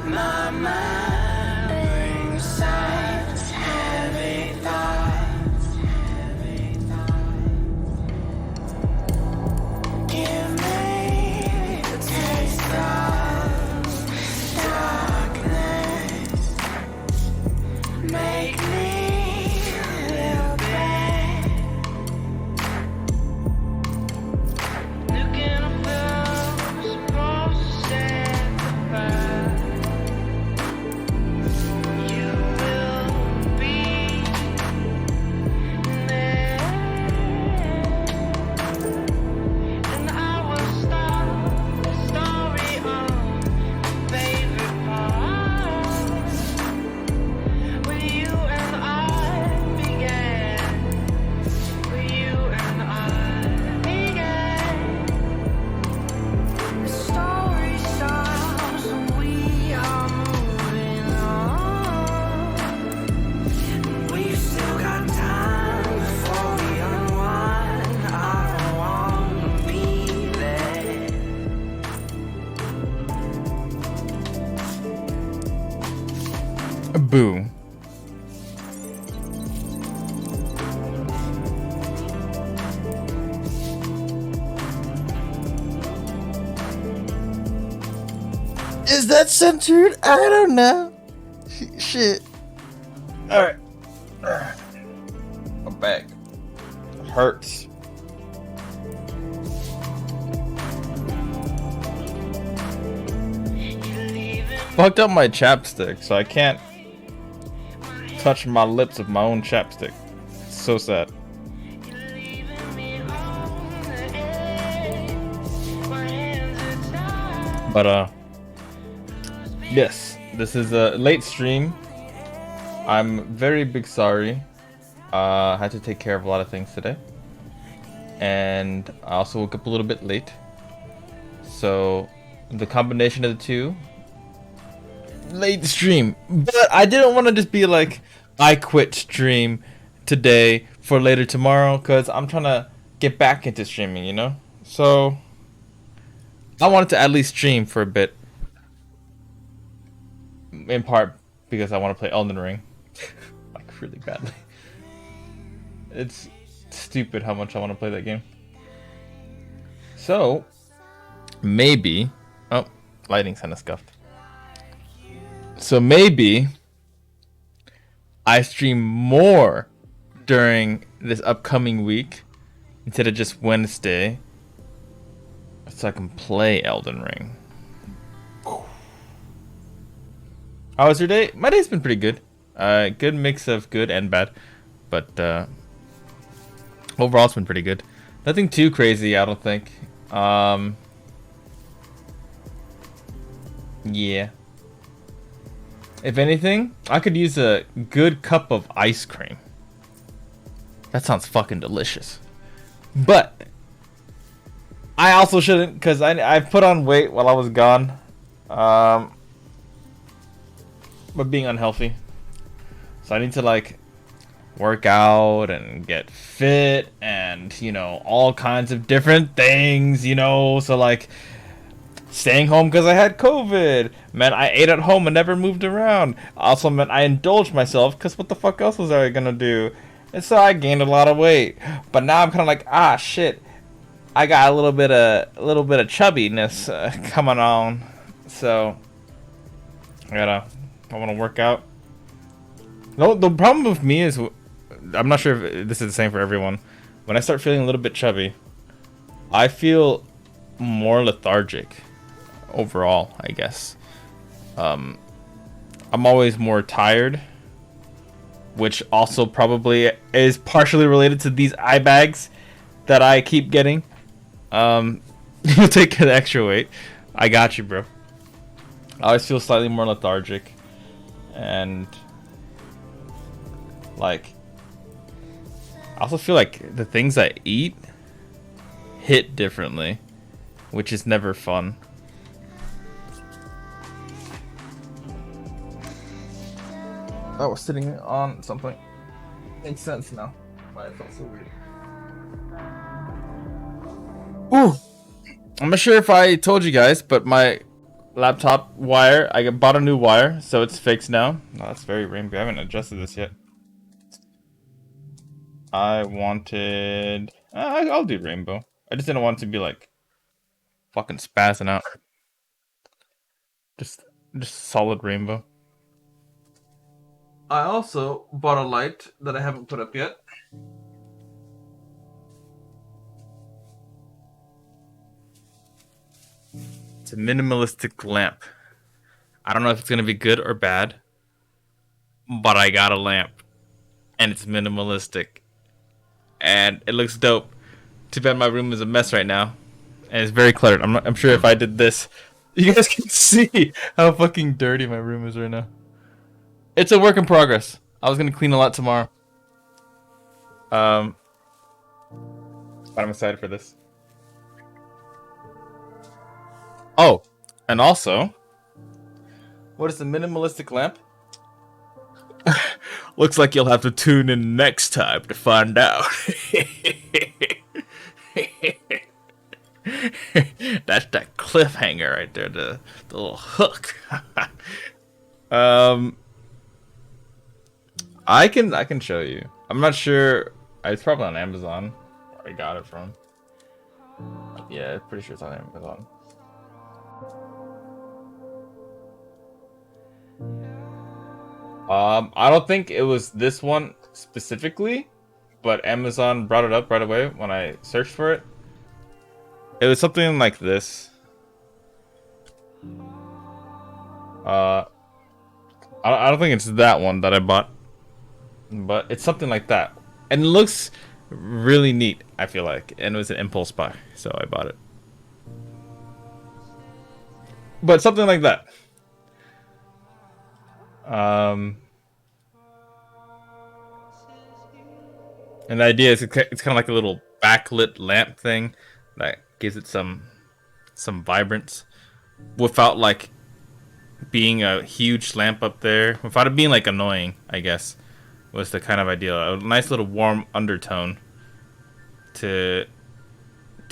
My mind brings sights, heavy thoughts. Give me the taste of darkness. Make me a little bit. Looking above, supposed to set the fire. You will be there, and I will start the story on my favorite part. With you and I began. With you and I began. The story starts when we are moving on. We've still got time before we unwind. I don't wanna be there. Boo. Is that centered? I don't know. Shit. Alright. My back hurts. Fucked up my chapstick, so I can't touch my lips with my own chapstick. It's so sad. But yes, this is a late stream. I'm very big sorry. I had to take care of a lot of things today, and I also woke up a little bit late. So the combination of the two, late stream. But I didn't want to just be like, I quit stream today for later tomorrow, because I'm trying to get back into streaming, you know? So I wanted to at least stream for a bit. In part because I want to play Elden Ring. Like, really badly. It's stupid how much I want to play that game. So, maybe... Oh, lighting's kind of scuffed. So maybe I stream more during this upcoming week instead of just Wednesday, so I can play Elden Ring. How was your day? My day's been pretty good. Good mix of good and bad, but overall it's been pretty good. Nothing too crazy, I don't think. Yeah. If anything, I could use a good cup of ice cream. That sounds fucking delicious. But I also shouldn't, because I put on weight while I was gone. But being unhealthy. So I need to like work out and get fit and, you know, all kinds of different things, you know. So like staying home because I had COVID meant I ate at home and never moved around. Also meant I indulged myself because what the fuck else was I gonna do? And so I gained a lot of weight. But now I'm kind of like, ah shit, I got a little bit of chubbiness coming on. So I want to work out. No, the problem with me is, I'm not sure if this is the same for everyone. When I start feeling a little bit chubby, I feel more lethargic overall, I guess. I'm always more tired, which also probably is partially related to these eye bags that I keep getting. You'll take an extra weight. I got you, bro. I always feel slightly more lethargic. And like I also feel like the things I eat hit differently, which is never fun. I was sitting on something. Makes sense now. Why it felt so weird. Ooh! I'm not sure if I told you guys, but my laptop wire. I bought a new wire, so it's fixed now. No, that's very rainbow. I haven't adjusted this yet. I wanted. I'll do rainbow. I just didn't want it to be like fucking spazzing out. Just, just solid rainbow. I also bought a light that I haven't put up yet. It's a minimalistic lamp. I don't know if it's gonna be good or bad, but I got a lamp, and it's minimalistic, and it looks dope. Too bad my room is a mess right now, and it's very cluttered. I'm sure if I did this, you guys can see how fucking dirty my room is right now. It's a work in progress. I was gonna clean a lot tomorrow. But I'm excited for this. Oh, and also, what is the minimalistic lamp? Looks like you'll have to tune in next time to find out. That's that cliffhanger right there, the little hook. I can show you. I'm not sure. It's probably on Amazon. Where I got it from. Yeah, pretty sure it's on Amazon. I don't think it was this one specifically, but Amazon brought it up right away when I searched for it. It was something like this. I don't think it's that one that I bought, but it's something like that, and it looks really neat. I feel like, and it was an impulse buy, so I bought it. But something like that. And the idea is it's kind of like a little backlit lamp thing that gives it some vibrance without like being a huge lamp up there, without it being like annoying, I guess, was the kind of idea. A nice little warm undertone to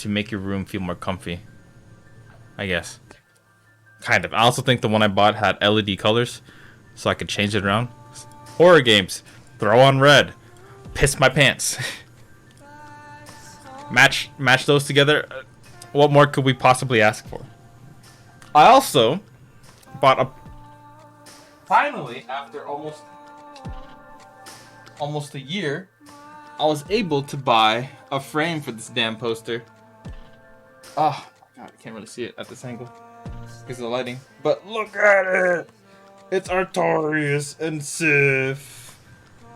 make your room feel more comfy, I guess. Kind of. I also think the one I bought had LED colors, so I could change it around. Horror games, throw on red, piss my pants. match those together. What more could we possibly ask for? I also bought a. Finally, after almost a year, I was able to buy a frame for this damn poster. Oh my god, I can't really see it at this angle because of the lighting. But look at it! It's Artorias and Sif.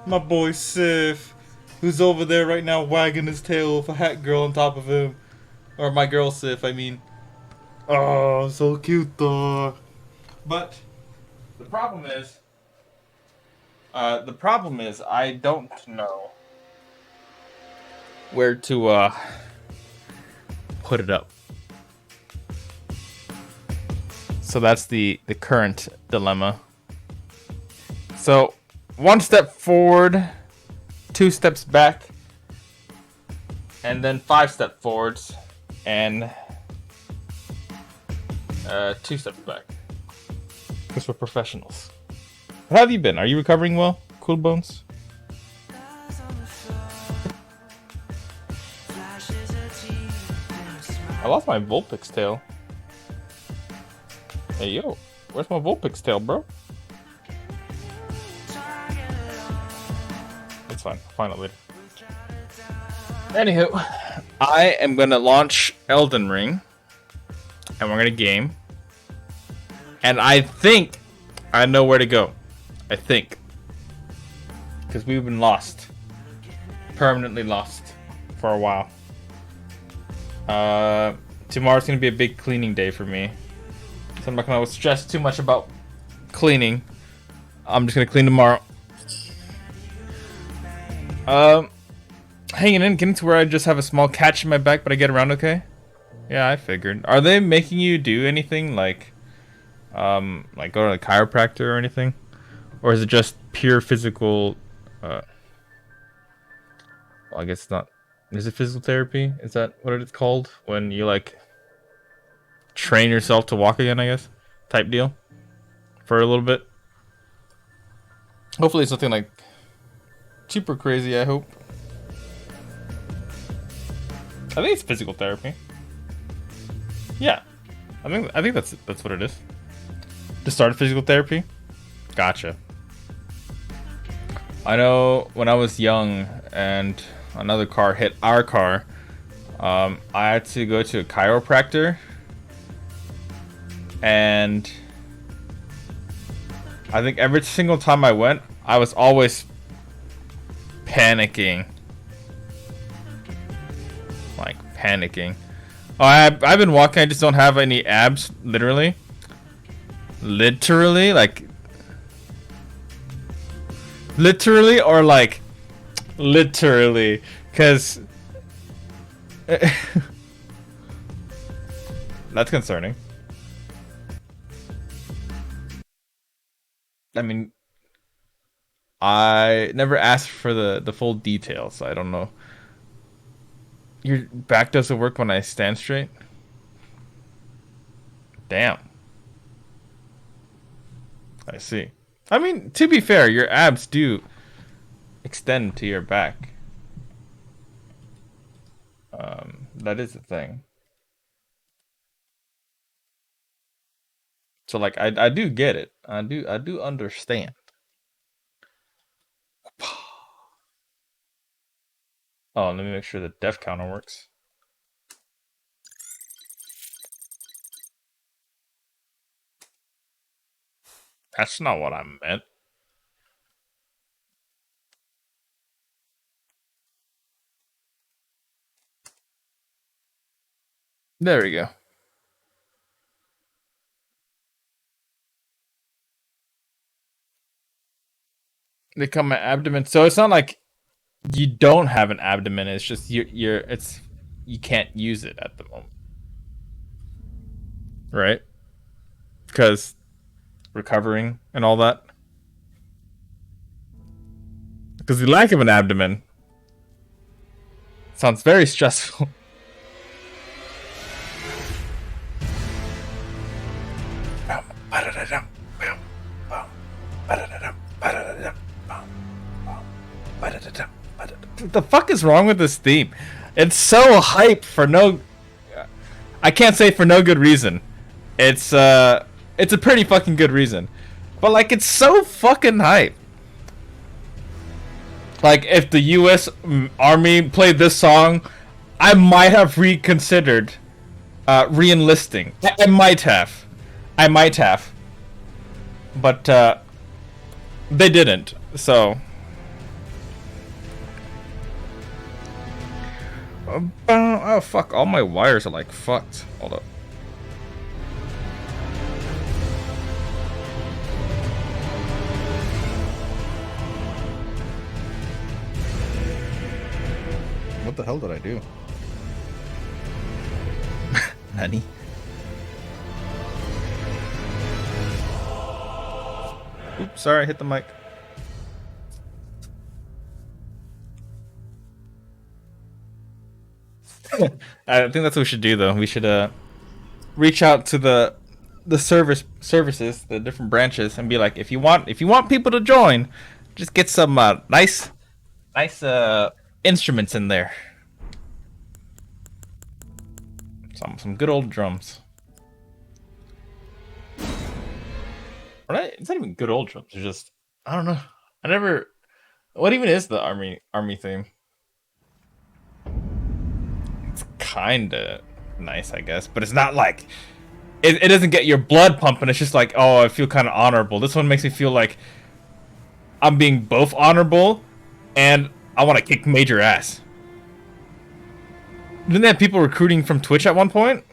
My boy Sif, who's over there right now wagging his tail with a hat girl on top of him. Or my girl Sif, I mean. Oh, so cute though. But the problem is I don't know where to put it up. So that's the current dilemma. So 1 step forward, 2 steps back, and then 5 steps forwards, and 2 steps back. Because we're professionals. How have you been? Are you recovering well, Cool Bones? I lost my Vulpix tail. Hey yo, where's my Vulpix tail, bro? It's fine, I'll find it later. Anywho, I am gonna launch Elden Ring, and we're gonna game. And I think I know where to go. I think. Because we've been lost. Permanently lost for a while. Tomorrow's gonna be a big cleaning day for me. So I'm not gonna stress too much about cleaning. I'm just gonna clean tomorrow. Hanging in, getting to where I just have a small catch in my back, but I get around okay. Yeah, I figured. Are they making you do anything like go to a chiropractor or anything, or is it just pure physical? Well, I guess it's not. Is it physical therapy? Is that what it's called when you like train yourself to walk again? I guess. type deal for a little bit. Hopefully it's nothing like super crazy, I hope. I think it's physical therapy. Yeah. I think that's what it is. To start physical therapy? Gotcha. I know when I was young and another car hit our car, I had to go to a chiropractor, and I think every single time I went, I was always panicking. Like, panicking. Oh, I've been walking, I just don't have any abs, literally. Literally, like... Literally, or like... Literally. Because... That's concerning. I mean... I never asked for the full details, so I don't know. Your back doesn't work when I stand straight? Damn. I see. I mean, to be fair, your abs do extend to your back. That is a thing. So like I do get it. I do understand. Oh, let me make sure the def counter works. That's not what I meant. There we go. They come my abdomen. So it's not like you don't have an abdomen. It's just you can't use it at the moment, right? Because recovering and all that. Because the lack of an abdomen sounds very stressful. What the fuck is wrong with this theme? It's so hype for no... I can't say for no good reason. It's a pretty fucking good reason. But like, it's so fucking hype. Like, if the US Army played this song, I might have reconsidered re-enlisting. I might have. But they didn't, so... Oh fuck, all my wires are like fucked. Hold up. What the hell did I do? Honey. Oops, sorry, I hit the mic. I think that's what we should do, though. We should reach out to the services, the different branches, and be like, if you want people to join, just get some nice instruments in there. Some good old drums. Right? It's not even good old drums. It's just, I don't know. I never. What even is the army theme? It's kinda nice, I guess, but it's not like it doesn't get your blood pumping. It's just like, oh, I feel kind of honorable. This one makes me feel like I'm being both honorable and I want to kick major ass. Didn't they have people recruiting from Twitch at one point?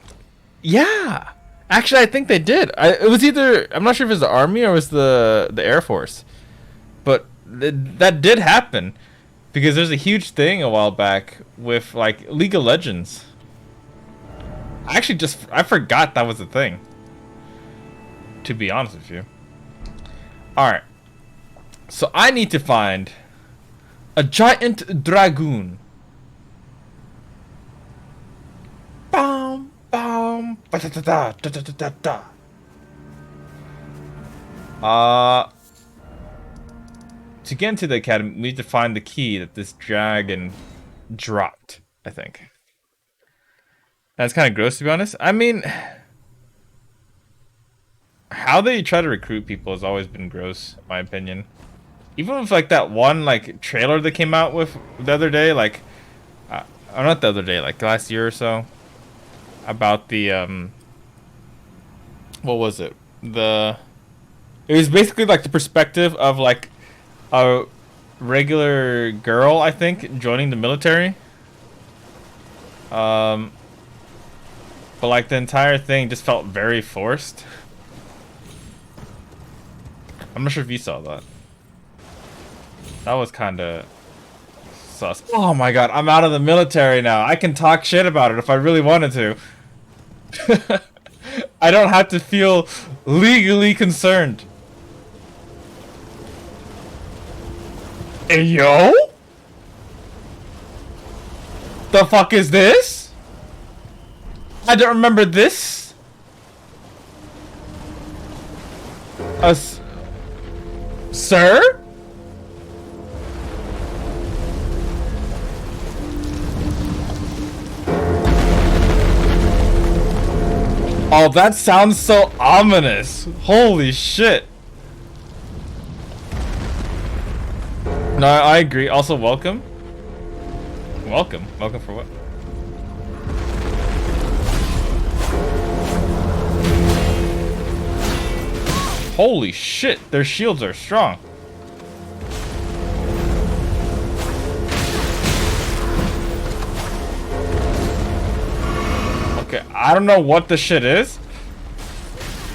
Yeah. Actually, I think they did. It was either, I'm not sure if it was the Army or it was the Air Force. But that did happen. Because there's a huge thing a while back with, like, League of Legends. I forgot that was a thing. To be honest with you. Alright. So I need to find a giant dragoon. Bam, bam, ba da da da da da da da. Uh, to get into the academy, we need to find the key that this dragon dropped, I think. That's kind of gross, to be honest. I mean, how they try to recruit people has always been gross, in my opinion. Even with, like, that one, like, trailer they came out with the other day, like, or not the other day, like, last year or so, about the, what was it? It was basically, like, the perspective of, like, a regular girl, I think, joining the military. But, like, the entire thing just felt very forced. I'm not sure if you saw that. That was kind of sus. Oh my god, I'm out of the military now. I can talk shit about it if I really wanted to. I don't have to feel legally concerned. Hey, yo? The fuck is this? I don't remember this. Sir? Oh, that sounds so ominous. Holy shit. No, I agree. Also, welcome. Welcome. Welcome for what? Holy shit, their shields are strong. Okay, I don't know what the shit is,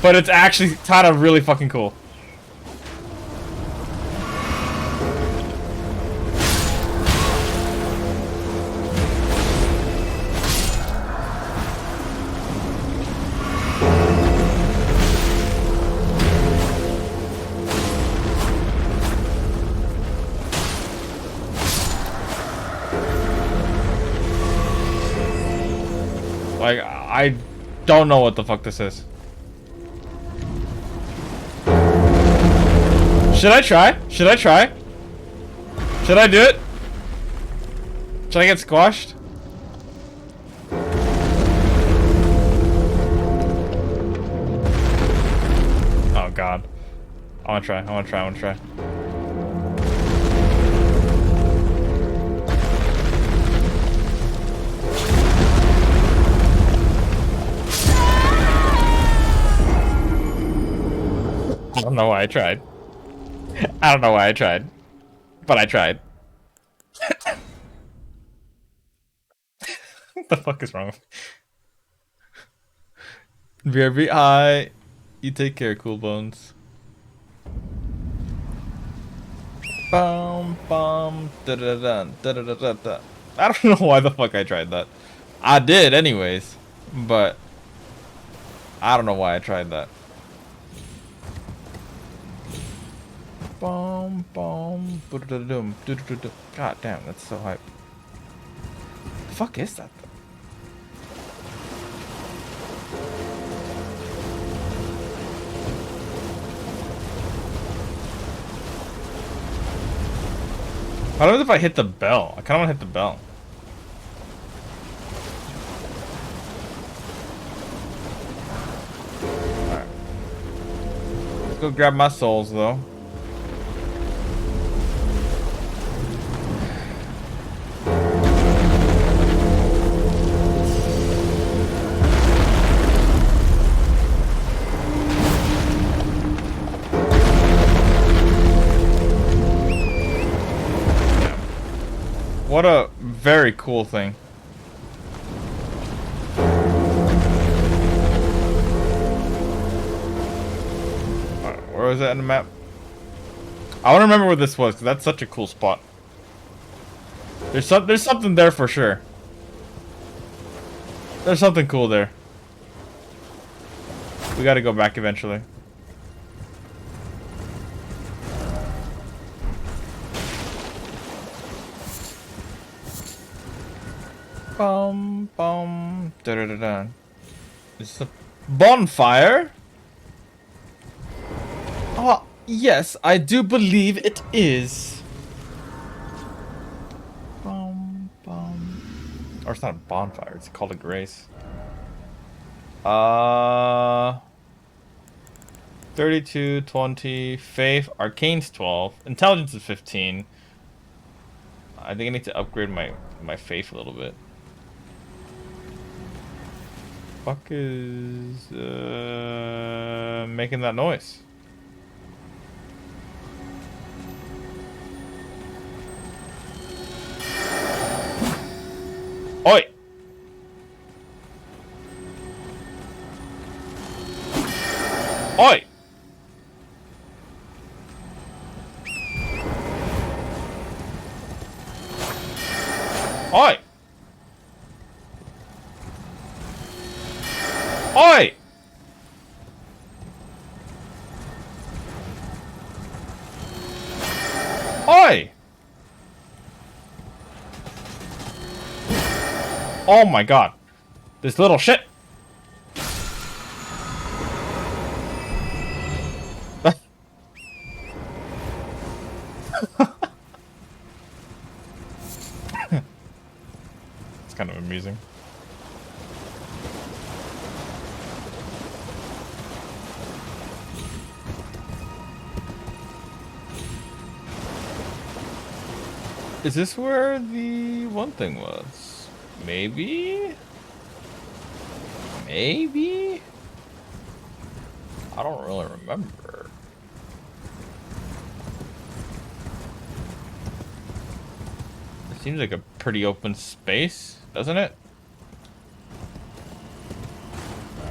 but it's actually kind of really fucking cool. Like, I don't know what the fuck this is. Should I try? Should I try? Should I do it? Should I get squashed? Oh god. I wanna try, I wanna try, I wanna try. I don't know why I tried. I don't know why I tried. But I tried. What the fuck is wrong with me? BRB, hi. You take care, Cool Bones. Bum, bum, da da da da da da da. I don't know why the fuck I tried that. I did anyways. But I don't know why I tried that. Boom, boom, boom, god damn, that's so hype. The fuck is that? How about if I hit the bell? I kind of want to hit the bell. Alright. Let's go grab my souls though. What a very cool thing. Where was that in the map? I want to remember where this was, because that's such a cool spot. There's something there for sure. There's something cool there. We gotta go back eventually. Bum bum da da da da. It's a bonfire. Oh, Yes, I do believe it is. Or it's not a bonfire, it's called a grace. Uh 32, 20, faith, arcane's 12, intelligence is 15. I think I need to upgrade my faith a little bit. Fuck is making that noise? Oi! Oi! Oi! Oi! Oi! Oh my god. This little shit. It's kind of amusing. Is this where the one thing was? Maybe? Maybe? I don't really remember. It seems like a pretty open space, doesn't it?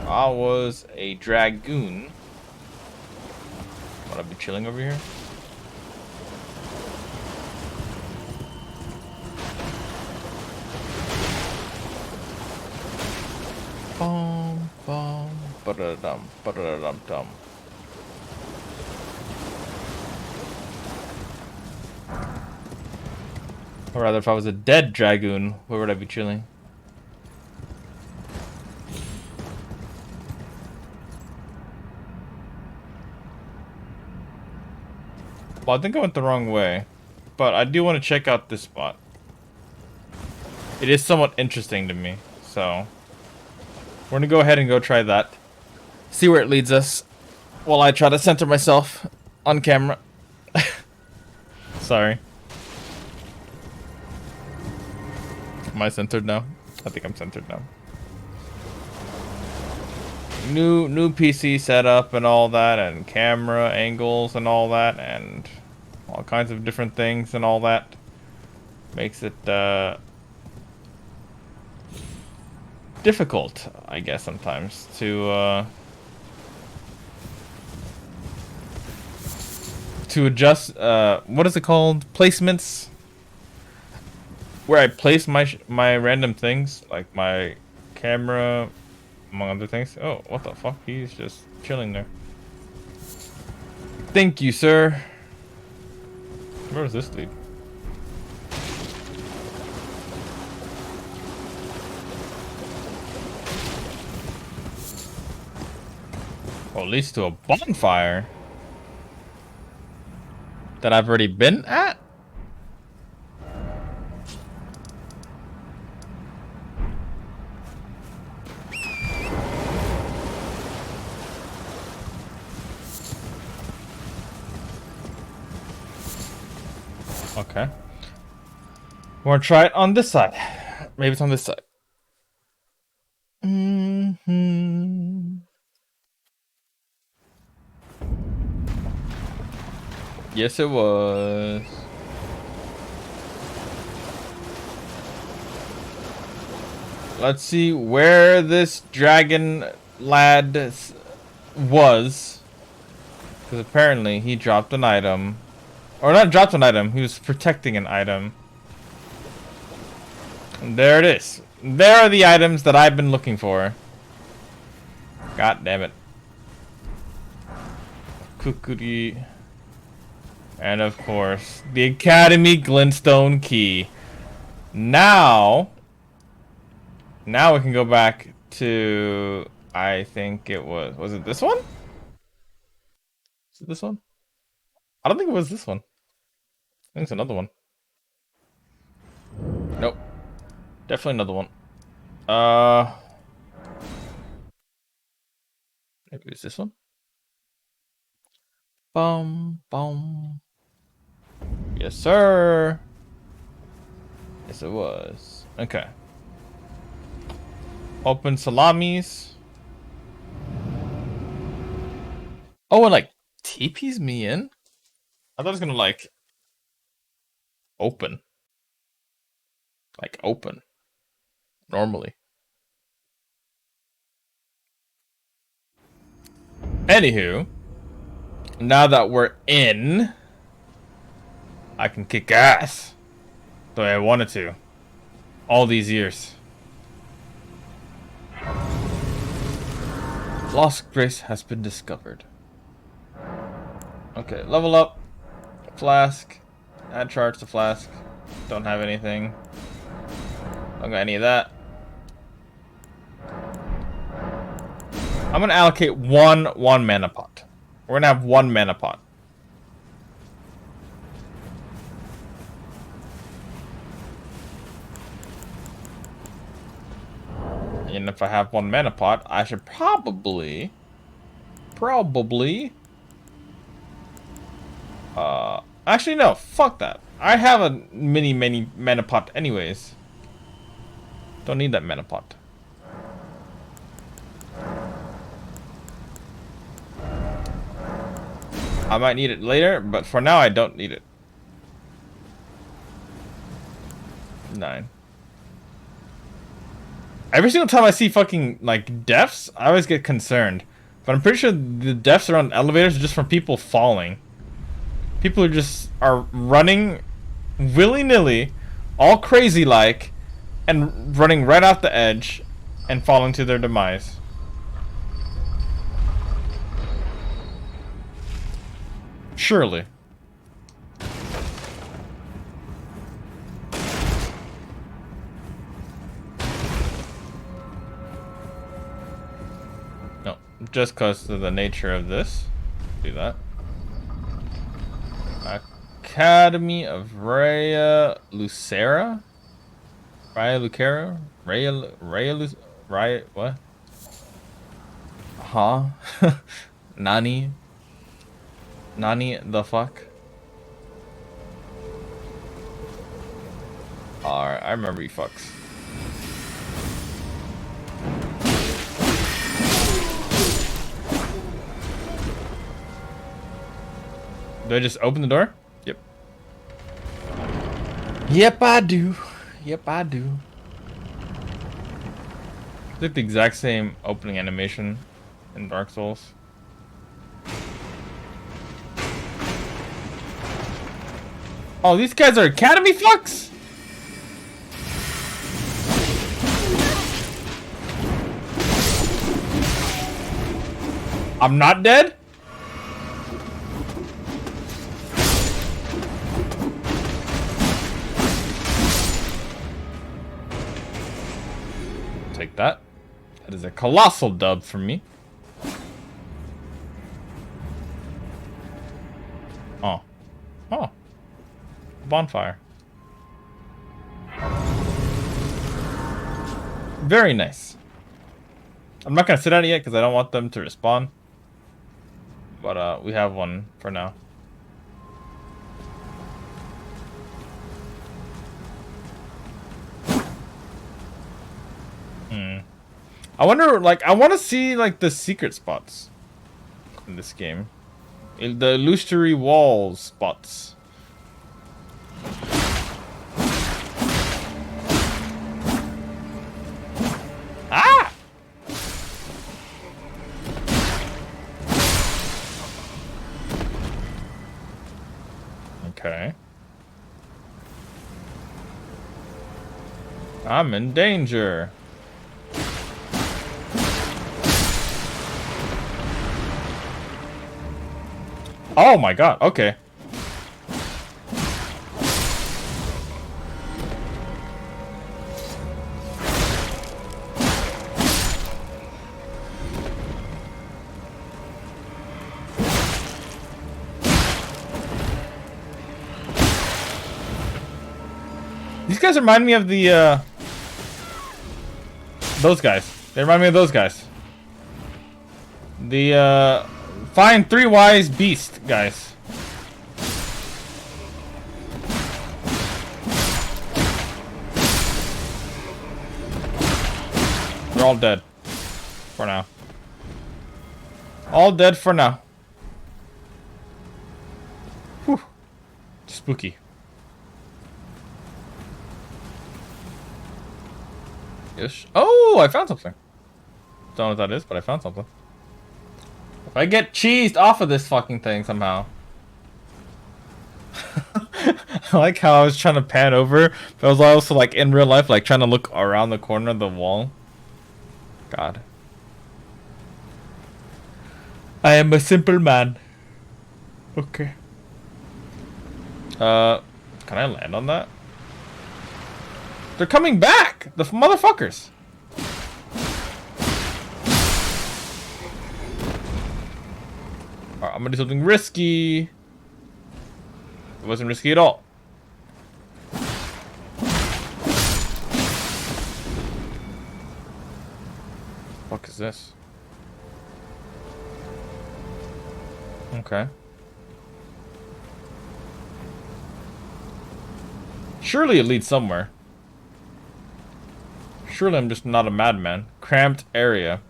I was a dragoon. Would I be chilling over here? Bum bum ba-da-dum ba-da-dum-dum. Or rather, if I was a dead dragoon, where would I be chilling? Well, I think I went the wrong way, but I do want to check out this spot. It is somewhat interesting to me, so we're gonna go ahead and go try that. See where it leads us, while I try to center myself on camera. Sorry. Am I centered now? I think I'm centered now. New PC setup and all that, and camera angles and all that, and all kinds of different things and all that. Makes it difficult, I guess, sometimes to adjust. What is it called? Placements. Where I place my random things, like my camera, among other things. Oh, what the fuck? He's just chilling there. Thank you, sir. Where does this lead? Well, it leads to a bonfire that I've already been at? Okay. We're gonna try it on this side. Maybe it's on this side. Yes, it was. Let's see where this dragon lad was. Because apparently he dropped an item. Or not dropped an item, he was protecting an item. And there it is. There are the items that I've been looking for. God damn it. Kukuri. And of course, the Academy Glintstone Key. Now we can go back to, I think it was it this one? Is it this one? I don't think it was this one. I think it's another one. Nope. Definitely another one. Maybe it's this one. Bum, bum. Yes, sir. Yes, it was. Okay. Open salamis. Oh, and like TP's me in? I thought it was gonna like open. Like open. Normally. Anywho, now that we're in, I can kick ass the way I wanted to. All these years. Lost Grace has been discovered. Okay, level up. Flask. Add charge to flask. Don't have anything. Don't got any of that. I'm gonna allocate one mana pot. We're gonna have one mana pot. And if I have one mana pot, I should probably actually no, fuck that. I have a mini mana pot anyways. Don't need that mana pot. I might need it later, but for now I don't need it. 9. Every single time I see fucking like deaths, I always get concerned. But I'm pretty sure the deaths around elevators are just from people falling. People who just are running willy-nilly, all crazy like, and running right off the edge and falling to their demise. Surely. No, just because of the nature of this. Do that. Academy of Raya Lucera? Raya Lucera? Raya what? Huh? Nani? Nani the fuck? Alright, I remember you fucks. Do I just open the door? Yep. Yep, I do. Yep, I do. It's like the exact same opening animation in Dark Souls. Oh, these guys are Academy fucks? I'm not dead? Take that. That is a colossal dub for me. Oh. Oh. Bonfire. Very nice. I'm not gonna sit on it yet because I don't want them to respawn. But we have one for now. I wonder, like, I want to see, like, the secret spots in this game. The illusory walls spots. Ah! Okay. I'm in danger. Oh my god, okay. These guys remind me of the, those guys. They remind me of those guys. The, find 3 wise beast guys. They're all dead. For now. All dead for now. Whew. Spooky. Ish. Oh, I found something. Don't know what that is, but I found something. If I get cheesed off of this fucking thing somehow. I like how I was trying to pan over, but I was also like in real life, like trying to look around the corner of the wall. God. I am a simple man. Okay. Can I land on that? They're coming back! The motherfuckers! Alright, I'm gonna do something risky. It wasn't risky at all. What is this? Okay. Surely it leads somewhere. Surely I'm just not a madman. Cramped area.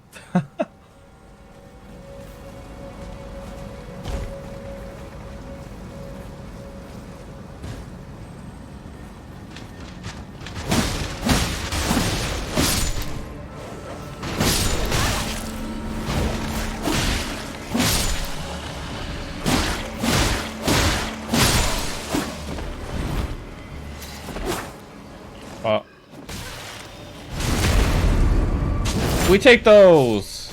We take those.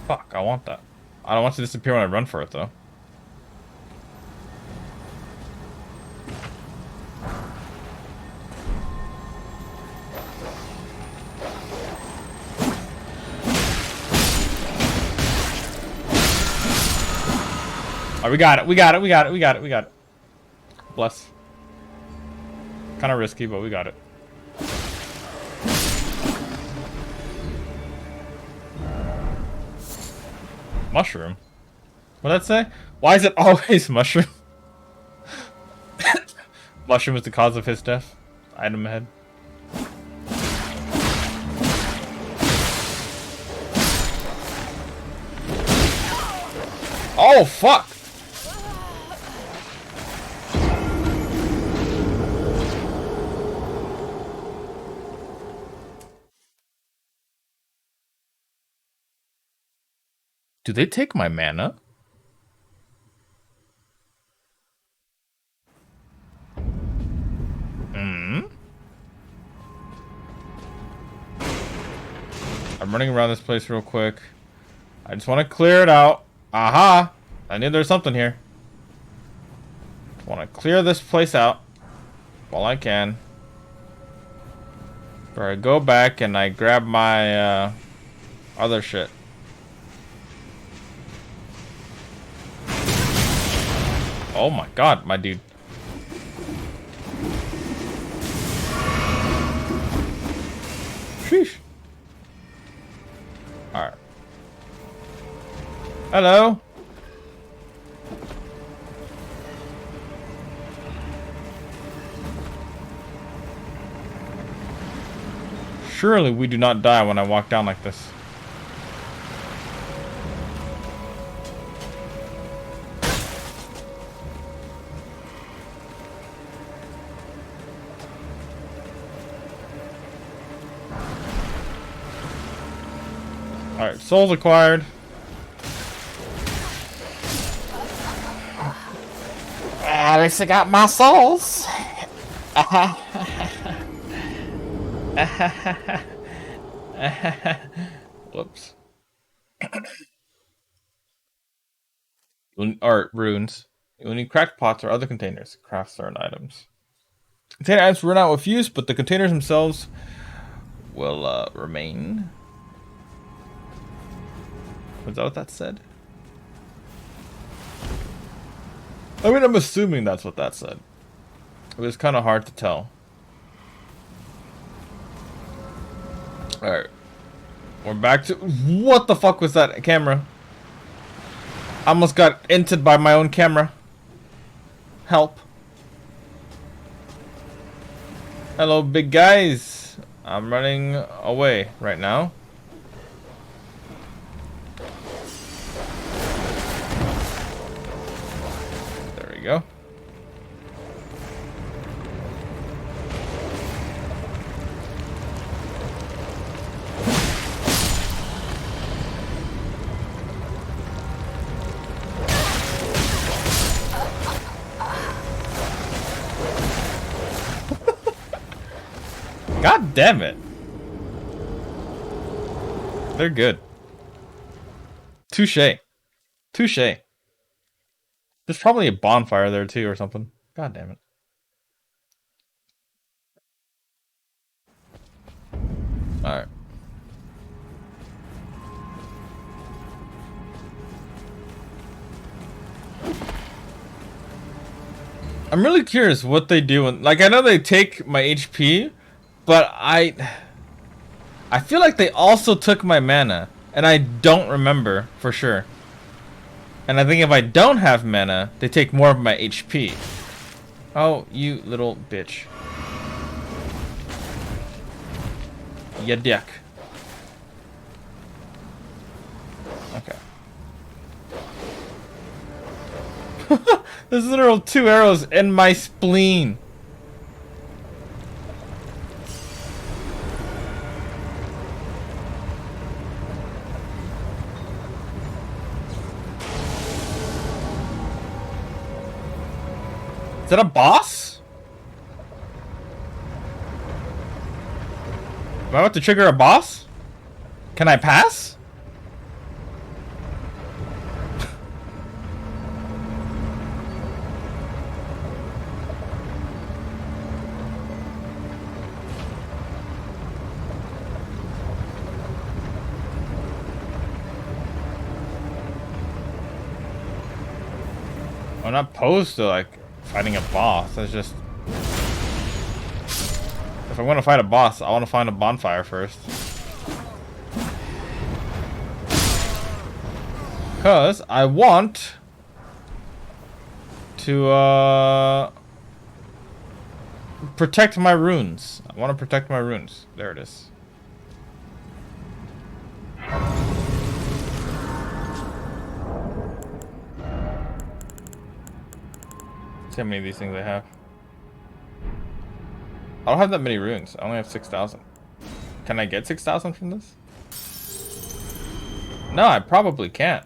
Fuck, I want that. I don't want it to disappear when I run for it, though. Oh, we got it. We got it. We got it. We got it. We got it. Bless. Kind of risky, but we got it. Mushroom. What'd that say? Why is it always mushroom? Mushroom is the cause of his death. Item ahead. Oh, fuck! Do they take my mana? I'm running around this place real quick. I just want to clear it out. Aha! I knew there's something here. I want to clear this place out while I can. Or I go back and I grab my other shit. Oh my god, my dude. Sheesh. Alright. Hello. Surely we do not die when I walk down like this. Alright, souls acquired. At least I got my souls. Whoops. Art runes. You will need cracked pots or other containers to craft certain items. Container items run out with use, but the containers themselves will remain. Was that what that said? I mean, I'm assuming that's what that said. It was kind of hard to tell. Alright. We're back to... What the fuck was that camera? I almost got inted by my own camera. Help. Hello, big guys. I'm running away right now. There we go. God damn it. They're good. Touche. Touche. There's probably a bonfire there too or something. God damn it. Alright. I'm really curious what they do. Like, I know they take my HP, but I feel like they also took my mana, and I don't remember for sure. And I think if I don't have mana, they take more of my HP. Oh, you little bitch. Ya dick. Okay. There's literal 2 arrows in my spleen. Is that a boss? Am I about to trigger a boss? Can I pass? I'm not opposed to, like, fighting a boss. That's just... If I want to fight a boss, I want to find a bonfire first. Because I want to, protect my runes. I want to protect my runes. There it is. See how many of these things I have. I don't have that many runes. I only have 6,000. Can I get 6,000 from this? No, I probably can't.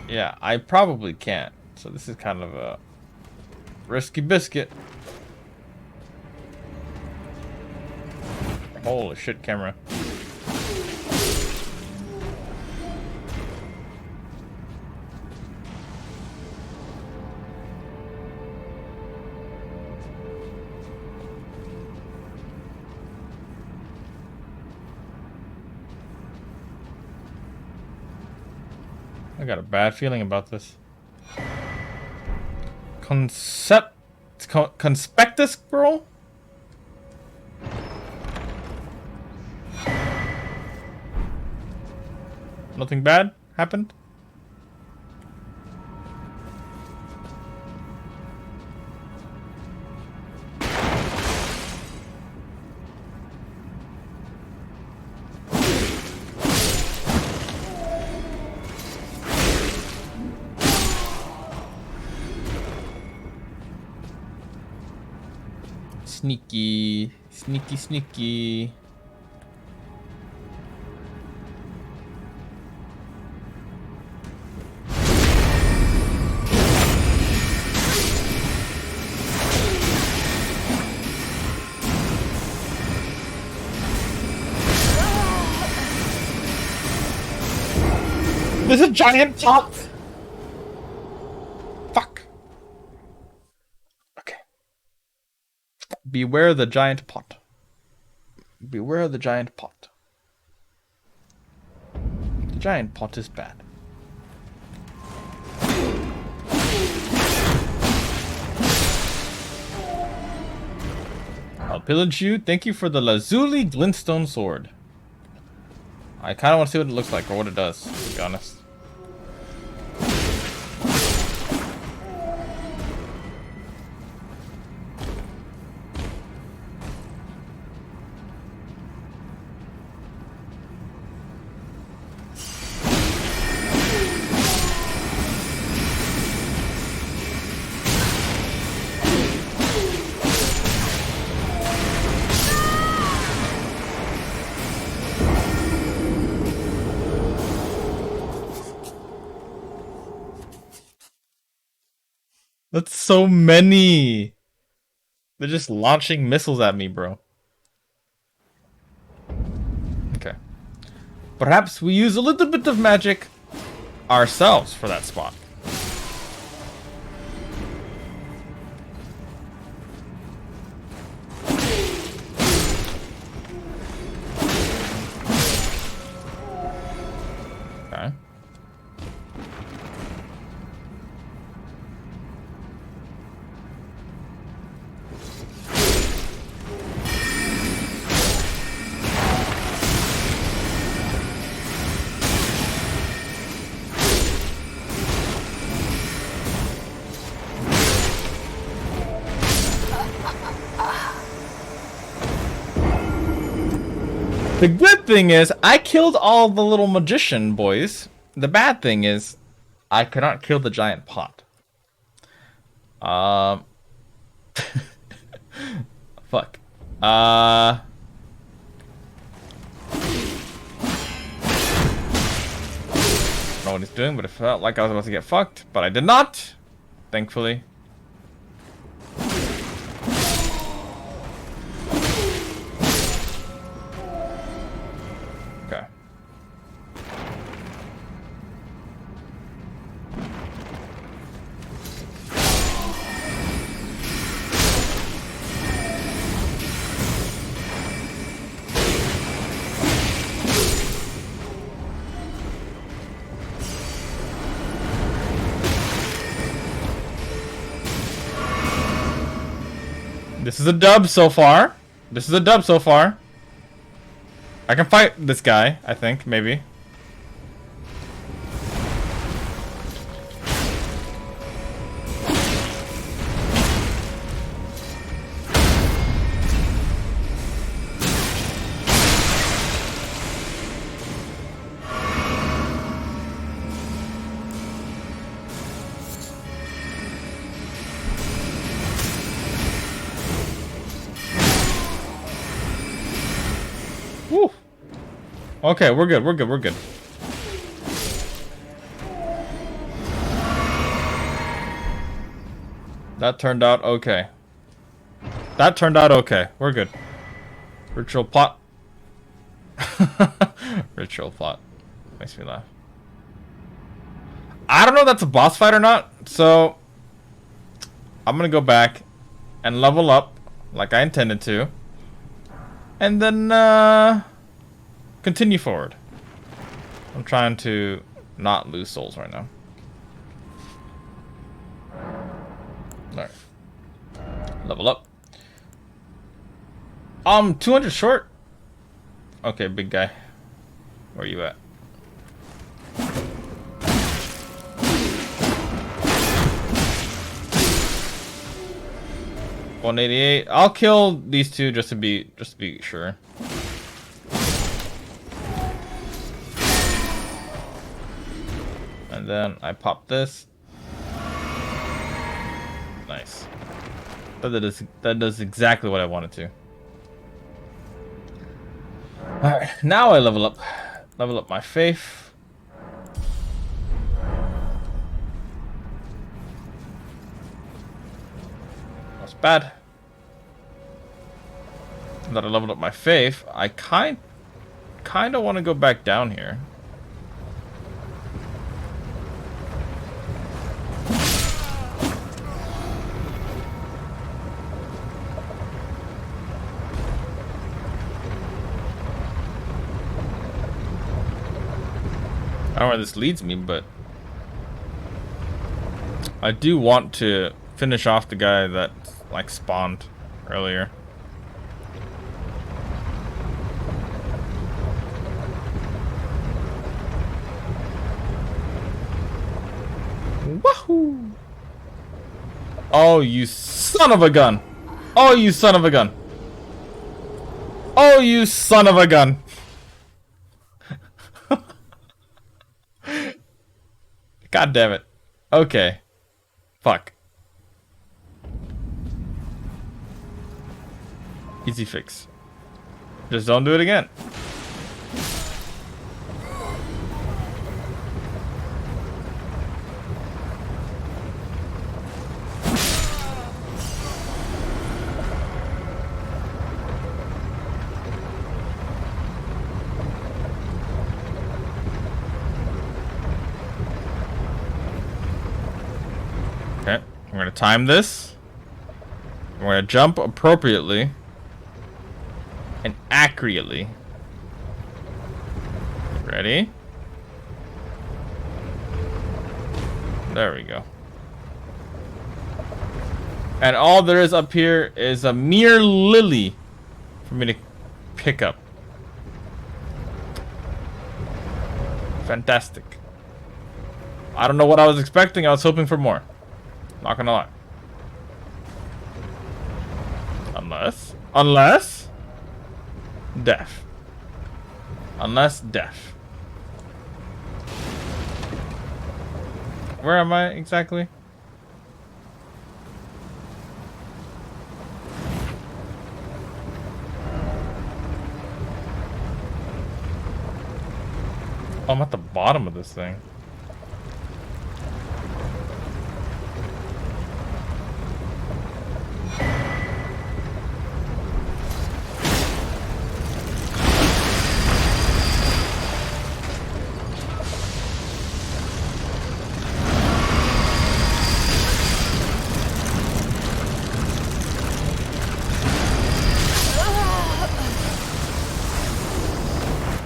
Yeah, I probably can't. So this is kind of a risky biscuit. Holy shit, camera. I got a bad feeling about this. Conspectus scroll? Nothing bad happened? Sneaky, sneaky, sneaky. There's a giant pot! Fuck. Okay. Beware the giant pot. Beware of the giant pot. The giant pot is bad. I'll pillage you. Thank you for the Lazuli Glintstone Sword. I kind of want to see what it looks like or what it does, to be honest. That's so many. They're just launching missiles at me, bro. Okay. Perhaps we use a little bit of magic ourselves for that spot. Okay. The good thing is, I killed all the little magician boys. The bad thing is, I could not kill the giant pot. Fuck. I don't know what he's doing, but it felt like I was about to get fucked, but I did not. Thankfully. Okay. This is a dub so far. This is a dub so far. I can fight this guy, I think, maybe. Woo. Okay, we're good, we're good, we're good. That turned out okay. That turned out okay. We're good. Ritual plot. Ritual plot. Makes me laugh. I don't know if that's a boss fight or not, so I'm gonna go back and level up like I intended to. And then, continue forward. I'm trying to not lose souls right now. Alright. Level up. 200 short? Okay, big guy. Where are you at? $188. I'll kill these two just to be sure. And then I pop this. Nice. That does exactly what I wanted to. Alright, now I level up. Level up my faith. That's bad. That I leveled up my faith, I kind of want to go back down here. I don't know where this leads me, but I do want to finish off the guy that like spawned earlier. Wahoo! Oh, you son of a gun! Oh, you son of a gun! Oh, you son of a gun! God damn it. Okay. Fuck. Easy fix. Just don't do it again. Okay, we're gonna time this. We're gonna jump appropriately and accurately. Ready? There we go. And all there is up here is a mere lily for me to pick up. Fantastic. I don't know what I was expecting. I was hoping for more. Not gonna lie. Unless death. Unless death. Where am I exactly? Oh, I'm at the bottom of this thing.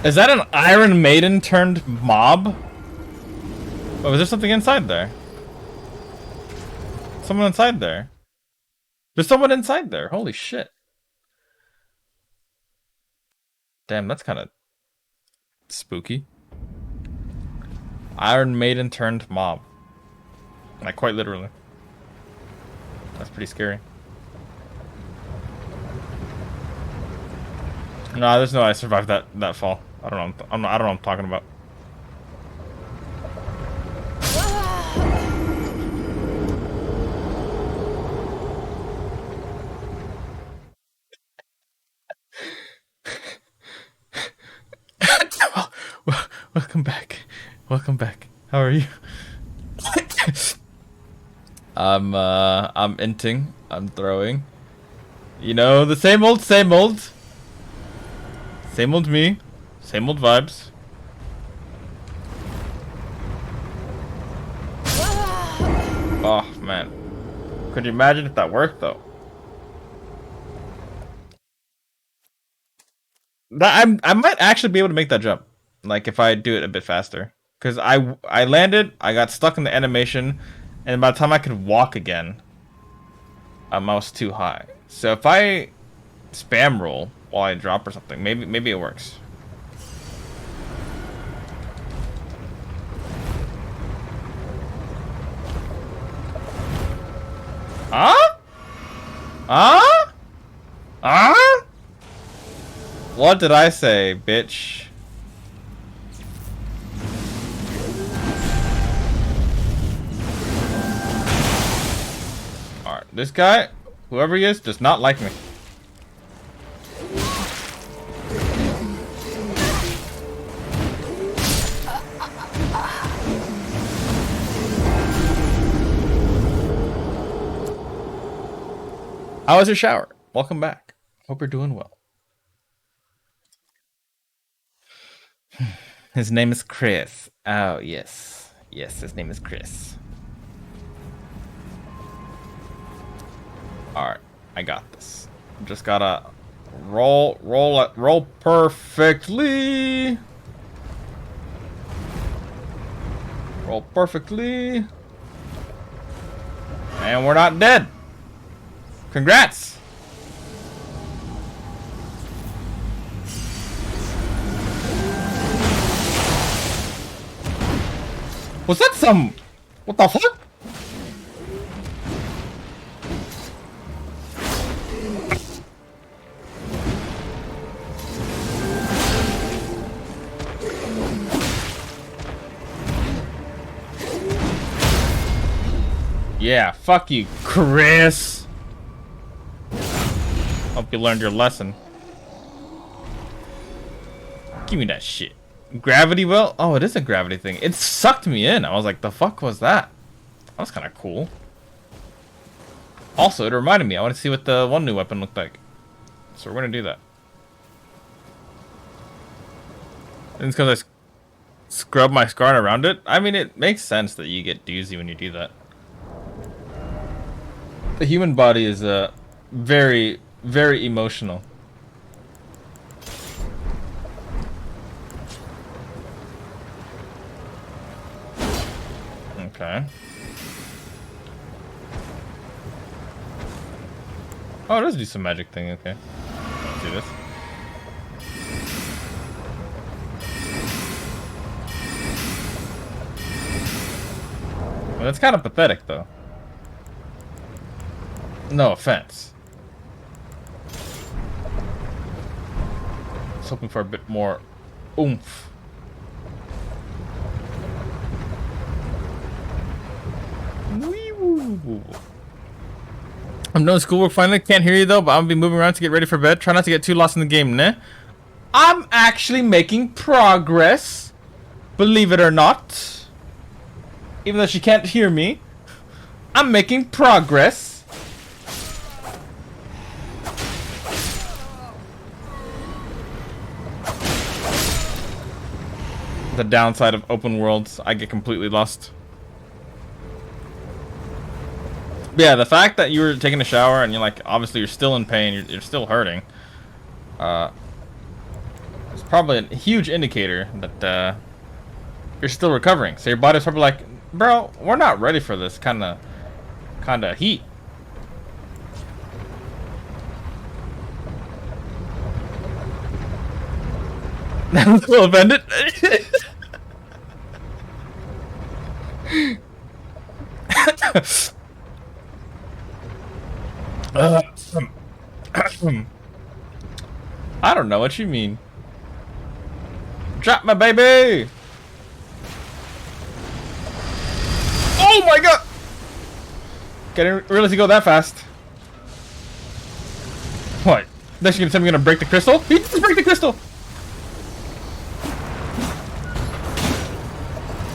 Is that an Iron Maiden turned mob? Oh, was there something inside there? Someone inside there. There's someone inside there. Holy shit. Damn, that's kind of spooky. Iron Maiden turned mob. Like, quite literally. That's pretty scary. No, there's no way I survived that fall. I don't know. I don't know what I'm talking about. Welcome back. Welcome back. How are you? I'm inting. I'm throwing. You know, the same old, same old. Same old me. Same old vibes. Oh, man. Could you imagine if that worked, though? I might actually be able to make that jump. Like, if I do it a bit faster. Because I landed, I got stuck in the animation, and by the time I could walk again, I was too high. So if I spam roll while I drop or something, maybe it works. Huh? Huh? Huh? What did I say, bitch? Alright, this guy, whoever he is, does not like me. How was your shower? Welcome back. Hope you're doing well. His name is Chris. Oh, yes. Yes, his name is Chris. Alright, I got this. Just gotta roll perfectly. Roll perfectly. And we're not dead. Congrats. Was that some... What the fuck? Yeah, fuck you, Chris. Hope you learned your lesson. Give me that shit. Gravity well? Oh, it is a gravity thing. It sucked me in. I was like, the fuck was that? That was kind of cool. Also, it reminded me. I want to see what the one new weapon looked like. So we're going to do that. And it's because I scrub my scar around it. I mean, it makes sense that you get doozy when you do that. The human body is very, very emotional. Okay. Oh, it does do some magic thing. Okay. Let's do this. Well, that's kind of pathetic, though. No offense. I was hoping for a bit more oomph. Wee-woo. I'm doing schoolwork finally. Can't hear you though, but I'm gonna be moving around to get ready for bed. Try not to get too lost in the game, nah? I'm actually making progress. Believe it or not. Even though she can't hear me. I'm making progress. The downside of open worlds, I get completely lost. But yeah, the fact that you were taking a shower and you're like, obviously you're still in pain, you're still hurting. It's probably a huge indicator that you're still recovering. So your body's probably like, bro, we're not ready for this kind of heat. I'm a little offended. I don't know what you mean. Drop my baby! Oh my god! Didn't realize you go that fast. What? Then she's gonna tell me I'm gonna break the crystal? He just break the crystal!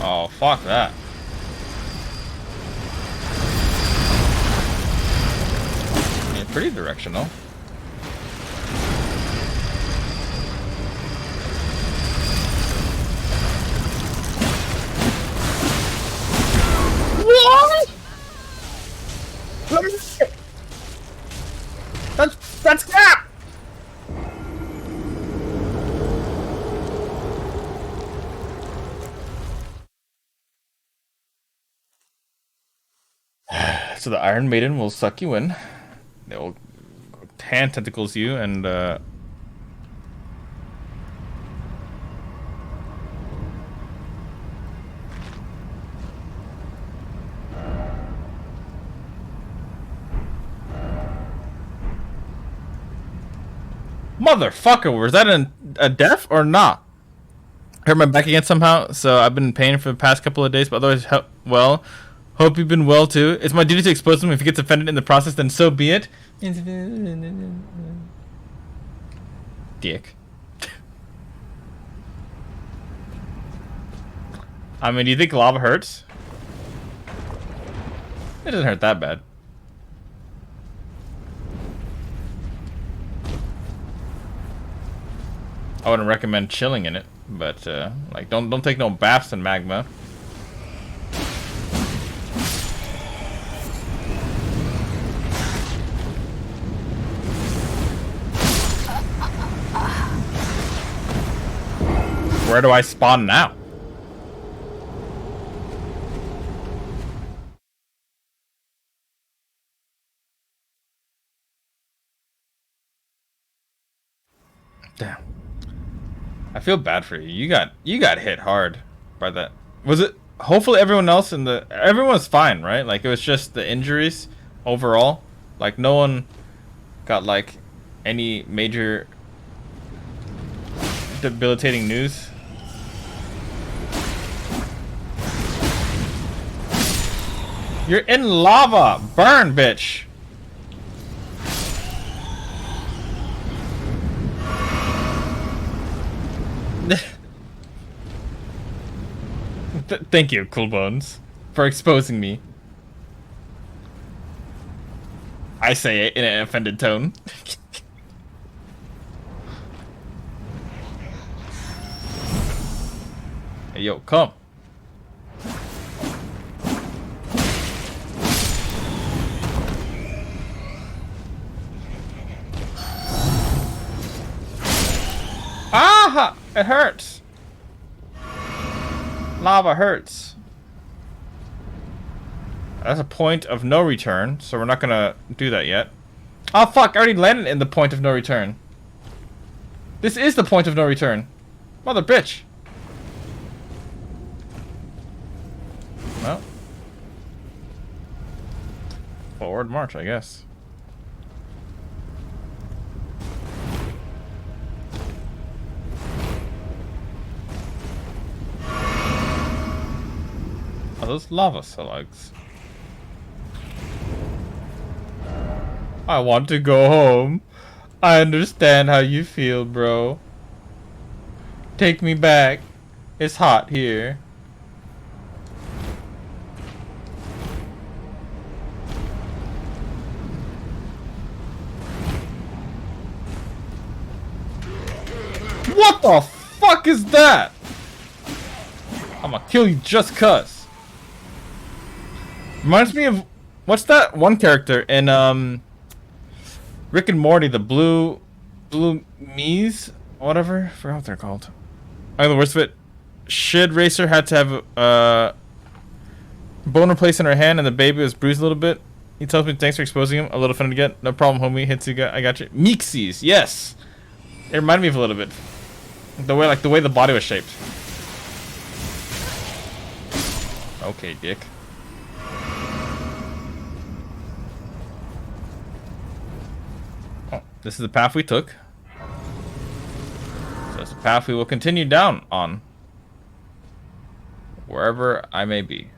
Oh, fuck that. Yeah, pretty directional. What? Let me see. That's crap! So the Iron Maiden will suck you in. They will hand tentacles you and motherfucker, was that a death or not? I hurt my back again somehow, so I've been in pain for the past couple of days, but otherwise, well, hope you've been well too. It's my duty to expose him. If he gets offended in the process, then so be it. Dick. I mean, do you think lava hurts? It doesn't hurt that bad. I wouldn't recommend chilling in it, but like don't take no baths in magma. Where do I spawn now? Damn. I feel bad for you. You got hit hard by that. Was it? Hopefully everyone's fine, right? Like it was just the injuries overall. Like no one got like any major debilitating news. You're in lava! Burn, bitch! Thank you, Cool Bones, for exposing me. I say it in an offended tone. Hey, yo, come. Ah! It hurts. Lava hurts. That's a point of no return, so we're not gonna do that yet. Oh fuck, I already landed in the point of no return. This is the point of no return. Mother bitch. Well. Forward march, I guess. Are those lava slugs? I want to go home. I understand how you feel, bro. Take me back. It's hot here. What the fuck is that? I'm gonna kill you just cuz. Reminds me of what's that one character in Rick and Morty, the blue Mies, whatever. I forgot what they're called. I know the worst of it. Shid Racer had to have a bone replaced in her hand, and the baby was bruised a little bit. He tells me thanks for exposing him. A little offended again. No problem, homie. Hitsuga, I got you. Meeksies, yes. It reminded me of a little bit. The way the body was shaped. Okay, dick. Oh, this is the path we took. So it's the path we will continue down on. Wherever I may be.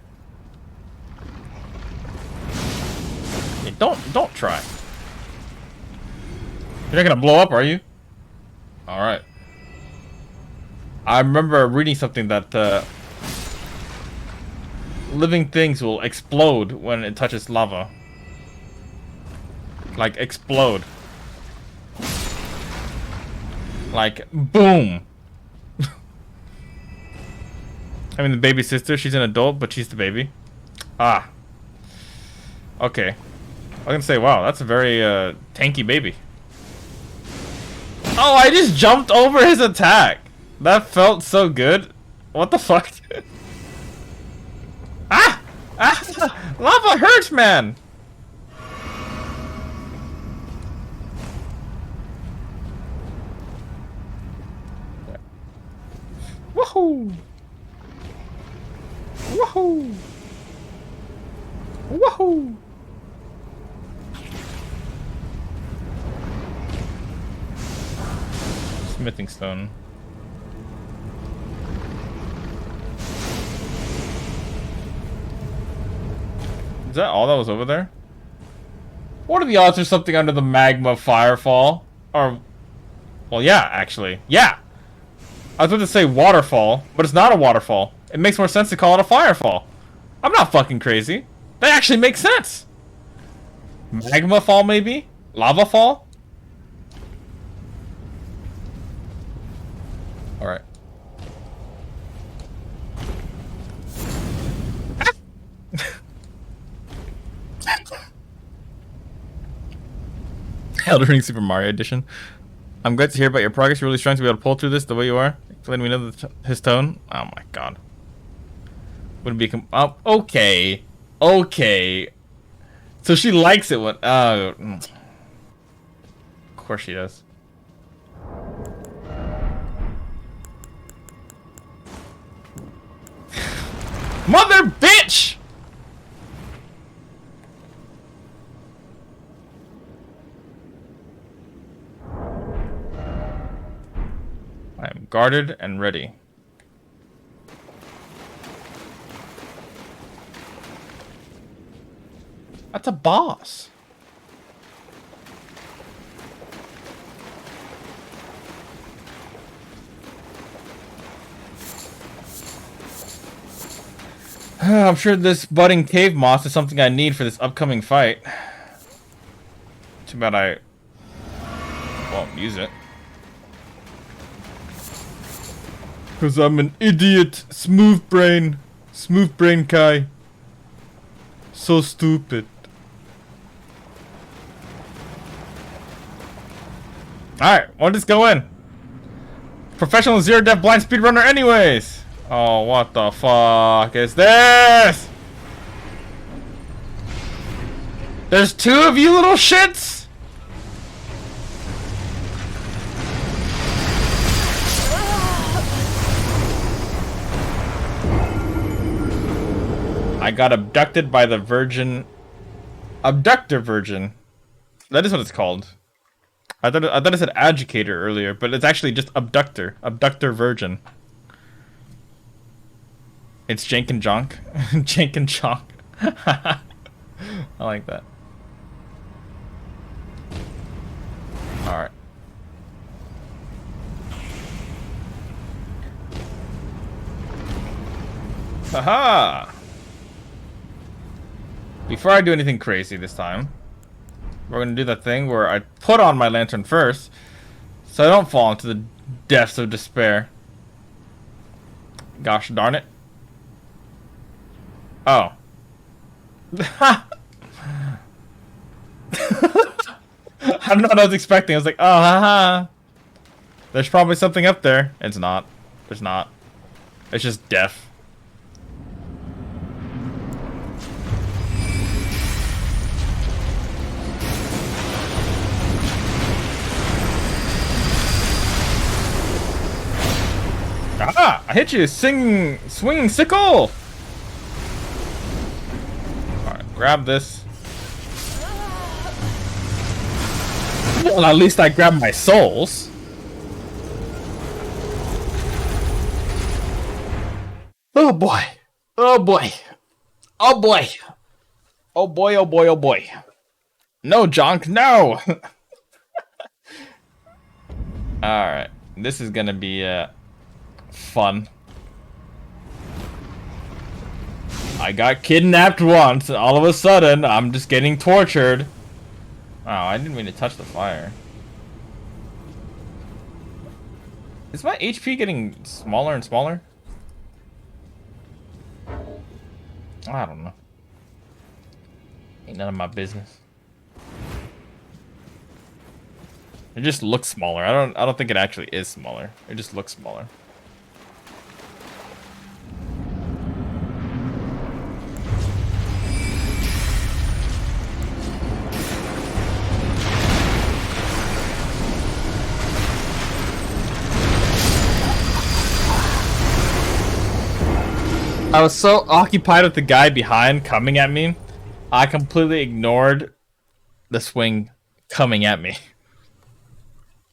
Hey, don't try. You're not gonna blow up, are you? Alright. I remember reading something that living things will explode when it touches lava. Like, explode. Like, boom. I mean, the baby sister, she's an adult, but she's the baby. Ah. Okay. I was gonna say, wow, that's a very tanky baby. Oh, I just jumped over his attack. That felt so good. What the fuck? Ah! Ah! Lava hurts, man! Woohoo! Woohoo! Woohoo! Smithing stone. Is that all that was over there? What are the odds there's something under the magma firefall? Or, well, yeah, actually. Yeah! I was about to say waterfall, but it's not a waterfall. It makes more sense to call it a firefall. I'm not fucking crazy. That actually makes sense. Magma fall, maybe? Lava fall? Alright. Elden Ring Super Mario Edition. I'm glad to hear about your progress. You're really trying to be able to pull through this the way you are. Letting me know his tone. Oh my god. Wouldn't be okay. Okay. So she likes it when of course she does. Mother bitch! I am guarded and ready. That's a boss. I'm sure this budding cave moss is something I need for this upcoming fight. Too bad I won't use it. Cause I'm an idiot, smooth brain Kai. So stupid. Alright, we'll just go in. Professional zero death blind speedrunner anyways. Oh, what the fuck is this? There's two of you little shits? I got abducted by the virgin. Abductor virgin. That is what it's called. I thought it said educator earlier, but it's actually just abductor. Abductor virgin. It's Jank and Jonk. Jank and Jonk. I like that. Alright. Haha! Before I do anything crazy this time, we're gonna do that thing where I put on my lantern first, so I don't fall into the depths of despair. Gosh darn it. Oh. I don't know what I was expecting. I was like, oh, haha. There's probably something up there. It's not. There's not. It's just death. Ah! I hit you, swinging sickle! Alright, grab this. Well, at least I grabbed my souls. Oh boy. Oh boy. Oh boy. Oh boy, oh boy, oh boy. No, Jonk, no! Alright, this is gonna be, fun. I got kidnapped once, and all of a sudden, I'm just getting tortured. Oh, I didn't mean to touch the fire. Is my HP getting smaller and smaller? I don't know. Ain't none of my business. It just looks smaller. I don't think it actually is smaller. It just looks smaller. I was so occupied with the guy behind coming at me, I completely ignored the swing coming at me.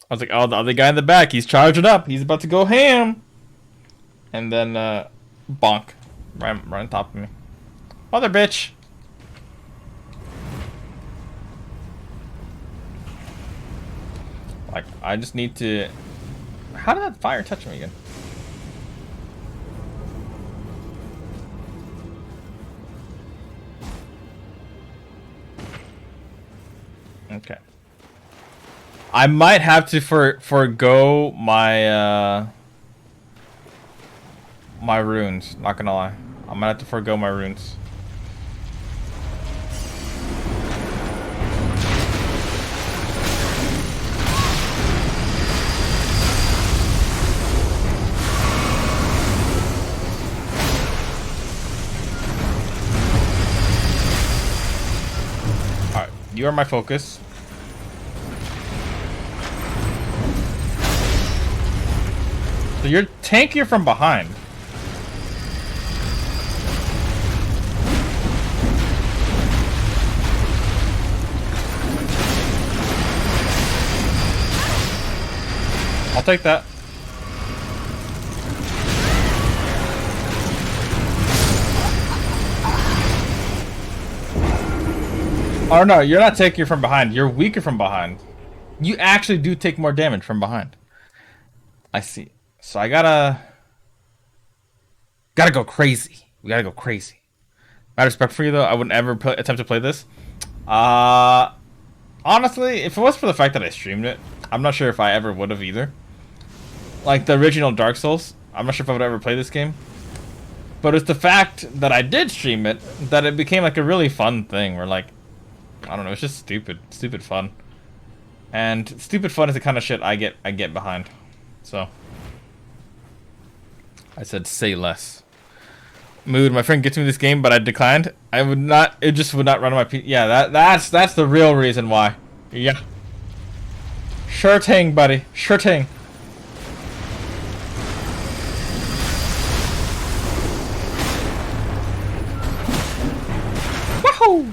I was like, oh, the other guy in the back, he's charging up. He's about to go ham. And then, bonk. Right on top of me. Mother bitch. Like, I just need to... How did that fire touch me again? Okay. I might have to forgo my my runes, not gonna lie. I might have to forgo my runes. Alright, you are my focus. So you're tankier from behind. take that. Oh no, you're not taking from behind. You're weaker from behind. You actually do take more damage from behind. I see. So I gotta go crazy. We gotta go crazy. My respect for you though, I wouldn't ever attempt to play this. Honestly, if it was for the fact that I streamed it, I'm not sure if I ever would have either. Like the original Dark Souls, I'm not sure if I would ever play this game. But it's the fact that I did stream it that it became like a really fun thing where like, I don't know, it's just stupid fun. And stupid fun is the kind of shit I get behind. So I said say less. Mood, my friend gets me this game, but I declined. I would not. It just would not run on my PC. Yeah, that's the real reason why. Yeah. Sure thing, buddy. Sure thing. Wahoo!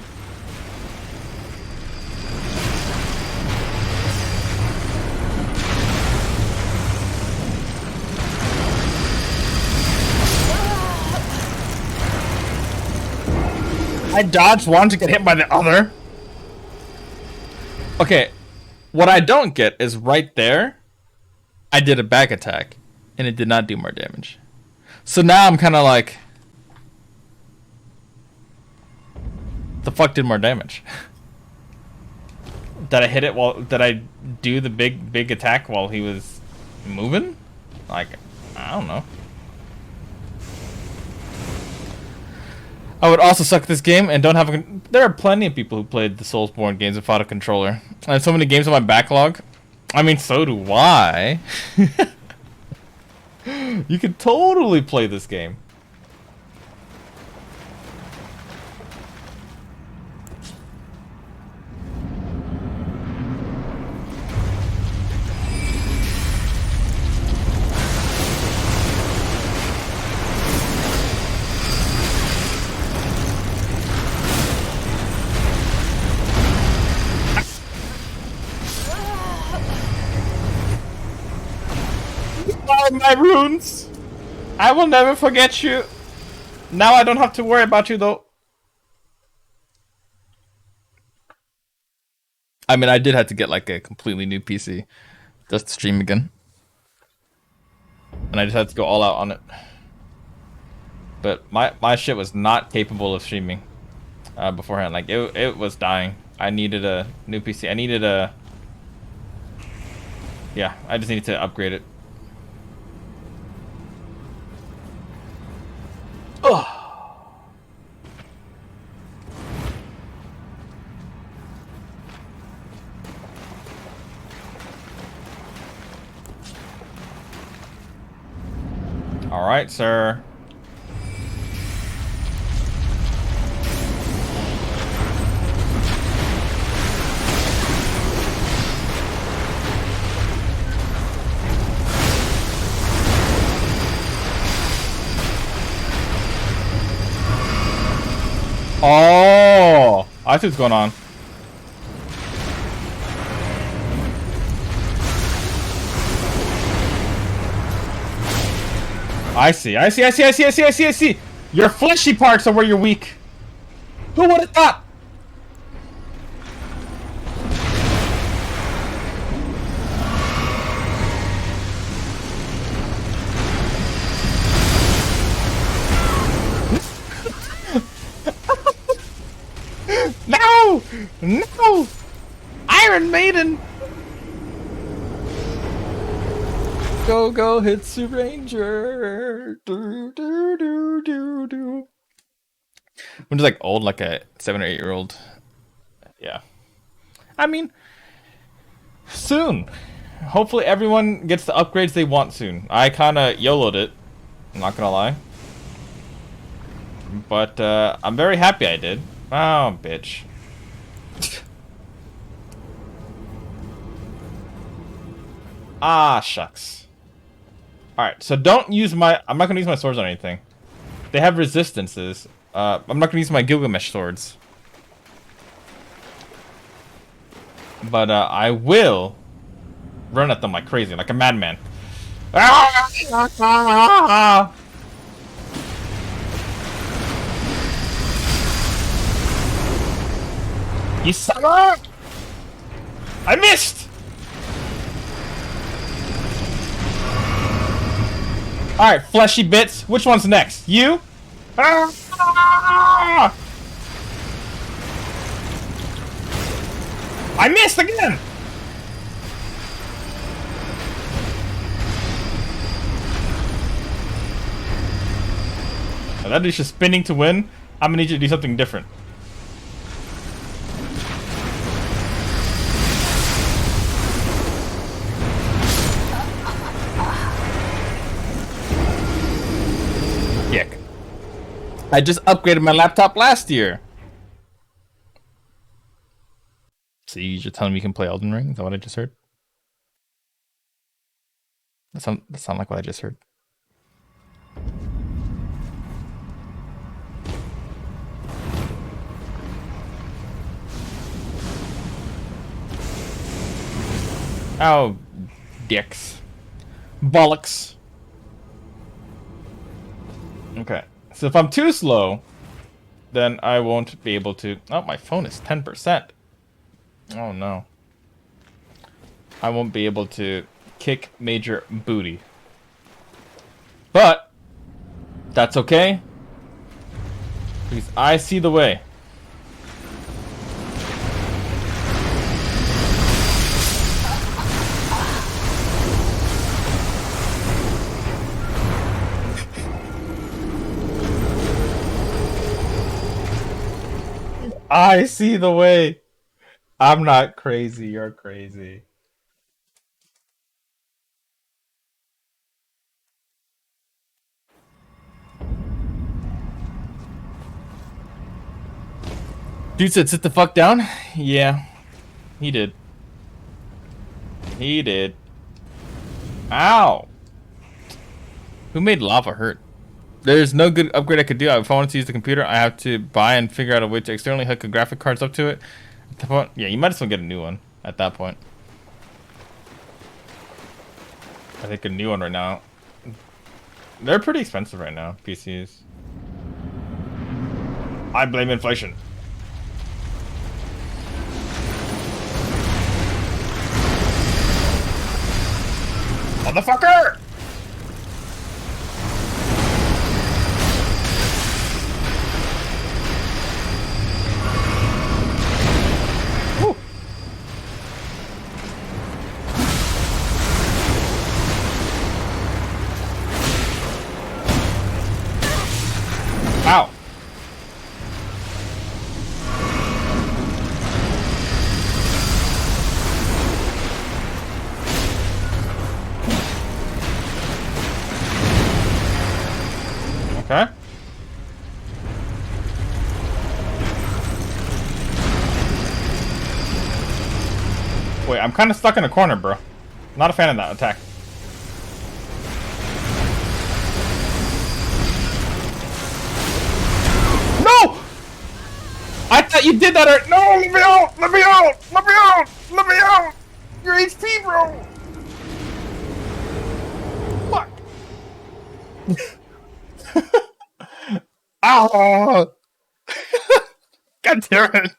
I dodged one to get hit by the other. Okay, what I don't get is right there, I did a back attack, and it did not do more damage. So now I'm kind of like, the fuck did more damage? Did I hit it while, did I do the big attack while he was moving? Like, I don't know. I would also suck this game and don't have a... There are plenty of people who played the Soulsborne games without a controller. I have so many games on my backlog. I mean, so do I. You could totally play this game. My runes. I will never forget you. Now I don't have to worry about you though. I mean, I did have to get like a completely new PC just to stream again. And I just had to go all out on it. But my shit was not capable of streaming beforehand. Like it was dying. I needed a new PC. I needed a... Yeah, I just needed to upgrade it. Oh. All right, sir. Oh, I see what's going on. I see. Your fleshy parts are where you're weak. Who would have thought? No! No! Iron Maiden! Go, go, Hitsu Ranger! Do, do, do, do, do. I'm just like old, like a 7 or 8 year old. Yeah. I mean, soon. Hopefully everyone gets the upgrades they want soon. I kinda YOLO'd it. I'm not gonna lie. But, I'm very happy I did. Oh, bitch. Ah, shucks. Alright, so don't use my... I'm not gonna use my swords on anything. They have resistances. I'm not gonna use my Gilgamesh swords. But, I will run at them like crazy, like a madman. Ah! You suck! I missed! Alright, fleshy bits. Which one's next? You? Ah! I missed again! Now that is just spinning to win. I'm gonna need you to do something different. Yuck. I just upgraded my laptop last year. So you're telling me you can play Elden Ring? Is that what I just heard? That sound like what I just heard. Oh, dicks. Bollocks. Okay. So if I'm too slow, then I won't be able to... Oh, my phone is 10%. Oh, no. I won't be able to kick major booty. But that's okay, because I see the way. I see the way. I'm not crazy, you're crazy. Dude said sit the fuck down? Yeah, he did. He did. Ow! Who made lava hurt? There's no good upgrade I could do. If I wanted to use the computer, I have to buy and figure out a way to externally hook a graphic cards up to it. At that point, yeah, you might as well get a new one at that point. I think a new one right now. They're pretty expensive right now, PCs. I blame inflation. Motherfucker! Woo. Ow. Okay. Wait, I'm kind of stuck in a corner, bro. Not a fan of that attack. No! I thought you did that or no, let me out! Let me out! Let me out! Let me out! Your HP, bro! Fuck! Ow! God damn it!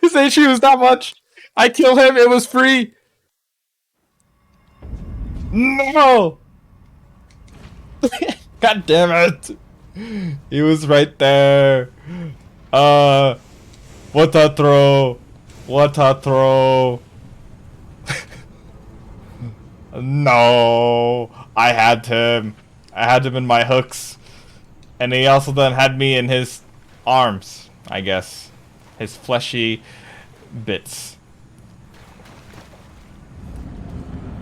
His HP was that much. I killed him. It was free. No! God damn it! He was right there. What a throw! What a throw! No, I had him. I had him in my hooks. And he also then had me in his arms, I guess. His fleshy bits.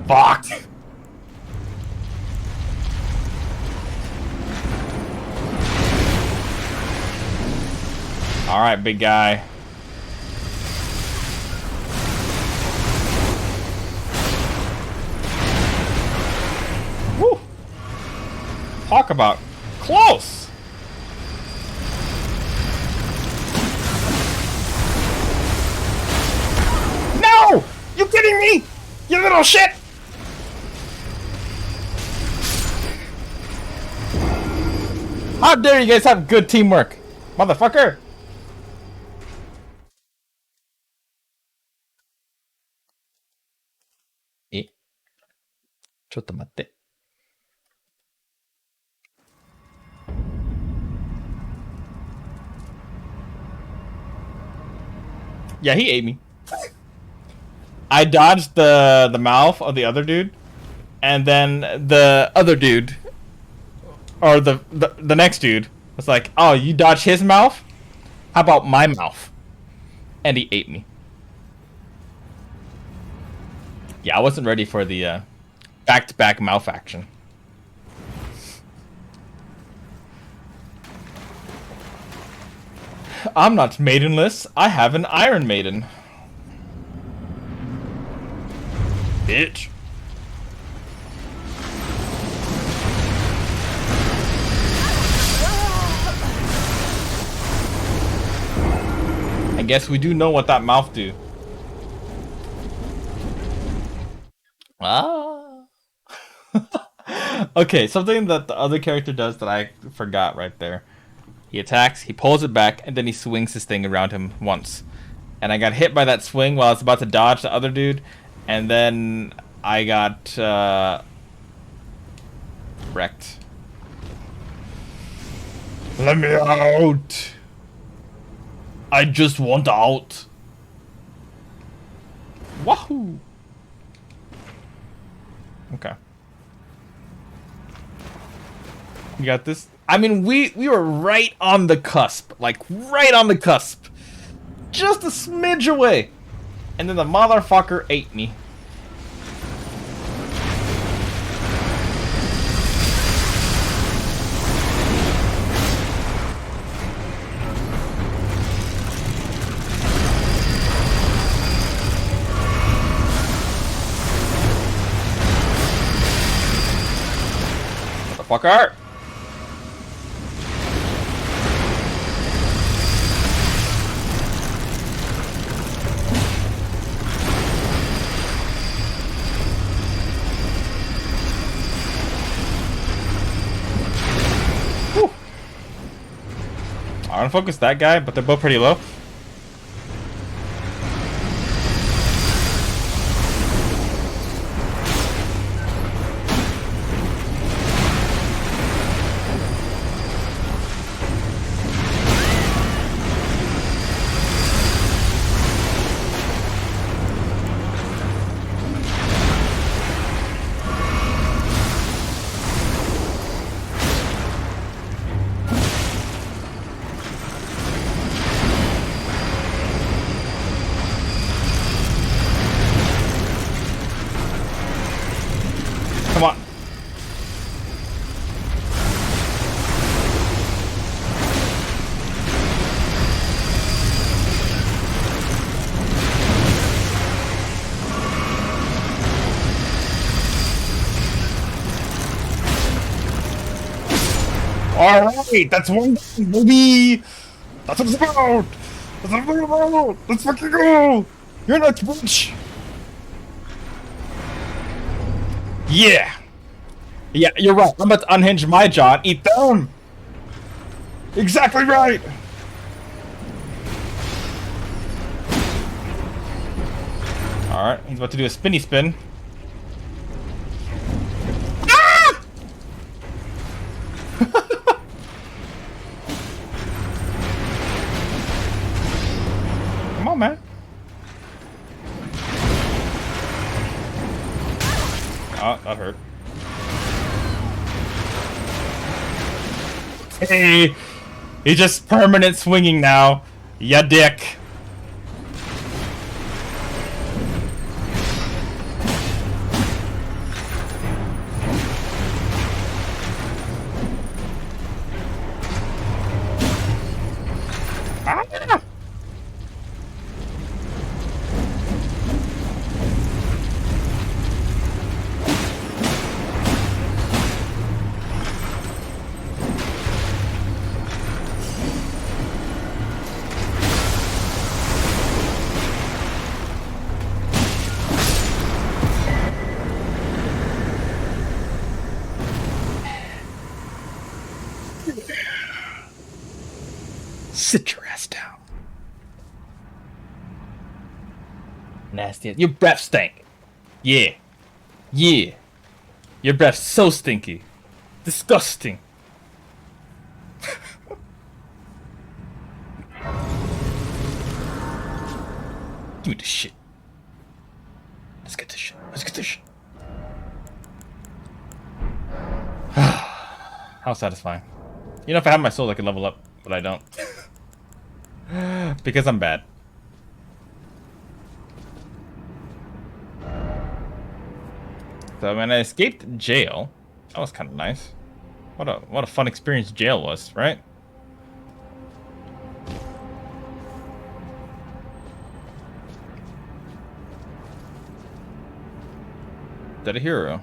Fuck! Alright, big guy. Woo! Talk about close! No! You kidding me? You little shit! How dare you guys have good teamwork, motherfucker! Eh? ちょっと待って。Yeah, he ate me. I dodged the mouth of the other dude, and then the other dude, or the next dude, was like, "Oh, you dodged his mouth? How about my mouth?" And he ate me. Yeah, I wasn't ready for the back-to-back mouth action. I'm not maidenless. I have an Iron Maiden. Bitch. I guess we do know what that mouth do. Ah. Okay, something that the other character does that I forgot right there. He attacks, he pulls it back, and then he swings his thing around him once. And I got hit by that swing while I was about to dodge the other dude, and then I got wrecked. Let me out! I just want out. Wahoo! Okay. You got this? I mean, we were right on the cusp. Like, right on the cusp. Just a smidge away. And then the motherfucker ate me. Motherfucker! I don't focus that guy, but they're both pretty low. Come on. Alright, that's one movie. That's what it's about. That's what it's about. Let's fucking go. You're nuts, bitch. Yeah. Yeah, you're right. I'm about to unhinge my jaw and eat them. Exactly right. Alright, he's about to do a spinny spin. Ah! Come on, man. Oh, that hurt. Hey, he's just permanent swinging now. Ya dick. Ah! Sit your ass down. Nasty. Your breath stank. Yeah. Yeah. Your breath's so stinky. Disgusting. Give me the shit. Let's get this shit. Let's get this shit. How satisfying. You know, if I had my soul, I could level up, but I don't. Because I'm bad. So when I escaped jail, that was kind of nice. What a fun experience jail was, right? Is that a hero?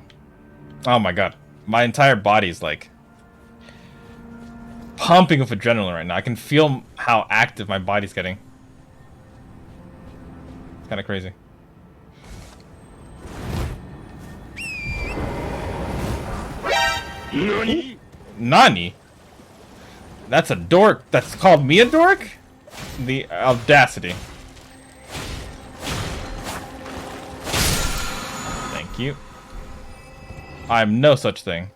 Oh my god. My entire body's like pumping with adrenaline right now. I can feel how active my body's getting. It's kind of crazy. Nani? Nani? That's a dork. That's called me a dork? The audacity. Thank you. I'm no such thing.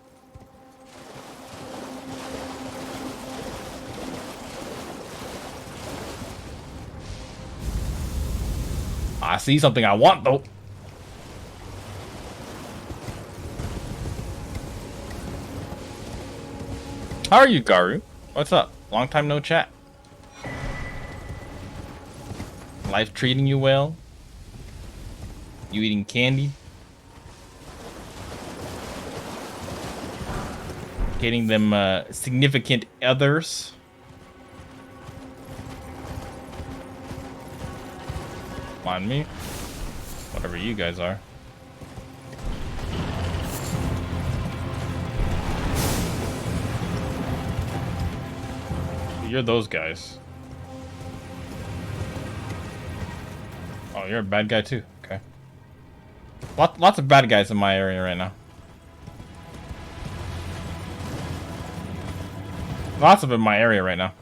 I see something I want, though. How are you, Garu? What's up? Long time no chat. Life treating you well? You eating candy? Getting them significant others? Mind me? Whatever you guys are. You're those guys. Oh, you're a bad guy too. Okay. Lots of bad guys in my area right now. Lots of them in my area right now.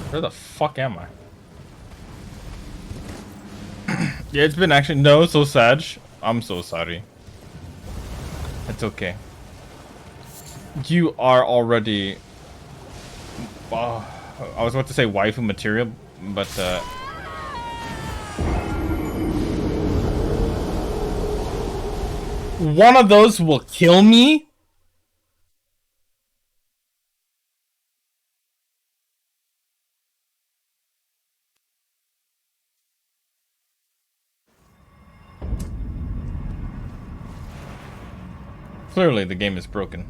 Where the fuck am I? Yeah, it's been actually no, so sad. I'm so sorry. It's okay. You are already. I was about to say waifu material, but one of those will kill me. Clearly, the game is broken.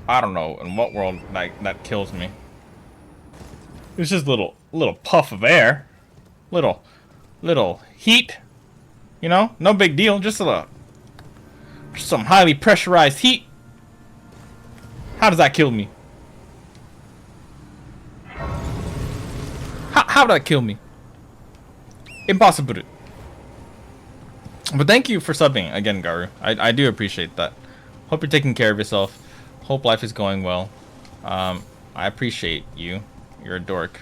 I don't know in what world that kills me. It's just little puff of air, little heat. You know, no big deal. Just some highly pressurized heat. How does that kill me? How did that kill me? Impossible. But thank you for subbing again, Garu. I do appreciate that. Hope you're taking care of yourself. Hope life is going well. I appreciate you. You're a dork.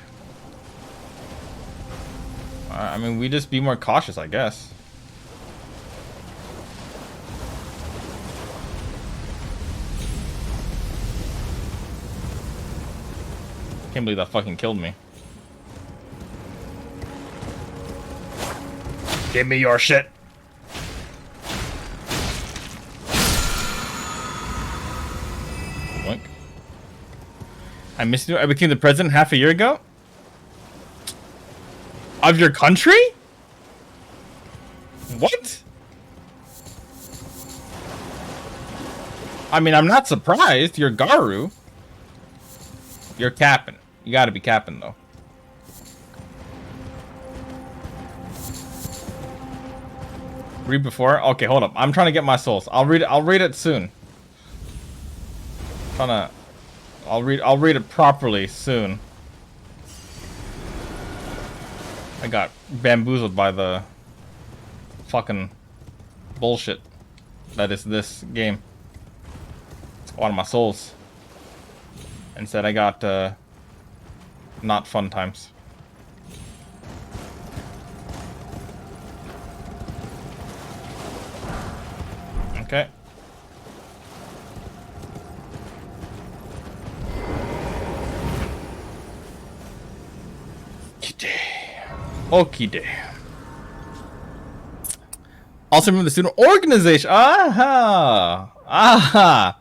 I mean, we just be more cautious, I guess. Can't believe that fucking killed me. Give me your shit. Boink. I missed you. I became the president half a year ago? Of your country? What? I mean, I'm not surprised. You're Garu. You're capping. You gotta be capping, though. Read before? Okay, hold up. I'm trying to get my souls. I'll read it soon. I'll read it properly soon. I got bamboozled by the fucking bullshit that is this game. I wanted my souls. Instead, I got not fun times. Okay. Okide. Also remember the student organization. Aha! Aha!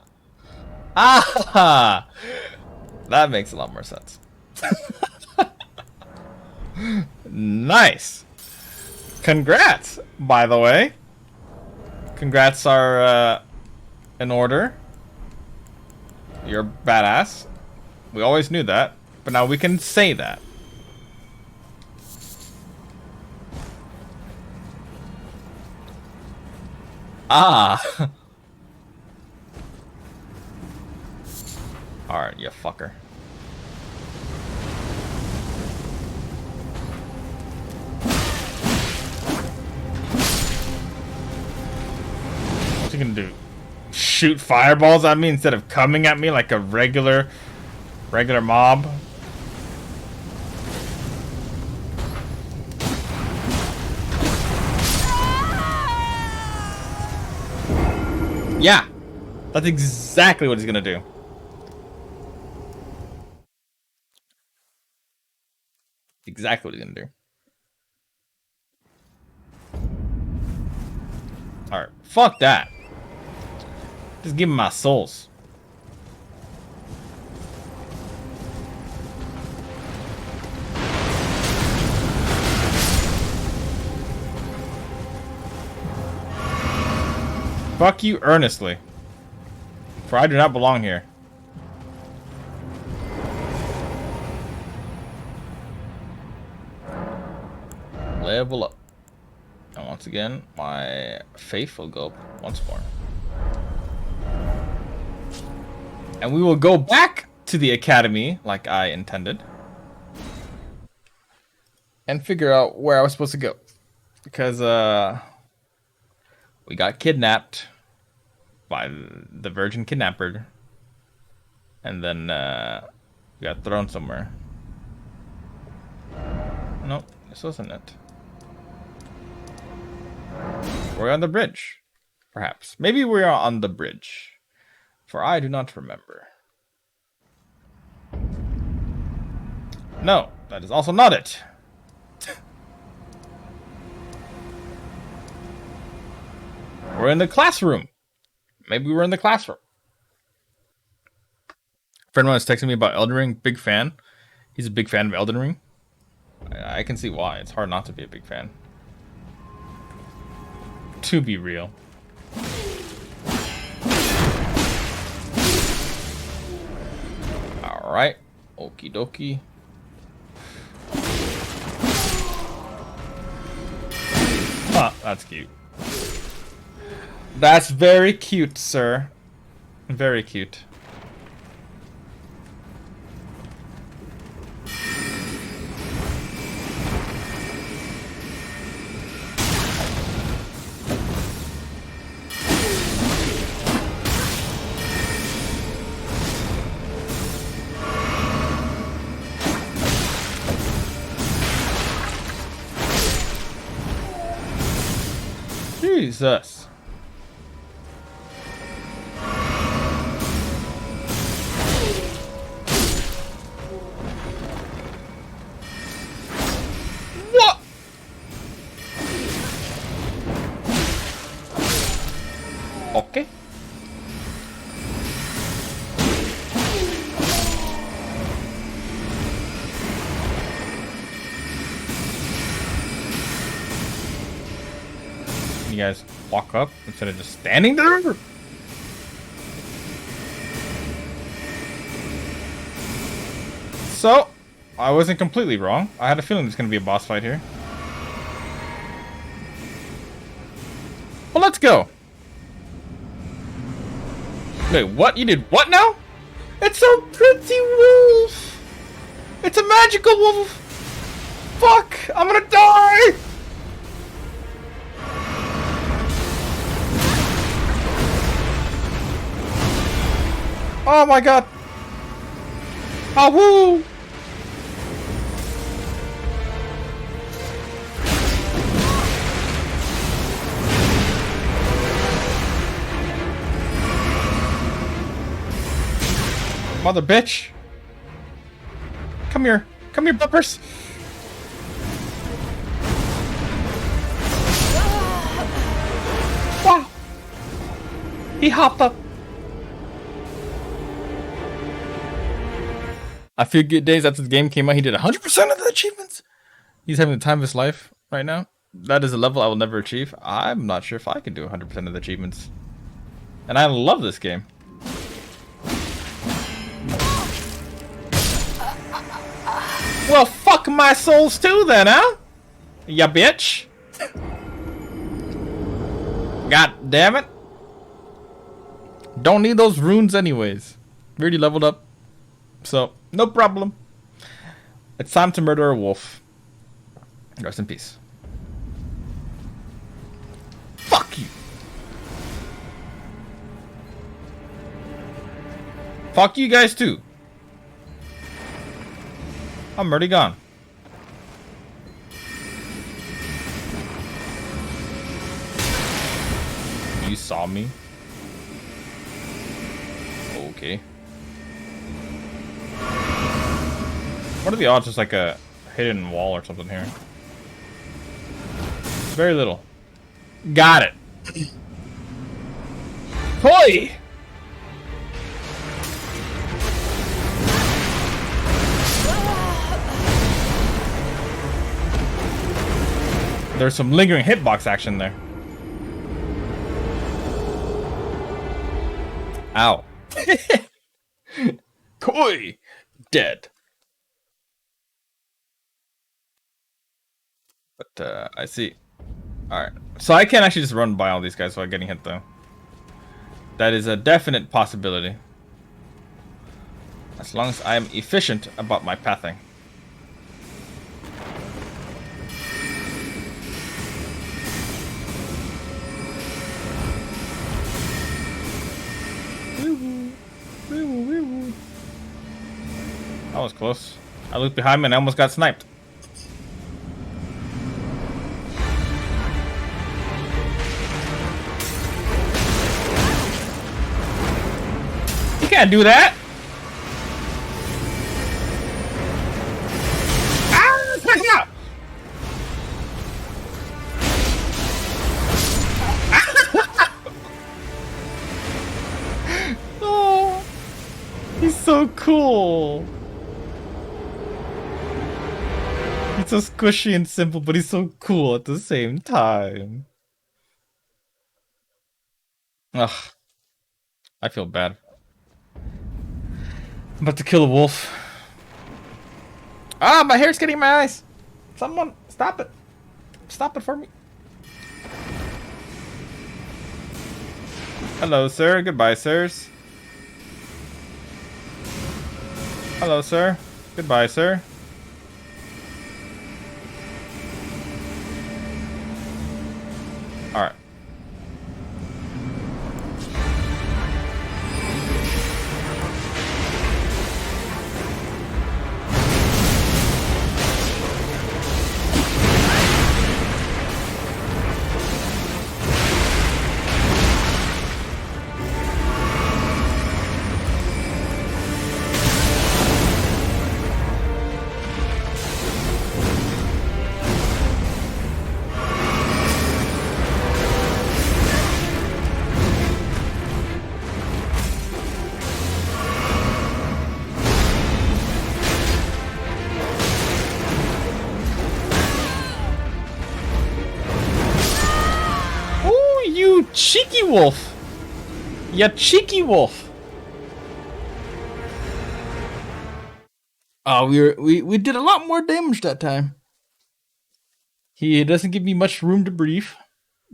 Aha! That makes a lot more sense. Nice. Congrats, by the way. Congrats are in order. You're badass. We always knew that, but now we can say that. Ah. Alright, you fucker. What's he gonna do? Shoot fireballs at me instead of coming at me like a regular mob? Yeah, that's exactly what he's gonna do. Exactly what he's gonna do. Alright, fuck that. Just give him my souls. Fuck you earnestly. For I do not belong here. Level up. And once again, my faith will go up once more. And we will go back to the academy like I intended. And figure out where I was supposed to go. Because, we got kidnapped by the virgin kidnapper. And then, we got thrown somewhere. Nope, this wasn't it. We're on the bridge. Perhaps. Maybe we are on the bridge. For I do not remember. No, that is also not it. We're in the classroom. Maybe we're in the classroom. Friend was texting me about Elden Ring. Big fan. He's a big fan of Elden Ring. I can see why. It's hard not to be a big fan. To be real. Alright. Okie dokie. Ah, that's cute. That's very cute, sir. Very cute. Jesus. What? Okay. You guys walk up instead of just standing there? So, I wasn't completely wrong. I had a feeling there's going to be a boss fight here. Well, let's go. Wait, what? You did what now? It's a pretty wolf. It's a magical wolf. Fuck, I'm gonna die. Oh my god. Oh, woo! Mother bitch! Come here, bumpers! Wow! He hopped up. A few good days after the game came out, he did 100% of the achievements. He's having the time of his life right now. That is a level I will never achieve. I'm not sure if I can do 100% of the achievements. And I love this game. Well, fuck my souls too then, huh? Ya bitch. God damn it. Don't need those runes anyways. We already leveled up. So, no problem. It's time to murder a wolf. Rest in peace. Fuck you. Fuck you guys too. I'm already gone. You saw me? Okay. What are the odds there's like a hidden wall or something here? Very little. Got it. Hoy! There's some lingering hitbox action there. Ow. Koi! Dead. But, I see. Alright. So I can't actually just run by all these guys without getting hit, though. That is a definite possibility. As long as I am efficient about my pathing. That was close. I looked behind me and I almost got sniped. You can't do that! Ah! Check it out! Oh, he's so cool. He's so squishy and simple, but he's so cool at the same time. Ugh. I feel bad. I'm about to kill a wolf. Ah, my hair's getting in my eyes. Someone, stop it. Stop it for me. Hello, sir. Goodbye, sirs. Hello, sir. Goodbye, sir. Alright. Cheeky wolf! Ya cheeky wolf! Oh, we did a lot more damage that time. He doesn't give me much room to breathe,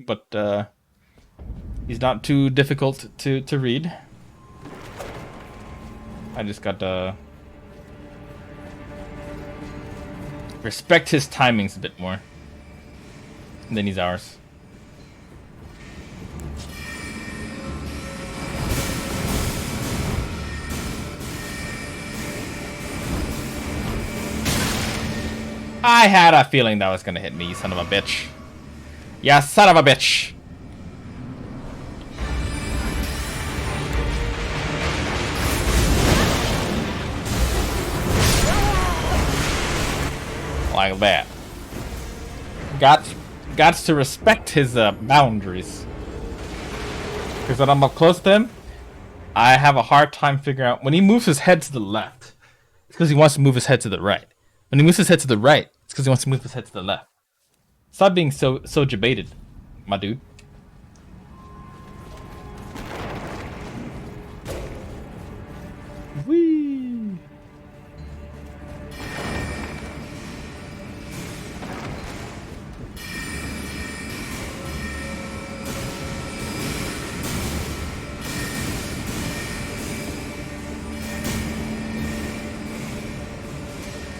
but he's not too difficult to read. I just got to respect his timings a bit more. And then he's ours. I had a feeling that was gonna hit me, you son of a bitch. Yeah, son of a bitch. Like that. Got to respect his boundaries. Because when I'm up close to him, I have a hard time figuring out when he moves his head to the left. It's because he wants to move his head to the right. When he moves his head to the right, it's because he wants to move his head to the left. Stop being so debated, my dude. Whee!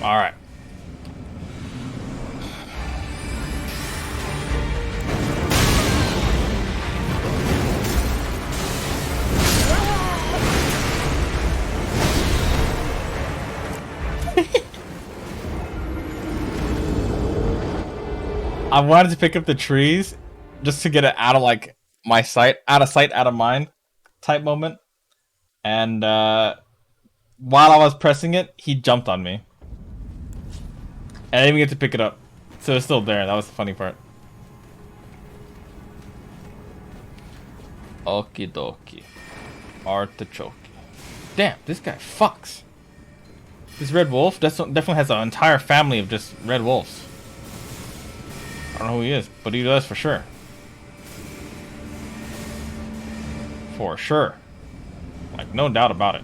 All right. I wanted to pick up the trees just to get it out of like my sight, out of mind type moment. And while I was pressing it, he jumped on me. And I didn't even get to pick it up. So it's still there. That was the funny part. Okie dokie. Artichoke. Damn, this guy fucks. This red wolf definitely has an entire family of just red wolves. I don't know who he is, but he does for sure. For sure. Like, no doubt about it.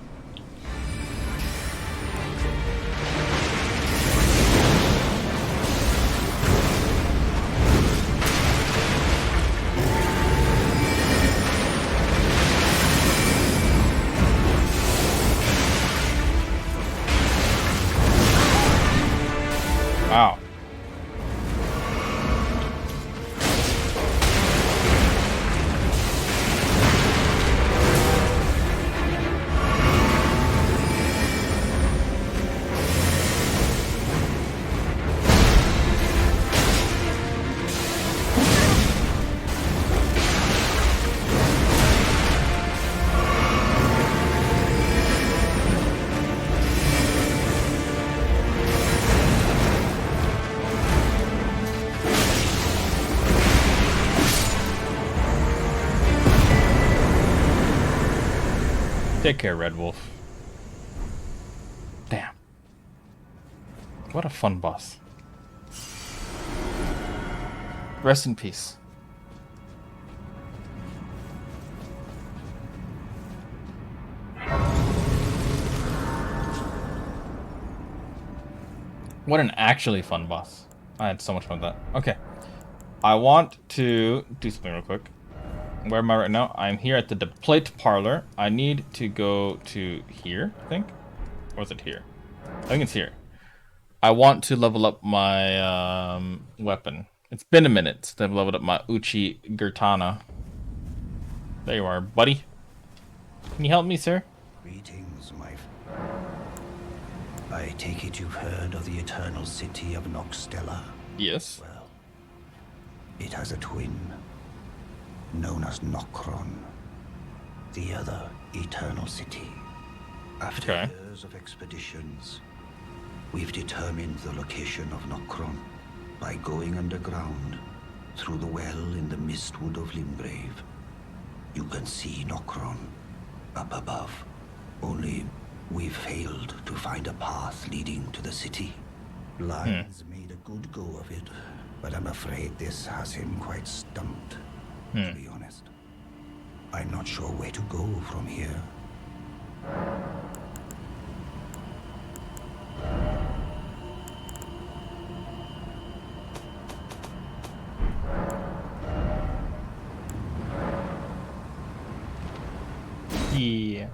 Wow. Take care, Red Wolf. Damn. What a fun boss. Rest in peace. What an actually fun boss. I had so much fun with that. Okay. I want to do something real quick. Where am I right now? I'm here at the plate parlor. I need to go to here, I think. Or is it here? I think it's here. I want to level up my weapon. It's been a minute since I've leveled up my Uchi Gurtana. There you are, buddy. Can you help me, sir? Greetings, my I take it you've heard of the eternal city of Noxtella? Yes. Well, it has a twin, known as Nokron, the other eternal city. After years of expeditions, we've determined the location of Nokron by going underground through the well in the mistwood of Limgrave. You can see Nokron up above, only we've failed to find a path leading to the city. Lyon's made a good go of it, but I'm afraid this has him quite stumped, to be honest. I'm not sure where to go from here. Yeah.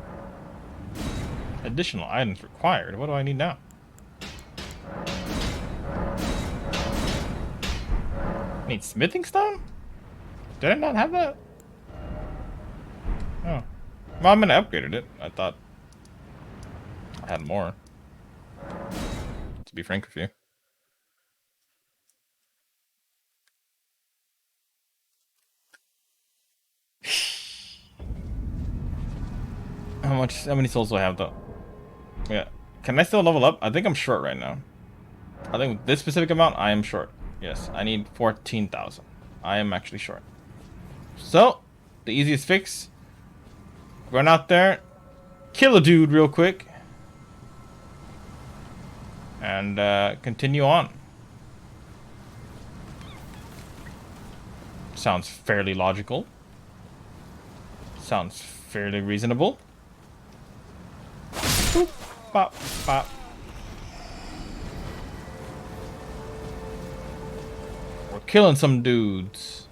Additional items required. What do I need now? Need smithing stone? Did I not have that? Oh. Well, I'm gonna upgrade it. I thought I had more. To be frank with you. How many souls do I have though? Yeah. Can I still level up? I think I'm short right now. I think with this specific amount, I am short. Yes, I need 14,000. I am actually short. So, the easiest fix. Run out there. Kill a dude real quick. And continue on. Sounds fairly logical. Sounds fairly reasonable. Boop, bop, bop. We're killing some dudes.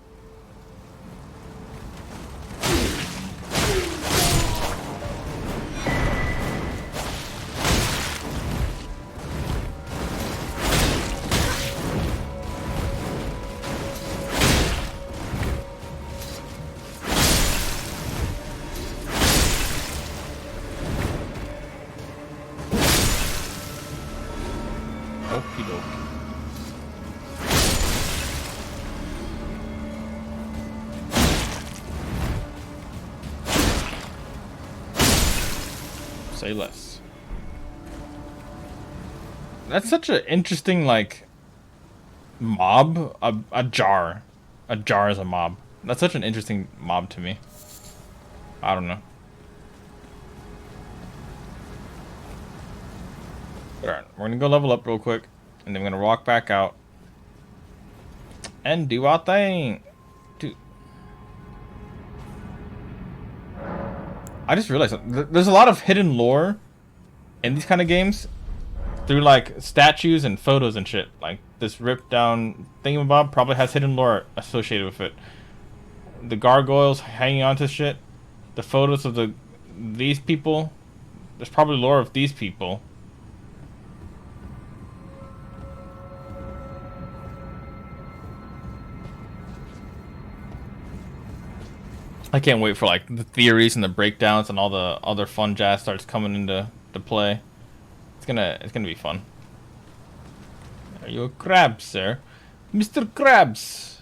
Okie dokie. Say less. That's such an interesting, like, mob. A jar. A jar is a mob. That's such an interesting mob to me. I don't know. Alright, we're gonna go level up real quick, and then we're gonna walk back out and do our thing. Dude. I just realized there's a lot of hidden lore in these kind of games through like statues and photos and shit. Like this ripped down thingamabob probably has hidden lore associated with it. The gargoyles hanging onto shit, the photos of these people. There's probably lore of these people. I can't wait for like the theories and the breakdowns and all the other fun jazz starts coming into play. It's gonna be fun. Are you a crab, sir? Mr. Krabs!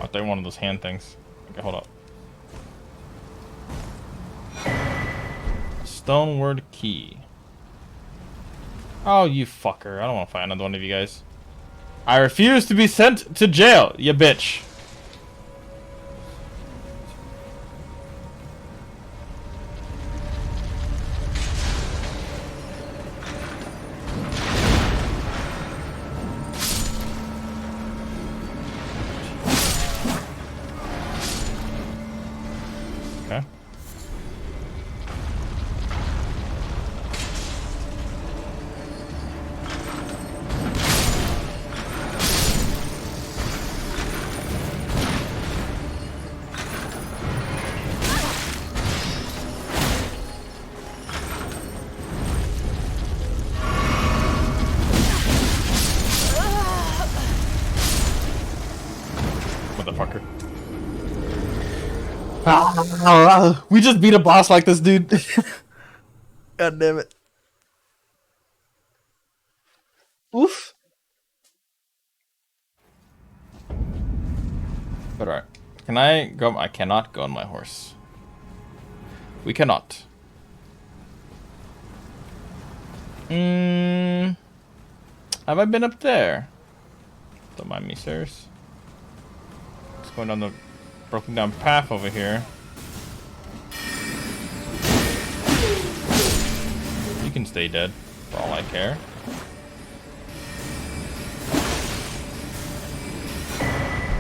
I thought one of those hand things. Okay, hold up. Stoneward key. Oh, you fucker. I don't want to fight another one of you guys. I refuse to be sent to jail, you bitch. Okay. Motherfucker. We just beat a boss like this, dude. God damn it. Oof. But alright. Can I go? I cannot go on my horse. We cannot. Have I been up there? Don't mind me, sirs. Just going down the broken down path over here. You can stay dead, for all I care.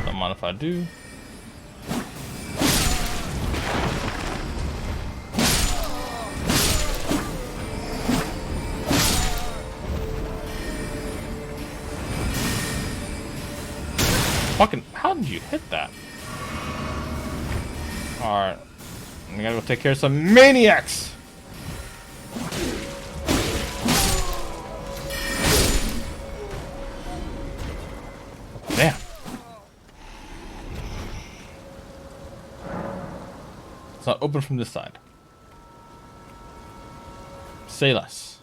Don't mind if I do. Fucking, how did you hit that? Alright. We gotta go take care of some maniacs! Damn. It's not open from this side. Say less.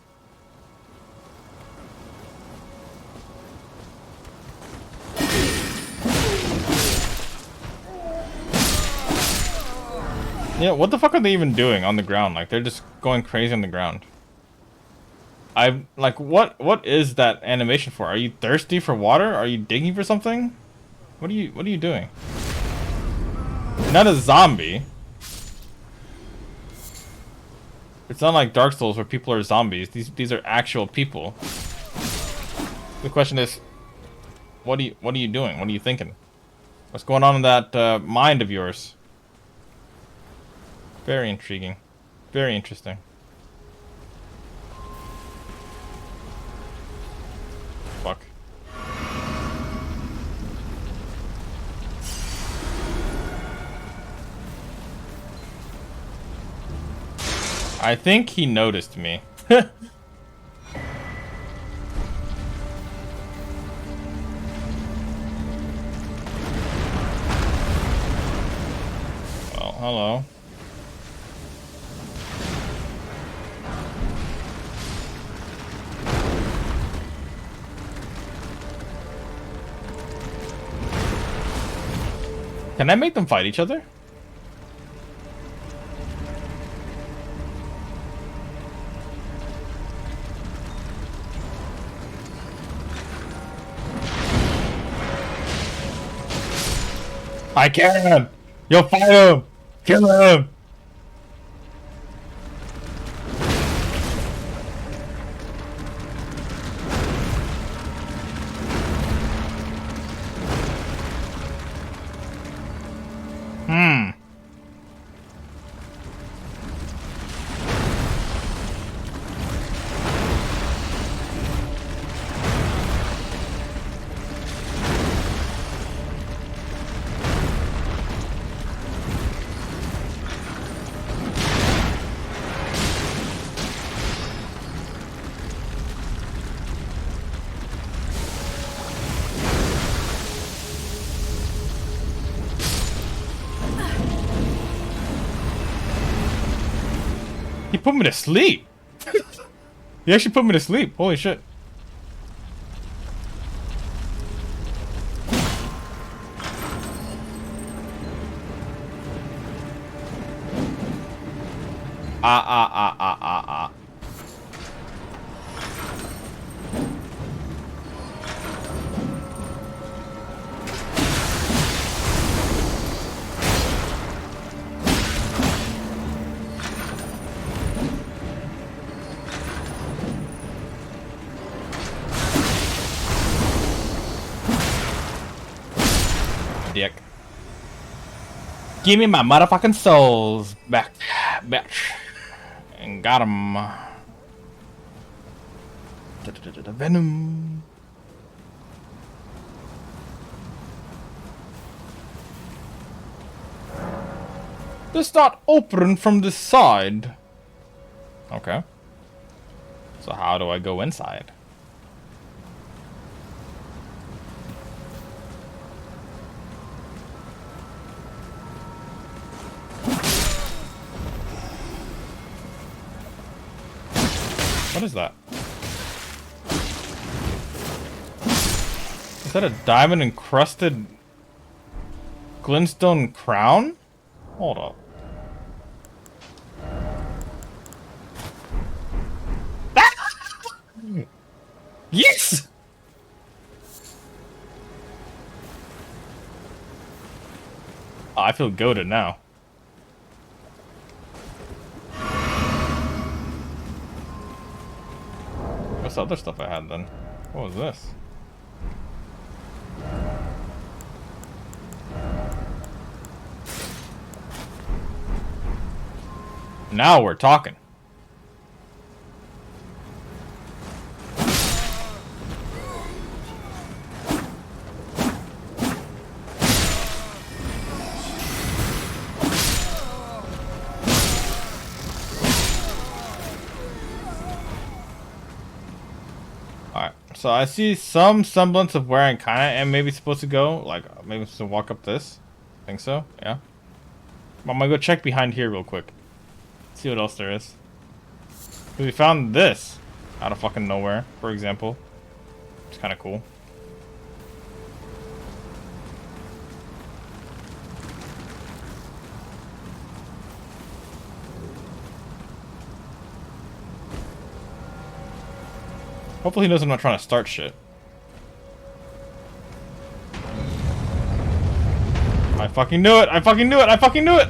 Yeah, what the fuck are they even doing on the ground? Like, they're just going crazy on the ground. I like, what is that animation for? Are you thirsty for water? Are you digging for something? What are you doing? You're not a zombie. It's not like Dark Souls where people are zombies. These are actual people. The question is, what are you doing? What are you thinking? What's going on in that mind of yours? Very intriguing. Very interesting. Fuck. I think he noticed me. Well, hello. Can I make them fight each other? I can! You'll fight him! Kill him! Hmm. He put me to sleep. He actually put me to sleep. Holy shit. Ah. Dick. Give me my motherfucking souls back, bitch. And got him. Venom. Does not open from the side. Okay. So how do I go inside? What is that? Is that a diamond encrusted glintstone crown? Hold up. Yes! Oh, I feel goated now. What's the other stuff I had then? What was this? Now we're talking. Alright, so I see some semblance of where I kinda am maybe supposed to go. Like, maybe I'm supposed to walk up this. I think so, yeah. I'm gonna go check behind here real quick. See what else there is. We found this out of fucking nowhere, for example. It's kinda cool. Hopefully he knows I'm not trying to start shit. I fucking knew it! I fucking knew it! I fucking knew it!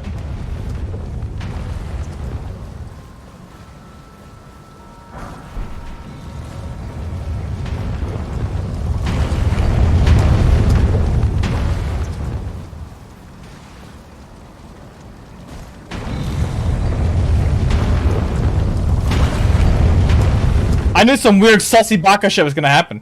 I knew some weird sussy baka shit was gonna happen.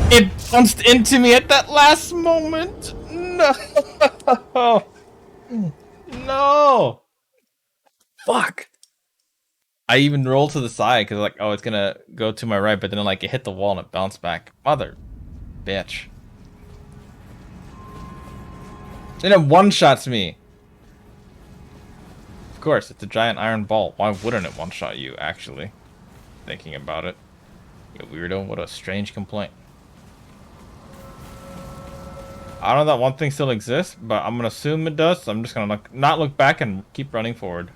It bounced into me at that last moment. No. No. Fuck. I even rolled to the side because like, oh, it's gonna go to my right, but then like it hit the wall and it bounced back. Mother, bitch. Then it one-shots me. Of course, it's a giant iron ball. Why wouldn't it one-shot you? Actually, thinking about it, you weirdo. What a strange complaint. I don't know that one thing still exists, but I'm gonna assume it does. So I'm just gonna not look back and keep running forward.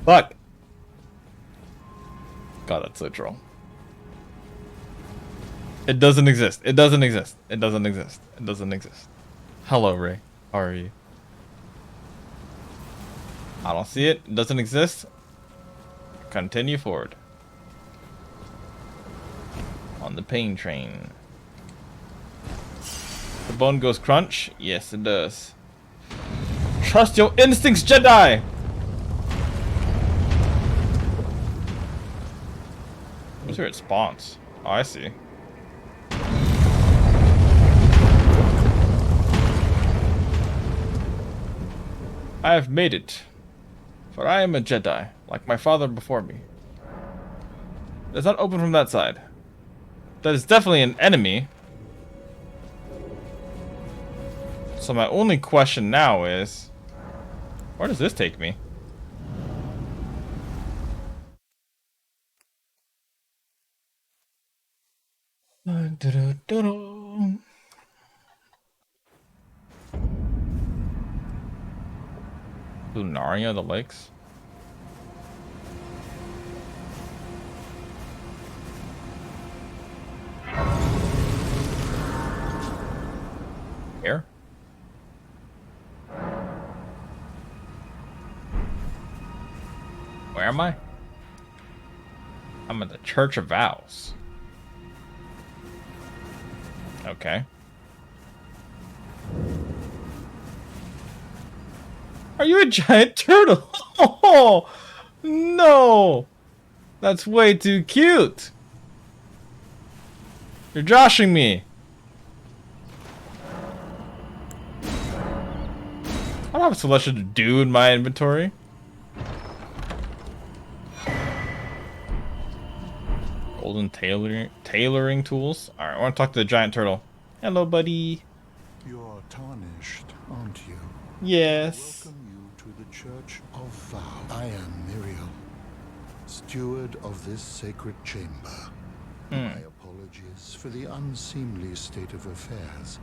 Fuck. God, that's so troll. It doesn't exist. It doesn't exist. It doesn't exist. It doesn't exist. Hello, Ray. How are you? I don't see it. It doesn't exist. Continue forward. On the pain train. The bone goes crunch? Yes, it does. Trust your instincts, Jedi! Where's where it spawns? Oh, I see. I have made it. For I am a Jedi, like my father before me. It's not open from that side. That is definitely an enemy. So my only question now is, where does this take me? Lunaria, the lakes? Here? Where am I? I'm at the Church of Vows. Okay. Are you a giant turtle? Oh, no! That's way too cute! You're joshing me! I don't have Celestial to do in my inventory. Golden tailoring tools. Alright, I want to talk to the giant turtle. Hello, buddy. You're tarnished, aren't you? Yes. Welcome you to the Church of Vow. I am Miriel, steward of this sacred chamber. My apologies for the unseemly state of affairs.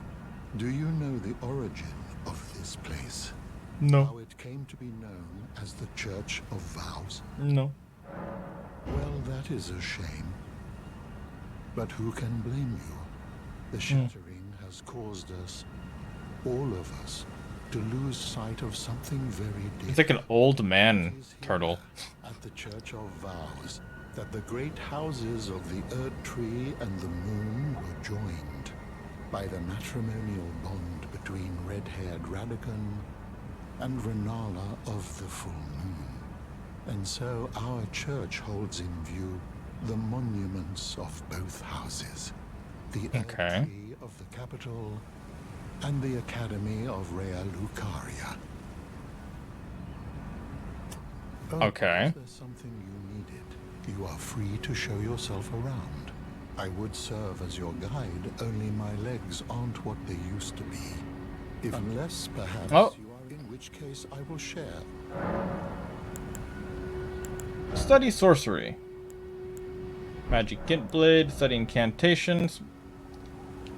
Do you know the origin of this place? No. How it came to be known as the Church of Vows? No. Well, that is a shame. But who can blame you? The shattering has caused us, all of us, to lose sight of something very dear. It's like an old man It is here, turtle. at the Church of Vows, that the great houses of the Erd Tree and the Moon were joined by the matrimonial bond between red-haired Radagon and Renala of the Full Moon. And so our church holds in view the monuments of both houses, the Erd Okay. Tree of the capital and the Academy of Rea Lucaria. Oh, Okay. is there something you needed? You are free to show yourself around. I would serve as your guide, only my legs aren't what they used to be. Unless, perhaps, Oh. you are, in which case I will share. Study sorcery. Magic Gint Blade. Study incantations.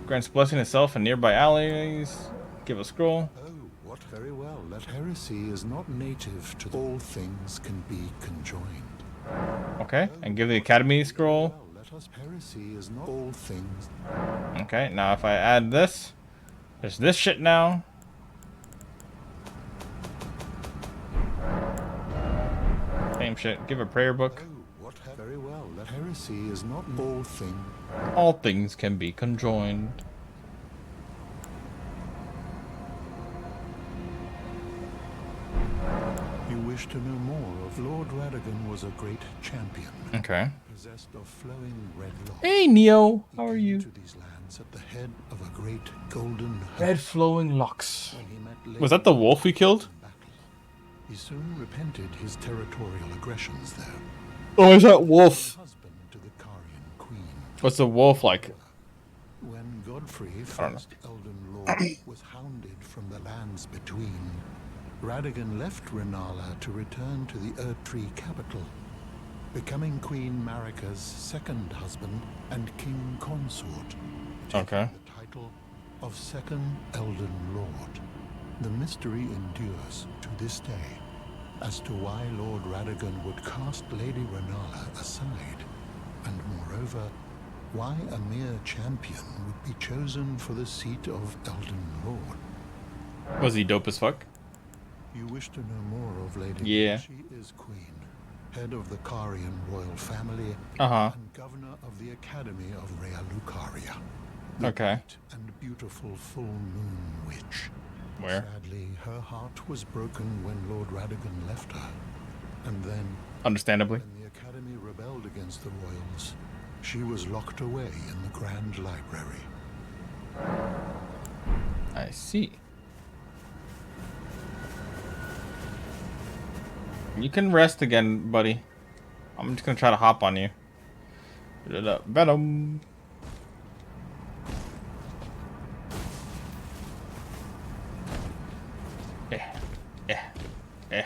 Grants blessing itself and nearby allies. Give a scroll. Oh, what very well. That heresy is not native to all things can be conjoined. Okay, and give the academy scroll. Well, let us heresy is not all things. Okay, now if I add this, there's this shit now. Same shit. Give a prayer book. Oh, what very well. That heresy is not all things. All things can be conjoined. You wish to know more of Lord Radagon was a great champion. Okay. Possessed of flowing red locks. Hey Neo, He how are came you? to these lands at the head of a great golden Red flowing locks. when he met Was that the wolf we killed? in battle. He soon repented his territorial aggressions there. Oh, is that wolf? Husband to the Carian queen. What's the wolf like? When Godfrey, don't know. first Elden Lord, was hounded from the lands between, Radagon left Renala to return to the Erdtree capital, becoming Queen Marika's second husband and king consort, taking Okay. the title of Second Elden Lord. The mystery endures to this day as to why Lord Radagon would cast Lady Renala aside, and moreover, why a mere champion would be chosen for the seat of Elden Lord. Was he dope as fuck? You wish to know more of Lady? Yeah. She is queen, head of the Carian royal family, Uh-huh. and governor of the Academy of Rea Lucaria. The Okay. bright and beautiful full moon witch. Where? Sadly, her heart was broken when Lord Radagon left her. And then, Understandably. when the Academy rebelled against the royals, she was locked away in the Grand Library. I see. You can rest again, buddy. I'm just gonna try to hop on you. Venom. Eh.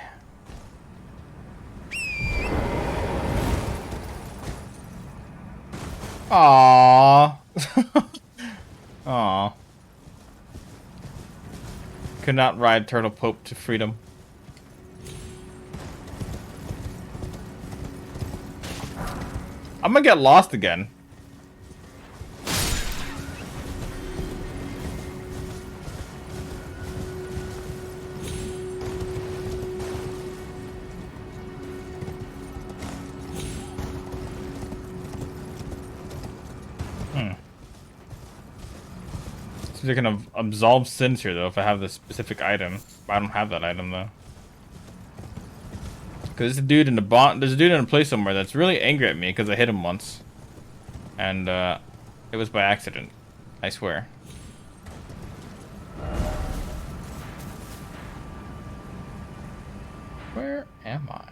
Aww. Aww. Could not ride Turtle Pope to freedom. I'm gonna get lost again. So they're gonna absolve sins here though if I have this specific item. I don't have that item though. Cause there's a dude in a place somewhere that's really angry at me because I hit him once. And it was by accident. I swear. Where am I?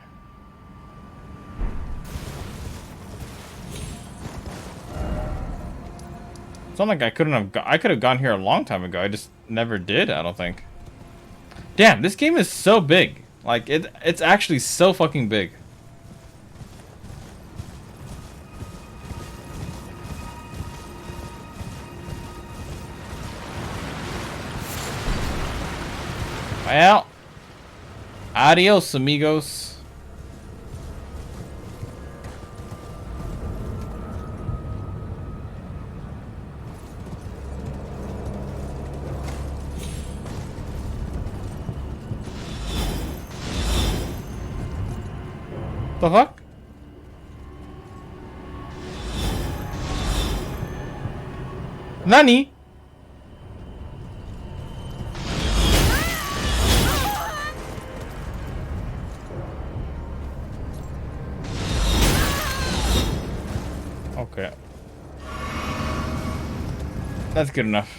It's not like I couldn't have. I could have gone here a long time ago. I just never did. I don't think. Damn, this game is so big. Like it's actually so fucking big. Well, adios, amigos. The fuck? Nani? Okay. That's good enough.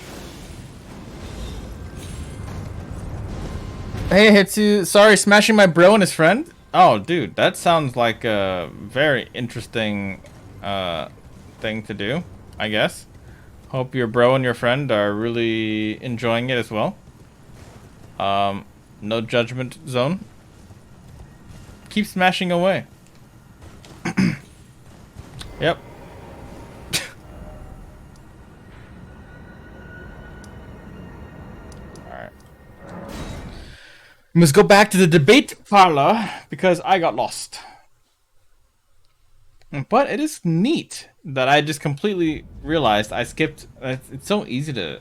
Hey Hitsu, sorry, smashing my bro and his friend. Oh, dude, that sounds like a very interesting thing to do, I guess. Hope your bro and your friend are really enjoying it as well. No judgment zone. Keep smashing away. Yep. Alright. We must go back to the debate parlor because I got lost. But it is neat that I just completely realized I skipped. It's so easy to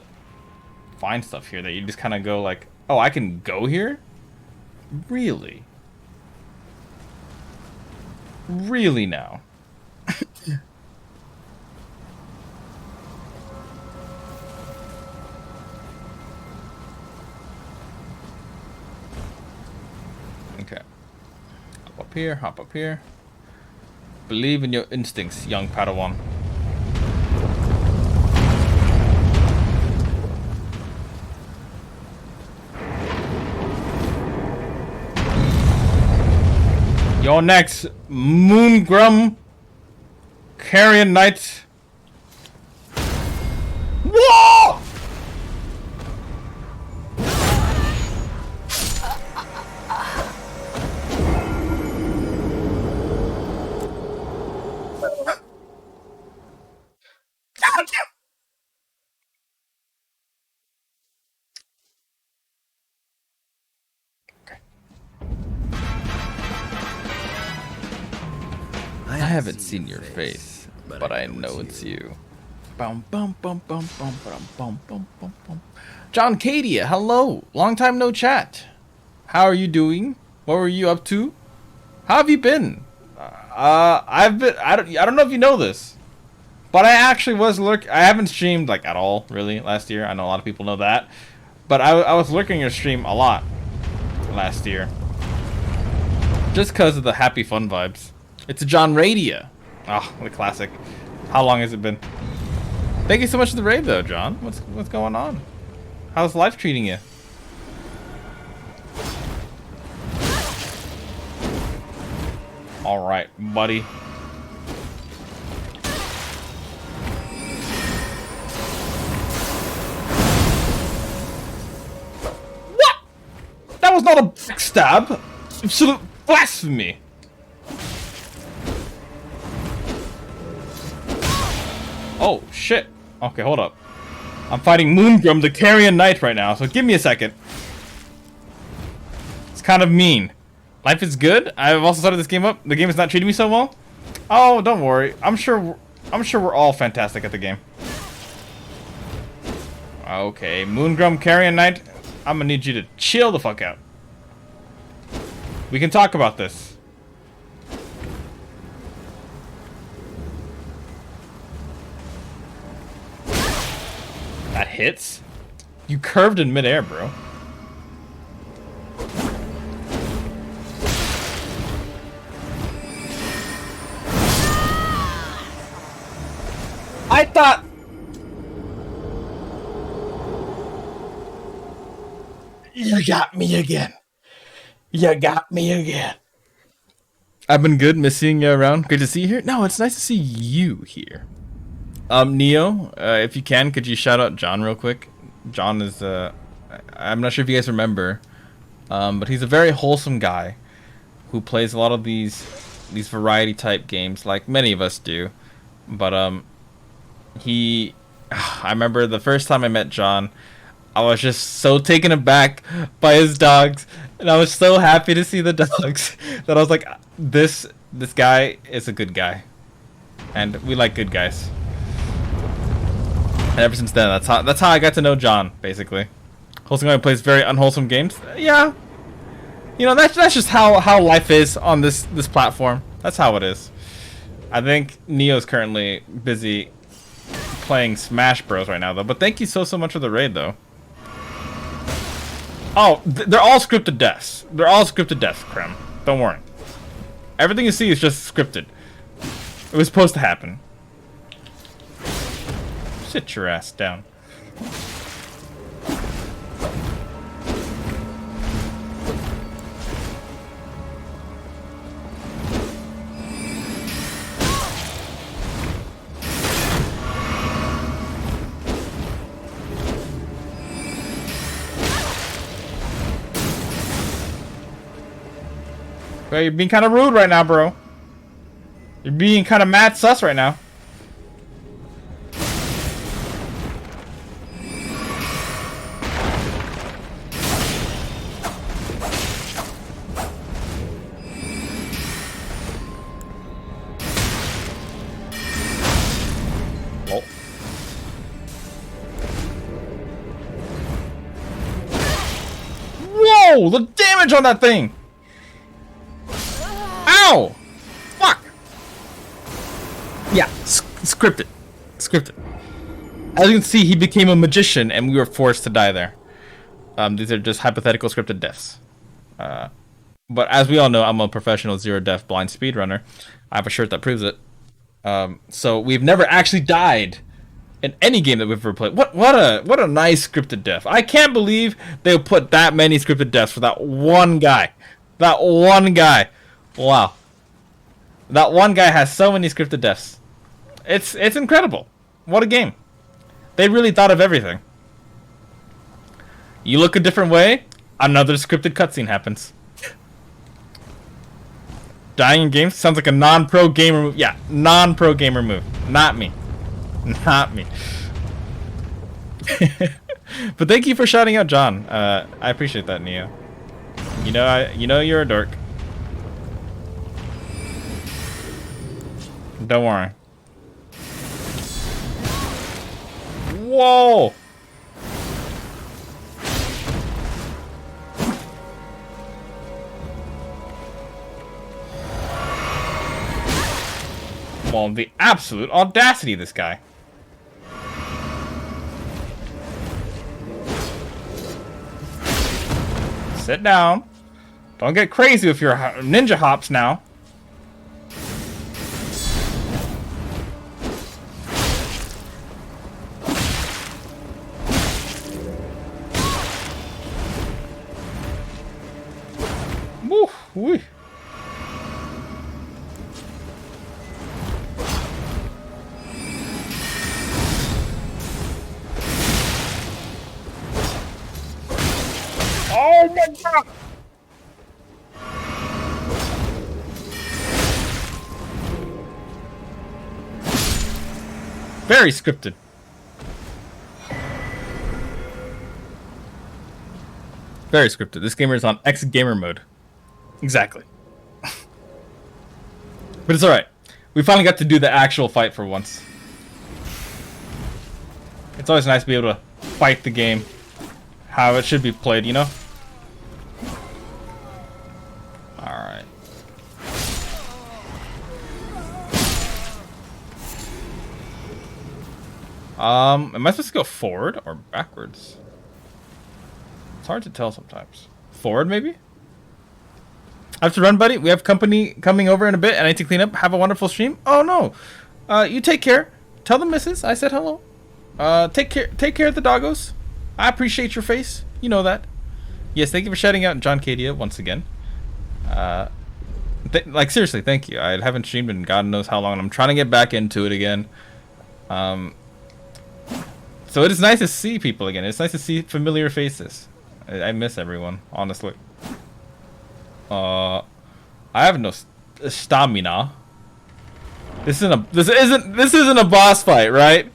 find stuff here that you just kind of go like, oh, I can go here? Really? Really now? Okay. Hop up here, hop up here. Believe in your instincts, young Padawan. You're next, Moongrum Carrion Knight. Whoa! I haven't seen your face, but I know it's you. Bum, bum, bum, bum, bum, bum, bum, bum, bum, bum. John Cadia, hello. Long time no chat. How are you doing? What were you up to? How have you been? I've been. I don't know if you know this, but I actually was I haven't streamed like at all really last year. I know a lot of people know that, but I was lurking your stream a lot last year, just because of the happy fun vibes. It's a John Radia. Oh, the classic. How long has it been? Thank you so much for the raid, though, John. What's going on? How's life treating you? All right, buddy. What? That was not a backstab. Absolute blasphemy. Oh, shit. Okay, hold up. I'm fighting Moongrum, the Carrion Knight right now, so give me a second. It's kind of mean. Life is good. I've also started this game up. The game is not treating me so well. Oh, don't worry. I'm sure we're all fantastic at the game. Okay, Moongrum, Carrion Knight. I'm gonna need you to chill the fuck out. We can talk about this. That hits? You curved in midair, bro. I thought... You got me again. You got me again. I've been good, missing you around. Good to see you here. No, it's nice to see you here. Neo, if you can, could you shout out John real quick? John is, I'm not sure if you guys remember, but he's a very wholesome guy who plays a lot of these variety type games, like many of us do. But I remember the first time I met John, I was just so taken aback by his dogs, and I was so happy to see the dogs that I was like, this guy is a good guy, and we like good guys. And ever since then, that's how I got to know John, basically. Wholesome guy who plays very unwholesome games. Yeah, you know, that's just how life is on this platform. That's how it is. I think Neo's currently busy playing Smash Bros right now, though. But thank you so much for the raid, though. Oh, they're all scripted deaths. They're all scripted deaths, Krem. Don't worry. Everything you see is just scripted. It was supposed to happen. Sit your ass down. Well, you're being kind of rude right now, bro. You're being kind of mad sus right now. Oh. Whoa! The damage on that thing! Ow! Fuck! Yeah, scripted. Scripted. As you can see, he became a magician and we were forced to die there. These are just hypothetical scripted deaths. But as we all know, I'm a professional zero-death blind speedrunner. I have a shirt that proves it. So we've never actually died in any game that we've ever played. What a nice scripted death. I can't believe they put that many scripted deaths for that one guy. That one guy. Wow. That one guy has so many scripted deaths. It's incredible. What a game. They really thought of everything. You look a different way, another scripted cutscene happens. Dying in games sounds like a non-pro gamer move. Yeah, non-pro gamer move. Not me. Not me. But thank you for shouting out John. I appreciate that, Neo. You know you're a dork. Don't worry. Whoa! Well, the absolute audacity of this guy. Sit down. Don't get crazy with your ninja hops now. Woo. Oh my god! Very scripted. Very scripted. This gamer is on X gamer mode. Exactly. But it's alright. We finally got to do the actual fight for once. It's always nice to be able to fight the game how it should be played, you know? Alright. Am I supposed to go forward or backwards? It's hard to tell sometimes. Forward, maybe? I have to run, buddy. We have company coming over in a bit, and I need to clean up. Have a wonderful stream. Oh, no. You take care. Tell the missus I said hello. Take care of the doggos. I appreciate your face. You know that. Yes, thank you for shouting out John Cadia once again. Like, seriously, thank you. I haven't streamed in God knows how long, and I'm trying to get back into it again. So it is nice to see people again. It's nice to see familiar faces. I miss everyone, honestly. I have no stamina. This isn't a boss fight, right?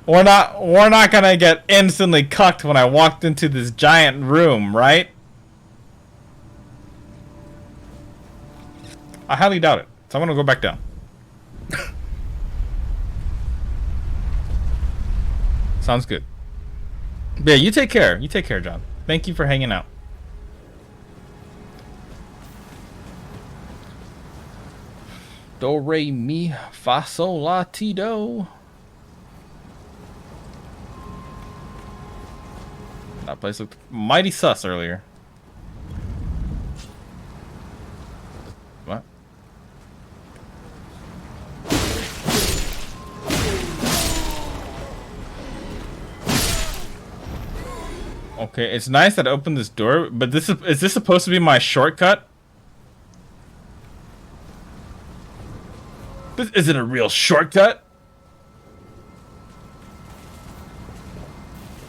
We're not gonna get instantly cucked when I walked into this giant room, right? I highly doubt it. So I'm gonna go back down. Sounds good. Yeah, you take care. You take care, John. Thank you for hanging out. Do, re, mi, fa, sol, la, ti, do. That place looked mighty sus earlier. What? Okay, it's nice that I opened this door, but is this supposed to be my shortcut? Is it a real shortcut?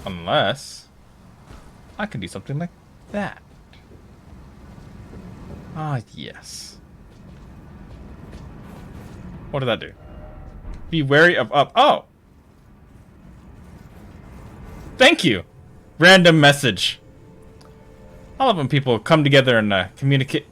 Unless I can do something like that. Ah, yes. What did that do? Be wary of up. Oh! Thank you! Random message. I love when people come together and communicate.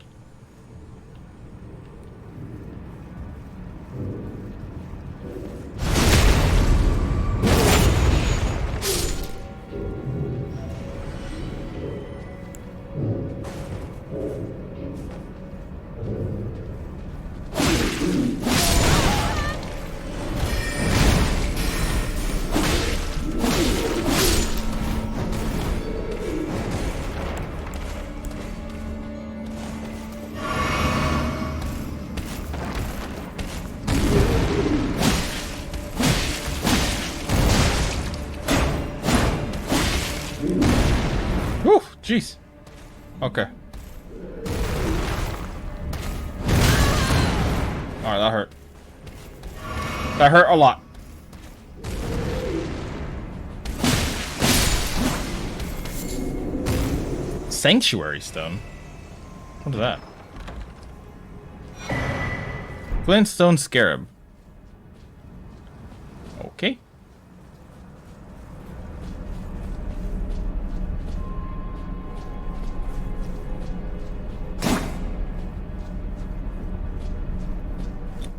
Whew, jeez. Okay. Alright, that hurt. That hurt a lot. Sanctuary stone? What is that? Glintstone scarab. Okay.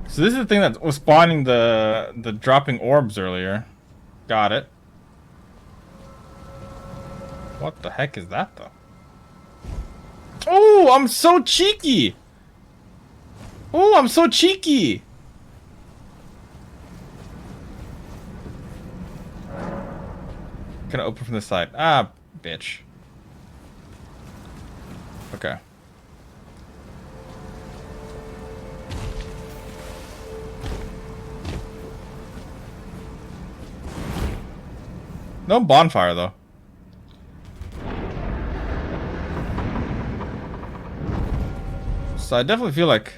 So this is the thing that was spawning the dropping orbs earlier. Got it. What the heck is that though? Oh, I'm so cheeky. Oh, I'm so cheeky. Can I open from the side? Ah, bitch. Okay. No bonfire, though. So I definitely feel like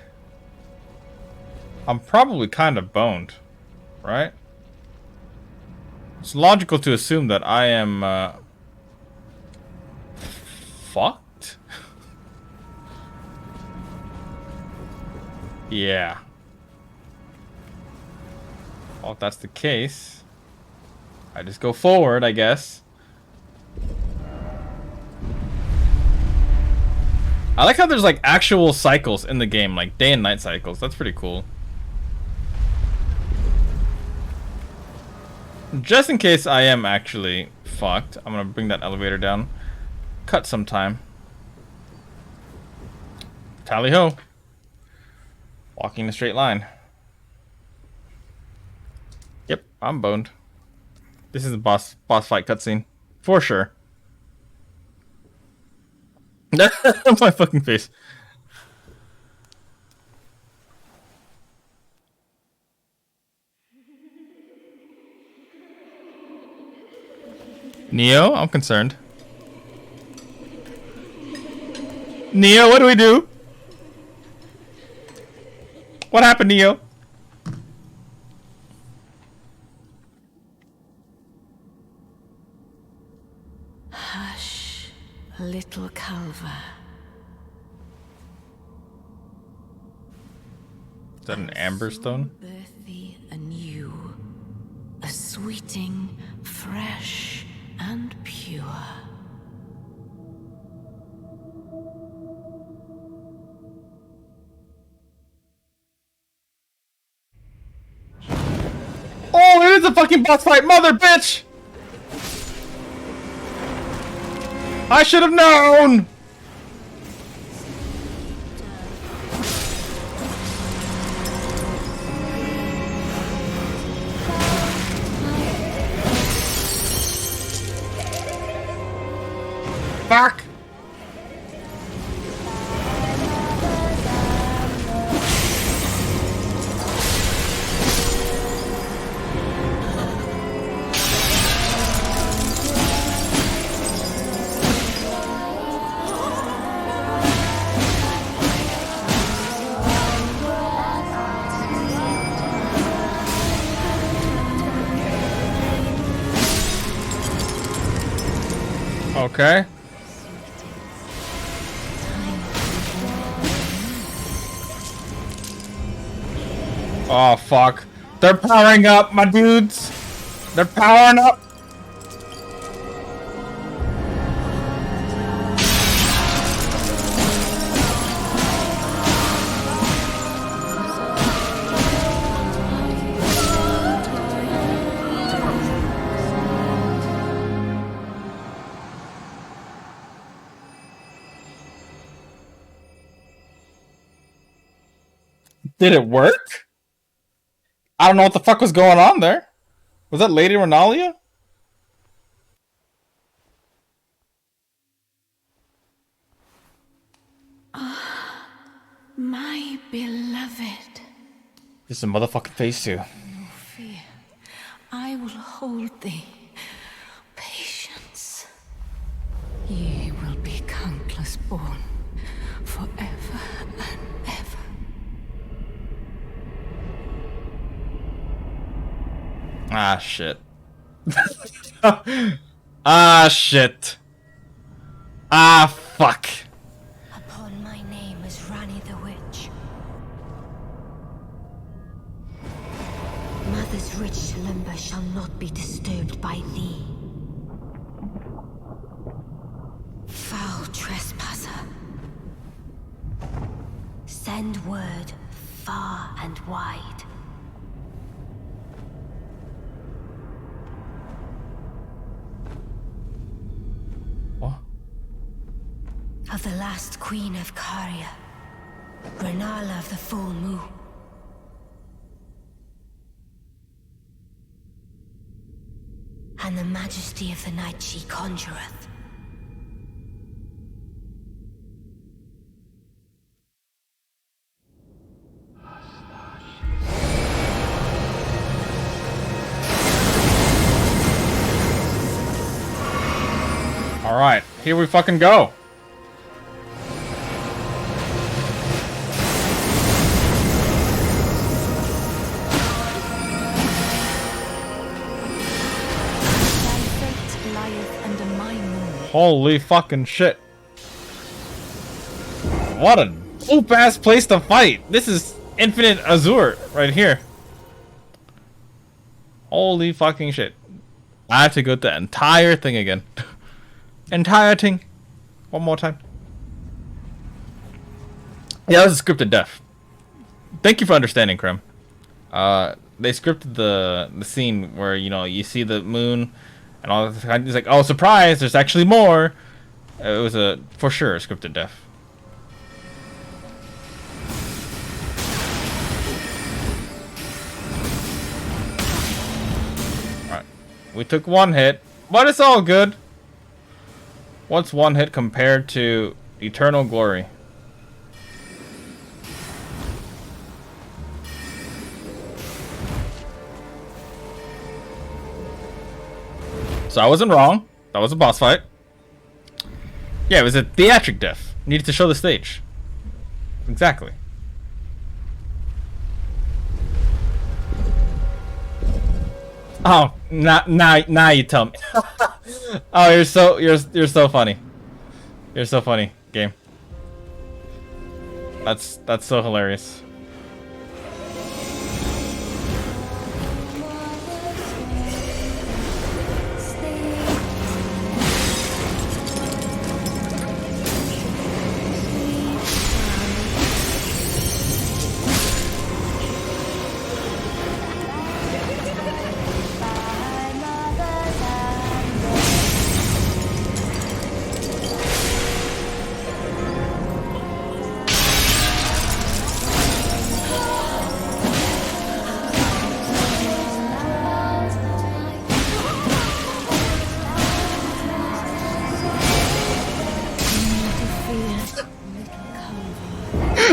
I'm probably kind of boned, right? It's logical to assume that I am fucked. Yeah. Well, if that's the case, I just go forward, I guess. I like how there's like actual cycles in the game, like day and night cycles. That's pretty cool. Just in case I am actually fucked, I'm gonna bring that elevator down. Cut some time. Tally ho. Walking in a straight line. Yep, I'm boned. This is a boss fight cutscene. For sure. My fucking face. Neo, I'm concerned. Neo, what do we do? What happened, Neo? Hush, little Calva. Is that an amber stone? Birth thee anew, a sweeting, fresh and pure. Oh, it is a fucking boss fight, mother bitch! I should have known! Fuck! Okay. Oh fuck. They're powering up, my dudes. They're powering up. Did it work? I don't know what the fuck was going on there. Was that Lady Renalia? My beloved. Just a motherfucking face too. No fear. I will hold thee. Patience. Ye will be countless born, forever and ever. Ah shit. Ah shit. Ah fuck. Upon my name is Rani the Witch. Mother's rich limber shall not be disturbed by thee. Foul trespasser. Send word far and wide. What? Of the last queen of Caria, Renala of the full moon. And the majesty of the night she conjureth. Alright, here we fucking go. Holy fucking shit. What a dope ass place to fight. This is Infinite Azure right here. Holy fucking shit. I have to go through the entire thing again. Entire thing. One more time. Yeah, that was a scripted death. Thank you for understanding, Krem. They scripted the scene where, you know, you see the moon and all this. It's like, oh, surprise, there's actually more. It was a, for sure, a scripted death. Alright. We took one hit, but it's all good. What's one hit compared to eternal glory? So I wasn't wrong. That was a boss fight. Yeah, it was a theatric death. Needed to show the stage. Exactly. Oh, now you tell me. Oh, you're so funny. You're so funny, game. That's so hilarious.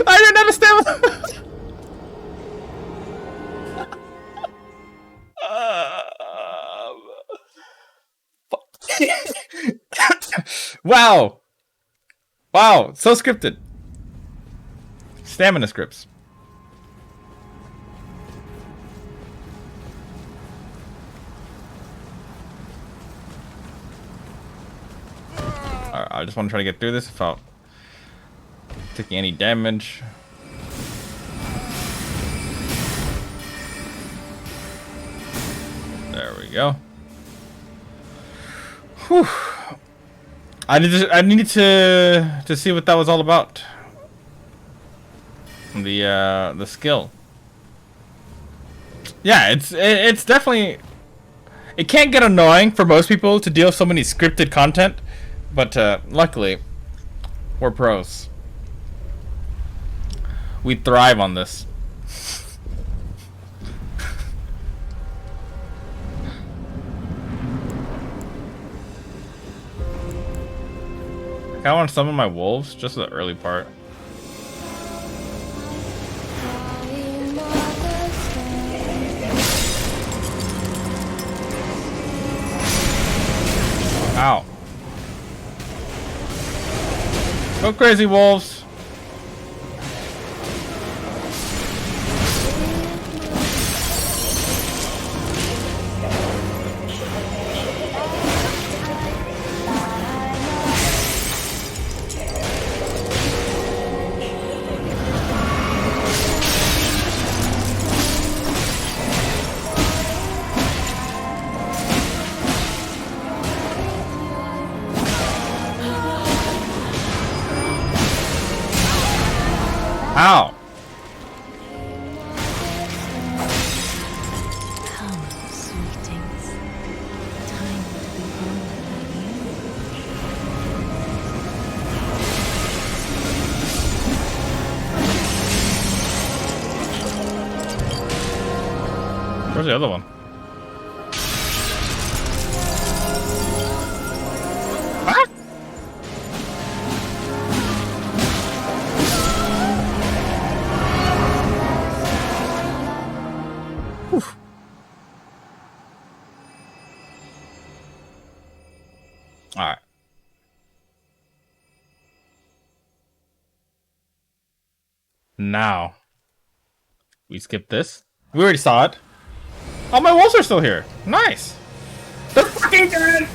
I didn't understand. Wow. Wow, so scripted. Stamina scripts. Alright, I just want to try to get through this without taking any damage. There we go. Whew. I needed to see what that was all about. The skill. Yeah, it's definitely, it can get annoying for most people to deal with so many scripted content, but luckily we're pros. We thrive on this. I want to summon my wolves, just the early part. Ow. Go crazy, wolves. Ow. Come, sweetings. Time to be born Where's the other one? Ah! All right. Now we skip this. We already saw it. Oh, my wolves are still here. Nice. They're fucking dead.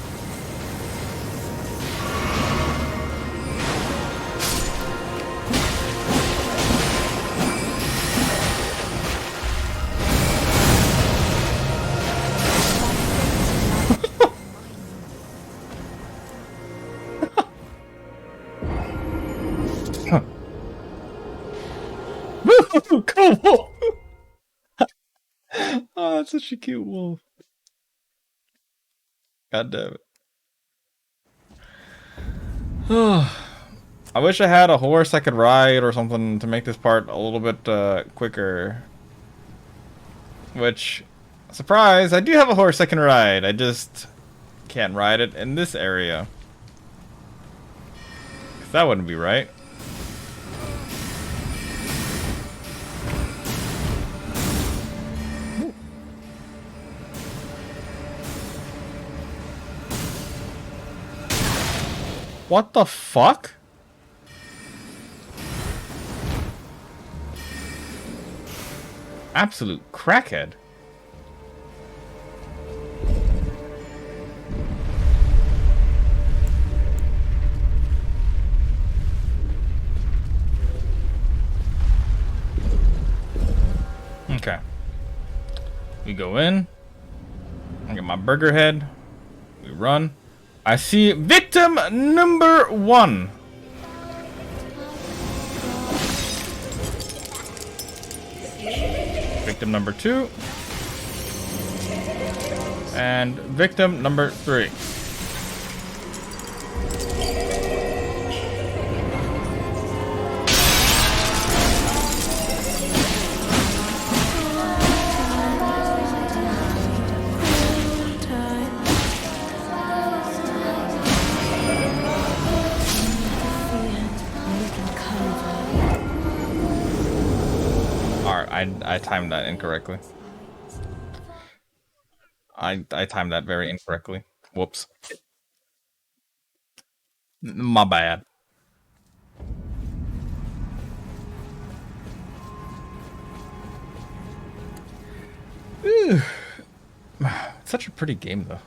Cool wolf. Oh, that's such a cute wolf. God damn it. I wish I had a horse I could ride or something to make this part a little bit quicker. Which, surprise, I do have a horse I can ride. I just can't ride it in this area. 'Cause that wouldn't be right. What the fuck? Absolute crackhead. Okay. We go in. I get my burger head. We run. I see victim number 1. Victim number 2. And victim number 3. I timed that incorrectly. I timed that very incorrectly. Whoops. My bad. Ew. Such a pretty game, though.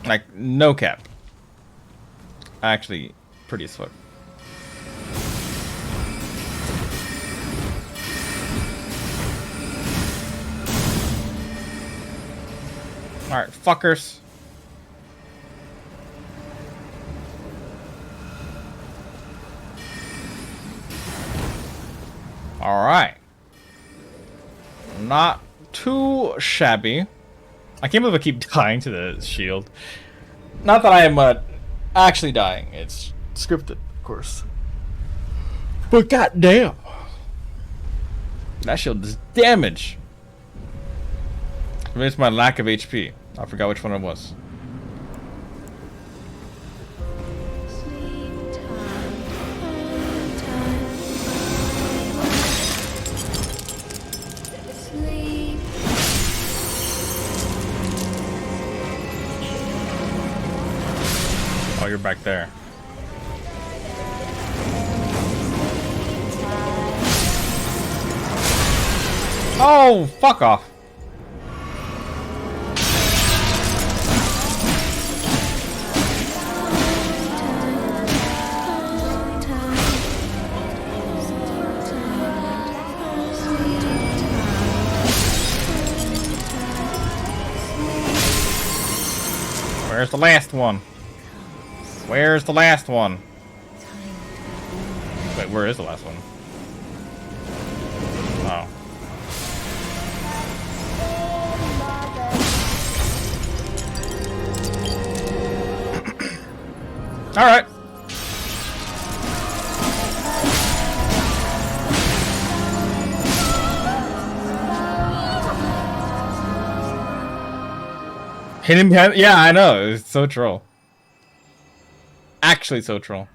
Like, no cap. Actually, pretty as fuck. Alright, fuckers. Alright. Not too shabby. I can't believe I keep dying to the shield. Not that I am actually dying. It's scripted, of course. But goddamn. That shield does damage. Maybe it's my lack of HP. I forgot which one it was. Oh, you're back there. Oh, fuck off. Where's the last one? Where's the last one? Wait, where is the last one? Oh. All right. Hit him behind. Yeah, I know. It's so troll. Actually, so troll.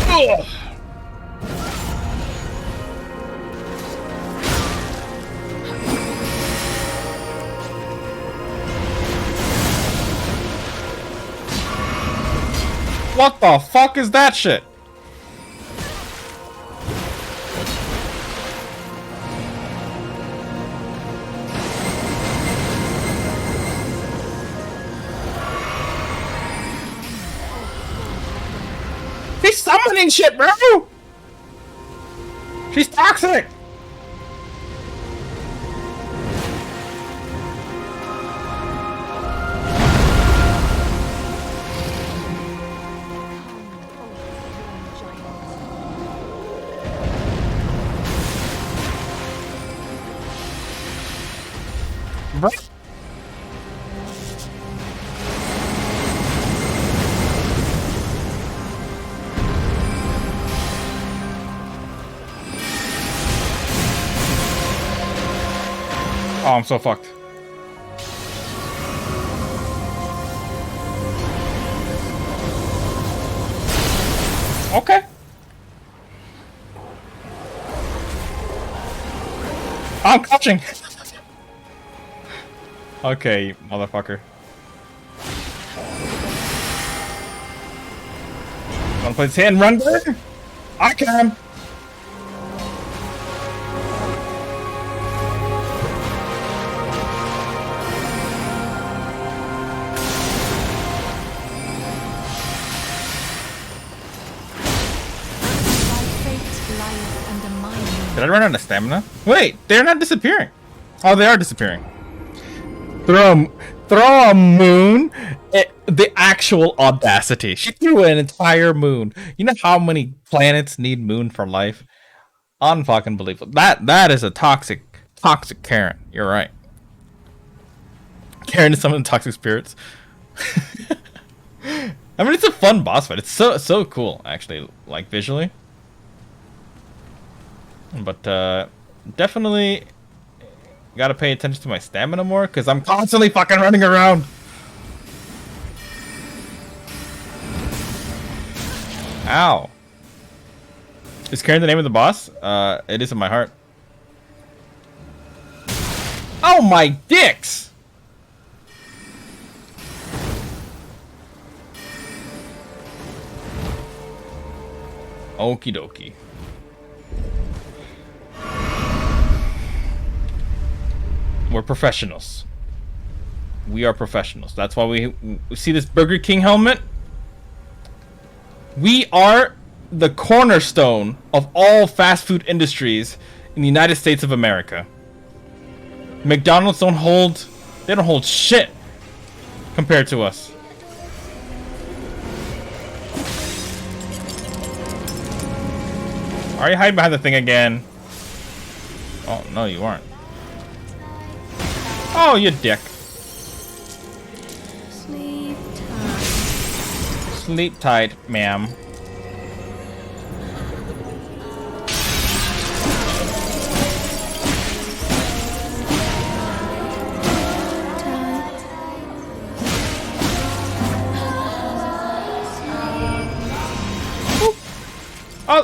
Ugh. What the fuck is that shit? He's summoning shit, bro! She's toxic! Bro. Oh, I'm so fucked. Okay. I'm crouching. Okay, motherfucker. Wanna play this hand run, bird? I can. Did I run out of stamina? Wait, they're not disappearing. Oh, they are disappearing. Throw a moon. The actual audacity. She threw an entire moon. You know how many planets need moon for life? Unfucking believable. That is a toxic Karen. You're right. Karen is some of the toxic spirits. I mean, it's a fun boss fight. It's so cool, actually, like visually. But definitely gotta pay attention to my stamina more, because I'm constantly fucking running around. Ow. Is Karen the name of the boss? It is in my heart. Oh my dicks! Okie dokie. We're professionals. We are professionals. That's why we see this Burger King helmet. We are the cornerstone of all fast food industries in the United States of America. McDonald's don't hold shit compared to us. Are you hiding behind the thing again? Oh, no, you aren't. Oh, you dick. Sleep tight. Sleep tight, ma'am. Oh,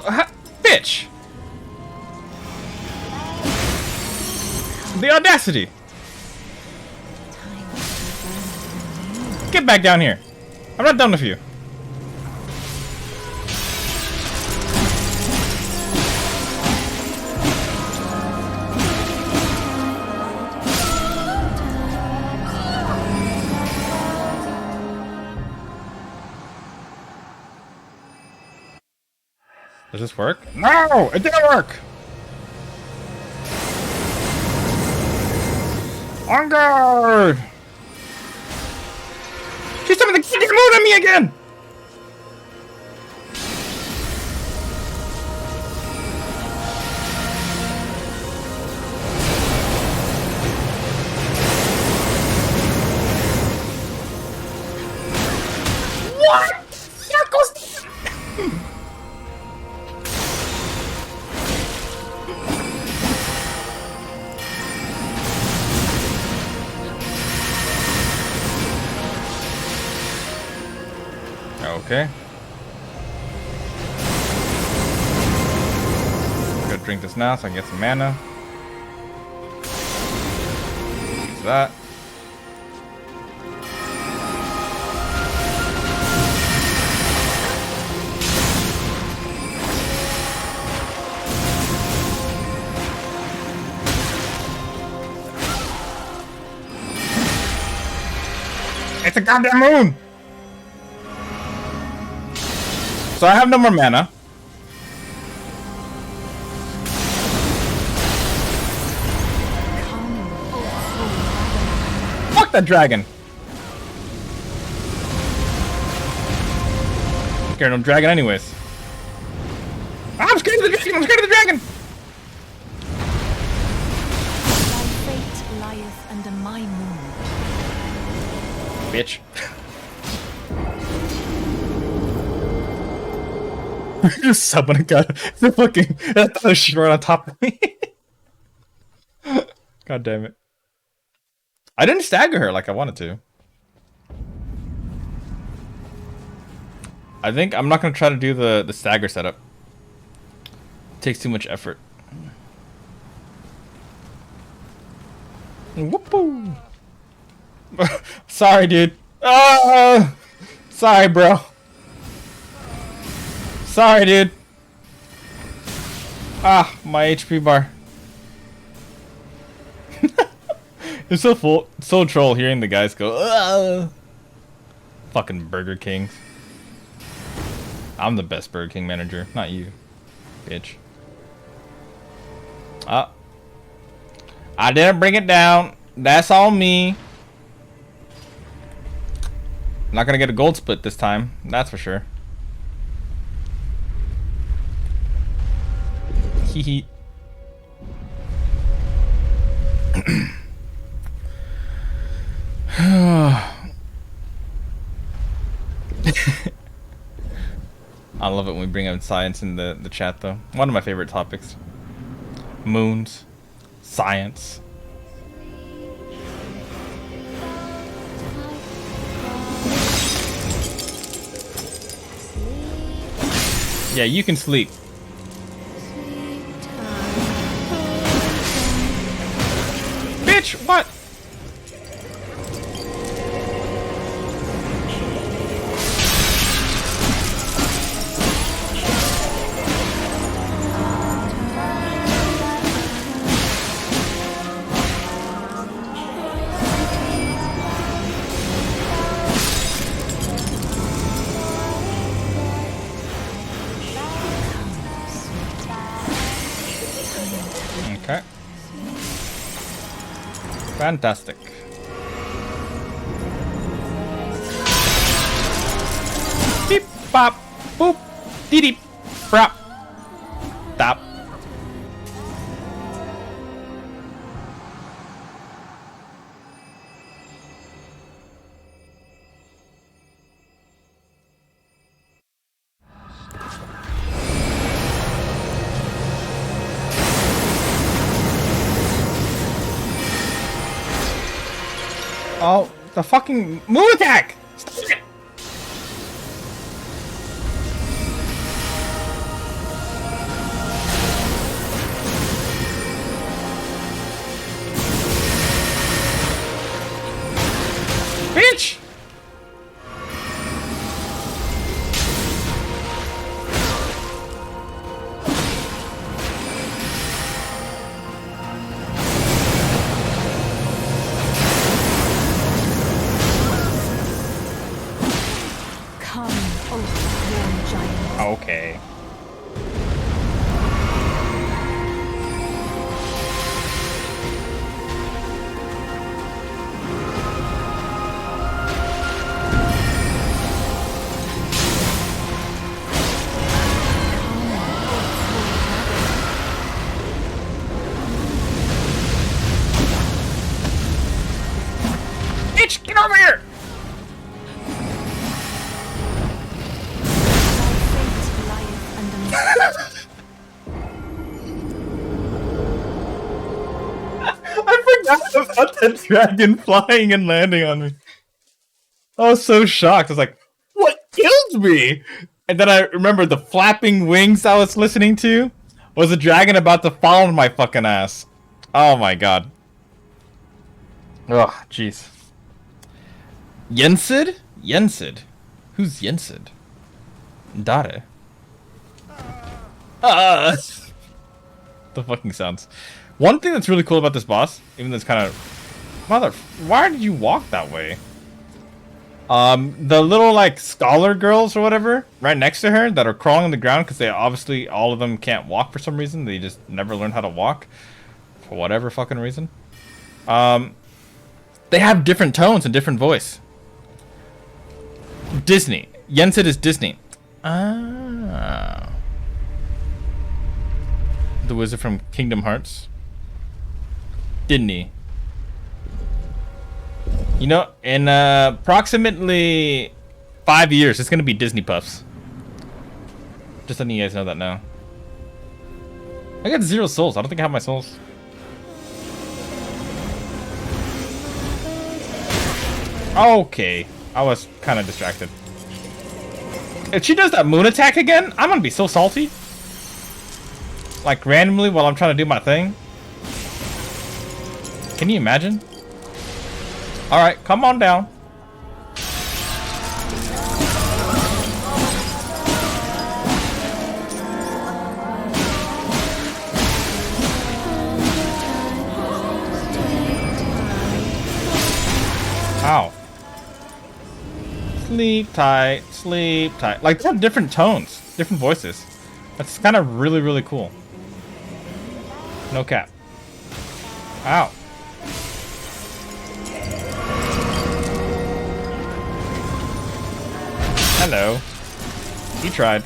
bitch! The audacity! Get back down here. I'm not done with you. Does this work? No! It didn't work! On guard! She's summoned the goddamn moon on me again! What? Circles! Okay. Gotta drink this now so I can get some mana. Use that. It's a goddamn moon! So I have no more mana. Fuck that dragon! I'm scared of no dragon anyways. I'm scared of the dragon! I'm scared of the dragon! Thy fate lieth under my moon. Bitch. Just someone got the fucking that shit right on top of me. God damn it. I didn't stagger her like I wanted to. I think I'm not gonna try to do the stagger setup. It takes too much effort. Whoopoo. Sorry, dude. Sorry, bro. Sorry, dude. Ah, my HP bar. It's so troll hearing the guys go, "Ugh." Fucking Burger Kings. I'm the best Burger King manager, not you, bitch. Ah. I didn't bring it down. That's all me. I'm not gonna get a gold split this time, that's for sure. Hee I love it when we bring up science in the chat though. One of my favorite topics. Moons. Science. Yeah, you can sleep. Bitch, what? Fantastic. Beep, bop, boop, dee dee, brop, stop. Oh, the fucking moon attack! Stop it! Bitch! Come, oath-worn giant. Okay. Bitch, get over here! I forgot about that dragon flying and landing on me. I was so shocked. I was like, what killed me? And then I remembered the flapping wings I was listening to was a dragon about to fall on my fucking ass. Oh my god. Oh, jeez. Yensid? Yensid? Who's Yensid? Dare. The fucking sounds. One thing that's really cool about this boss, even though it's kind of... Mother... Why did you walk that way? The little, like, scholar girls or whatever, right next to her, that are crawling on the ground, because they obviously, all of them can't walk for some reason. They just never learned how to walk. For whatever fucking reason. They have different tones and different voice. Disney. Yensid is Disney. Ah. The wizard from Kingdom Hearts. Disney. You know, in approximately 5 years, it's gonna be Disney Puffs. Just letting you guys know that now. I got 0 souls. I don't think I have my souls. Okay. I was kind of distracted. If she does that moon attack again, I'm gonna be so salty. Like, randomly while I'm trying to do my thing. Can you imagine? Alright, come on down. Ow. Sleep tight, sleep tight. Like, they have different tones, different voices. That's kind of really, really cool. No cap. Ow. Hello. He tried.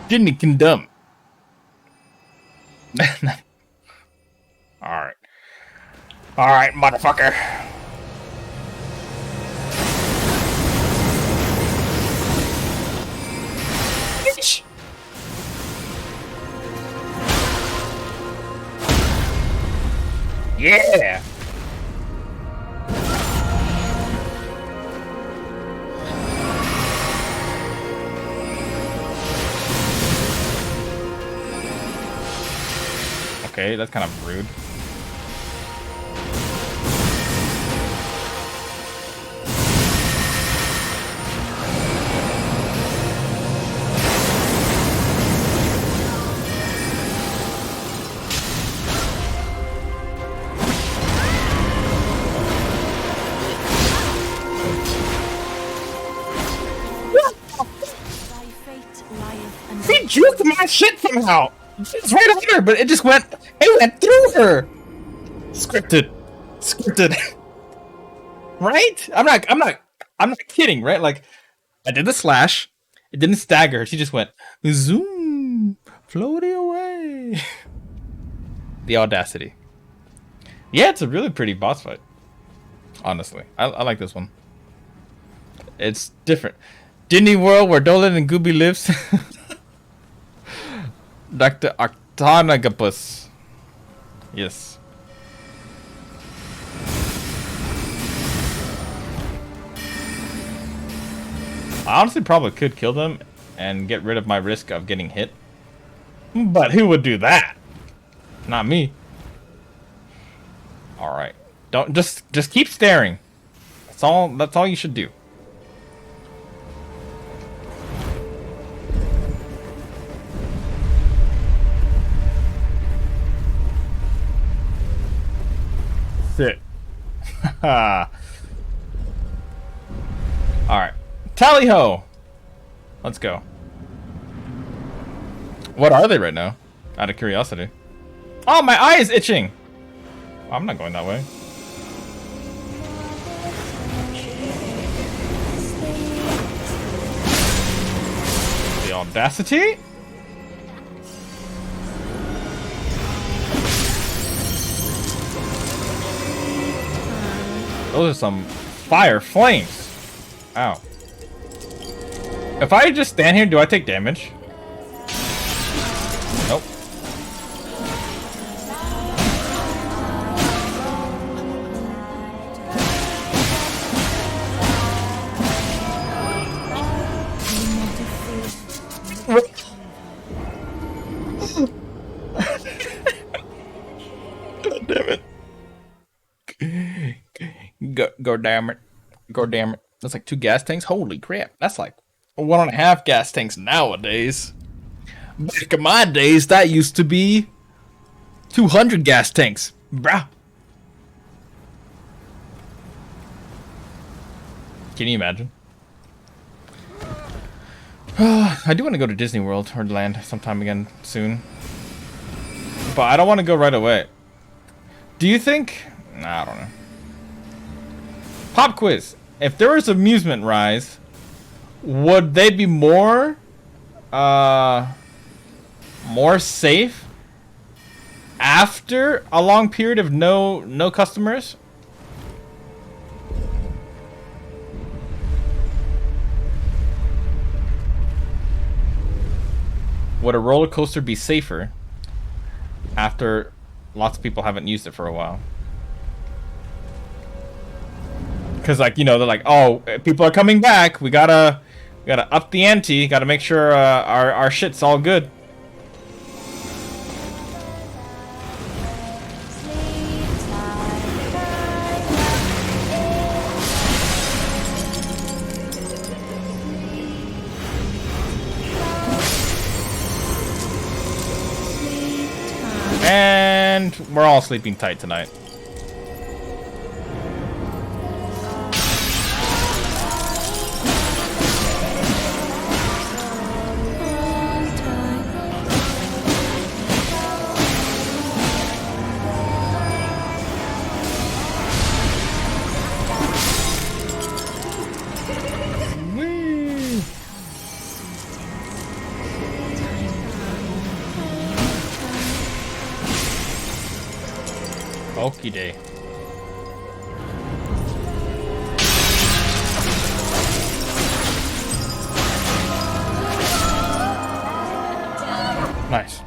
Didn't he condemn? Alright. Alright, motherfucker. Bitch. Yeah. Okay, that's kind of rude. Thy fate lieth and He juked my shit somehow. It's right on her, but it just went. It went through her. Scripted. Right? I'm not kidding. Right? Like, I did the slash. It didn't stagger her. She just went zoom, floating away. The audacity. Yeah, it's a really pretty boss fight. Honestly, I like this one. It's different. Disney World, where Dolan and Gooby lives. Dr. Octonagopus. Yes. I honestly probably could kill them and get rid of my risk of getting hit. But who would do that? Not me. Alright. Don't just keep staring. That's all you should do. Sit. Alright. Tally ho! Let's go. What are they right now? Out of curiosity. Oh, my eye is itching! I'm not going that way. The audacity? Those are some fire flames. Ow. If I just stand here, do I take damage? Nope. God damn it. Go damn it. Go damn it. That's like 2 gas tanks? Holy crap. That's like 1.5 gas tanks nowadays. Back in my days, that used to be 200 gas tanks. Bruh. Can you imagine? I do want to go to Disney World or land sometime again soon. But I don't want to go right away. Do you think... Nah, I don't know. Pop quiz. If there was amusement rise, would they be more safe after a long period of no customers? Would a roller coaster be safer after lots of people haven't used it for a while? Because, like, you know, they're like, oh, people are coming back. We gotta up the ante. Gotta make sure our shit's all good. And we're all sleeping tight tonight. Whee! Okie day. Nice.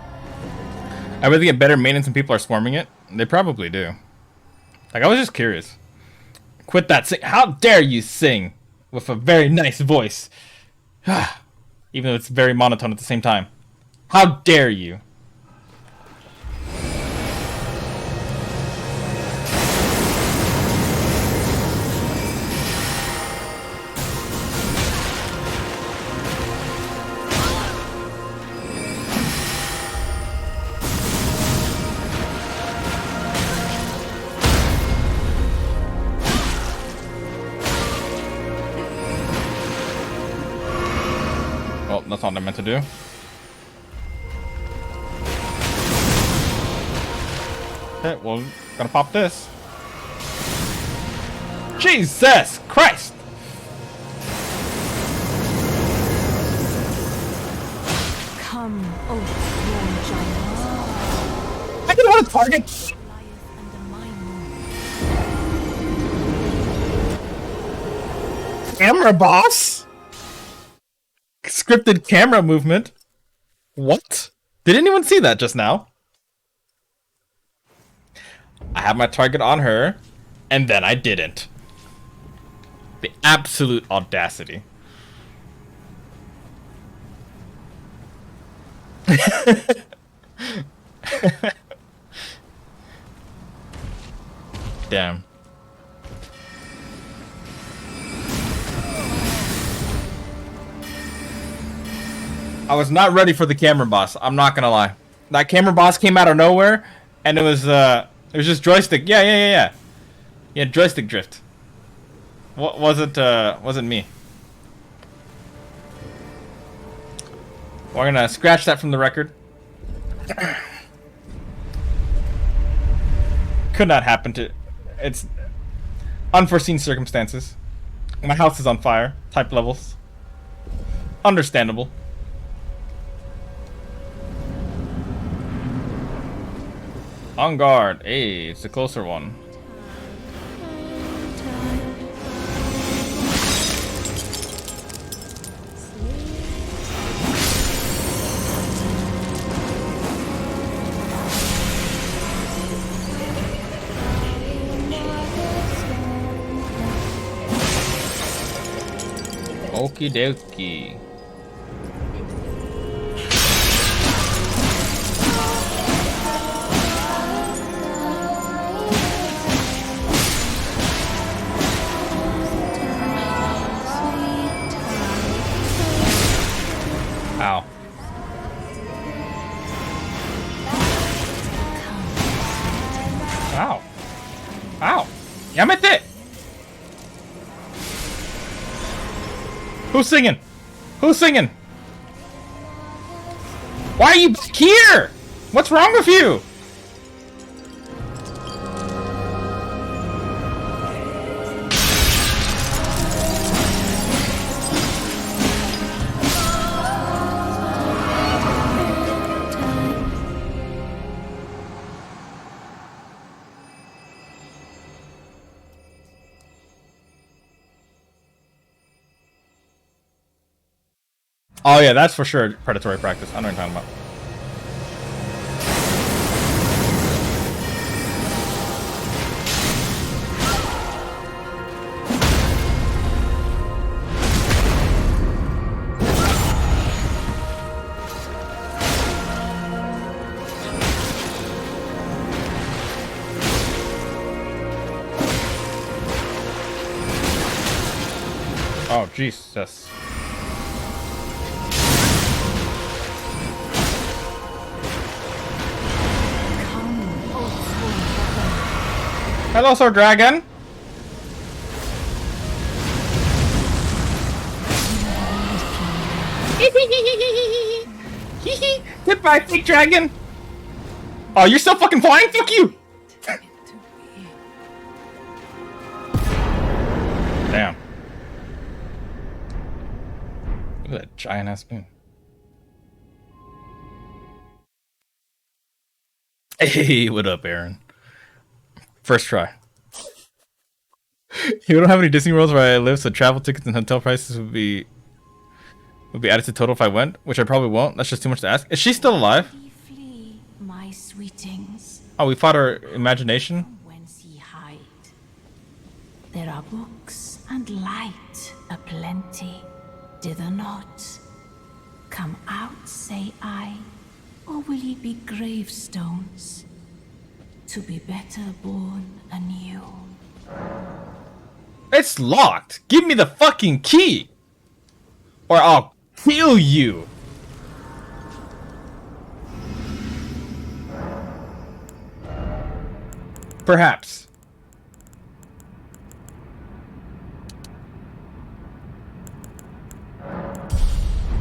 I really get better maintenance when people are swarming it. They probably do. Like, I was just curious. Quit that sing. How dare you sing with a very nice voice? Even though it's very monotone at the same time. How dare you? Well, that's not what I meant to do. Okay, well, gotta pop this. Jesus Christ! Come, O throne giants. I didn't want to target. Goliath and the mine Camera boss? Scripted camera movement? What? Did anyone see that just now? I had my target on her, and then I didn't. The absolute audacity. Damn. I was not ready for the camera boss. I'm not gonna lie. That camera boss came out of nowhere, and it was just joystick. Yeah, joystick drift. What wasn't me. We're gonna scratch that from the record. Could not happen to. It's unforeseen circumstances. My house is on fire. Type levels. Understandable. On guard. Hey, it's a closer one. Okie dokie. Ow. Ow. Ow. Yamete! Who's singing? Who's singing? Why are you back here? What's wrong with you? Oh yeah, that's for sure predatory practice. I know what you're talking about. Oh Jesus. Hello, Sir Dragon. Goodbye, fake dragon. Oh, you're still fucking flying? Fuck you. Damn. Look at that giant ass spoon. Hey, what up, Aaron? First try. You don't have any Disney Worlds where I live, so travel tickets and hotel prices would be added to total if I went, which I probably won't. That's just too much to ask. Is she still alive? flee, my sweetings. Oh, we fought her imagination. Whence ye hide. There are books and light aplenty. Dither not. Come out, say I, or will ye be gravestones? To be better born anew. It's locked. Give me the fucking key, or I'll kill you. Perhaps.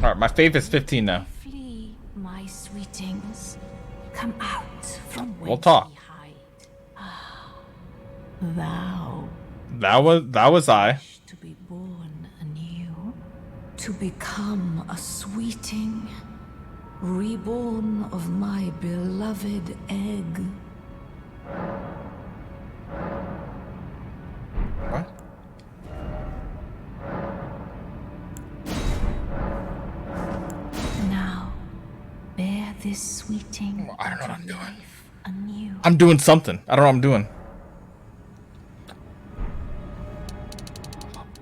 Alright, my faith is 15 now. Flee, my sweetings. Come out from whence We'll talk. ye hide. Ah, thou That was I. to be born anew, to become a sweeting, reborn of my beloved egg. What? Now, bear this sweeting I don't know what I'm into doing. life anew. I'm doing something. I don't know what I'm doing.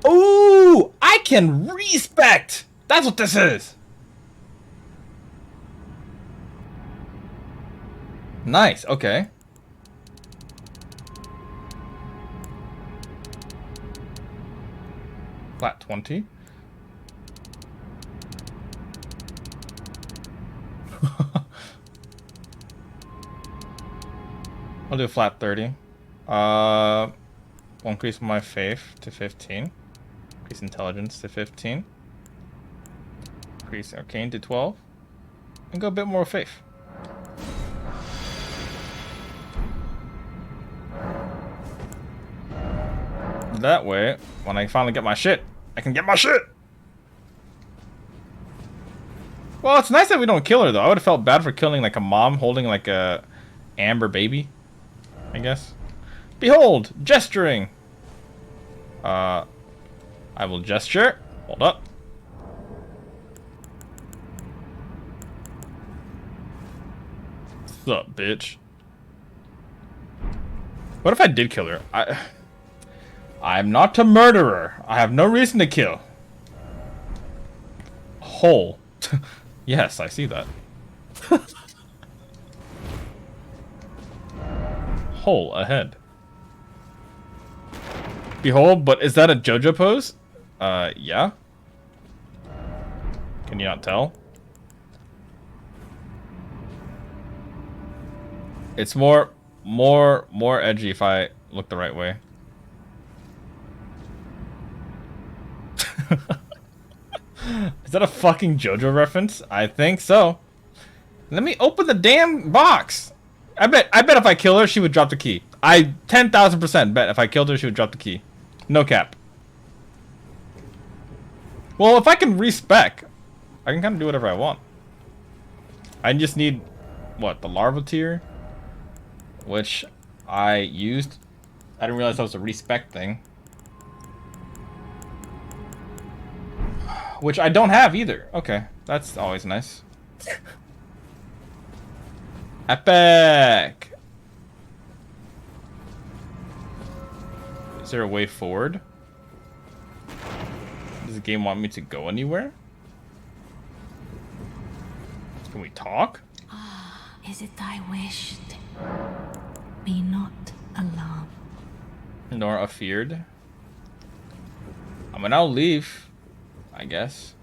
Ooh, I can respect. That's what this is. Nice. Okay. Flat 20. I'll do a flat 30. We'll increase my faith to 15. Increase intelligence to 15. Increase arcane to 12. And go a bit more faith. That way, when I finally get my shit, I can get my shit! Well, it's nice that we don't kill her, though. I would have felt bad for killing, like, a mom holding, like, a amber baby, I guess. Behold! Gesturing! I will gesture. Hold up. What's up, bitch? What if I did kill her? I'm not a murderer. I have no reason to kill. Hole. Yes, I see that. Hole ahead. Behold, but is that a JoJo pose? Yeah. Can you not tell? It's more edgy if I look the right way. Is that a fucking JoJo reference? I think so. Let me open the damn box. I bet if I kill her, she would drop the key. I 10,000% bet if I killed her, she would drop the key. No cap. Well, if I can respec, I can kind of do whatever I want. I just need, what, the larva tier? Which I used. I didn't realize that was a respec thing. Which I don't have either. Okay, that's always nice. Epic! Is there a way forward? Does the game want me to go anywhere? Can we talk? Is it thy wish? Be not alarmed. Nor afeared? I mean, I'll leave. I guess.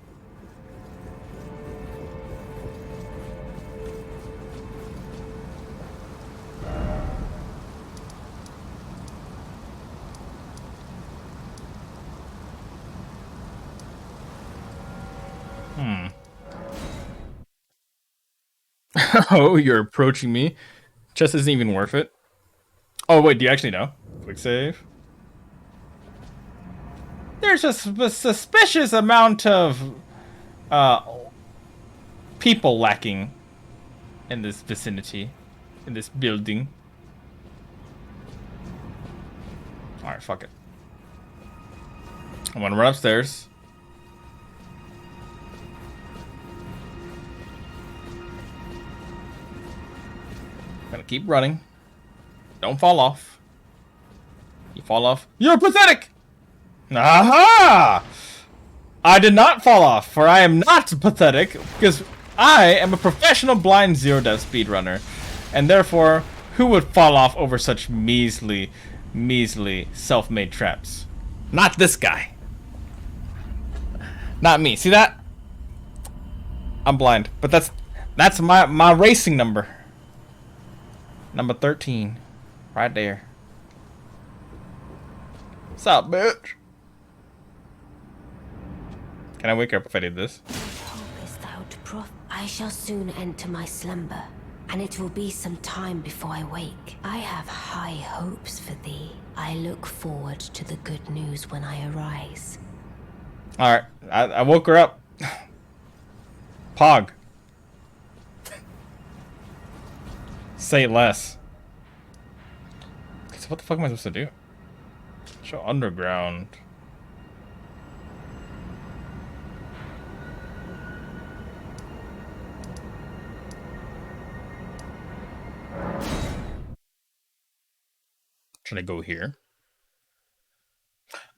Oh, you're approaching me. Chest isn't even worth it. Oh, wait, do you actually know? Quick save. There's a suspicious amount of people lacking in this vicinity, in this building. Alright, fuck it. I'm gonna run upstairs. Gonna keep running. Don't fall off. You fall off, you're pathetic! Aha! I did not fall off, for I am not pathetic, because I am a professional blind zero-death speedrunner, and therefore, who would fall off over such measly self-made traps? Not this guy. Not me. See that? I'm blind, but that's my racing number. Number 13. Right there. What's up, bitch? Can I wake her up if I did this? Hope is I shall soon enter my slumber, and it will be some time before I wake. I have high hopes for thee. I look forward to the good news when I arise. Alright, I woke her up. Pog. Say less. So what the fuck am I supposed to do? Show underground. Should I go here?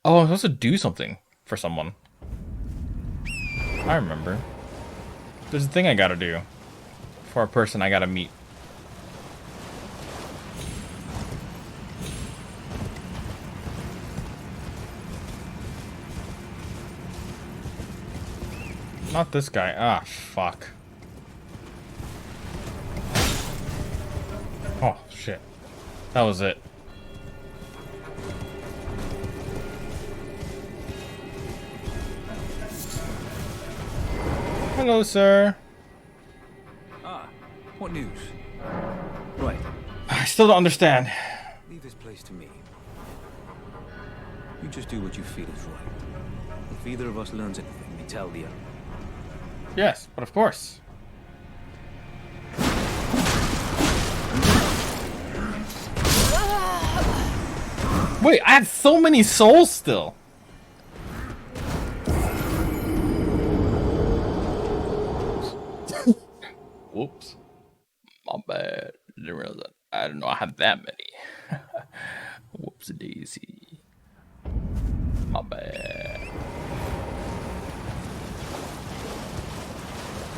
Oh, I'm supposed to do something for someone. I remember. There's a thing I gotta do for a person I gotta meet. Not this guy. Ah, fuck. Oh, shit. That was it. Hello, sir. Ah, what news? Right, I still don't understand. leave this place to me. You just do what you feel is right. If either of us learns anything, we tell the other. Yes, but of course. Wait, I have so many souls still. Whoops. My bad. Didn't realize that. I didn't know I had that many. Whoops daisy. My bad.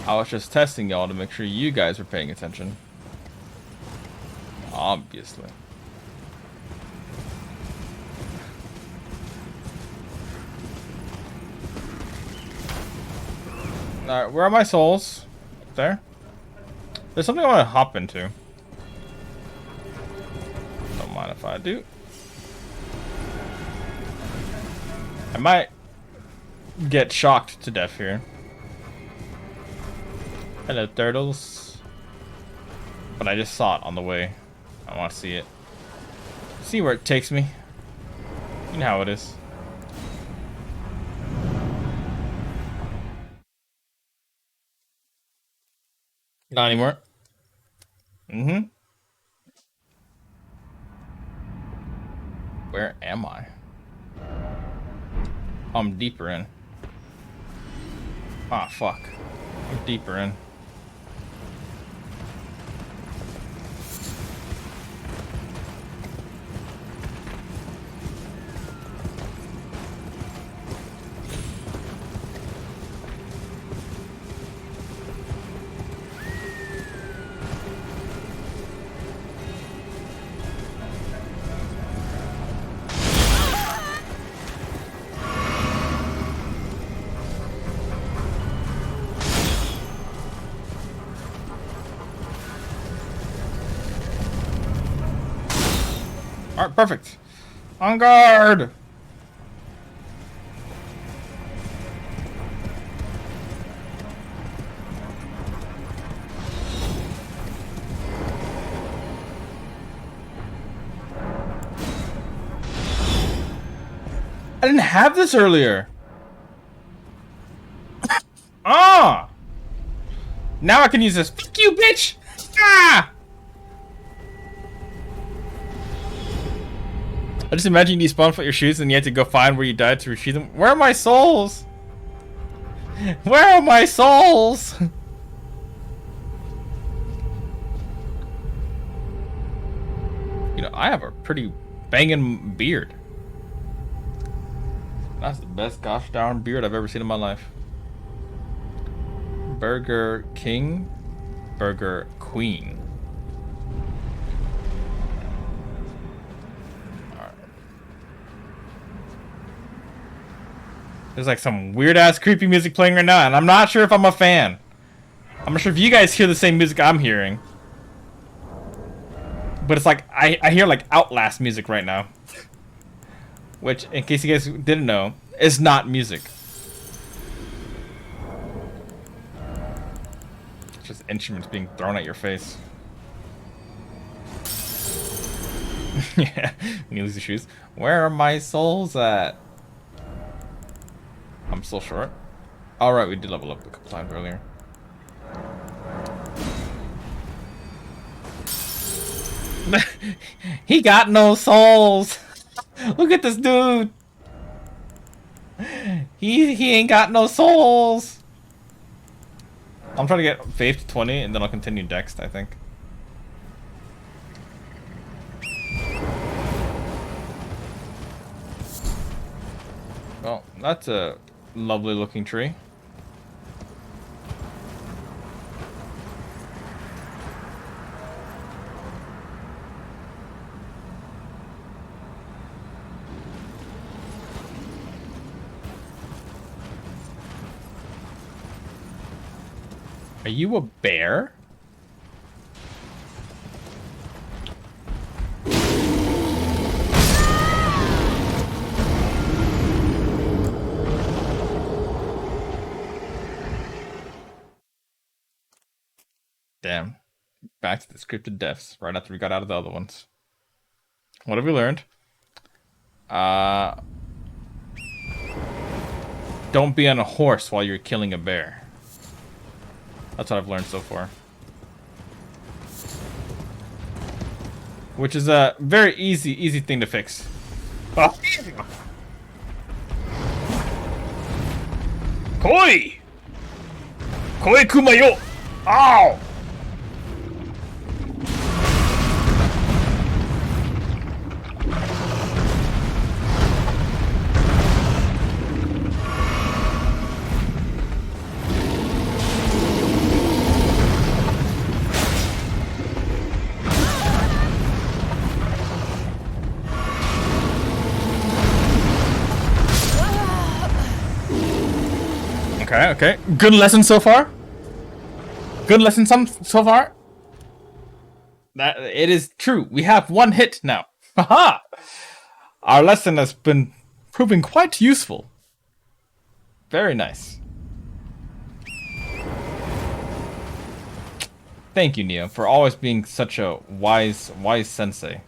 I was just testing y'all to make sure you guys were paying attention. Obviously. Alright, where are my souls? Up there? There's something I want to hop into. Don't mind if I do. I might get shocked to death here. Hello, turtles. But I just saw it on the way. I want to see it. See where it takes me. You know how it is. Not anymore. Mm-hmm. Where am I? I'm deeper in. Ah, fuck. I'm deeper in. Alright, perfect. On guard! I didn't have this earlier. Ah! Now I can use this. Fuck you, bitch! Ah! I just imagine you despawn, put your shoes, and you had to go find where you died to retrieve them. Where are my souls? Where are my souls? You know, I have a pretty banging beard. That's the best gosh darn beard I've ever seen in my life. Burger King, Burger Queen. There's like some weird ass creepy music playing right now, and I'm not sure if I'm a fan. I'm not sure if you guys hear the same music I'm hearing. But it's like, I hear like Outlast music right now. Which, in case you guys didn't know, is not music. Just instruments being thrown at your face. Yeah, when you lose your shoes. Where are my souls at? I'm still short. Alright, we did level up a couple times earlier. He got no souls. Look at this dude. He ain't got no souls. I'm trying to get faith to 20 and then I'll continue dext, I think. Well, that's a lovely looking tree. Are you a bear? Damn. Back to the scripted deaths right after we got out of the other ones. What have we learned? Don't be on a horse while you're killing a bear. That's what I've learned so far. Which is a very easy thing to fix. Oh. Koi! Koi kuma yo! Ow! Okay. Good lesson so far. Good lesson so far. That it is true. We have one hit now. Haha! Our lesson has been proving quite useful. Very nice. Thank you, Neo, for always being such a wise sensei.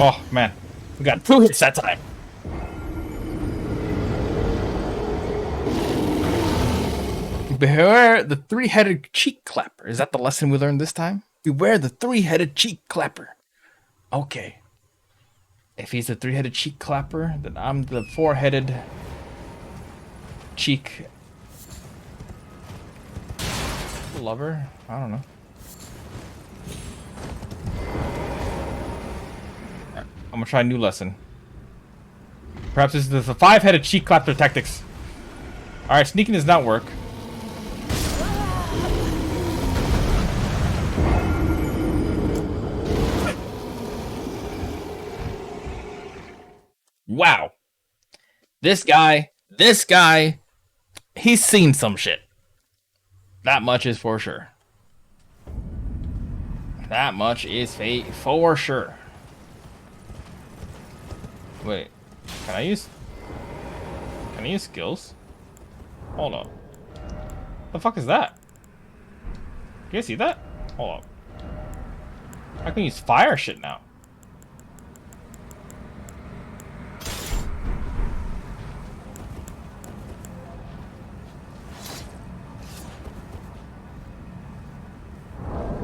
Oh, man. We got 2 hits that time. Beware the 3-headed cheek clapper. Is that the lesson we learned this time? Beware the 3-headed cheek clapper. Okay. If he's the 3-headed cheek clapper, then I'm the 4-headed cheek lover? I don't know. I'm gonna try a new lesson. Perhaps this is the 5-headed cheek clapper tactics. Alright, sneaking does not work. Wow. This guy, he's seen some shit. That much is for sure. That much is for sure. Wait, can I use skills? Hold up. The fuck is that? Can you see that? Hold up. I can use fire shit now.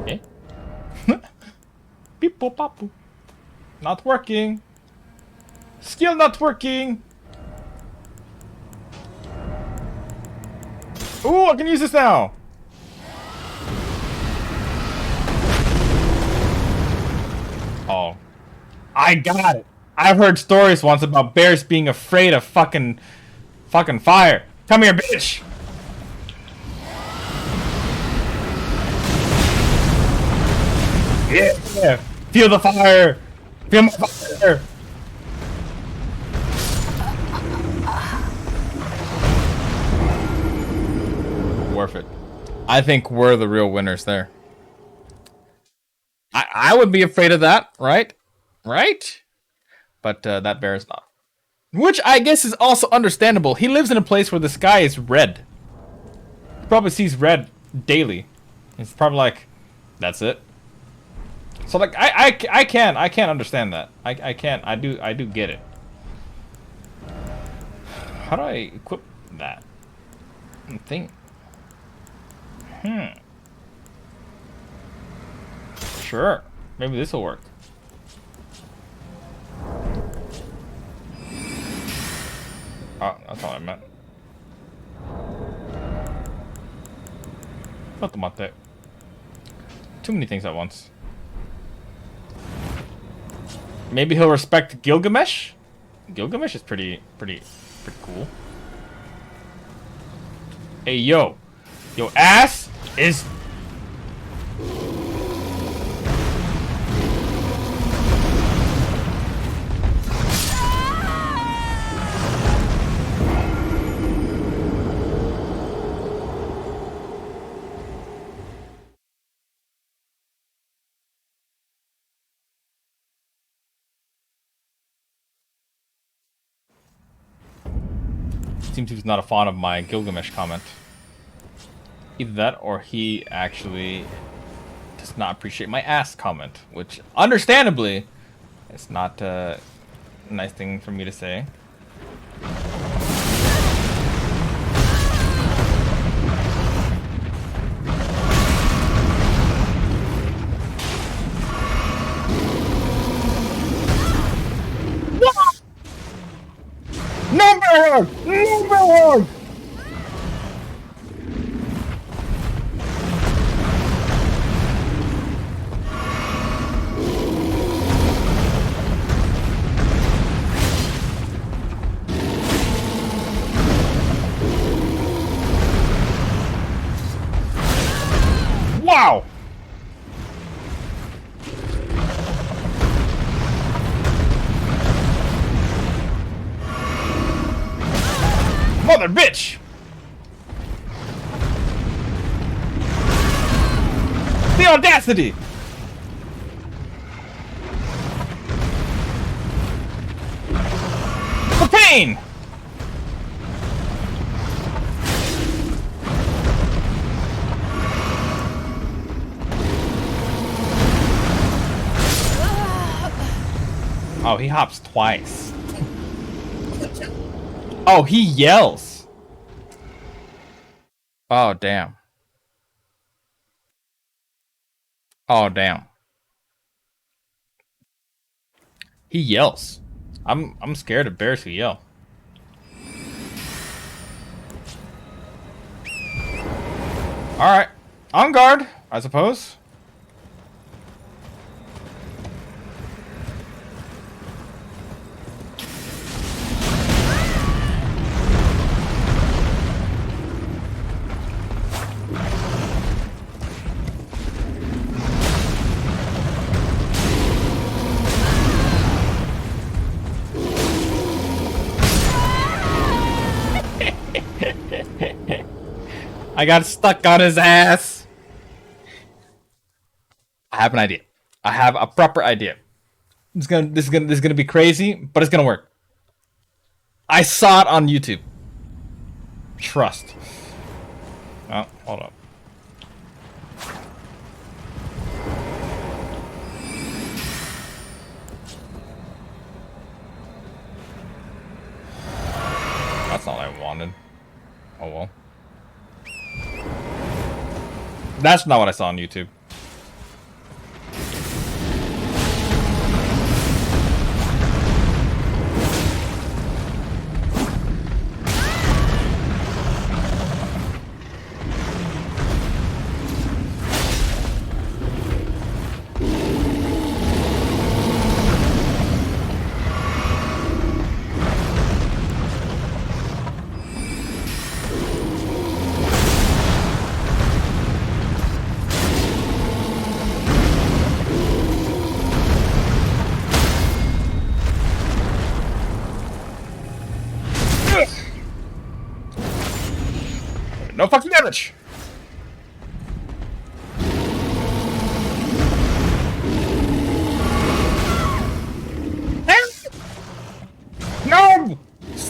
Okay. Beep boop bop boop. Not working. Skill not working. Ooh, I can use this now. Oh, I got it. I've heard stories once about bears being afraid of fucking fire. Come here, bitch. Yeah. Feel the fire. Feel my fire. worth it. I think we're the real winners there. I would be afraid of that, right? Right? But that bear is not. Which I guess is also understandable. He lives in a place where the sky is red. He probably sees red daily. It's probably like, that's it. So like I can't understand that. I can't. I do get it. How do I equip that thing? Sure. Maybe this will work. Oh, that's all I meant. Too many things at once. Maybe he'll respect Gilgamesh? Gilgamesh is pretty cool. Hey, yo. Your ass is... Seems he's not a fan of my Gilgamesh comment. Either that or he actually does not appreciate my ass comment, which understandably it's not a nice thing for me to say. Number one! Wow! Mother bitch! The audacity! The pain! Oh, he hops twice. Oh, he yells. Oh, damn. Oh, damn. He yells. I'm scared of bears who yell. All right. On guard, I suppose. I got stuck on his ass. I have an idea. I have a proper idea. This is gonna be crazy, but it's gonna work. I saw it on YouTube. Trust. Oh, hold up. That's not what I wanted. Oh well. That's not what I saw on YouTube. No fucking damage!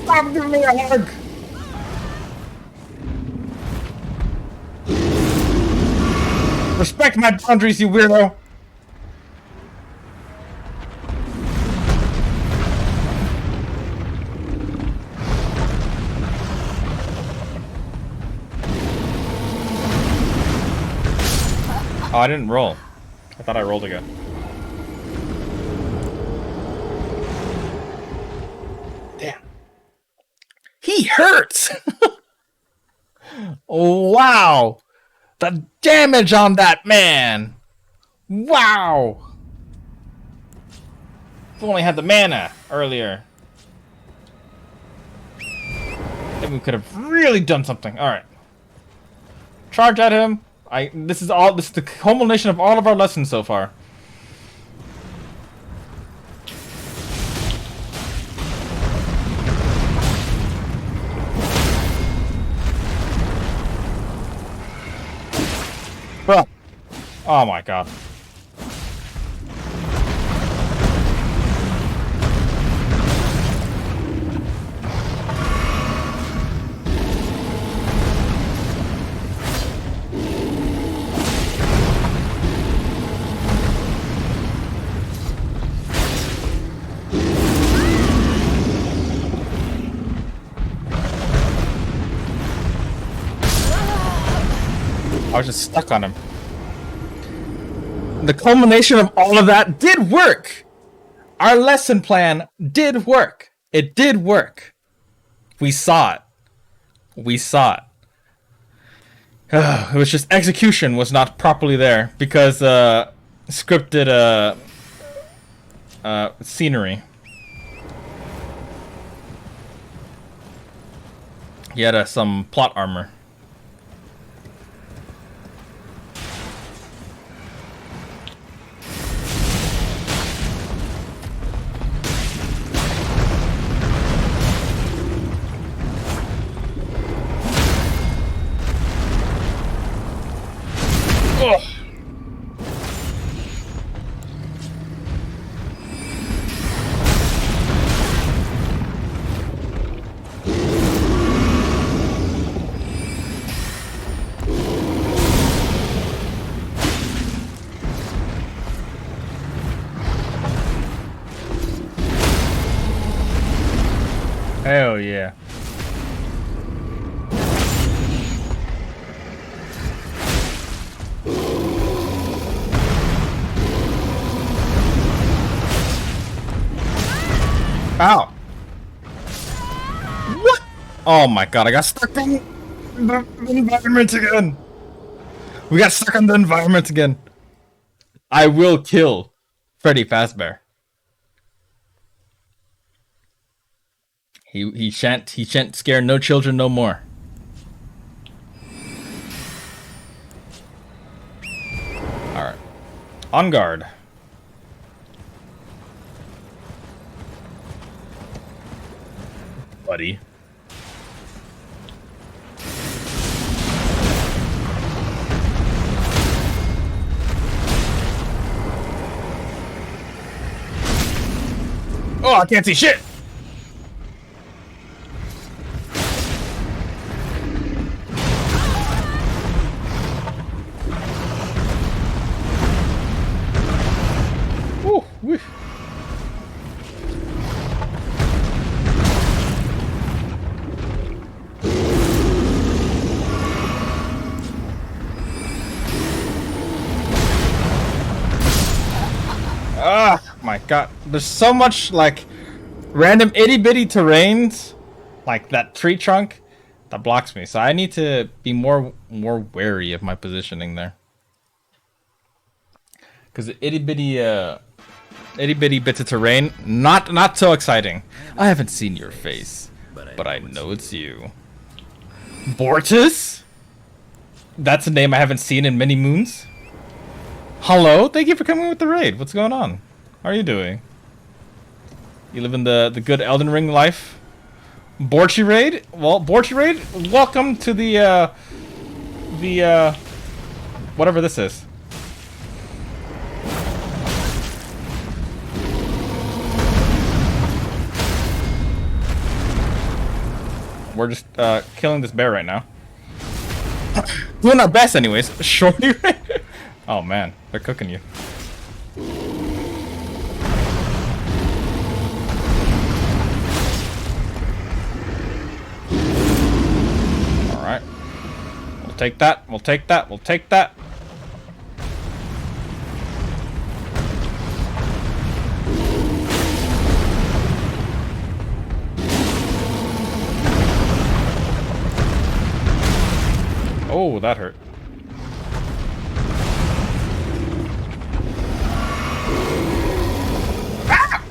Stop giving me a hug! Respect my boundaries, you weirdo! Oh, I didn't roll. I thought I rolled again. Damn. He hurts! Wow! The damage on that man! Wow! If we only had the mana earlier. Then we could have really done something. Alright. Charge at him. This is the culmination of all of our lessons so far. Bro. Oh my god. I was just stuck on him. The culmination of all of that did work! Our lesson plan did work. It did work. We saw it. We saw it. It was just execution was not properly there because scripted scenery. He had some plot armor. Oh. Hell yeah. Ow. What? Oh my god, I got stuck on the environment again. We got stuck on the environment again. I will kill Freddy Fazbear. He shan't scare no children no more. Alright. On guard. Buddy. Oh, I can't see shit! Ooh, whew. Ah, my god. There's so much, like, random itty-bitty terrains, like that tree trunk, that blocks me. So I need to be more wary of my positioning there. Because the itty-bitty bits of terrain, not so exciting. I haven't seen your face, but I know it's you. Bortus? That's a name I haven't seen in many moons. Hello, thank you for coming with the raid. What's going on? How are you doing? You living the good Elden Ring life? Borchi raid? Well, Borchi raid, welcome to the whatever this is. We're just killing this bear right now. Doing our best anyways. Shorty. Oh man, they're cooking you. Alright. We'll take that. We'll take that. We'll take that. Oh, that hurt. Ah!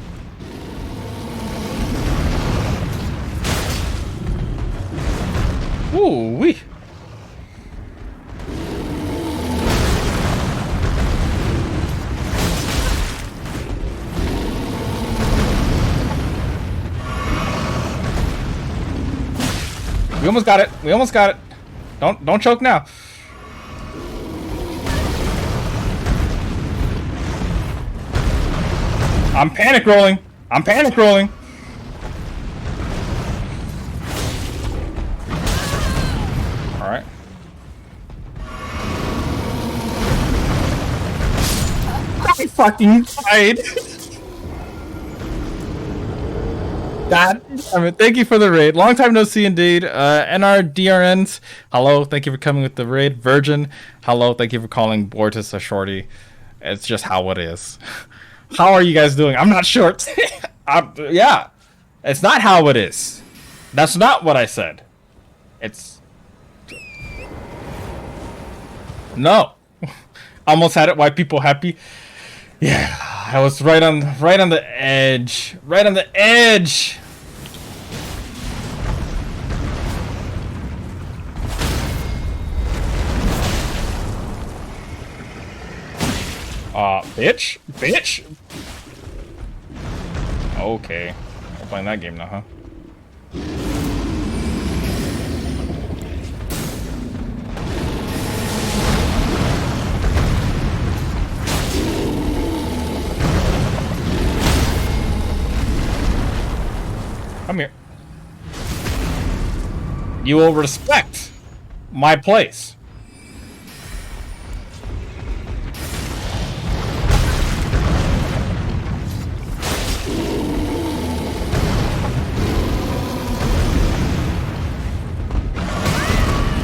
Ooh wee. We almost got it. We almost got it. Don't choke now. I'm panic rolling. I'm panic rolling. All right. I fucking died. God damn it. Thank you for the raid. Long time no see indeed. NRDRNs, hello. Thank you for coming with the raid. Virgin, hello. Thank you for calling Bortus a shorty. It's just how it is. How are you guys doing? I'm not short. Yeah. It's not how it is. That's not what I said. It's... No. Almost had it. White people happy. Yeah. I was right on the edge. Right on the edge. Bitch? Bitch? Okay. We're playing that game now, huh? Come here. You will respect my place.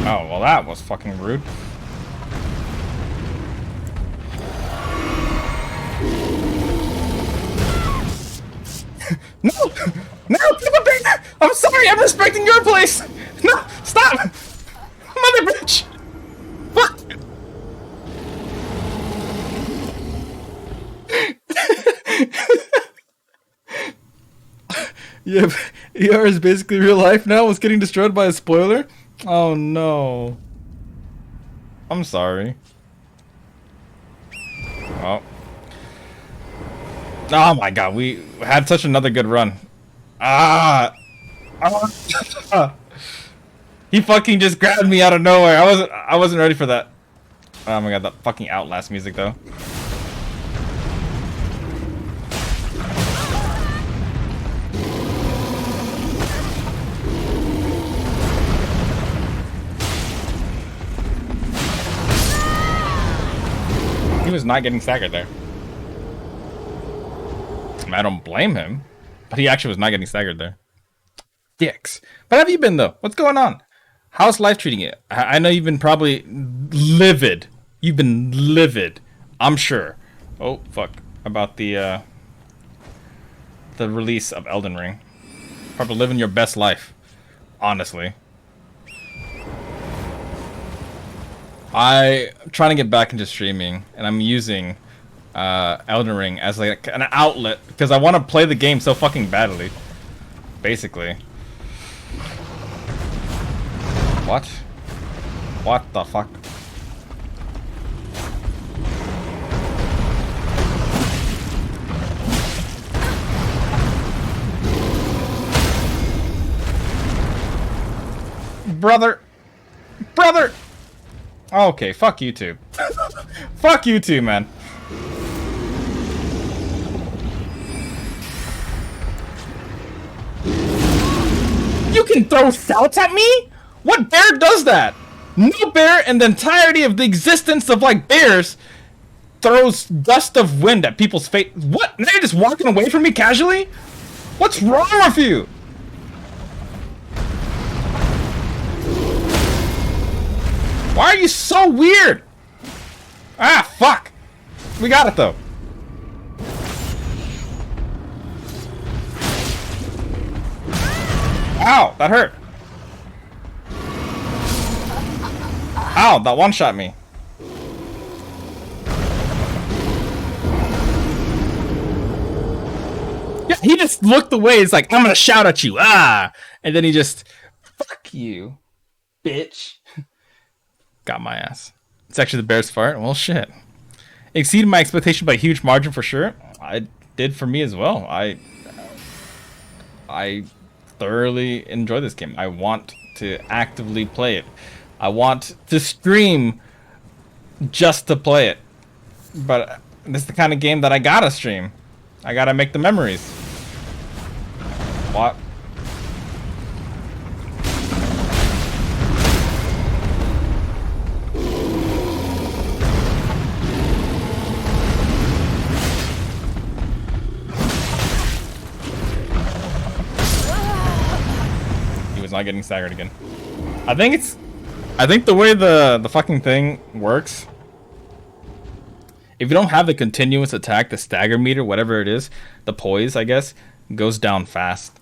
Oh, well that was fucking rude. No! No! I'm sorry, I'm respecting your place! No! Stop! Mother bitch! Fuck! Yeah, ER is basically real life now. Was getting destroyed by a spoiler? Oh no. I'm sorry. Oh. Oh my god, we had such another good run. Ah! He fucking just grabbed me out of nowhere. I wasn't ready for that. Oh my god, that fucking Outlast music though. He was not getting staggered there. I don't blame him, but he actually was not getting staggered there. Dicks. But how have you been though? What's going on? How's life treating you? I know you've been probably livid. You've been livid. I'm sure. Oh fuck! About the release of Elden Ring. Probably living your best life. Honestly. I'm trying to get back into streaming, and I'm using Elden Ring as like an outlet because I want to play the game so fucking badly. Basically. What? What the fuck? Brother! Brother! Okay, fuck you too. Fuck you too, man. You can throw shouts at me? What bear does that? No bear in the entirety of the existence of like bears throws gust of wind at people's face. What? They're just walking away from me casually? What's wrong with you? Why are you so weird? Ah, fuck. We got it though. Ow, that hurt. Ow, that one shot me. Yeah, he just looked away. He's like, I'm gonna shout at you. Ah! And then he just, fuck you, bitch. Got my ass. It's actually the bear's fart. Well, shit. Exceeded my expectation by a huge margin for sure. I did for me as well. I thoroughly enjoy this game. I want to actively play it. I want to stream just to play it. But this is the kind of game that I gotta stream. I gotta make the memories. What? He was not getting staggered again. I think the way the fucking thing works, if you don't have the continuous attack, the stagger meter, whatever it is, the poise, I guess, goes down fast.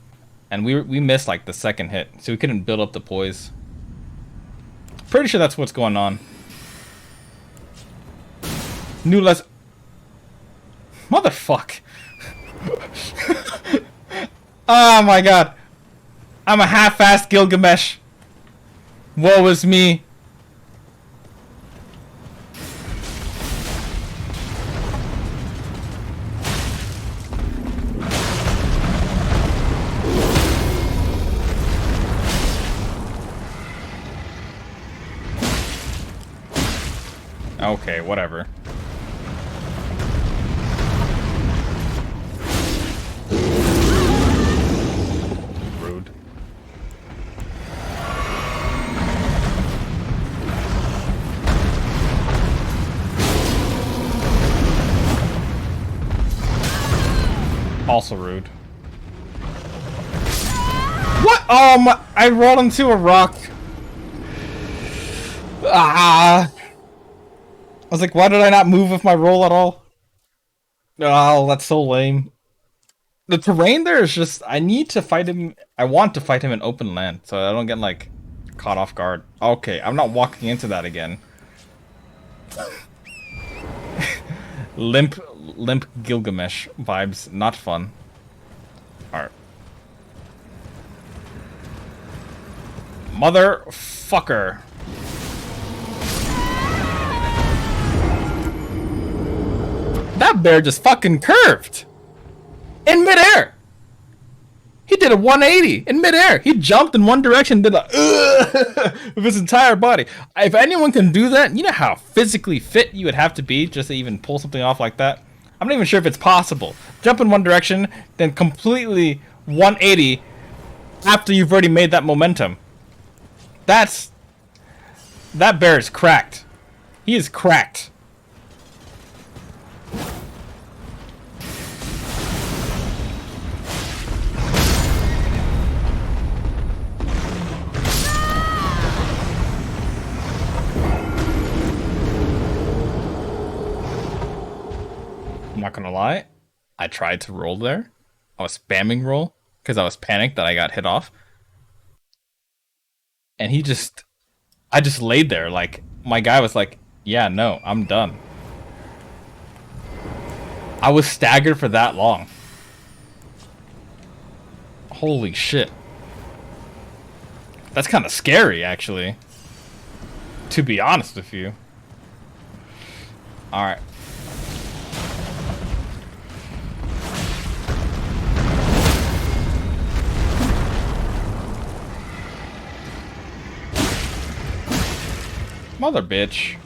And we missed like the second hit, so we couldn't build up the poise. Pretty sure that's what's going on. New less. Motherfuck. Oh my god. I'm a half-assed Gilgamesh. Woe is me. Okay, whatever. Rude. Also rude. What? Oh my! I rolled into a rock. Ah! I was like, why did I not move with my roll at all? Oh, that's so lame. The terrain there is just... I need to fight him... I want to fight him in open land, so I don't get, like, caught off guard. Okay, I'm not walking into that again. Limp Gilgamesh vibes. Not fun. Alright. Motherfucker. That bear just fucking curved in midair. He did a 180 in midair. He jumped in one direction, did a with his entire body. If anyone can do that, you know how physically fit you would have to be just to even pull something off like that. I'm not even sure if it's possible. Jump in one direction, then completely 180 after you've already made that momentum. That bear is cracked. He is cracked. I'm not gonna lie, I tried to roll there. I was spamming roll because I was panicked that I got hit off. And I just laid there like, my guy was like, yeah, no, I'm done. I was staggered for that long. Holy shit. That's kind of scary, actually. To be honest with you. Alright. Mother bitch.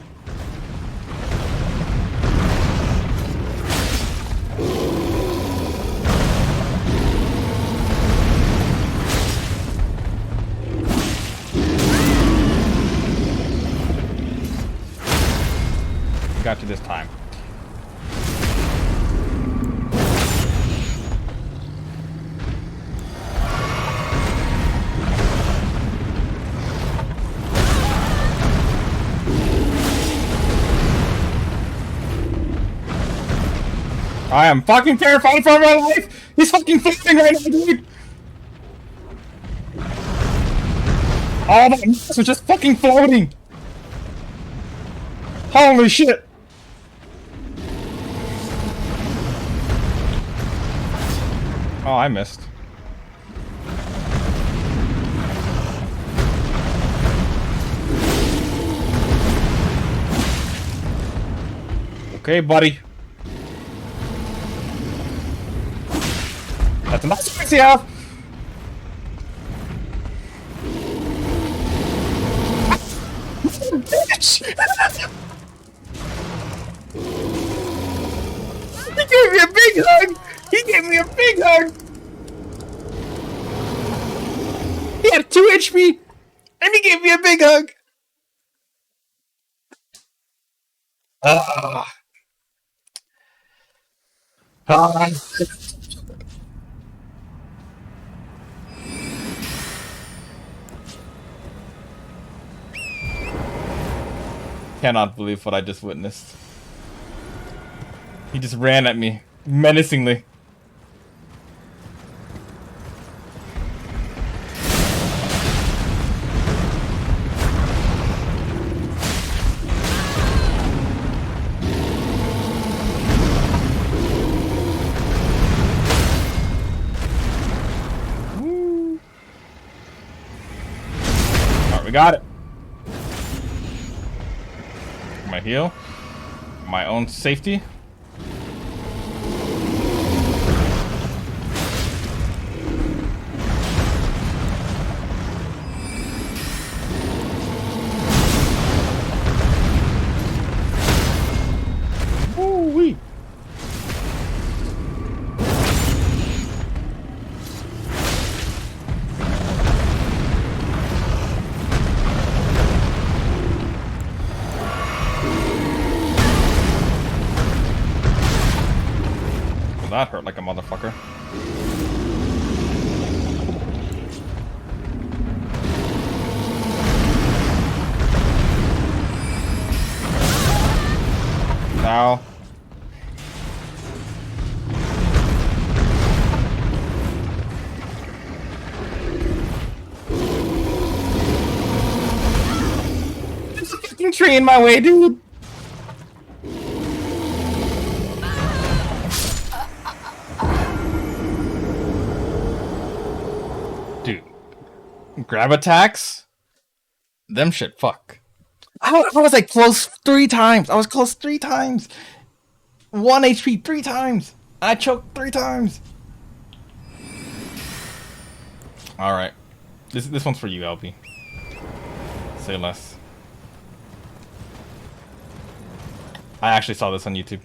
this time. I am fucking terrified for my life! He's fucking floating right now, dude! All that mess was just fucking floating! Holy shit! Oh, I missed. Okay, buddy. That's enough space you have! Bitch! He gave me a big hug! He gave me a big hug! He had 2 HP! And he gave me a big hug! Ah. Ah. Cannot believe what I just witnessed. He just ran at me menacingly. Woo. Alright, we got it. My heal, my own safety. Woo-wee. That hurt like a motherfucker. Ow. There's a fucking tree in my way, dude. Grab attacks? Them shit, fuck. I was like close 3 times. I was close 3 times. 1 HP 3 times. I choked 3 times. Alright. This one's for you, LB. Say less. I actually saw this on YouTube.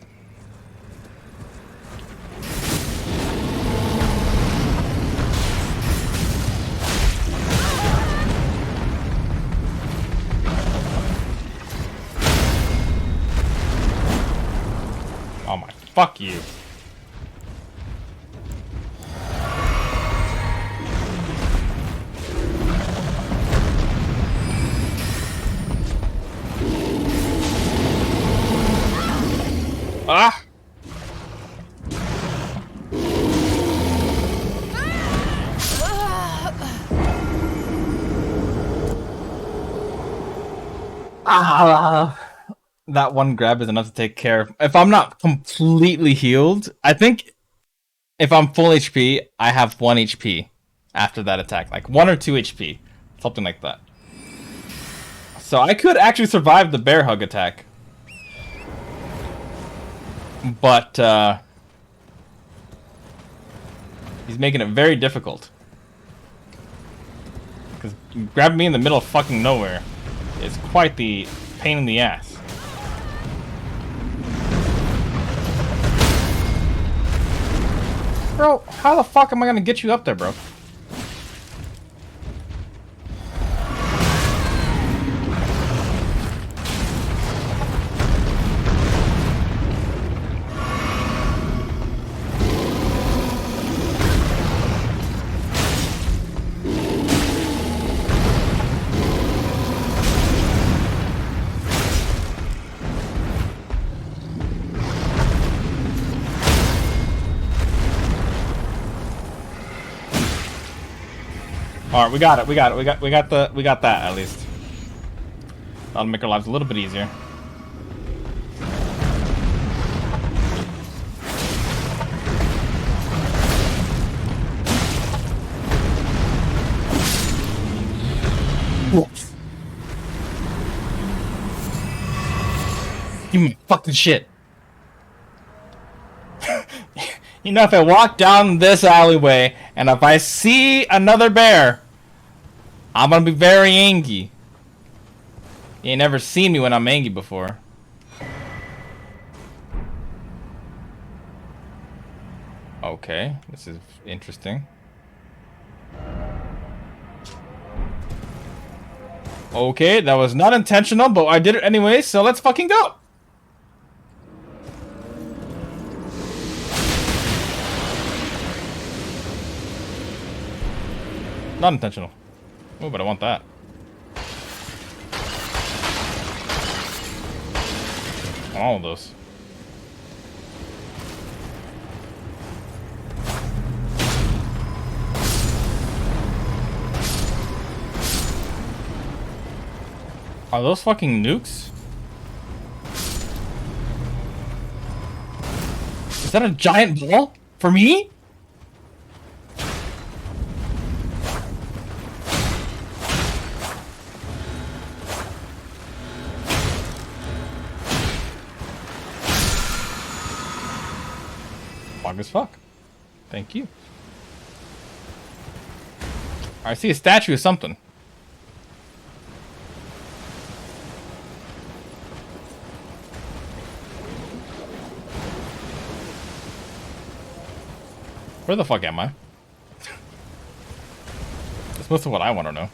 Oh my, fuck you. Ah! Ah! That one grab is enough to take care of. If I'm not completely healed, I think if I'm full HP, I have 1 HP after that attack. Like 1 or 2 HP. Something like that. So I could actually survive the bear hug attack. But, he's making it very difficult. Because grabbing me in the middle of fucking nowhere is quite the pain in the ass. Bro, how the fuck am I gonna get you up there, bro? All right, we got it. We got it. We got that at least. That'll make our lives a little bit easier. Give me fucking shit. You know, if I walk down this alleyway and if I see another bear, I'm gonna be very angry. You ain't never seen me when I'm angry before. Okay, this is interesting. Okay, that was not intentional, but I did it anyway, so let's fucking go! Not intentional. Oh, but I want that. All of those. Are those fucking nukes? Is that a giant ball? For me? Fog as fuck. Thank you. I see a statue of something. Where the fuck am I? That's most of what I want to know.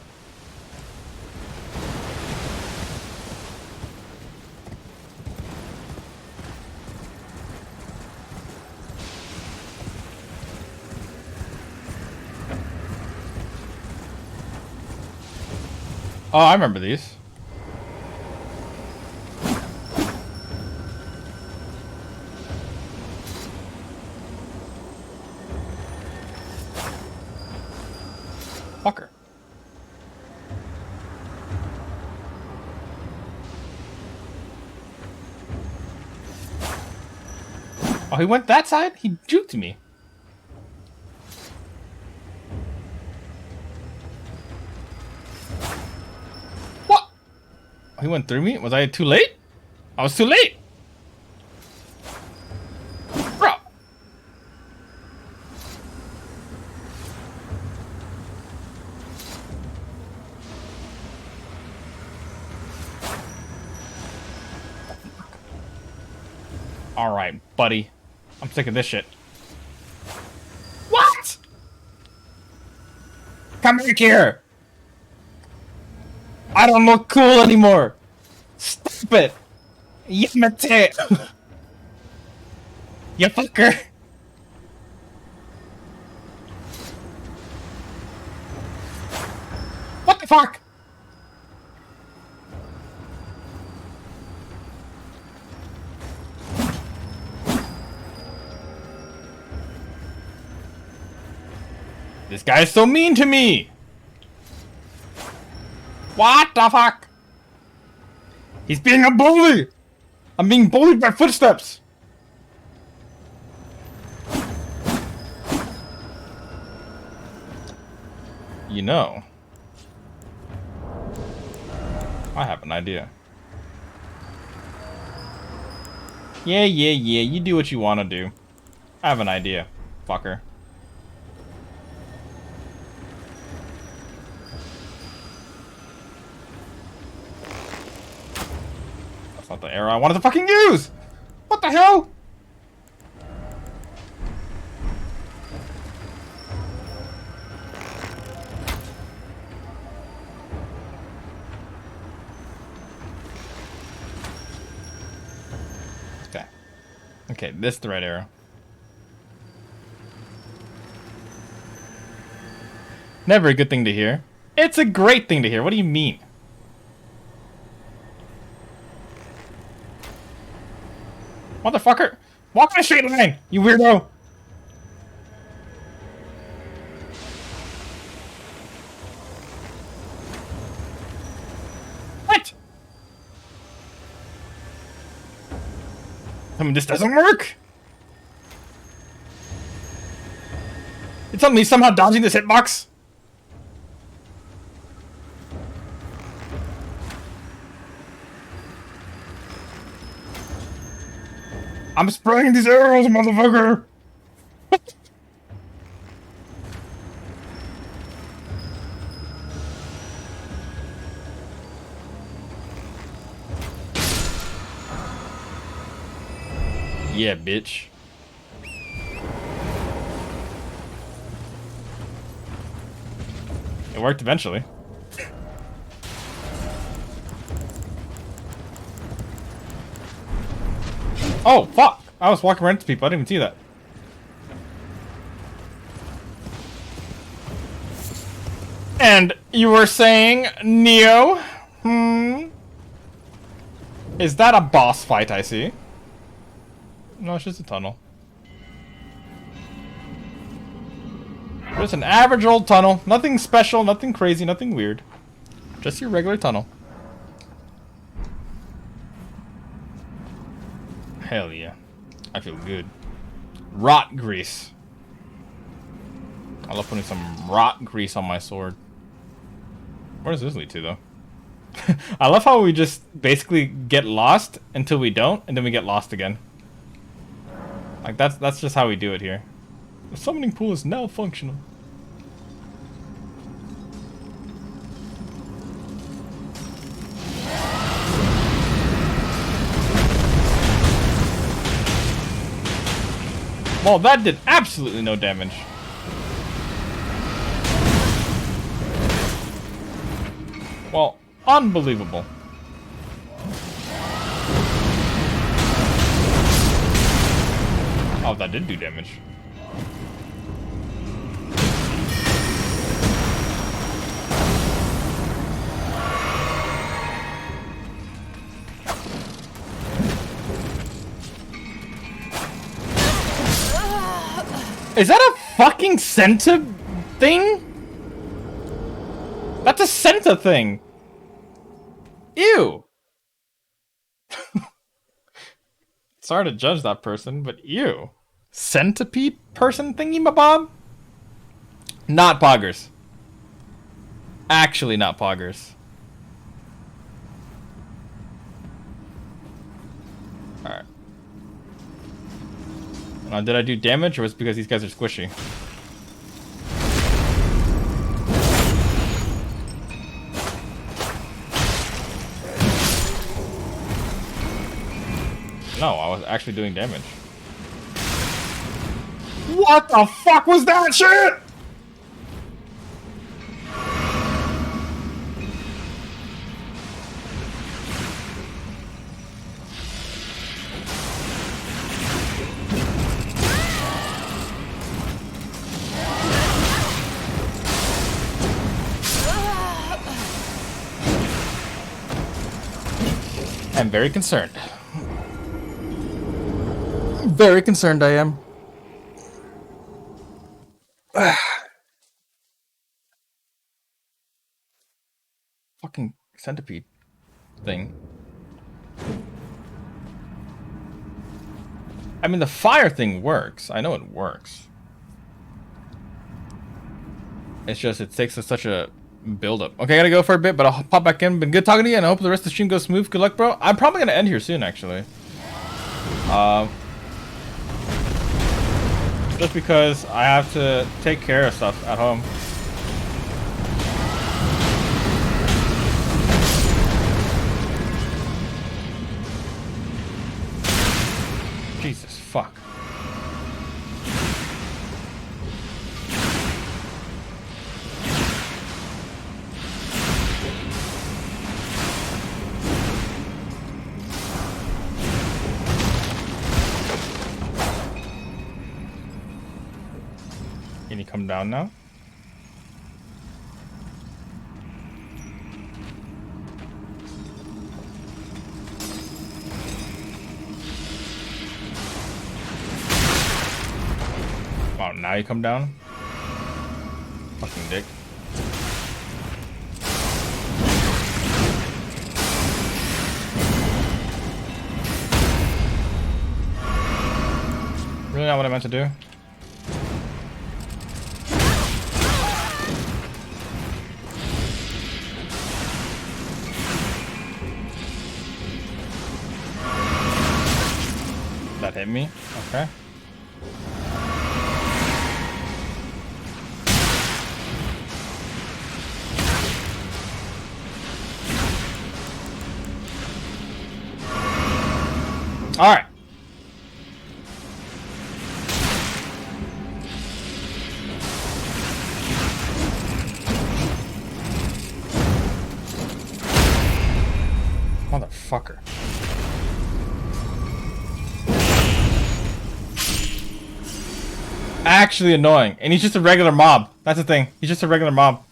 Oh, I remember these. Fucker. Oh, he went that side? He juked me. What? Oh, he went through me? Was I too late? I was too late. Bro. All right, buddy. I'm sick of this shit. What? Come back here. I don't look cool anymore. Stop it. Yamate. You fucker. What the fuck? This guy is so mean to me! What the fuck? He's being a bully! I'm being bullied by footsteps! You know, I have an idea. Yeah, you do what you want to do. I have an idea, fucker. That's not the arrow I wanted to fucking use! What the hell? Okay. Okay, this is the right arrow. Never a good thing to hear. It's a great thing to hear. What do you mean? Motherfucker! Walk in a straight line, you weirdo! I mean, this doesn't work. You're telling me somehow dodging this hitbox? I'm spraying these arrows, motherfucker! Yeah, bitch. It worked eventually. Oh, fuck! I was walking right into people. I didn't even see that. And you were saying, Neo? Is that a boss fight I see? No, it's just a tunnel. Just an average old tunnel. Nothing special, nothing crazy, nothing weird. Just your regular tunnel. Hell yeah. I feel good. Rot grease. I love putting some rot grease on my sword. Where does this lead to, though? I love how we just basically get lost until we don't, and then we get lost again. Like, that's just how we do it here. The summoning pool is now functional. Well, that did absolutely no damage. Well, unbelievable. Oh, that did do damage. Is that a fucking Senta thing? That's a Senta thing. Ew. Sorry to judge that person, but ew. Centipede person thingy mabob? Not poggers. Actually not poggers. Alright. Now, did I do damage, or was it because these guys are squishy? No, I was actually doing damage. What the fuck was that shit? I'm very concerned. Very concerned I am. Fucking centipede thing. I mean, the fire thing works. I know it works. It's just, it takes such a build up. Okay, I gotta go for a bit, but I'll pop back in. Been good talking to you, and I hope the rest of the stream goes smooth. Good luck, bro. I'm probably gonna end here soon, actually. Just because I have to take care of stuff at home. Jesus fuck. Can you come down now? Wow, now you come down? Fucking dick. not what I meant to do. That hit me. Okay. All right. Motherfucker. Actually annoying. And he's just a regular mob. That's the thing. He's just a regular mob.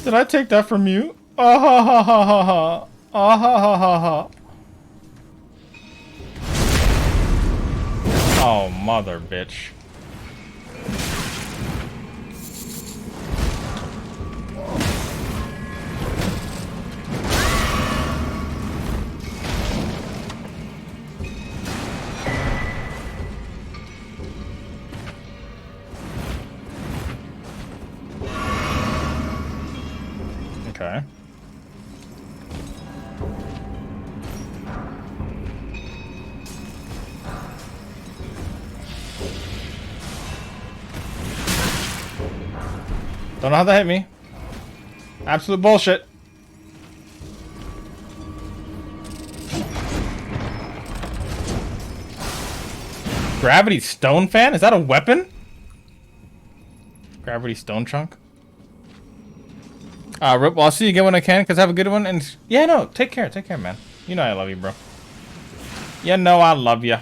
Did I take that from you? Ah ha ha ha ha ha. Ah ha ha ha ha. Oh, mother bitch. Okay. Don't know how that hit me. Absolute bullshit. Gravity stone fan? Is that a weapon? Gravity stone chunk? Rip, well, I'll see you again when I can, because have a good one. And yeah, no, take care, man. You know I love you, bro. You know I love you.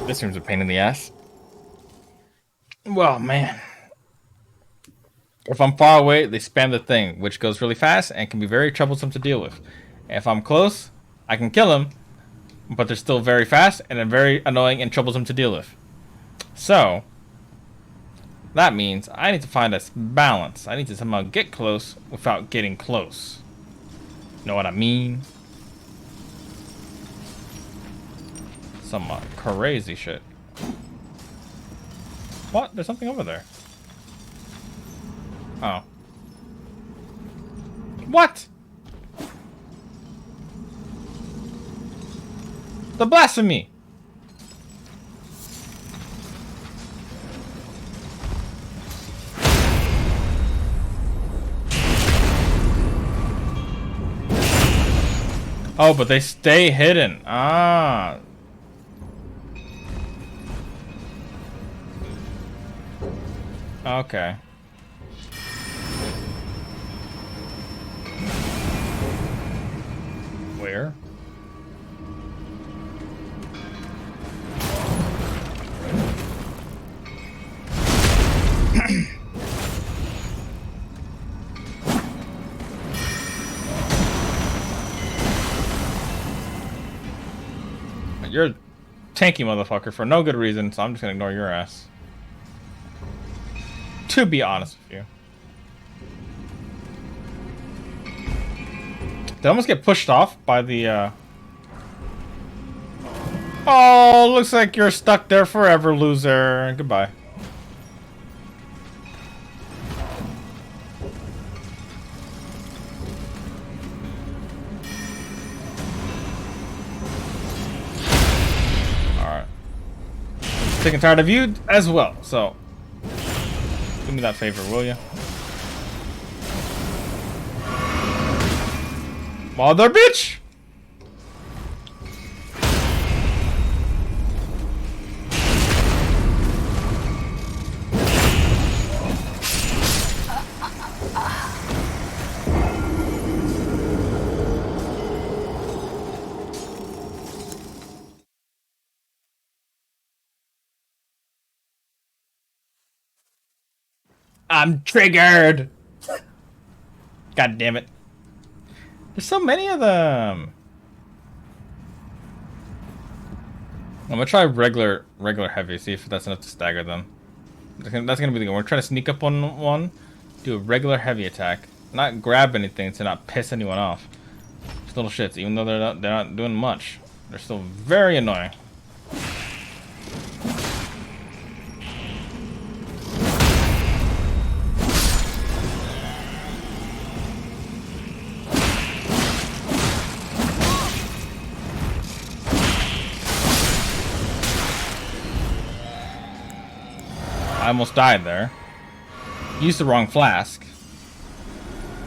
This room's a pain in the ass. Well, man. If I'm far away, they spam the thing, which goes really fast and can be very troublesome to deal with. If I'm close, I can kill them, but they're still very fast and they're very annoying and troublesome to deal with. So, that means I need to find a balance. I need to somehow get close without getting close. Know what I mean? Some crazy shit. What? There's something over there. Oh. What? The blasphemy! Oh, but they stay hidden. Ah. Okay. Where? You're a tanky motherfucker for no good reason, so I'm just gonna ignore your ass. To be honest with you. Did I almost get pushed off by the, Oh, looks like you're stuck there forever, loser. Goodbye. Alright. Sick and tired of you as well, so do me that favor, will you? Mother bitch! I'm triggered! God damn it. There's so many of them. I'm gonna try regular heavy, see if that's enough to stagger them. That's gonna be the good one. We're trying to sneak up on one, do a regular heavy attack, not grab anything to not piss anyone off. These little shits, even though they're not doing much, they're still very annoying. I almost died there. Used the wrong flask,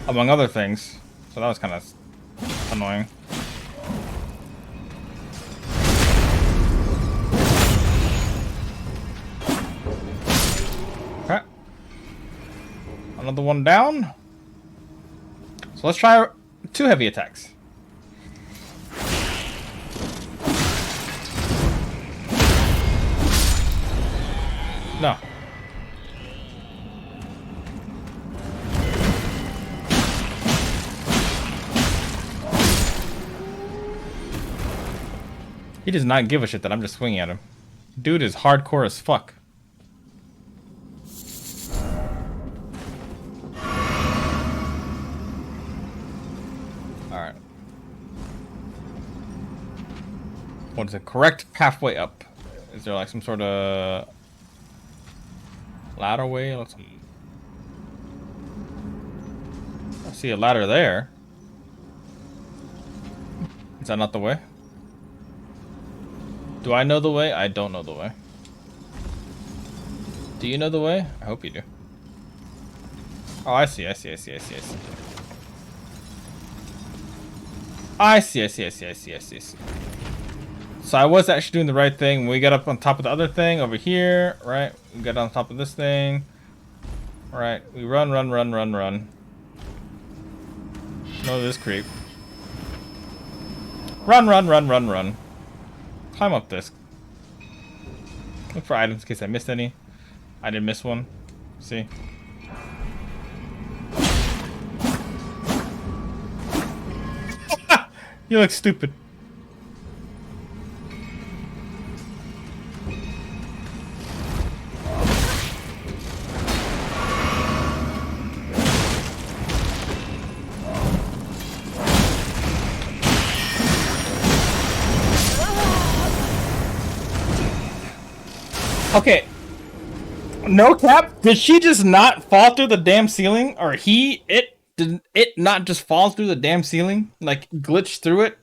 among other things, so that was kind of annoying. Okay. Another one down. So let's try 2 heavy attacks. No. He does not give a shit that I'm just swinging at him. Dude is hardcore as fuck. Alright. What is the correct pathway up? Is there like some sort of ladder way? I see a ladder there. Is that not the way? Do I know the way? I don't know the way. Do you know the way? I hope you do. Oh, I see. I see. So I was actually doing the right thing. We got up on top of the other thing over here, right? We got on top of this thing. Right. We run. No, this creep. Run. Climb up this. Look for items in case I missed any. I didn't miss one. See? You look stupid. Okay. No cap. Did she just not fall through the damn ceiling? Or did it not just fall through the damn ceiling? Like, glitch through it?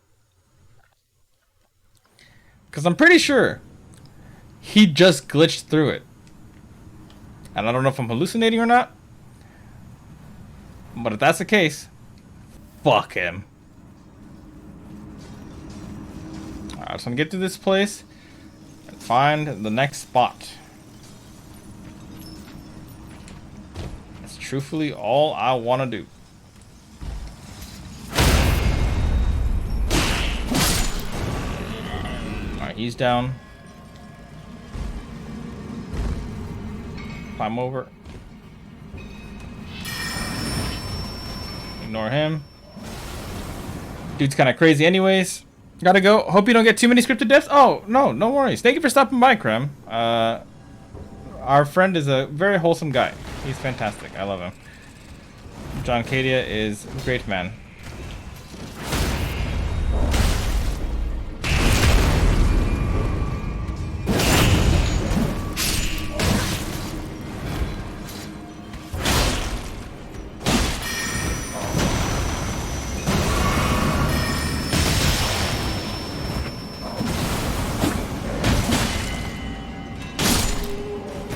Because I'm pretty sure he just glitched through it. And I don't know if I'm hallucinating or not. But if that's the case, fuck him. Alright, I just want to get to this place. Find the next spot. That's truthfully all I want to do. Alright, he's down. Climb over. Ignore him. Dude's kind of crazy anyways. Gotta go. Hope you don't get too many scripted deaths. Oh, no worries. Thank you for stopping by, Krem. Our friend is a very wholesome guy. He's fantastic. I love him. John Cadia is a great man.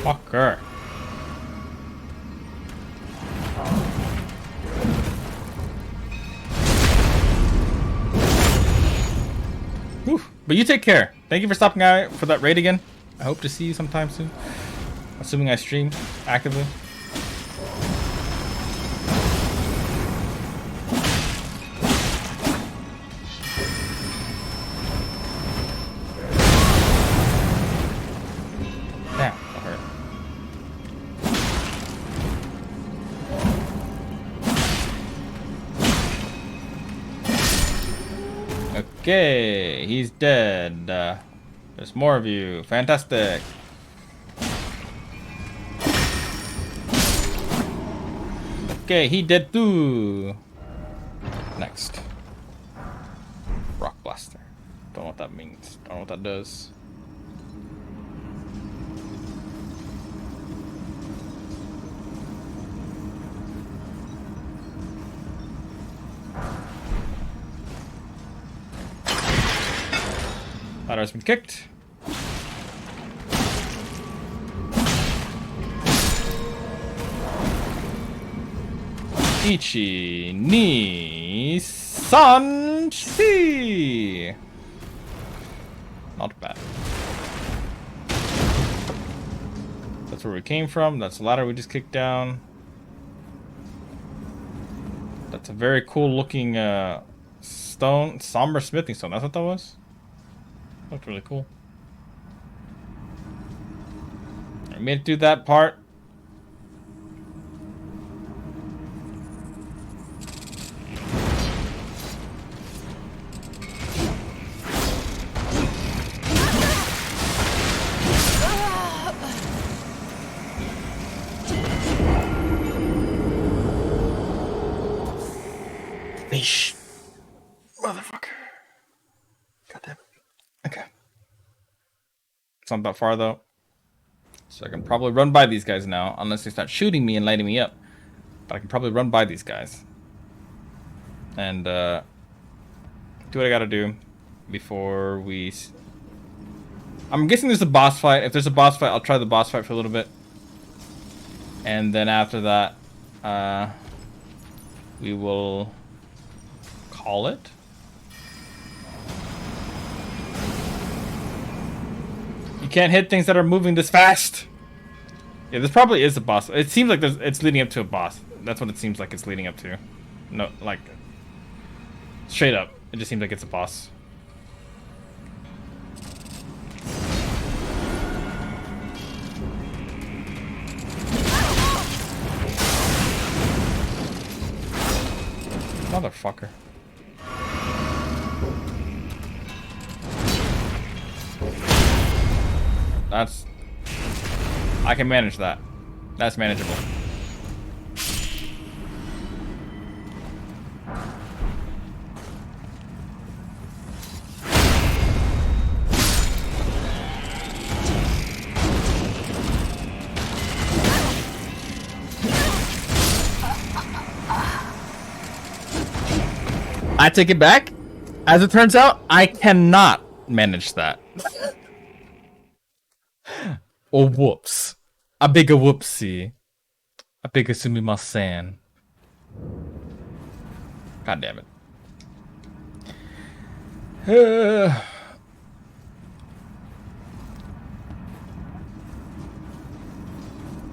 Fucker. Whew. But you take care. Thank you for stopping by for that raid again. I hope to see you sometime soon. Assuming I stream actively. Damn, that hurt. Okay, he's dead. There's more of you. Fantastic. Okay, he dead too. Next. Rock blaster. Don't know what that means. Don't know what that does. Ladder's been kicked. Ichi ni san shi. Not bad. That's where we came from. That's the ladder we just kicked down. That's a very cool looking stone. Somber smithing stone. That's what that was? Looked really cool. I made it do that part. Fish. Motherfucker. God damn it. Okay. It's not that far though. So I can probably run by these guys now, unless they start shooting me and lighting me up. But I can probably run by these guys. And do what I gotta do before we... I'm guessing there's a boss fight. If there's a boss fight, I'll try the boss fight for a little bit. And then after that, we will call it. You can't hit things that are moving this fast. Yeah, this probably is a boss. It seems like it's leading up to a boss. That's what it seems like it's leading up to. No, like straight up. It just seems like it's a boss. Motherfucker. That's... I can manage that. That's manageable. I take it back. As it turns out, I cannot manage that. Oh, whoops. A bigger whoopsie. A bigger sumimasen. God damn it.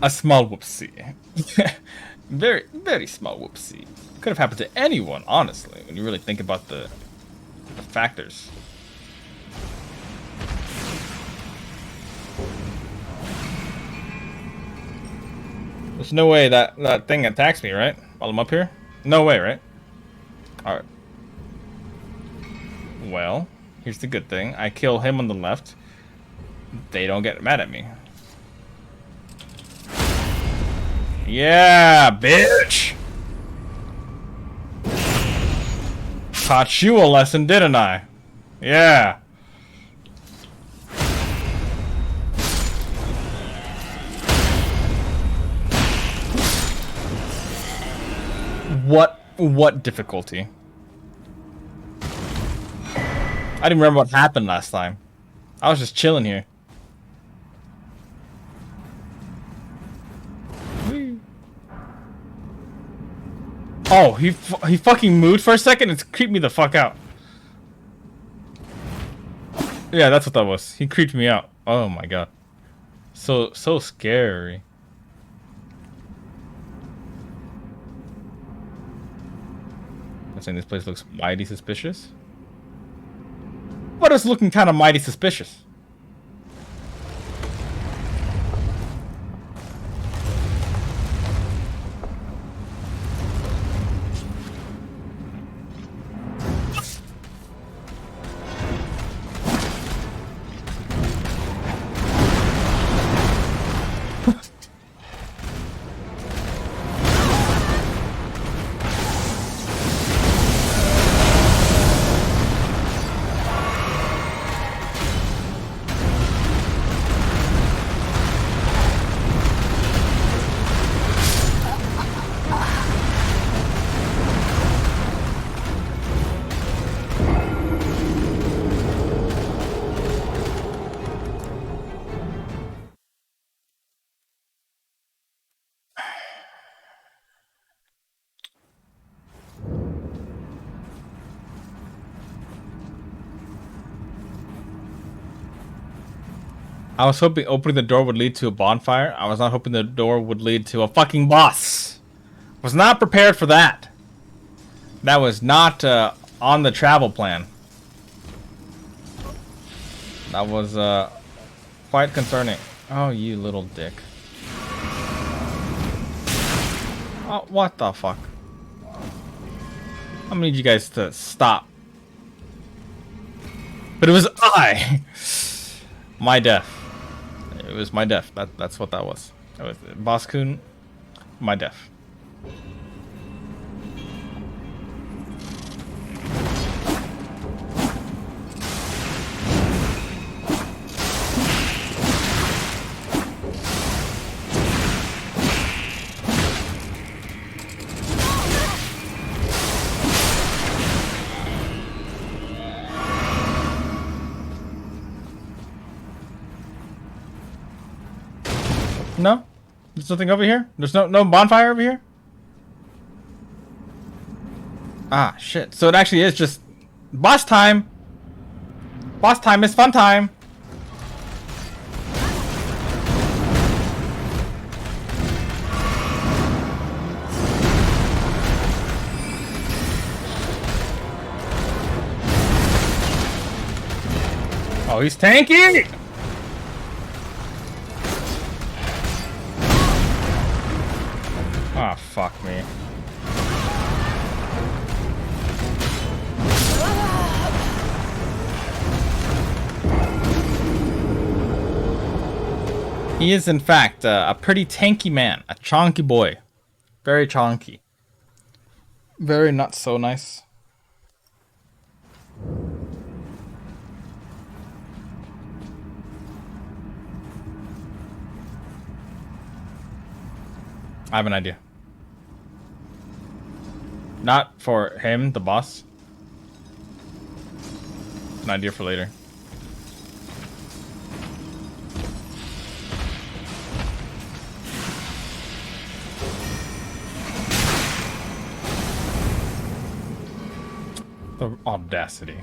A small whoopsie. Very, very small whoopsie. Could have happened to anyone, honestly, when you really think about the factors. There's no way that thing attacks me, right? While I'm up here? No way, right? Alright. Well, here's the good thing. I kill him on the left. They don't get mad at me. Yeah, bitch! Taught you a lesson, didn't I? Yeah. What difficulty? I didn't remember what happened last time. I was just chilling here. Whee. Oh, he fucking moved for a second and creeped me the fuck out. Yeah, that's what that was. He creeped me out. Oh my god. So scary. I'm saying this place looks mighty suspicious. But it's looking kind of mighty suspicious. I was hoping opening the door would lead to a bonfire. I was not hoping the door would lead to a fucking boss. Was not prepared for that. That was not on the travel plan. That was quite concerning. Oh, you little dick. Oh, what the fuck? I'm gonna need you guys to stop. But it was I! My death. It was my death. That's what that was. That was Boss Kun, my death. No? There's nothing over here? There's no bonfire over here? Ah, shit. So it actually is just boss time. Boss time is fun time. Oh, he's tanky! Ah, fuck me. He is, in fact, a pretty tanky man. A chonky boy. Very chonky. Very not so nice. I have an idea. Not for him, the boss. An idea for later. The audacity.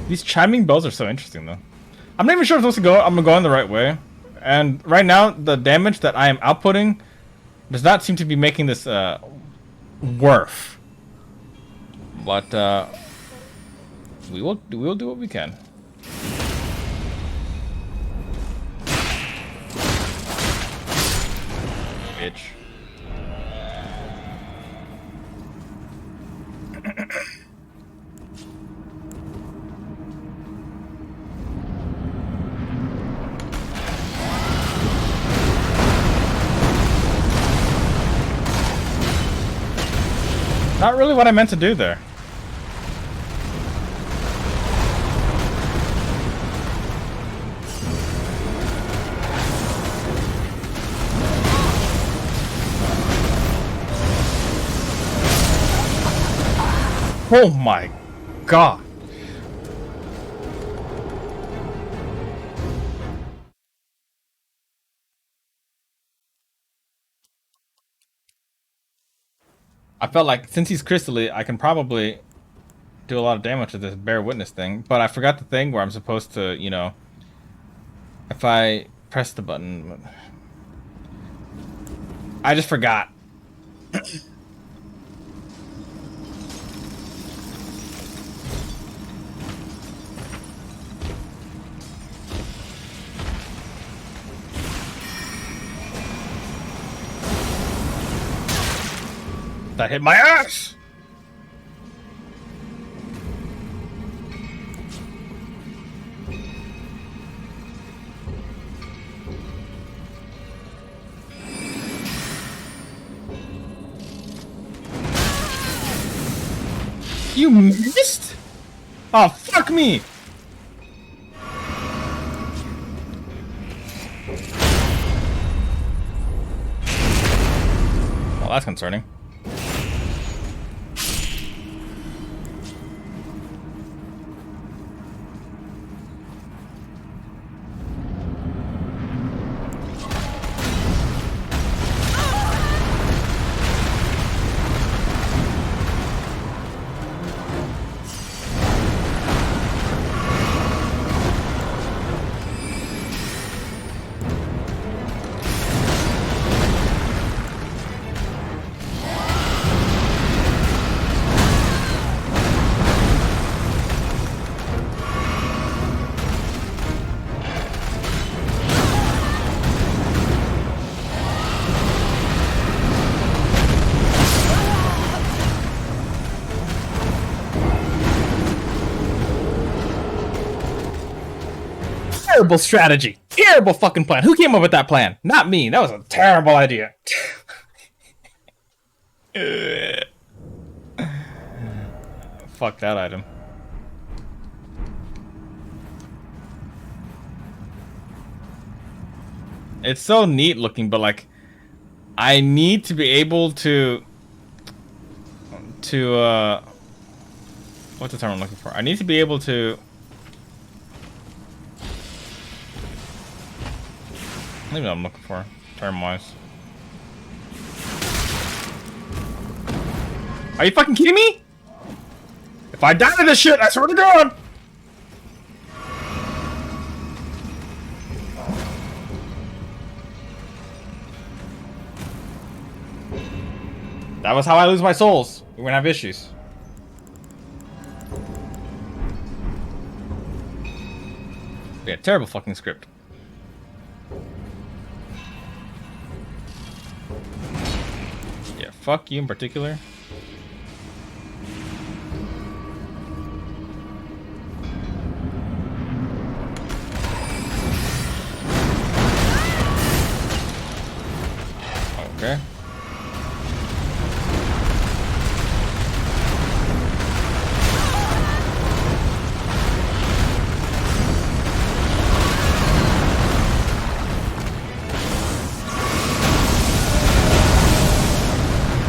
These chiming bells are so interesting, though. I'm not even sure if I'm supposed to go. I'm going the right way. And right now, the damage that I am outputting does not seem to be making this worth. But we will do what we can. Bitch. Not really what I meant to do there. Oh my god. I felt like since he's crystally, I can probably do a lot of damage to this bear witness thing, but I forgot the thing where I'm supposed to, you know, if I press the button, I just forgot. That hit my ass! You missed? Oh, fuck me! Well, that's concerning. Terrible strategy. Terrible fucking plan. Who came up with that plan? Not me. That was a terrible idea. Fuck that item. It's so neat looking, but like, I need to be able to what's the term I'm looking for? I need to be able to maybe what I'm looking for term wise. Are you fucking kidding me? If I die to this shit, I swear to God. That was how I lose my souls. We're gonna have issues. Yeah, terrible fucking script. Yeah, fuck you in particular. Okay.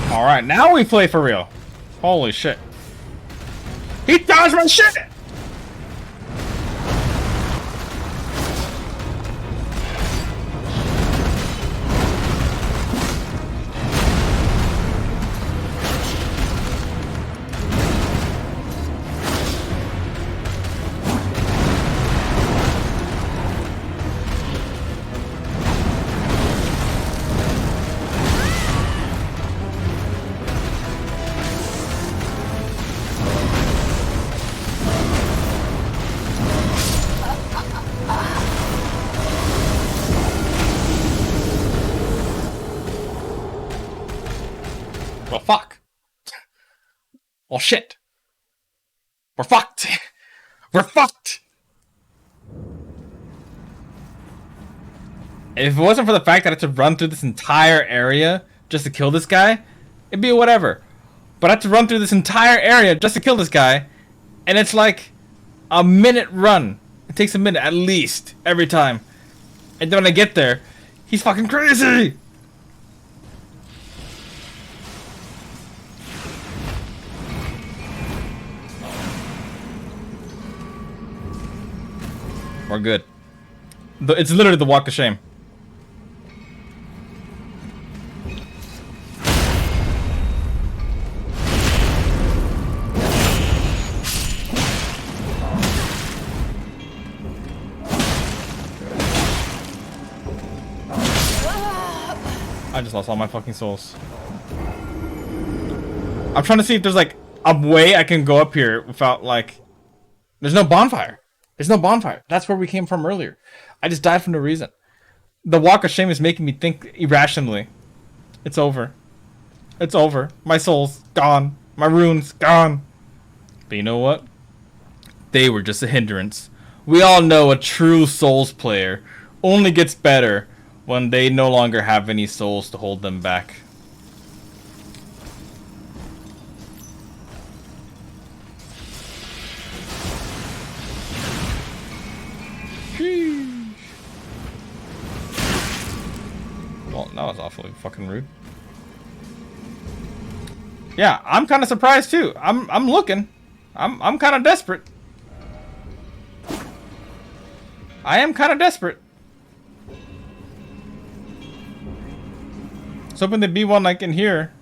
Alright, now we play for real. Holy shit. He dodged my shit! Well, fuck. Well, shit. We're fucked. We're fucked. If it wasn't for the fact that I had to run through this entire area just to kill this guy, it'd be whatever. But I had to run through this entire area just to kill this guy, and it's like a minute run. It takes a minute at least every time. And then when I get there, he's fucking crazy. We're good. It's literally the walk of shame. I just lost all my fucking souls. I'm trying to see if there's like a way I can go up here without like... There's no bonfire. There's no bonfire. That's where we came from earlier. I just died for no reason. The walk of shame is making me think irrationally. It's over. It's over. My soul's gone. My runes gone. But you know what? They were just a hindrance. We all know a true Souls player only gets better when they no longer have any souls to hold them back. Well, that was awfully fucking rude. Yeah, I'm kind of surprised too. I'm looking. I'm kind of desperate. I am kind of desperate. I was hoping there'd be one like in here,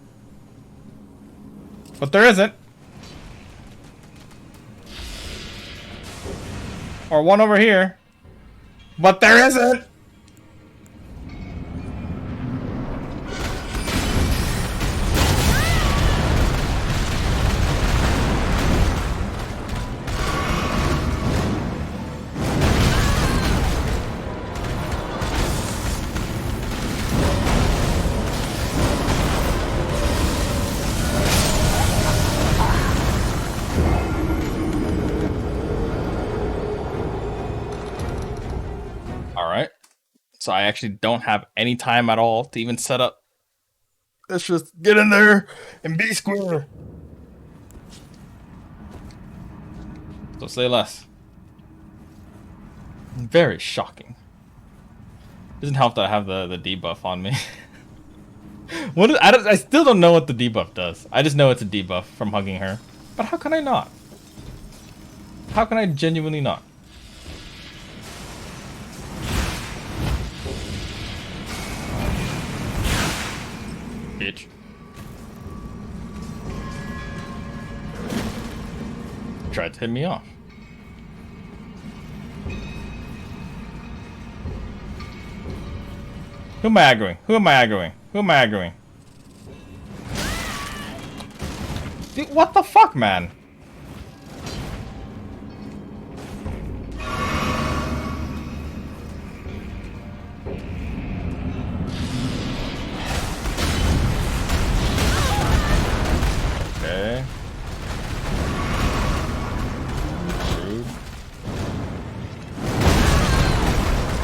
but there isn't. Or one over here, but there isn't. So I actually don't have any time at all to even set up. Let's just get in there and be square. So say less. Very shocking. Doesn't help that I have the debuff on me. What is, I still don't know what the debuff does. I just know it's a debuff from hugging her. But how can I not? How can I genuinely not? Bitch. Tried to hit me off. Who am I aggroing? Who am I aggroing? Who am I aggroing? Dude, what the fuck, man? Okay. Rude.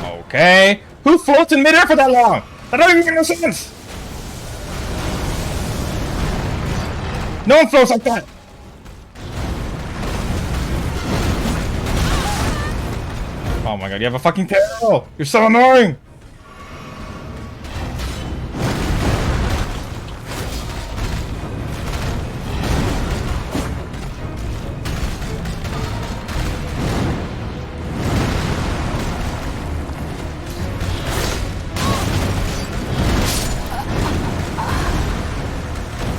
Okay. Who floats in midair for that long? That doesn't even make no sense. No one floats like that. Oh my god, you have a fucking tail. You're so annoying.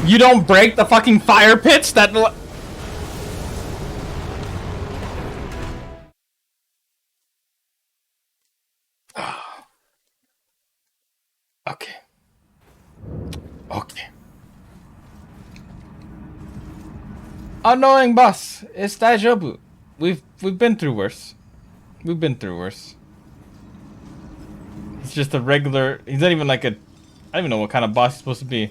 You don't break the fucking fire pits that... Okay. Okay. Annoying boss. It's daijoubu. We've been through worse. We've been through worse. It's just a regular... He's not even like a... I don't even know what kind of boss he's supposed to be.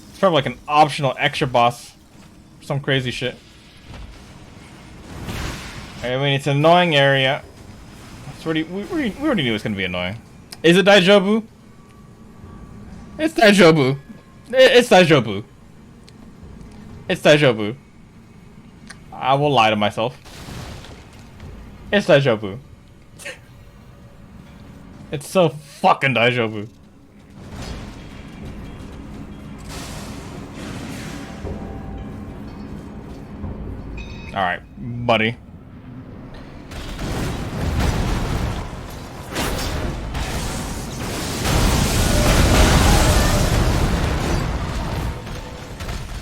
It's probably like an optional extra boss. Some crazy shit. I mean, it's an annoying area. It's already, we already knew it was going to be annoying. Is it daijoubu? It's daijoubu. It's daijoubu. It's daijoubu. I will lie to myself. It's daijoubu. It's so fucking daijoubu. Alright, buddy.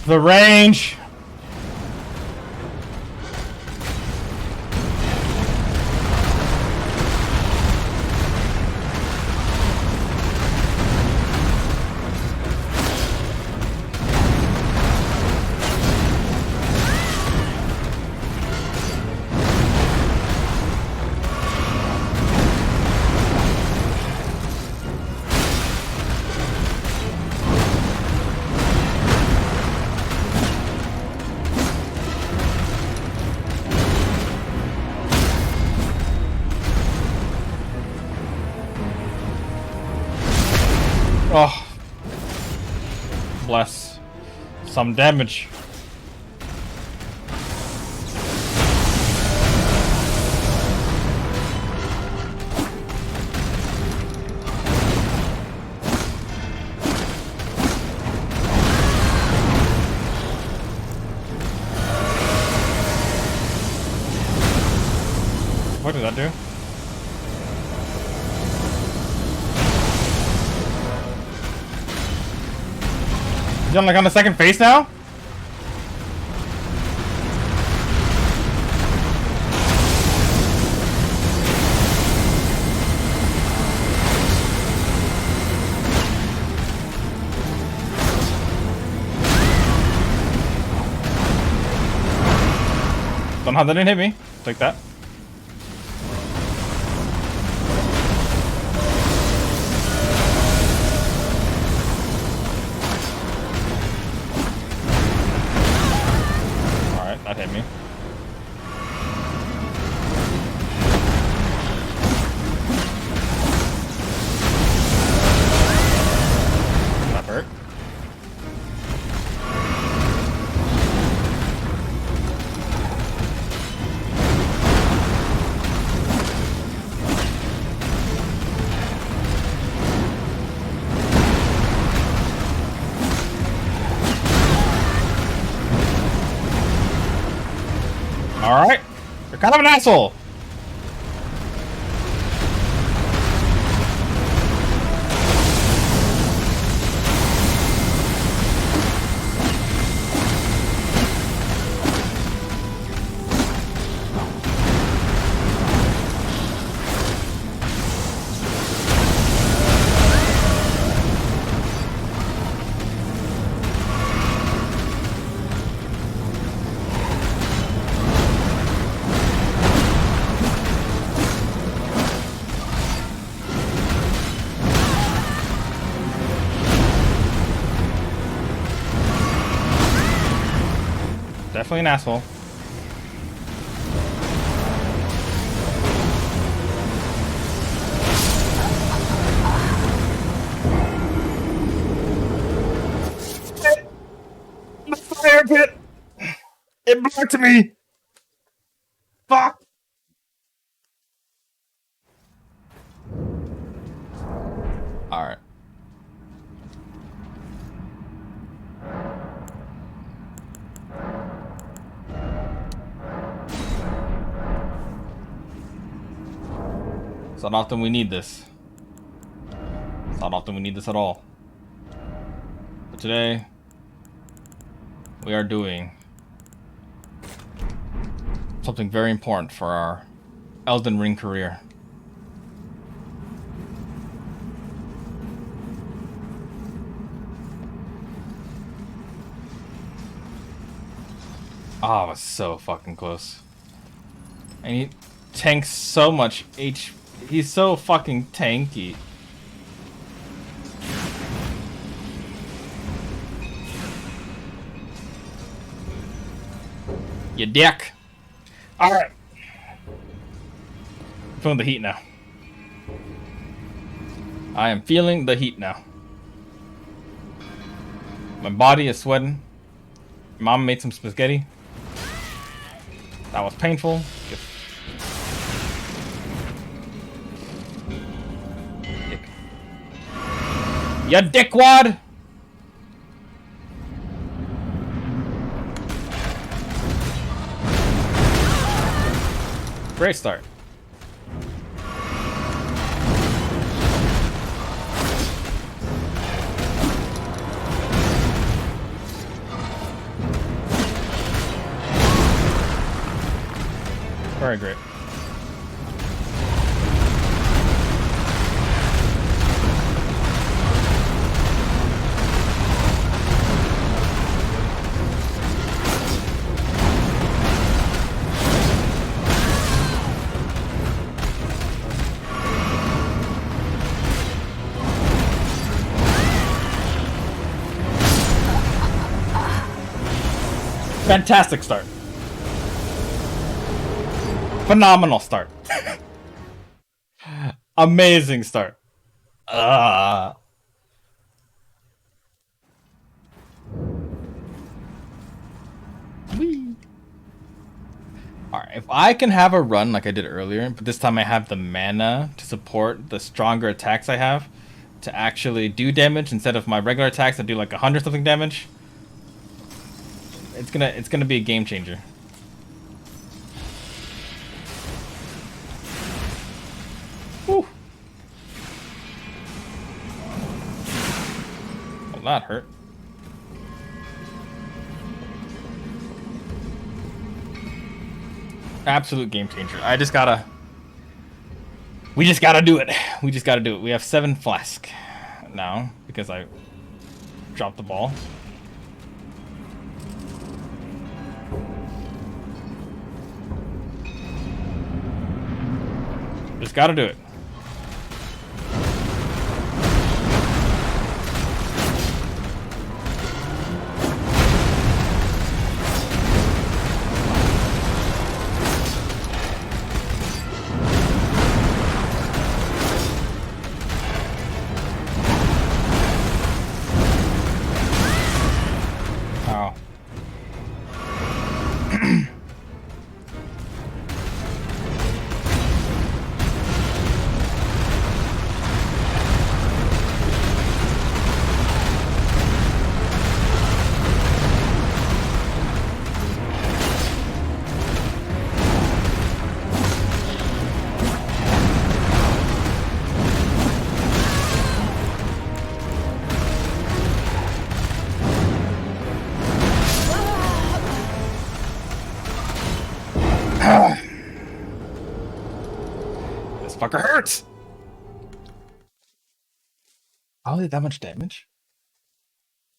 The range! Oh. Bless. Some damage. What did that do? Is he like on the second phase now? Somehow that didn't hit me. Take that. That hit me. kind of an asshole. Definitely an asshole. The fire pit! It blocked me! Fuck! Alright. It's not often we need this. It's not often we need this at all. But today, we are doing something very important for our Elden Ring career. Oh, it was so fucking close. And he tanks so much HP. He's so fucking tanky. You dick. Alright. I'm feeling the heat now. I am feeling the heat now. My body is sweating. Mom made some spaghetti. That was painful. Dick. Ya dickwad! Great start. Very great. Fantastic start. Phenomenal start. Amazing start. Alright, if I can have a run like I did earlier, but this time I have the mana to support the stronger attacks I have to actually do damage instead of my regular attacks that do like 100 something damage. It's gonna be a game changer. Whew. Well, that hurt. Absolute game changer. We just gotta do it. We just gotta do it. We have 7 flask now because I dropped the ball. Just gotta do it. This fucker hurts! I only did that much damage?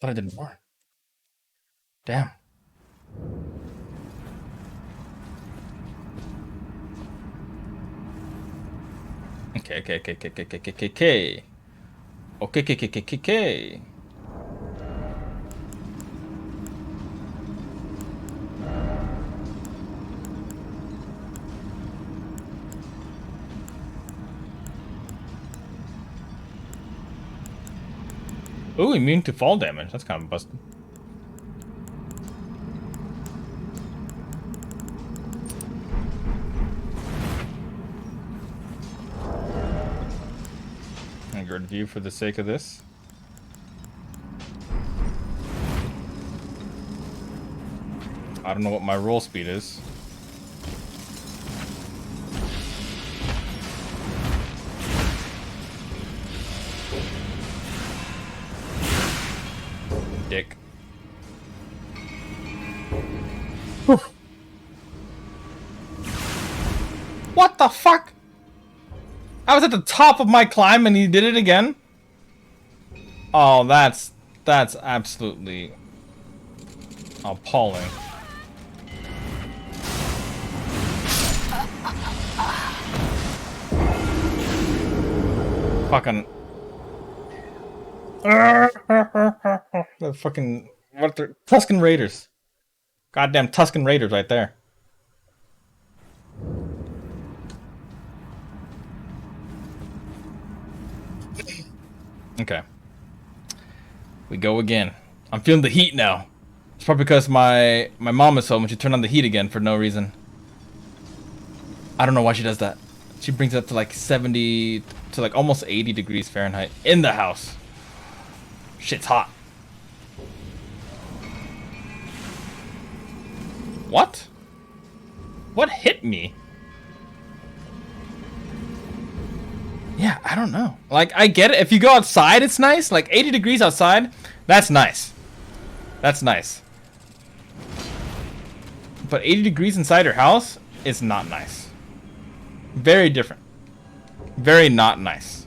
Thought I did more. Damn. Okay. Okay. Ooh, immune to fall damage. That's kind of busted. A good view for the sake of this. I don't know what my roll speed is. Dick. Whew. What the fuck? I was at the top of my climb and he did it again? Oh, that's absolutely appalling. Fucking the fucking what the Tuscan Raiders. Goddamn Tuscan Raiders right there. Okay. We go again. I'm feeling the heat now. It's probably because my mom is home and she turned on the heat again for no reason. I don't know why she does that. She brings it up to like 70 to like almost 80 degrees Fahrenheit in the house. Shit's hot. What? What hit me? Yeah, I don't know. Like, I get it. If you go outside, it's nice. Like, 80 degrees outside, that's nice. That's nice. But 80 degrees inside your house is not nice. Very different. Very not nice.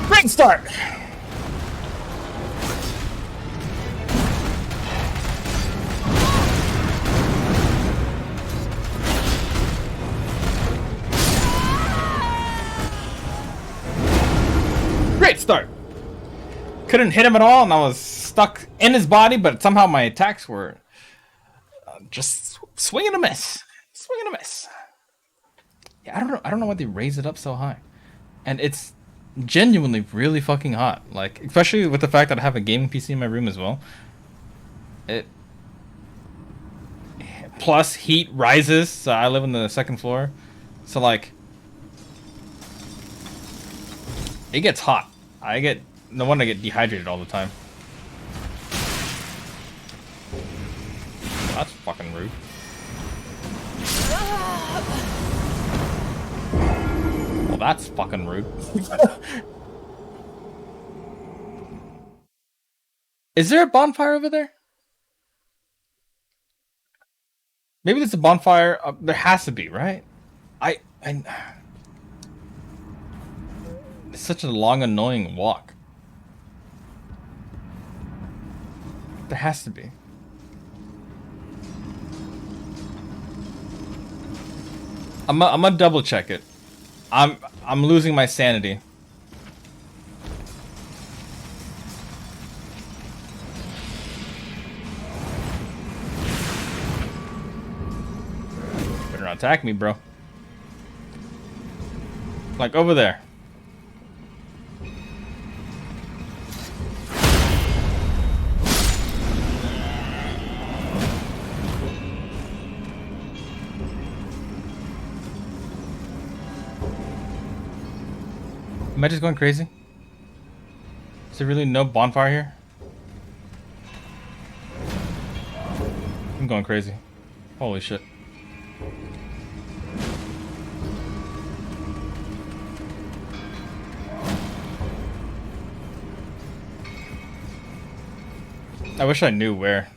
Great start! Great start! Couldn't hit him at all, and I was stuck in his body, but somehow my attacks were just swing and a miss. Swing and a miss. Yeah, I don't know why they raise it up so high. And it's genuinely really fucking hot. Like, especially with the fact that I have a gaming PC in my room as well. It plus heat rises, so I live on the second floor. So like it gets hot. No wonder I get dehydrated all the time. That's fucking rude. Well, that's fucking rude. Is there a bonfire over there? Maybe there's a bonfire. There has to be, right? It's such a long, annoying walk. There has to be. I'm gonna double check it. I'm losing my sanity. Better not attack me, bro. Like over there. Am I just going crazy? Is there really no bonfire here? I'm going crazy. Holy shit. I wish I knew where.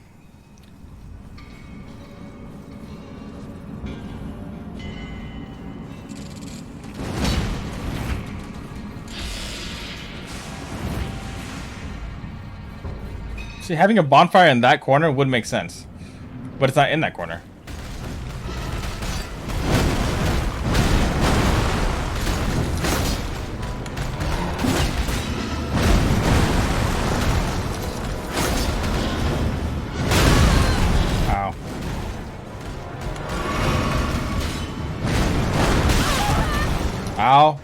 See, having a bonfire in that corner would make sense. But it's not in that corner. Ow. Ow.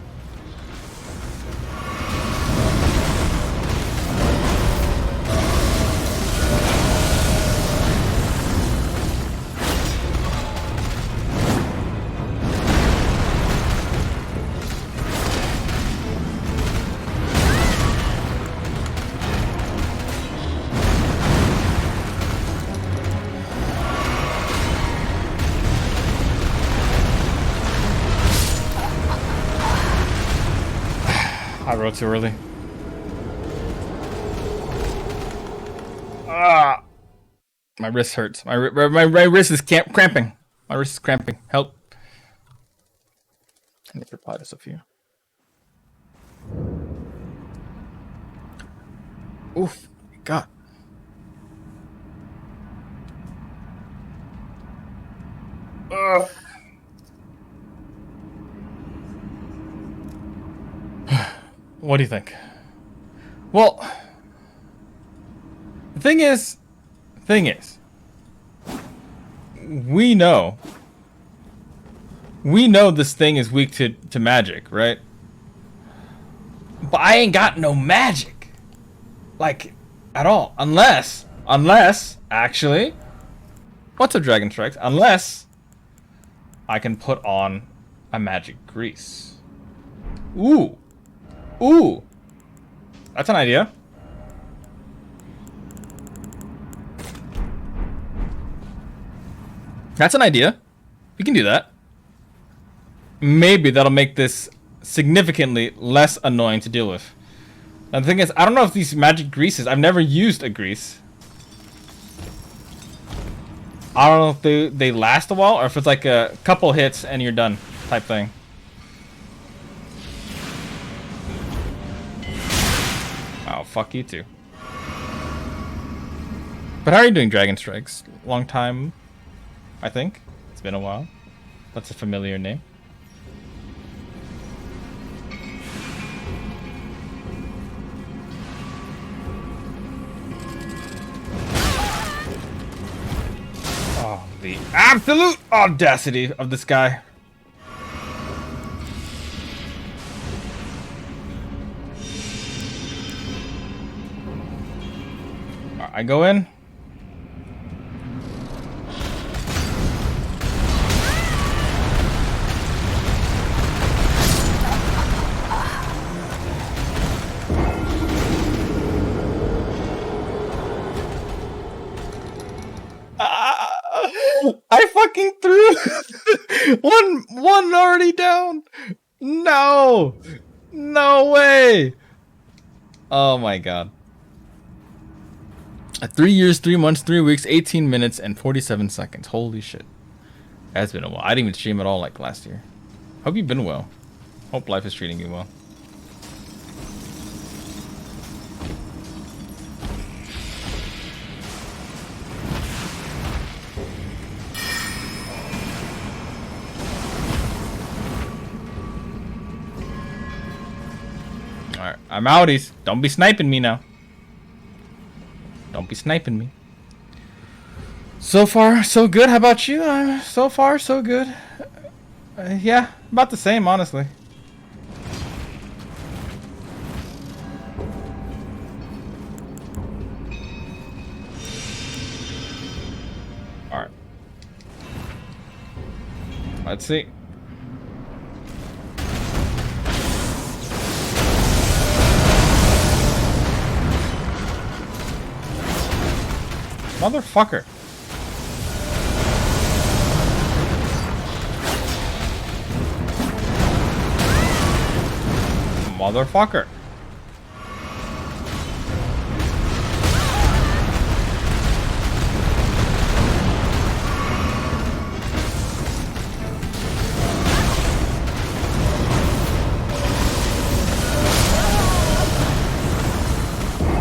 I rode too early. Ah, my wrist hurts. My wrist is cramping. My wrist is cramping. Help! I need to reply to Sophia. Oof! God. Ugh. What do you think? Well, the thing is, we know this thing is weak to magic, right? But I ain't got no magic, like, at all, unless, actually, what's a dragon strikes? Unless I can put on a magic grease. Ooh. Ooh, that's an idea. That's an idea. We can do that. Maybe that'll make this significantly less annoying to deal with. And the thing is, I don't know if these magic greases, I've never used a grease. I don't know if they last a while or if it's like a couple hits and you're done type thing. Oh, fuck you too. But how are you doing, Dragon Strikes? Long time, I think. It's been a while. That's a familiar name. Oh, the absolute audacity of this guy. I go in. I fucking threw one already down. No, no way. Oh my god. 3 years, 3 months, 3 weeks, 18 minutes, and 47 seconds. Holy shit. That's been a while. I didn't even stream at all like last year. Hope you've been well. Hope life is treating you well. Alright, I'm outies. Don't be sniping me now. Don't be sniping me. So far, so good. How about you? So far, so good. Yeah, about the same, honestly. Alright. Let's see. Motherfucker. Motherfucker.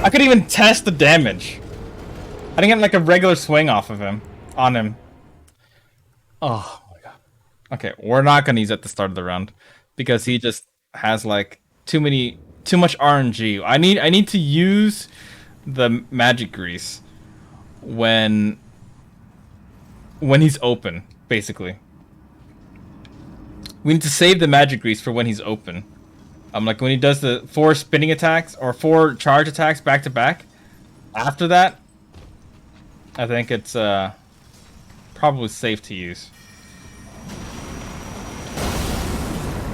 I could even test the damage. I didn't get like a regular swing off of him. On him. Oh my god. Okay, we're not gonna use it at the start of the round. Because he just has like too much RNG. I need to use the magic grease when he's open, basically. We need to save the magic grease for when he's open. Like when he does the 4 spinning attacks or 4 charge attacks back to back. After that, I think it's probably safe to use.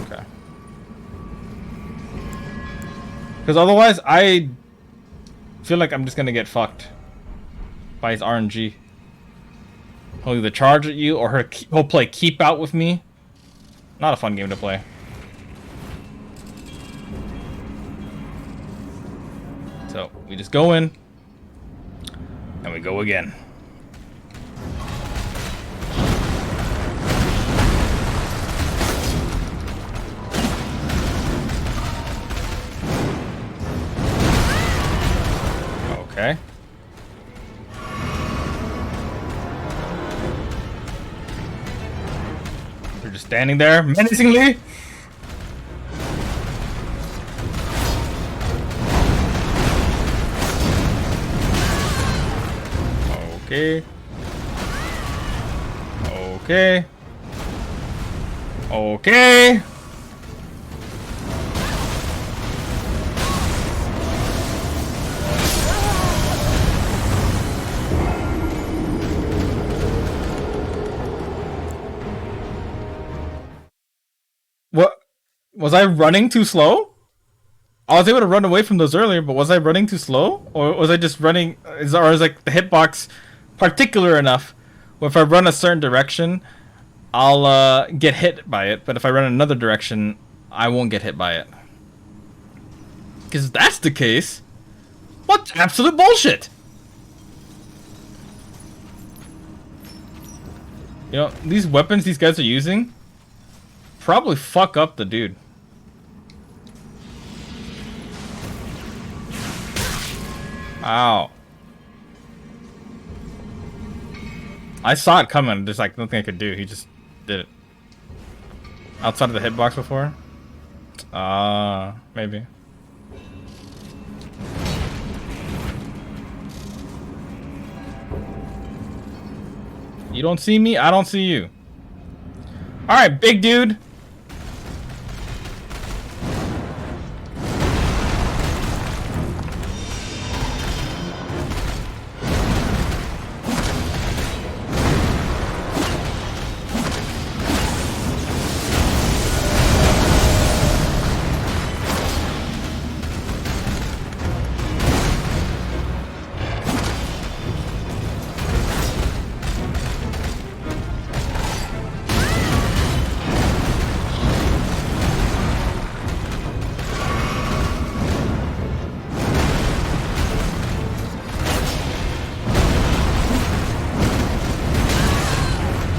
Okay. Because otherwise, I feel like I'm just gonna get fucked by his RNG. He'll either charge at you or he'll play keep out with me. Not a fun game to play. So we just go in and we go again. Okay. You're just standing there menacingly. Okay. Okay. Okay. What? Was I running too slow? I was able to run away from those earlier, but was I running too slow? Or was I just running... or is like the hitbox particular enough where if I run a certain direction, I'll get hit by it, but if I run another direction, I won't get hit by it. Because if that's the case, what absolute bullshit! You know, these weapons these guys are using probably fuck up the dude. Ow. I saw it coming, there's like nothing I could do, he just did it. Outside of the hitbox before? Maybe. You don't see me, I don't see you. Alright, big dude.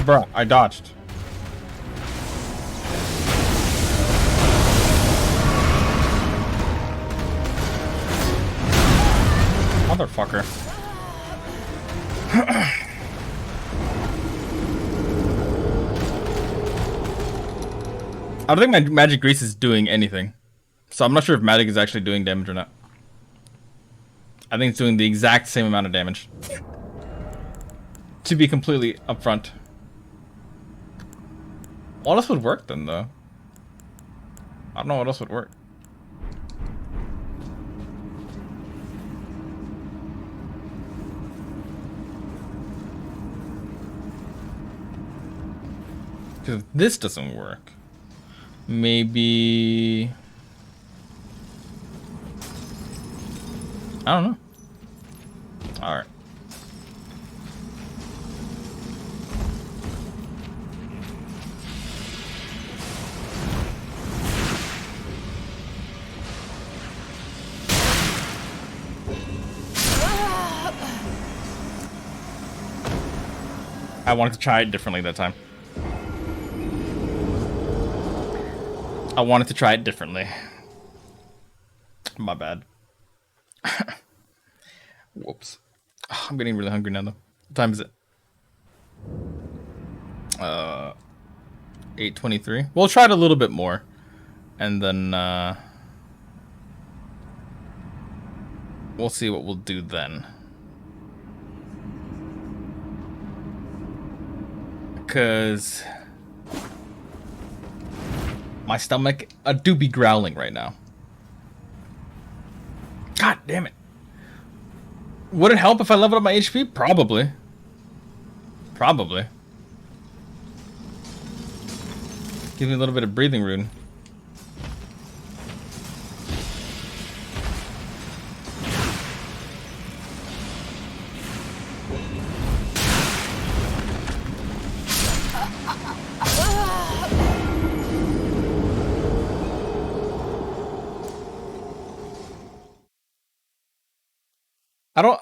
Bruh, I dodged. Motherfucker. I don't think my magic grease is doing anything. So I'm not sure if magic is actually doing damage or not. I think it's doing the exact same amount of damage. To be completely upfront. What else would work then, though? I don't know what else would work. Because if this doesn't work, maybe... I don't know. Alright. I wanted to try it differently that time. I wanted to try it differently. My bad. Whoops. I'm getting really hungry now though. What time is it? 8:23. We'll try it a little bit more. And then we'll see what we'll do then. Because my stomach do be growling right now. God damn it. Would it help if I leveled up my HP? Probably. Probably. Give me a little bit of breathing room. I don't...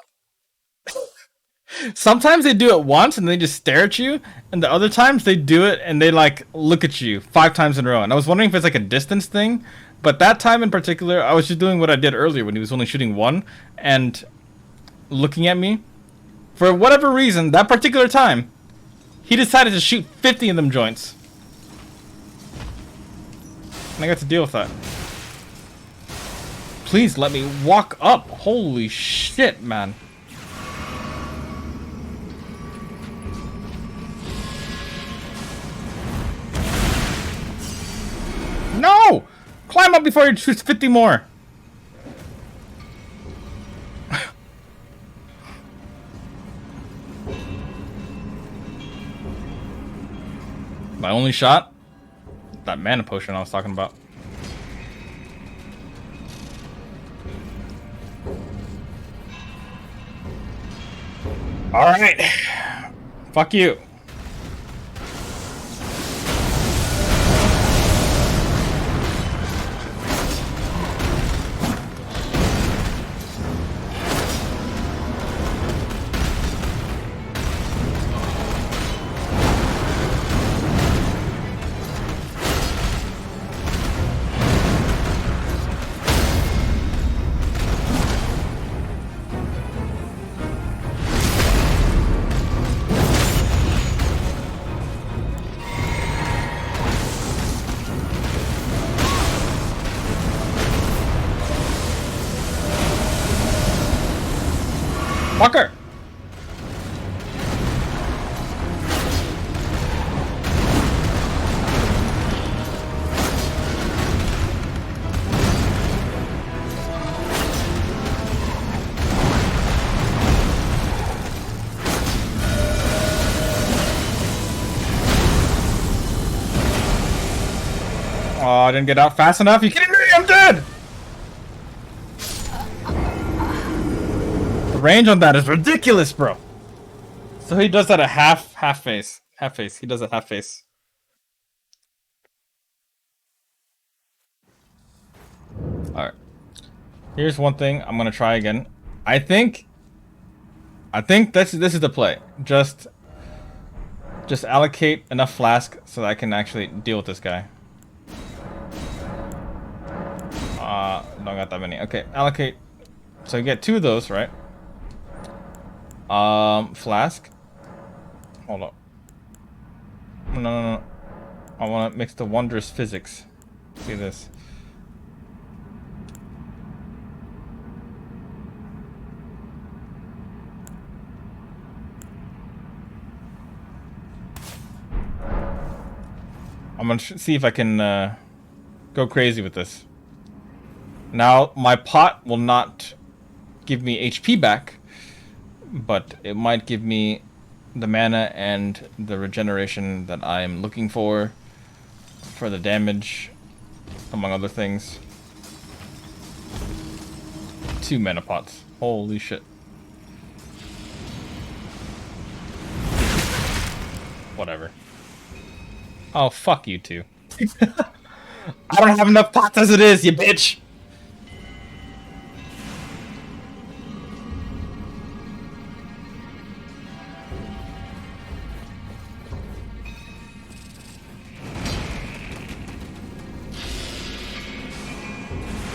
Sometimes they do it once and they just stare at you, and the other times they do it and they like look at you 5 times in a row. And I was wondering if it's like a distance thing, but that time in particular, I was just doing what I did earlier when he was only shooting one and looking at me. For whatever reason, that particular time, he decided to shoot 50 of them joints. And I got to deal with that. Please let me walk up. Holy shit, man. No! Climb up before he shoots 50 more. My only shot? That mana potion I was talking about. Alright. Fuck you. Fucker! Oh, I didn't get out fast enough. You kidding me? I'm dead! The range on that is ridiculous, bro. So he does that at half face. Half face. He does it half face. Alright. Here's one thing I'm gonna try again. I think this is the play. Just allocate enough flask so that I can actually deal with this guy. Don't got that many. Okay, allocate. So you get 2 of those, right? Flask. Hold up. No. I want to mix the wondrous physics. See this. I'm gonna see if I can go crazy with this. Now, my pot will not give me HP back, but it might give me the mana and the regeneration that I am looking for the damage, among other things. 2 mana pots. Holy shit. Whatever. Oh, fuck you two. I don't have enough pots as it is, you bitch!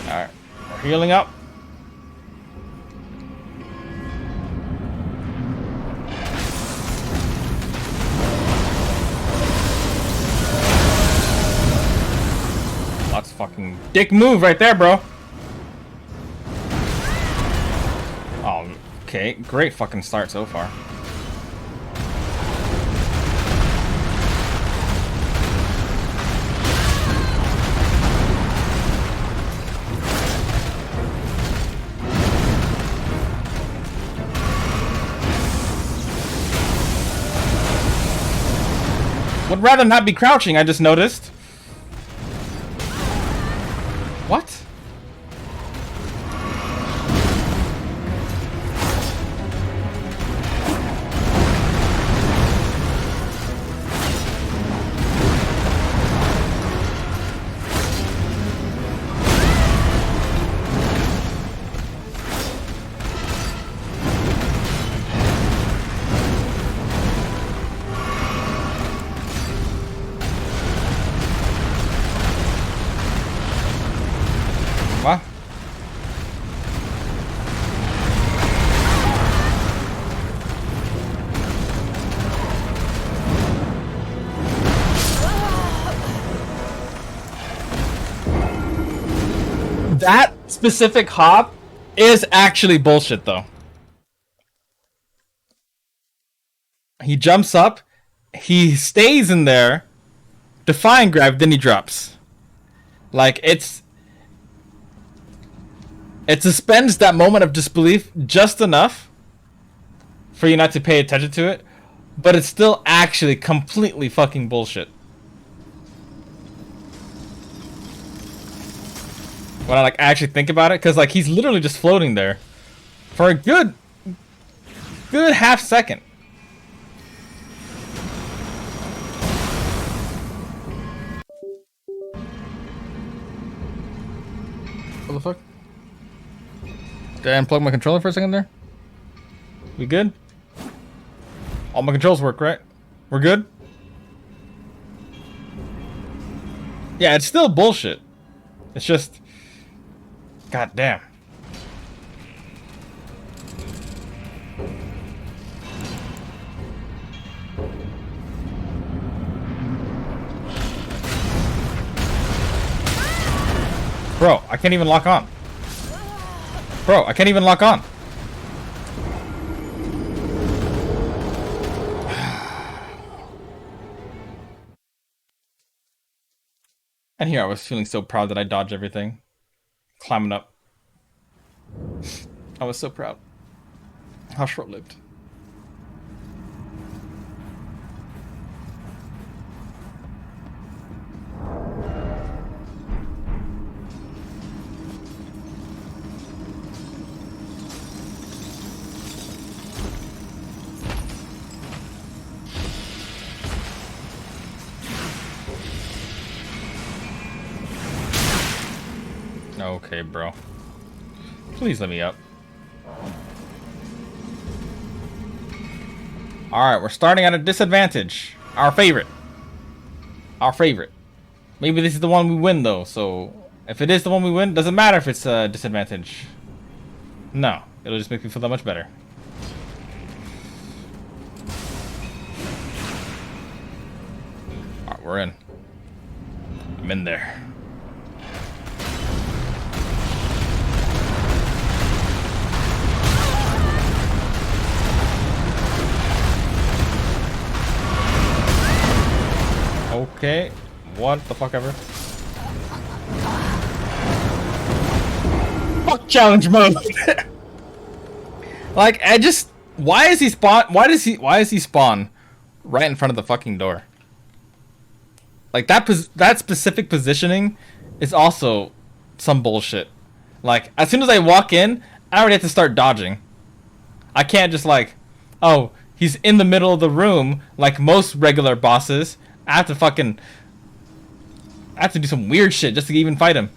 Alright, we're healing up. fucking dick move right there, bro. Oh, okay. Great fucking start so far. Would rather not be crouching, I just noticed. What? What? That specific hop is actually bullshit, though. He jumps up, he stays in there, defying grab, then he drops. Like, it suspends that moment of disbelief just enough for you not to pay attention to it, but it's still actually completely fucking bullshit. When I like actually think about it, because like he's literally just floating there for a good half second. What the fuck? Did I unplug my controller for a second there? We good? All my controls work, right? We're good? Yeah, it's still bullshit. It's just... God damn. Bro, I can't even lock on. Bro, I can't even lock on. And here I was feeling so proud that I dodged everything. Climbing up. I was so proud. How short-lived. Okay, bro. Please let me up. Alright, we're starting at a disadvantage. Our favorite. Our favorite. Maybe this is the one we win, though, so... If it is the one we win, doesn't matter if it's a disadvantage. No. It'll just make me feel that much better. Alright, we're in. I'm in there. Okay, what the fuck ever. Fuck challenge mode. Like, I just, why is he spawn right in front of the fucking door? Like that specific positioning is also some bullshit. Like, as soon as I walk in, I already have to start dodging. I can't just like, oh, he's in the middle of the room like most regular bosses. I have to do some weird shit just to even fight him.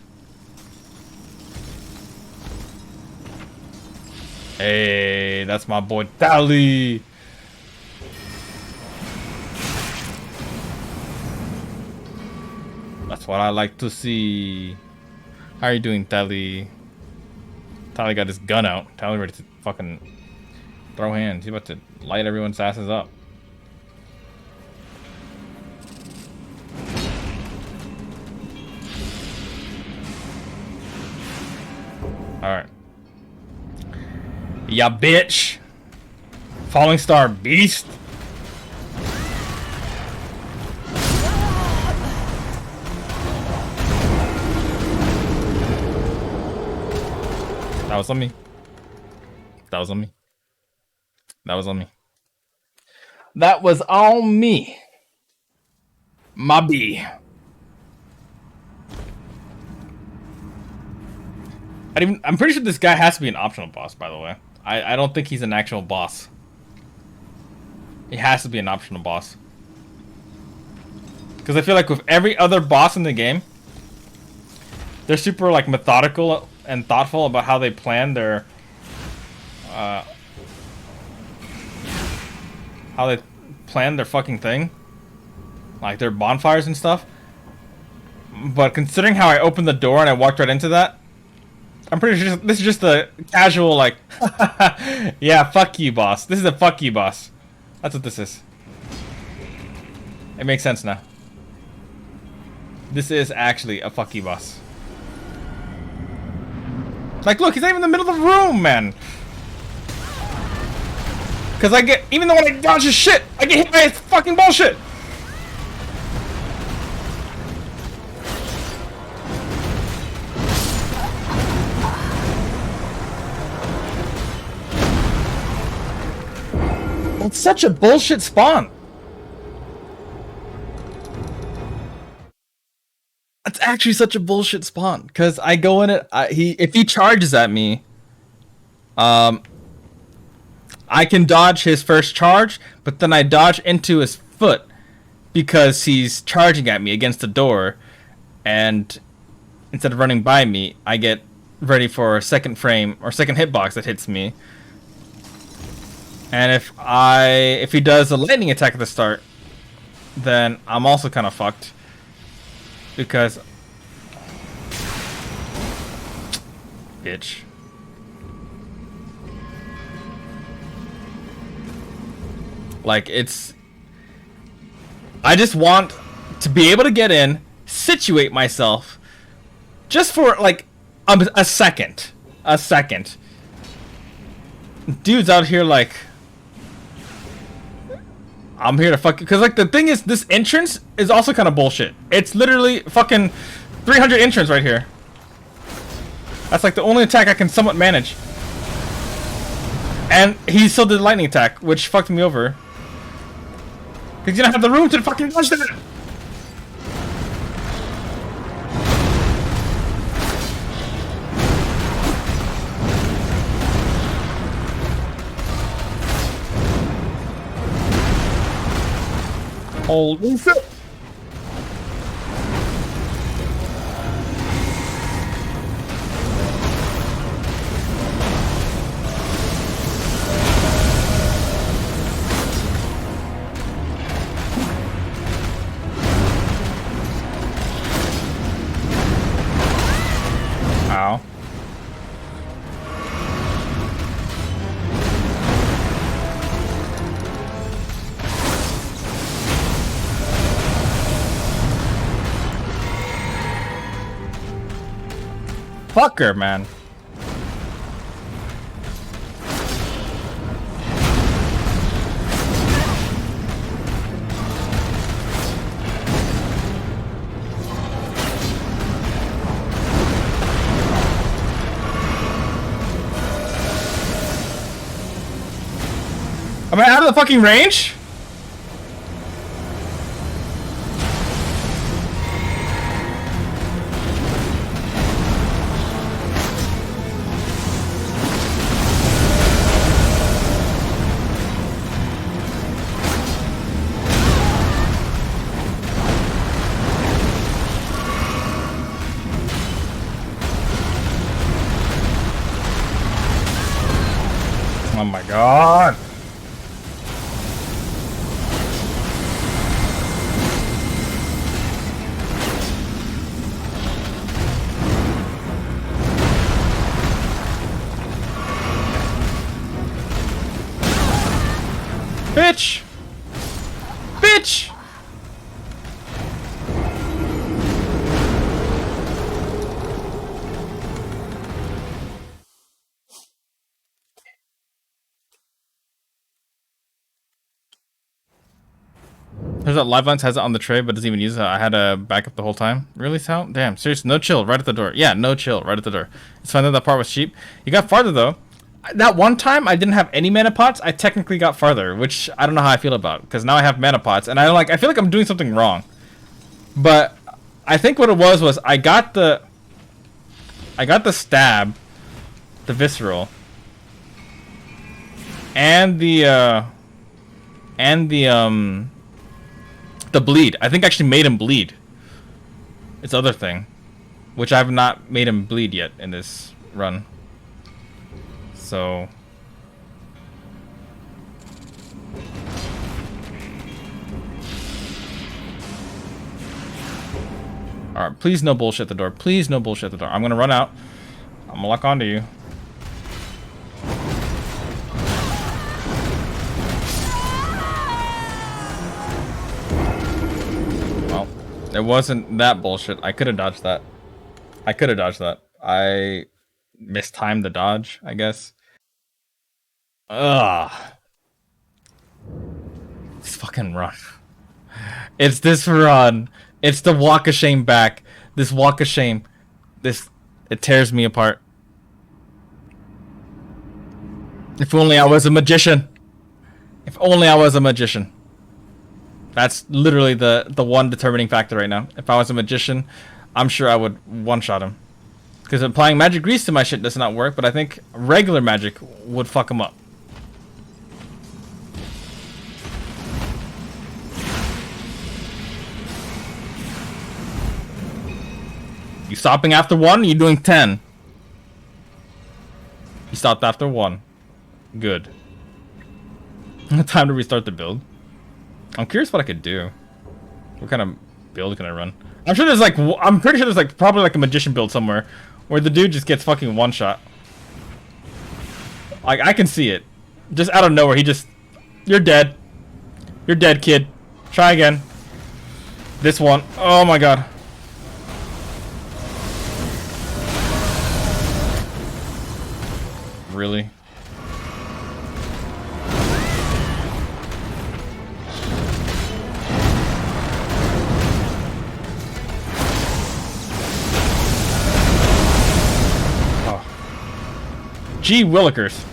Hey, that's my boy Tally. That's what I like to see. How are you doing, Tally? Tally got his gun out. Tally ready to fucking throw hands. He's about to light everyone's asses up. Alright. Ya bitch! Falling Star Beast! That was on me. That was on me. That was on me. That was on me. My B. I'm pretty sure this guy has to be an optional boss, by the way. I don't think he's an actual boss. He has to be an optional boss. Because I feel like with every other boss in the game, they're super like methodical and thoughtful about how they plan their fucking thing. Like their bonfires and stuff. But considering how I opened the door and I walked right into that, I'm pretty sure this is just a casual like, yeah, fuck you, boss. This is a fuck you, boss. That's what this is. It makes sense now. This is actually a fuck you, boss. Like, look, he's not even in the middle of the room, man. Because I get, even though when I dodge his shit, I get hit by his fucking bullshit. It's such a bullshit spawn. It's actually such a bullshit spawn because I go in it. If he charges at me, I can dodge his first charge, but then I dodge into his foot because he's charging at me against the door, and instead of running by me, I get ready for a second frame or second hitbox that hits me. And if he does a lightning attack at the start, then I'm also kind of fucked. Because... Bitch. Like, it's... I just want to be able to get in, situate myself, just for, like, a second. A second. Dude's out here, like... I'm here to fuck... Because, like, the thing is, this entrance is also kind of bullshit. It's literally fucking 300 entrance right here. That's, like, the only attack I can somewhat manage. And he still did lightning attack, which fucked me over. Because you don't have the room to fucking dodge that! Holy shit! Ow. Fucker, man. Am I out of the fucking range? Oh my god. Bitch! Bitch! Turns out Livelines has it on the tray, but doesn't even use it. I had a backup the whole time. Really, Sal? Damn, seriously, no chill, right at the door. Yeah, no chill, right at the door. It's fine that part was cheap. You got farther, though. That one time, I didn't have any mana pots. I technically got farther, which I don't know how I feel about. Because now I have mana pots, and I feel like I'm doing something wrong. But I think what it was I got the stab, the visceral, and the bleed. I think I actually made him bleed. It's the other thing, which I have not made him bleed yet in this run. So alright, please no bullshit at the door. Please no bullshit at the door. I'm gonna run out. I'm gonna lock onto you. Well, it wasn't that bullshit. I could have dodged that. I mistimed the dodge, I guess. Ugh. This fucking run. It's this run. It's the walk of shame back. This walk of shame. It tears me apart. If only I was a magician. If only I was a magician. That's literally the one determining factor right now. If I was a magician, I'm sure I would one-shot him. Because applying magic grease to my shit does not work, but I think regular magic would fuck him up. You stopping after 1? You doing 10? You stopped after 1. Good. Time to restart the build. I'm curious what I could do. What kind of build can I run? I'm sure there's like, I'm pretty sure there's like probably like a magician build somewhere where the dude just gets fucking one shot. Like I can see it, just out of nowhere. He just, you're dead. You're dead, kid. Try again. This one. Oh my god. Really? Oh. Gee willikers.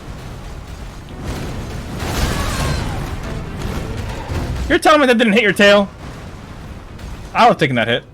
You're telling me that didn't hit your tail? I was taking that hit.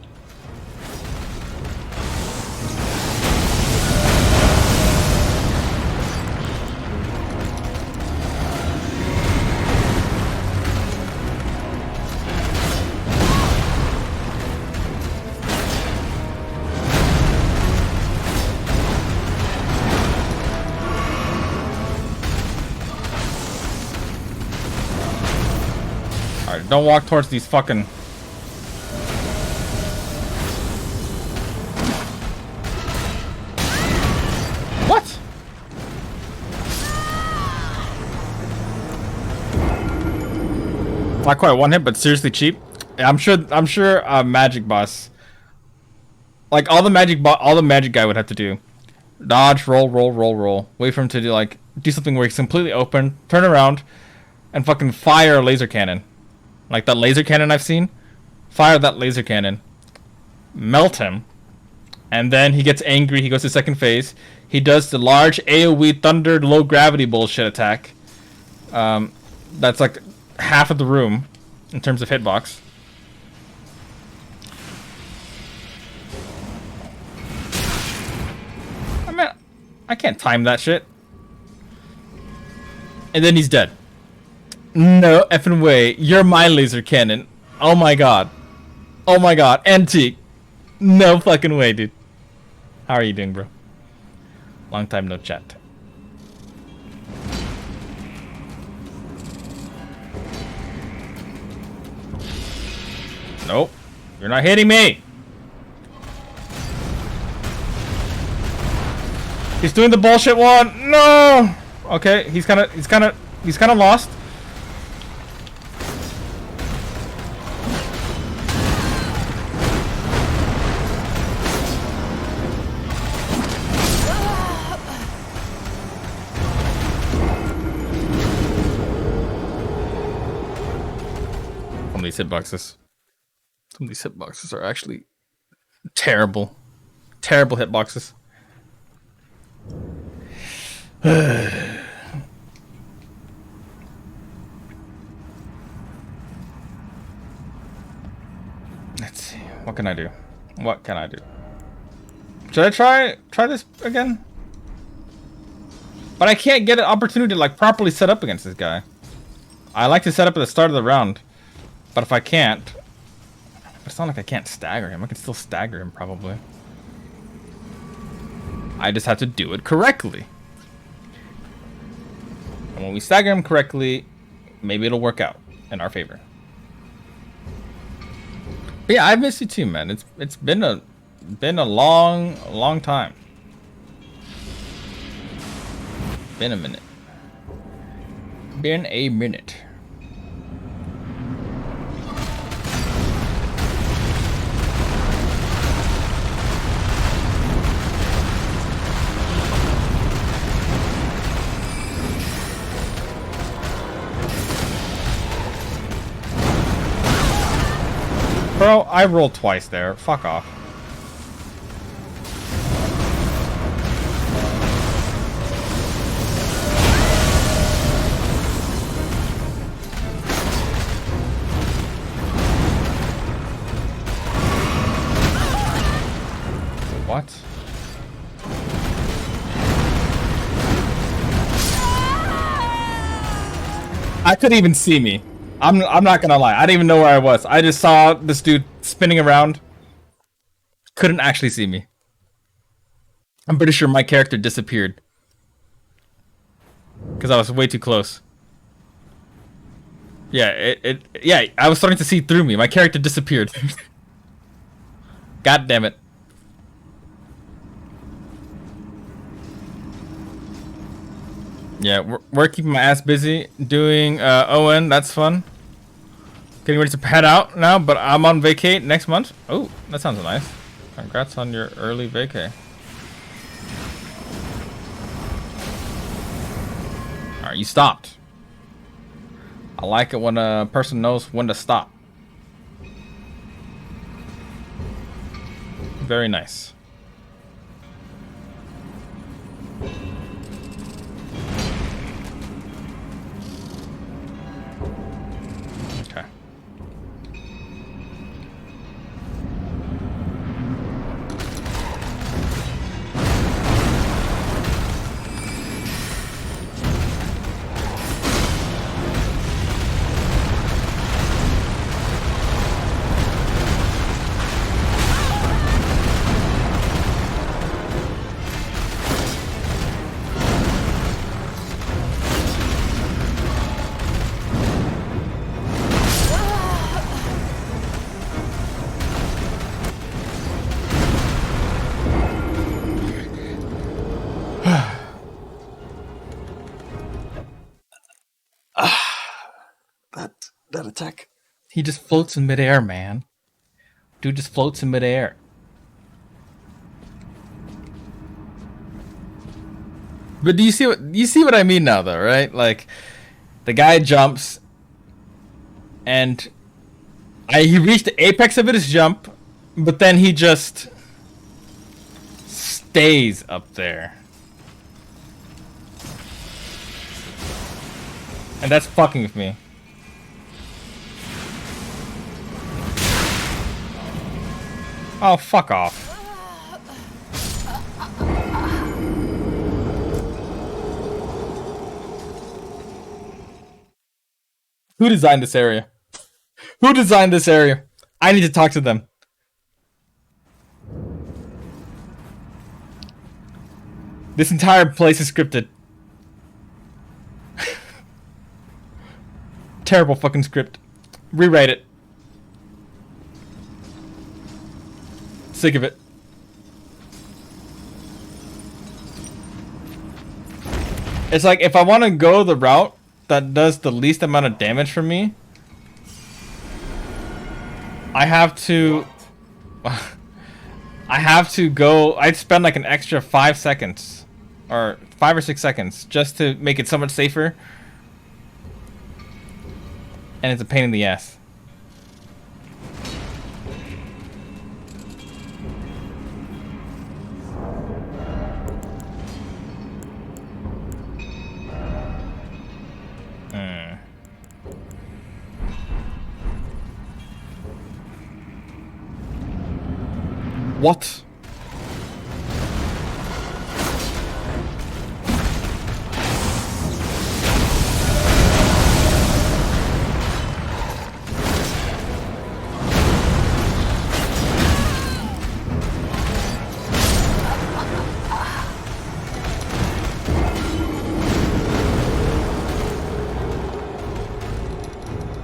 Alright, don't walk towards these fucking... What? Not quite one hit, but seriously cheap. I'm sure a magic boss, like all the magic guy would have to do, dodge, roll, roll, roll, roll. Wait for him to do something where he's completely open, turn around, and fucking fire a laser cannon. Like that laser cannon I've seen. Fire that laser cannon. Melt him. And then he gets angry. He goes to second phase. He does the large AoE thunder low gravity bullshit attack. That's like half of the room in terms of hitbox. I mean, I can't time that shit. And then he's dead. No effing way. You're my laser cannon. Oh my god. Oh my god. Antique. No fucking way, dude. How are you doing, bro? Long time no chat. Nope. You're not hitting me. He's doing the bullshit one. No. Okay, he's kind of lost. these hitboxes. Some of these hitboxes are actually terrible. Terrible hitboxes. Let's see. What can I do? What can I do? Should I try this again? But I can't get an opportunity to like properly set up against this guy. I like to set up at the start of the round, but if I can't, it's not like I can't stagger him. I can still stagger him probably. I just have to do it correctly. And when we stagger him correctly, maybe it'll work out in our favor. But yeah, I miss you too, man. It's been a long time. Been a minute. Been a minute. Bro, I rolled twice there. Fuck off. What? I couldn't even see me. I'm not gonna lie. I didn't even know where I was. I just saw this dude spinning around. Couldn't actually see me. I'm pretty sure my character disappeared. Because I was way too close. Yeah, yeah, I was starting to see through me. My character disappeared. God damn it. Yeah, we're keeping my ass busy doing Owen. That's fun. Getting ready to head out now, but I'm on vacate next month. Oh, that sounds nice. Congrats on your early vacay. Alright, you stopped. I like it when a person knows when to stop. Very nice. Okay. That attack. He just floats in midair, man. Dude just floats in midair. But do you see what I mean now though, right? Like the guy jumps and he reached the apex of his jump, but then he just stays up there. And that's fucking with me. Oh, fuck off. Who designed this area? Who designed this area? I need to talk to them. This entire place is scripted. Terrible fucking script. Rewrite it. Sick of it. It's like if I want to go the route that does the least amount of damage for me, I have to go. I'd spend like an extra 5 seconds or 5 or 6 seconds just to make it so much safer, and it's a pain in the ass. What?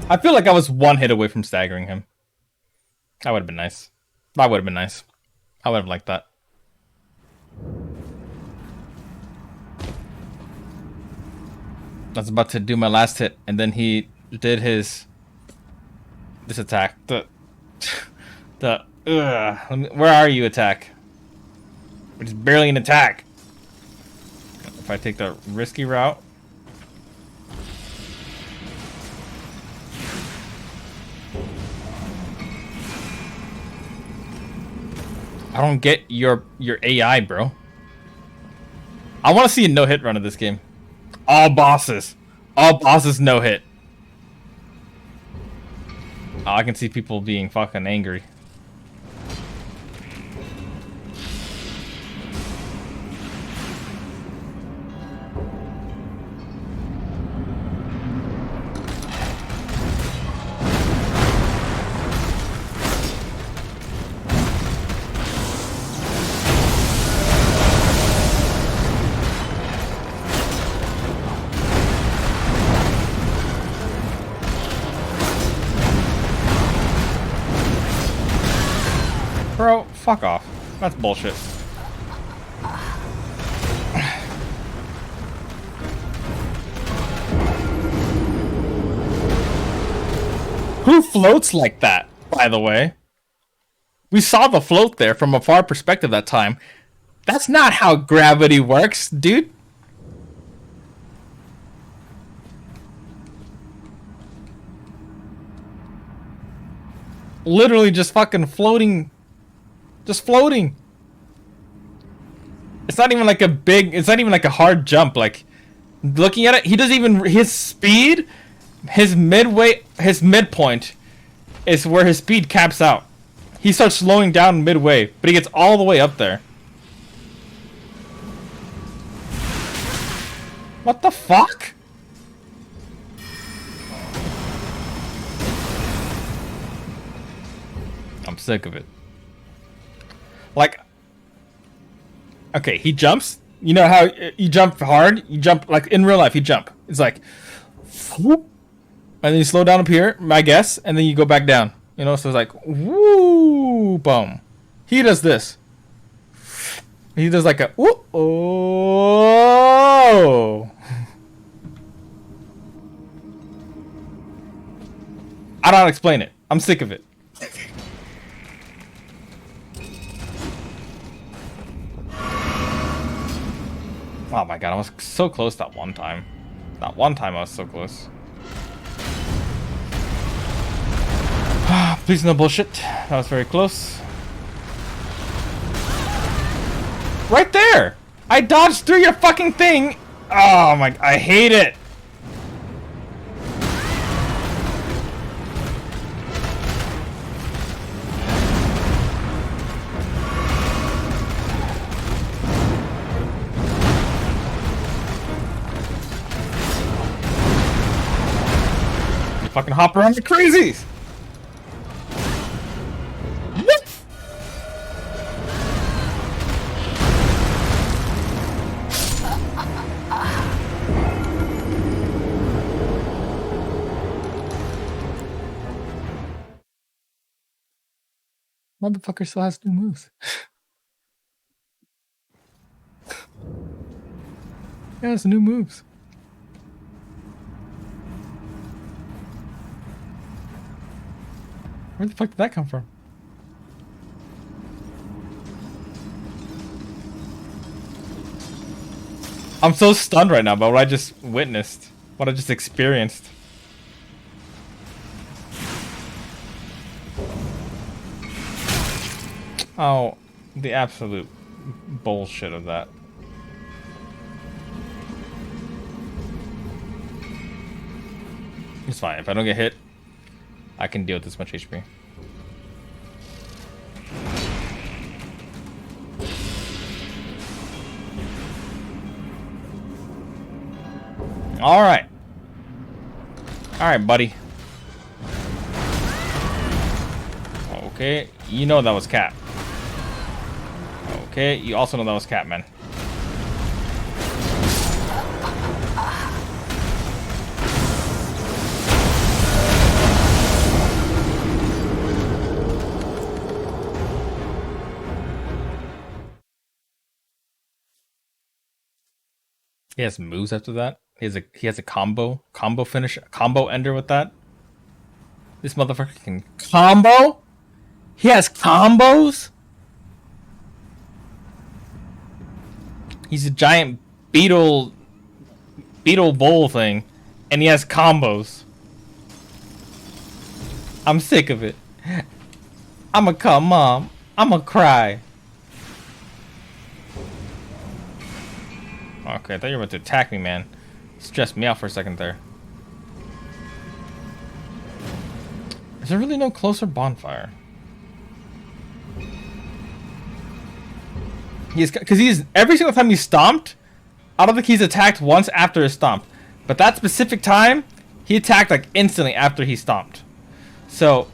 I feel like I was one hit away from staggering him. That would have been nice. That would have been nice. I would have liked that. I was about to do my last hit, and then he did this attack. Where are you, attack? Which is barely an attack. If I take the risky route. I don't get your AI, bro. I want to see a no-hit run of this game. All bosses. All bosses no-hit. Oh, I can see people being fucking angry. Bro, fuck off. That's bullshit. Who floats like that, by the way? We saw the float there from a far perspective that time. That's not how gravity works, dude. Literally just fucking floating. Just floating. It's not even like a big, it's not even like a hard jump. Like, looking at it, he doesn't even, his speed, his midpoint is where his speed caps out. He starts slowing down midway, but he gets all the way up there. What the fuck? I'm sick of it. Like, okay, he jumps. You know how you jump hard? You jump, like, in real life, you jump. It's like, whoop, and then you slow down up here, I guess, and then you go back down. You know, so it's like, woo, boom. He does this. He does like a, whoop, oh. I don't know how to explain it. I'm sick of it. Oh my god, I was so close that one time. That one time I was so close. Please no bullshit. That was very close. Right there! I dodged through your fucking thing! Oh my, I hate it! Fucking hop around the crazies! Motherfucker still has new moves. Yeah, it's new moves. Where the fuck did that come from? I'm so stunned right now by what I just witnessed. What I just experienced. Oh, the absolute bullshit of that. It's fine. If I don't get hit, I can deal with this much HP. Alright. Alright, buddy. Okay, you know that was Cap. Okay, you also know that was Cap, man. He has moves after that. He has a combo finish, combo ender with that. This motherfucker can combo. He has combos. He's a giant beetle bowl thing, and he has combos. I'm sick of it. I'ma call mom. I'ma cry. Okay, I thought you were about to attack me, man. Stressed me out for a second there. Is there really no closer bonfire? Because every single time he's stomped, I don't think he's attacked once after his stomp. But that specific time, he attacked like instantly after he stomped. So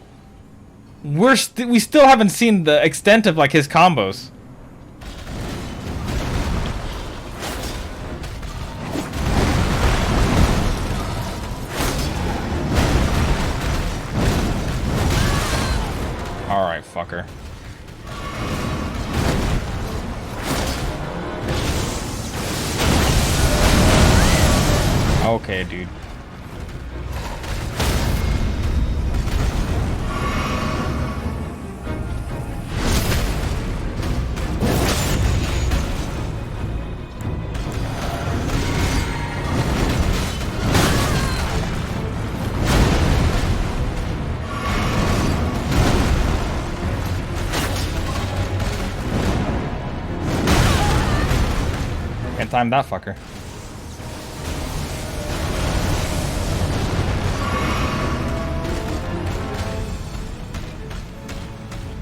we still haven't seen the extent of like his combos. Alright, fucker. Okay, dude. Can't time that fucker.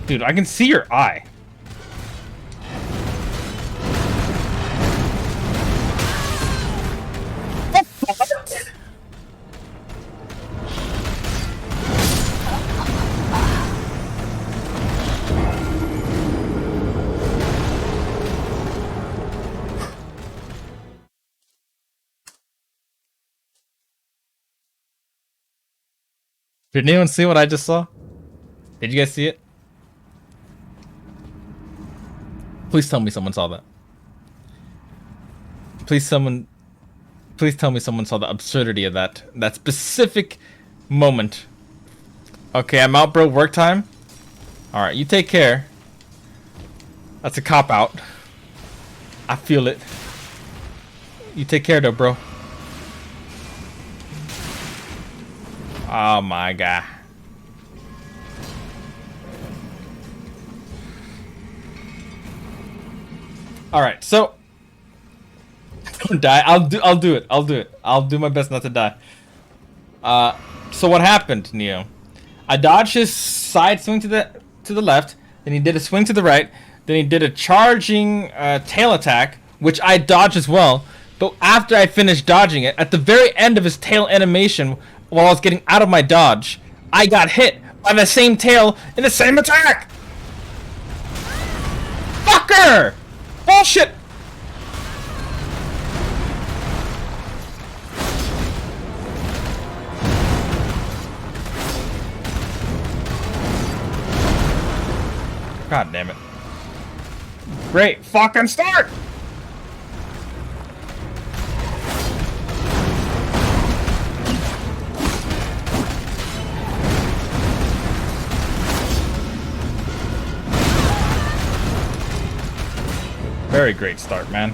Dude, I can see your eye. What the fuck? Did anyone see what I just saw? Did you guys see it? Please tell me someone saw that. Please tell me someone saw the absurdity of that specific moment. Okay, I'm out, bro. Work time. All right, you take care. That's a cop out. I feel it. You take care, though, bro. Oh my god. All right, so don't die. I'll do it. I'll do my best not to die. So what happened, Neo? I dodged his side swing to the left, then he did a swing to the right, then he did a charging tail attack, which I dodged as well. But after I finished dodging it, at the very end of his tail animation, while I was getting out of my dodge, I got hit by the same tail in the same attack. Fucker! Bullshit! God damn it. Great fucking start! Very great start, man.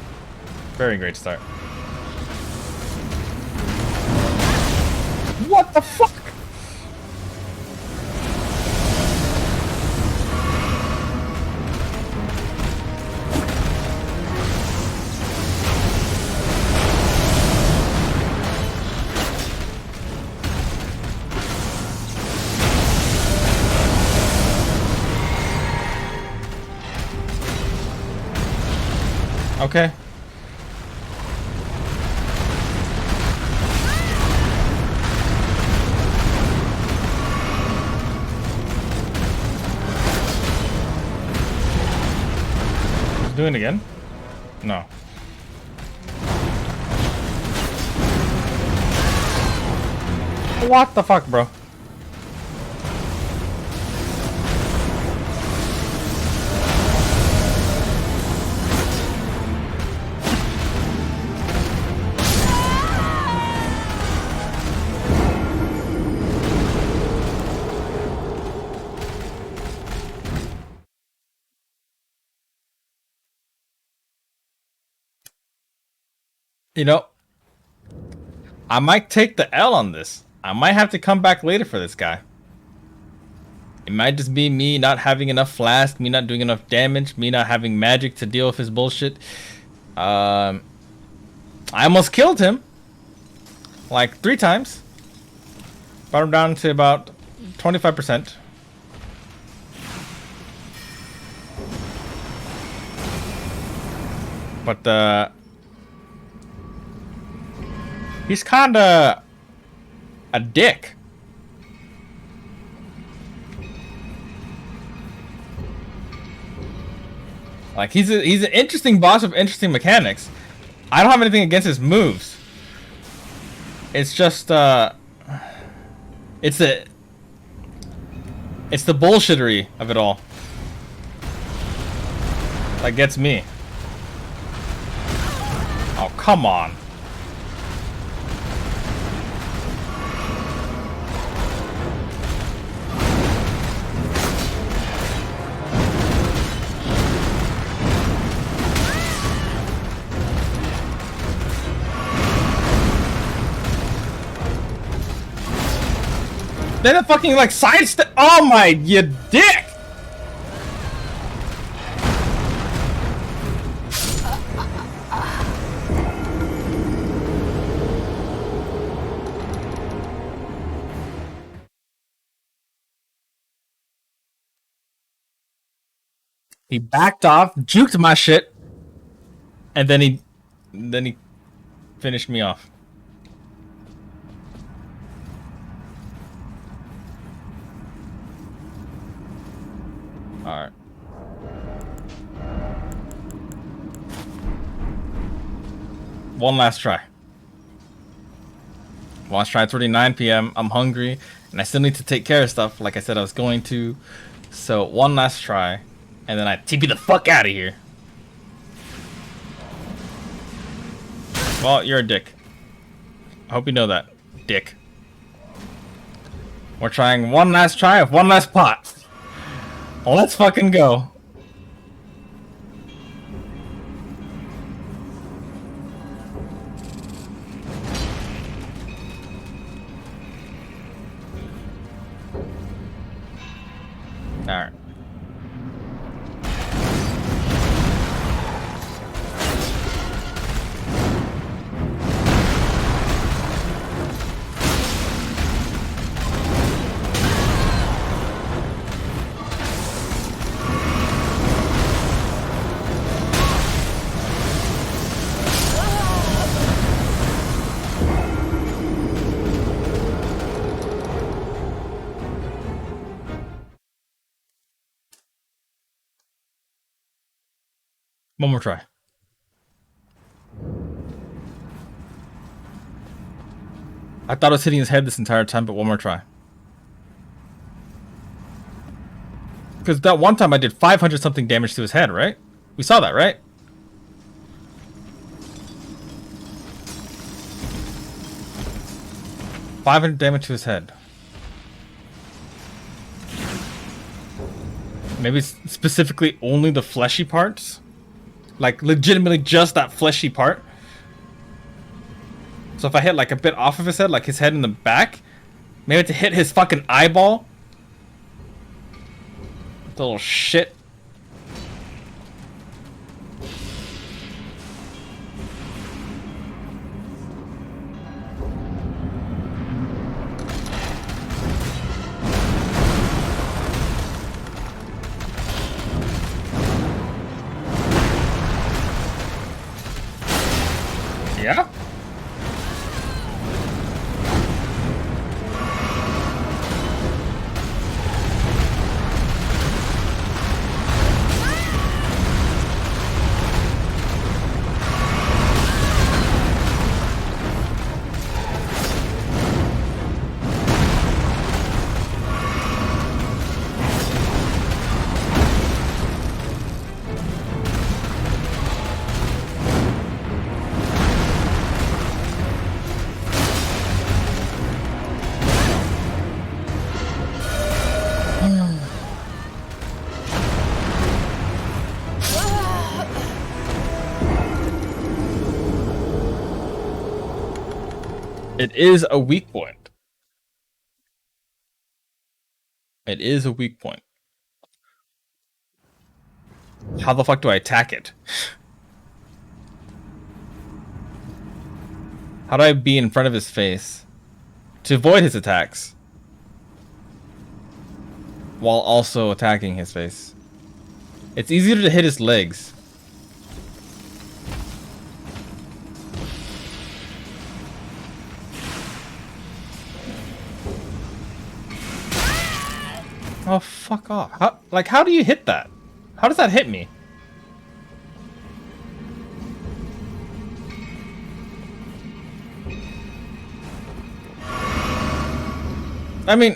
Very great start. What the fuck? Okay. doing it again? No. What the fuck, bro? You know, I might take the L on this. I might have to come back later for this guy. It might just be me not having enough flask, me not doing enough damage, me not having magic to deal with his bullshit. I almost killed him. Like 3 times. Brought him down to about 25%. But, he's kinda a dick. Like he's an interesting boss with interesting mechanics. I don't have anything against his moves. It's just it's the bullshittery of it all that gets me. Oh, come on. Then it fucking like sidestep. Oh my, you dick! He backed off, juked my shit, and then he finished me off. Alright. One last try. Last try, it's already 9 p.m. I'm hungry, and I still need to take care of stuff like I said I was going to. So, one last try, and then I TP the fuck out of here. Well, you're a dick. I hope you know that, dick. We're trying one last try of one last pot. Let's fucking go. Alright. One more try. I thought I was hitting his head this entire time, but one more try. Because that one time I did 500 something damage to his head, right? We saw that, right? $500 damage to his head. Maybe specifically only the fleshy parts? Like, legitimately just that fleshy part? So if I hit, like, a bit off of his head, like his head in the back, maybe to hit his fucking eyeball? The little shit. Yeah? It is a weak point. It is a weak point. How the fuck do I attack it? How do I be in front of his face to avoid his attacks while also attacking his face? It's easier to hit his legs. Oh, fuck off. How do you hit that? How does that hit me? I mean,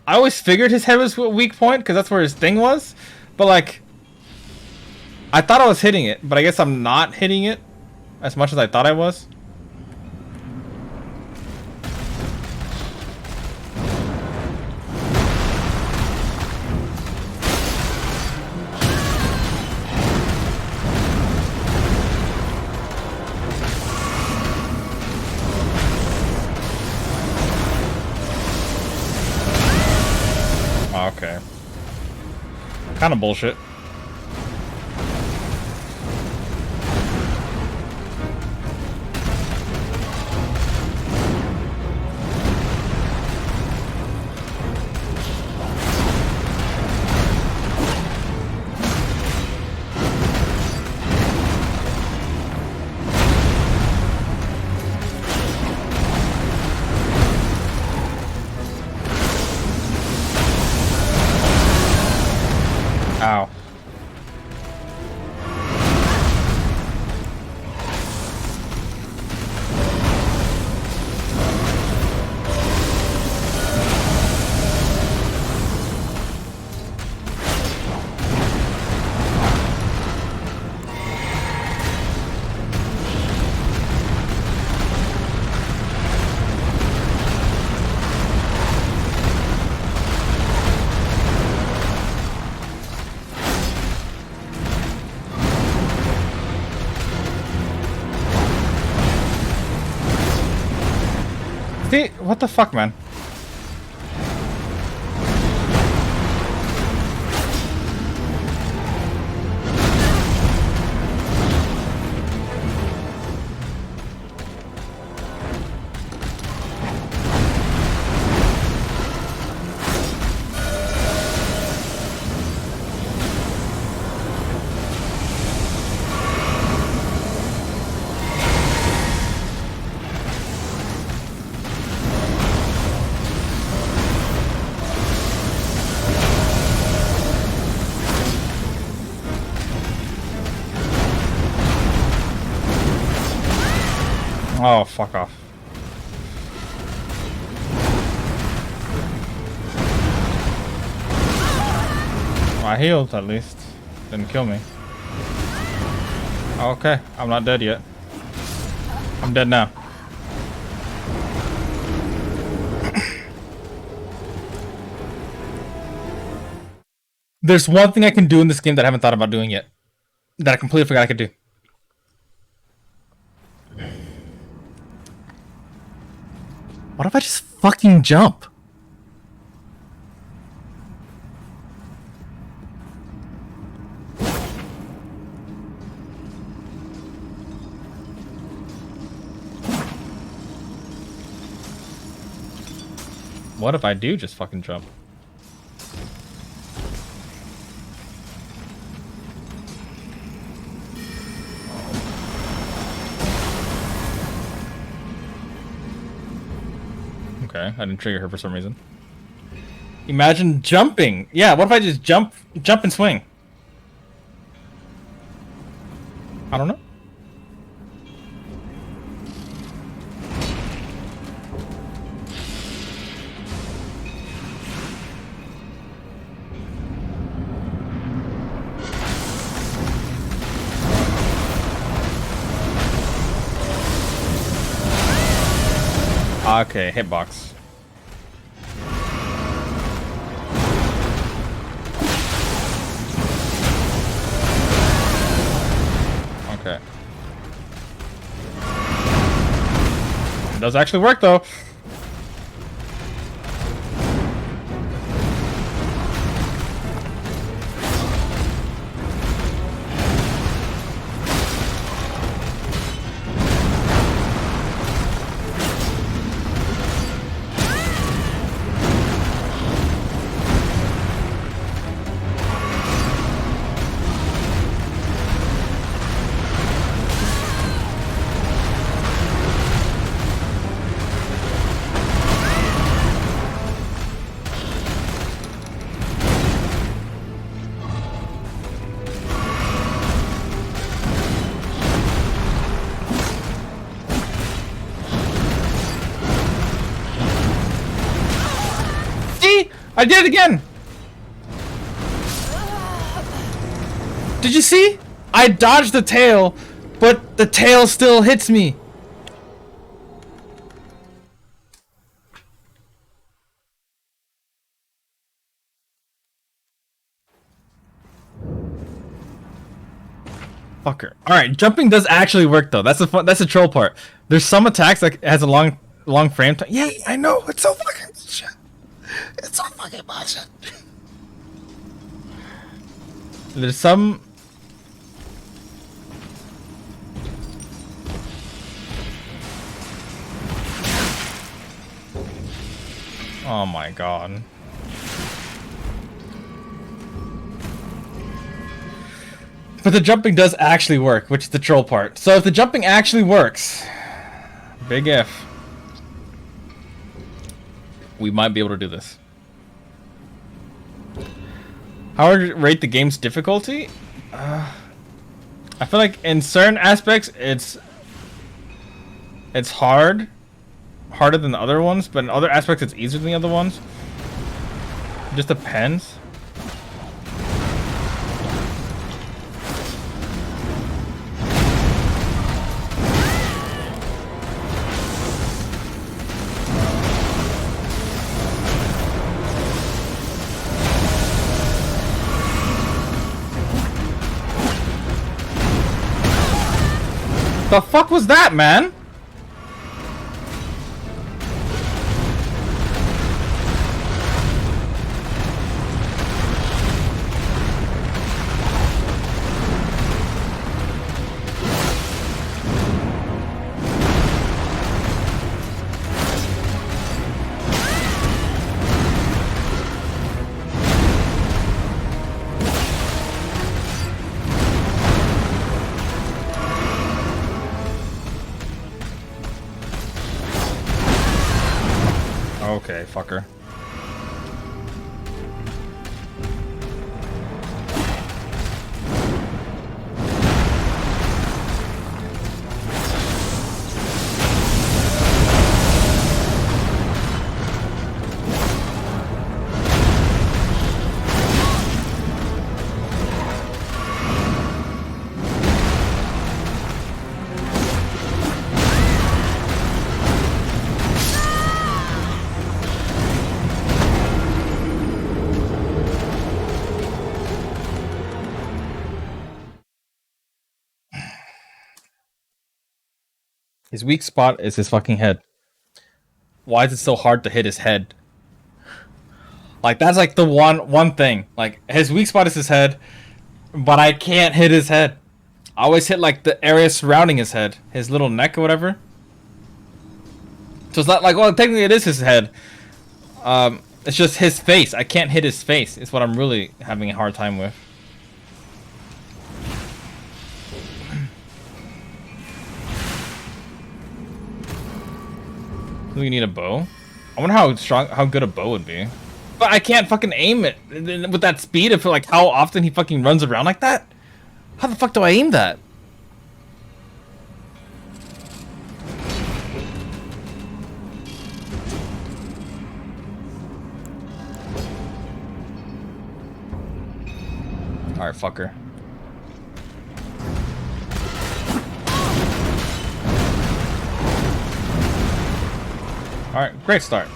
I always figured his head was a weak point because that's where his thing was. But like, I thought I was hitting it, but I guess I'm not hitting it as much as I thought I was. Okay. Kind of bullshit. Ow. See, what the fuck, man? Oh, fuck off. Well, I healed, at least. Didn't kill me. Okay, I'm not dead yet. I'm dead now. There's one thing I can do in this game that I haven't thought about doing yet. That I completely forgot I could do. What if I just fucking jump? What if I do just fucking jump? Okay, I didn't trigger her for some reason. Imagine jumping. Yeah, what if I just jump and swing? I don't know. Okay, hitbox. Okay. It does actually work though. I did it again! Did you see? I dodged the tail, but the tail still hits me. Fucker. Alright, jumping does actually work though. That's the troll part. There's some attacks that has a long frame time. Yeah, I know. It's so fucking shit. It's so fucking bullshit. There's some. Oh my god. But the jumping does actually work, which is the troll part. So if the jumping actually works, big if, we might be able to do this. How would you rate the game's difficulty? I feel like in certain aspects it's harder than the other ones, but in other aspects it's easier than the other ones. It just depends. The fuck was that, man? Okay, fucker. His weak spot is his fucking head. Why is it so hard to hit his head? Like, that's like the one thing. Like, his weak spot is his head, but I can't hit his head. I always hit like the area surrounding his head, his little neck or whatever. So it's not like, well, technically it is his head. It's just his face. I can't hit his face. It's what I'm really having a hard time with. We need a bow. I wonder how good a bow would be. But I can't fucking aim it with that speed. I feel like how often he fucking runs around like that. How the fuck do I aim that? All right, fucker. Alright, great start.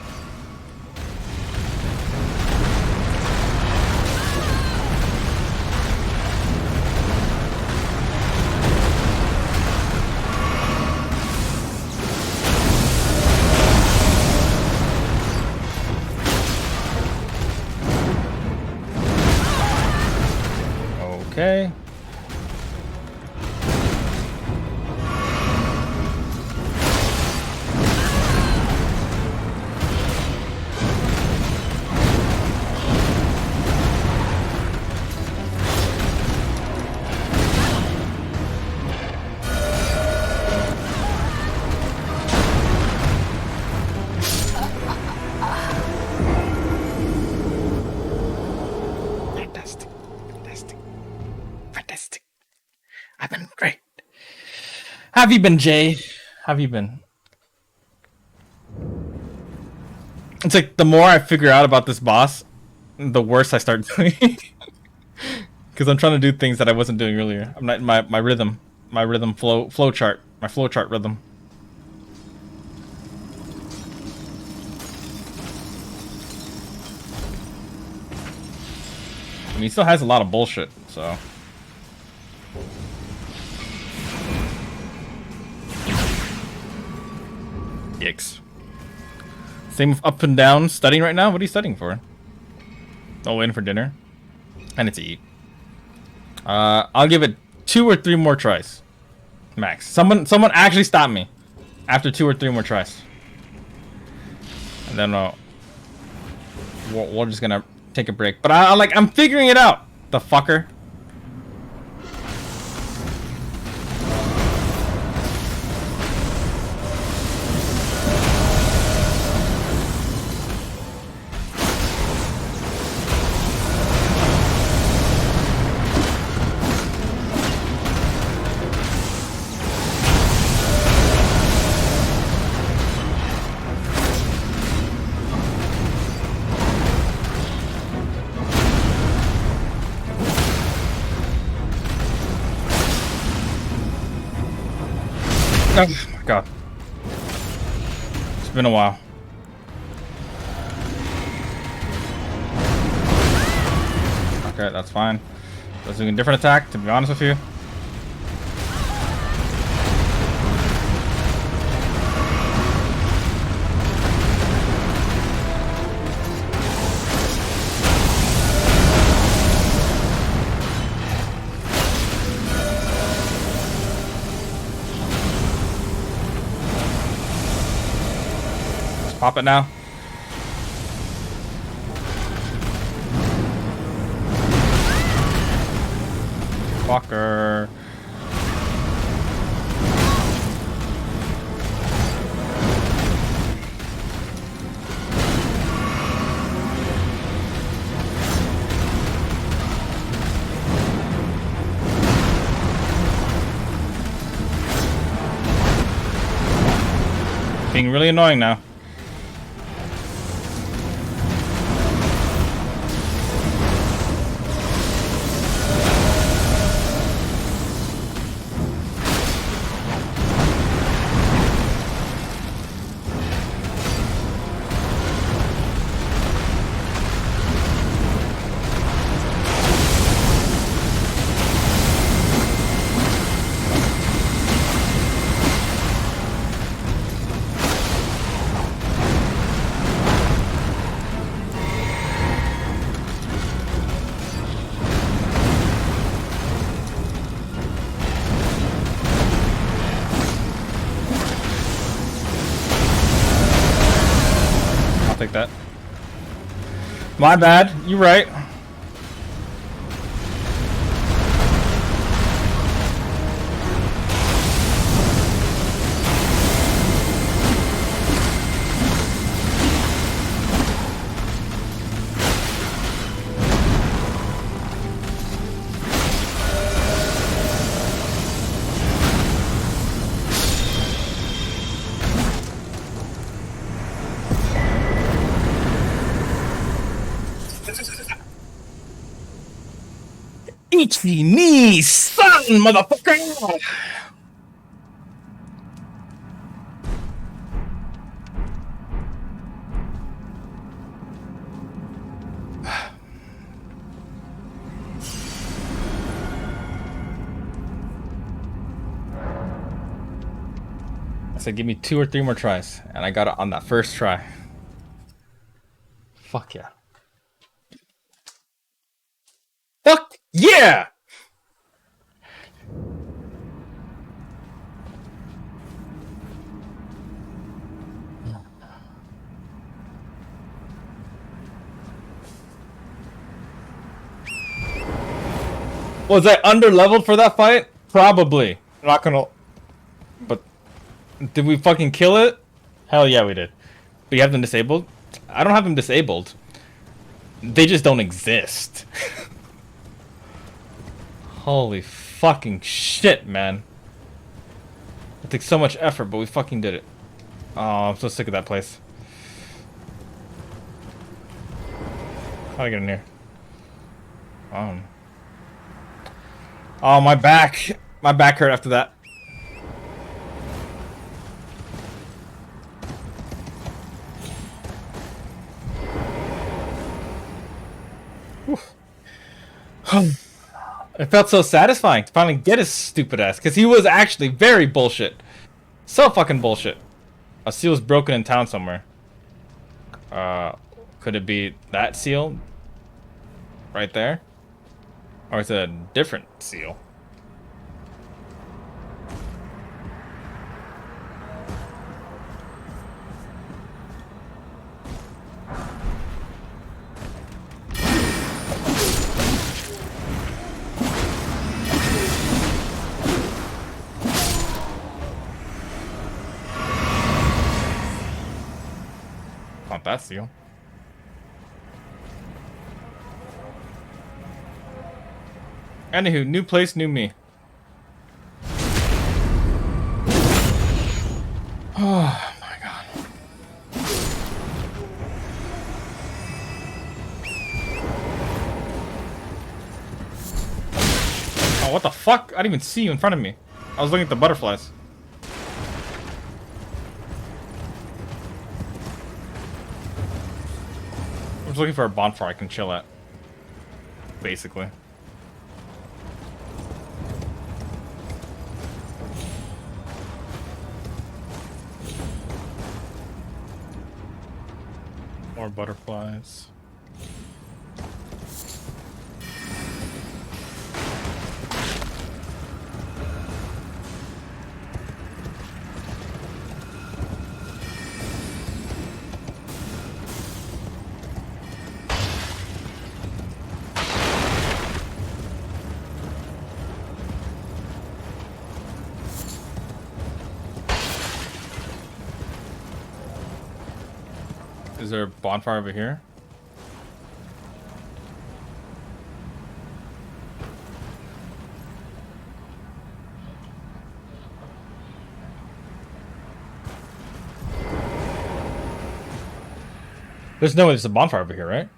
Have you been, Jay? Have you been? It's like the more I figure out about this boss, the worse I start doing. Because I'm trying to do things that I wasn't doing earlier. I'm not my rhythm flow chart, my flow chart rhythm. I mean, he still has a lot of bullshit, so. Dicks. Same with up and down studying right now. What are you studying for? Oh, waiting for dinner. I need to eat. I'll give it 2 or 3 more tries, max. Someone actually stop me after 2 or 3 more tries, and then we're just gonna take a break. But I'm figuring it out. The fucker. Oh my god. It's been a while. Okay, that's fine. Let's do a different attack, to be honest with you. Pop it now. Fucker. Being really annoying now. Take that. My bad. You're right. Ichi ni san, motherfucker! I said give me 2 or 3 more tries, and I got it on that first try. Fuck yeah. Fuck yeah! Was I under leveled for that fight? Probably. I'm not gonna. But did we fucking kill it? Hell yeah, we did. But you have them disabled? I don't have them disabled. They just don't exist. Holy fucking shit, man. It takes so much effort, but we fucking did it. Oh, I'm so sick of that place. How do I get in here? Oh, my back. My back hurt after that. It felt so satisfying to finally get his stupid ass, because he was actually very bullshit. So fucking bullshit. A seal's broken in town somewhere. Could it be that seal? Right there? Or is it a different seal? Not that seal. Anywho, new place, new me. Oh my god. Oh, what the fuck? I didn't even see you in front of me. I was looking at the butterflies. I was looking for a bonfire I can chill at. Basically. More butterflies. Is there a bonfire over here? There's no way there's a bonfire over here, right?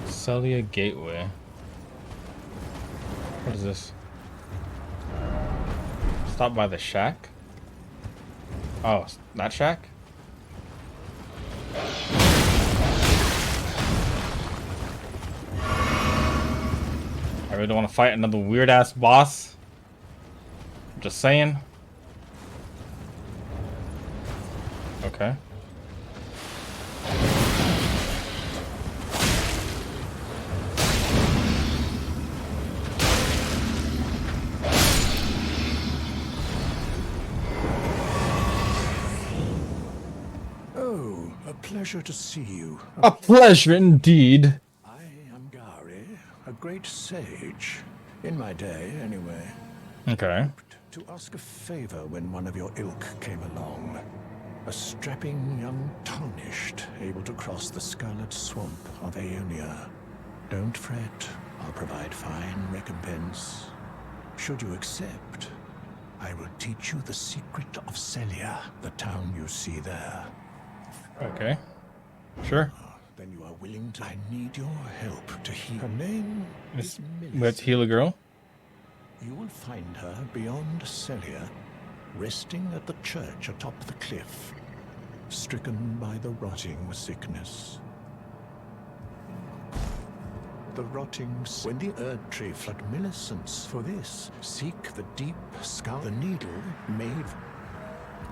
Celia Gateway. What is this? Stop by the shack? Oh, that shack? I really don't want to fight another weird ass boss. I'm just saying. Okay. Oh, a pleasure to see you. A pleasure indeed. I am Gary, a great sage. In my day, anyway. Okay. To ask a favor when one of your ilk came along. A strapping young tarnished, able to cross the scarlet swamp of Aeonia. Don't fret, I'll provide fine recompense. Should you accept, I will teach you the secret of Celia, the town you see there. Okay. Sure. Then you are willing to... I need your help to heal. Her name is Let's Millicent. heal a girl. You will find her beyond Celia, resting at the church atop the cliff, stricken by the rotting sickness. The rotting... When the Erd tree flood Millicent's for this, seek the deep skull. The needle made...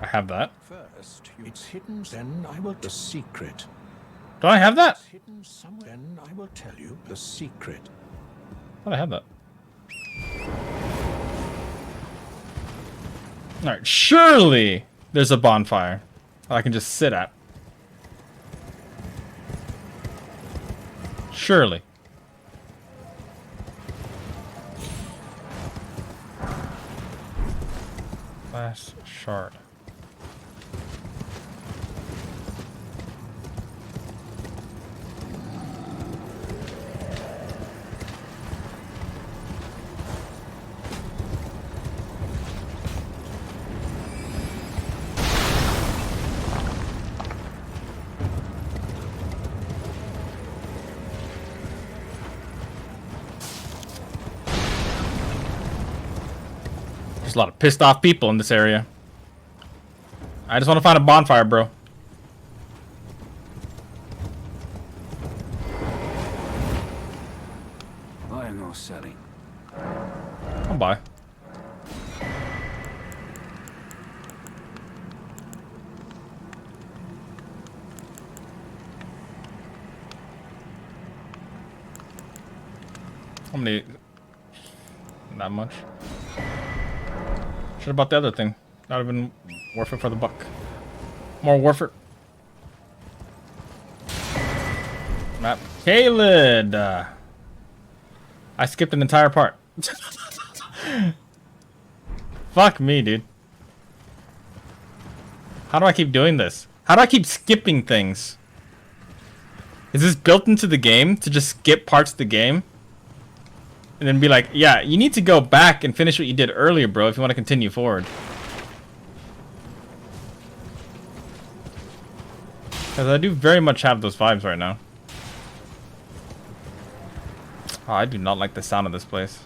I have that. First, it's hidden, then I will... The secret. Do I have that? It's hidden somewhere, then I will tell you the secret. I thought I had that. Alright, surely there's a bonfire that I can just sit at. Surely. Last shard. There's a lot of pissed off people in this area. I just want to find a bonfire, bro. Buying or selling? I'll buy. How many? Not much. Should have bought the other thing. That would have been worth it for the buck. More worth it. Map. Kaled! I skipped an entire part. Fuck me, dude. How do I keep doing this? How do I keep skipping things? Is this built into the game to just skip parts of the game? And then be like, yeah, you need to go back and finish what you did earlier, bro, if you want to continue forward. Because I do very much have those vibes right now. Oh, I do not like the sound of this place.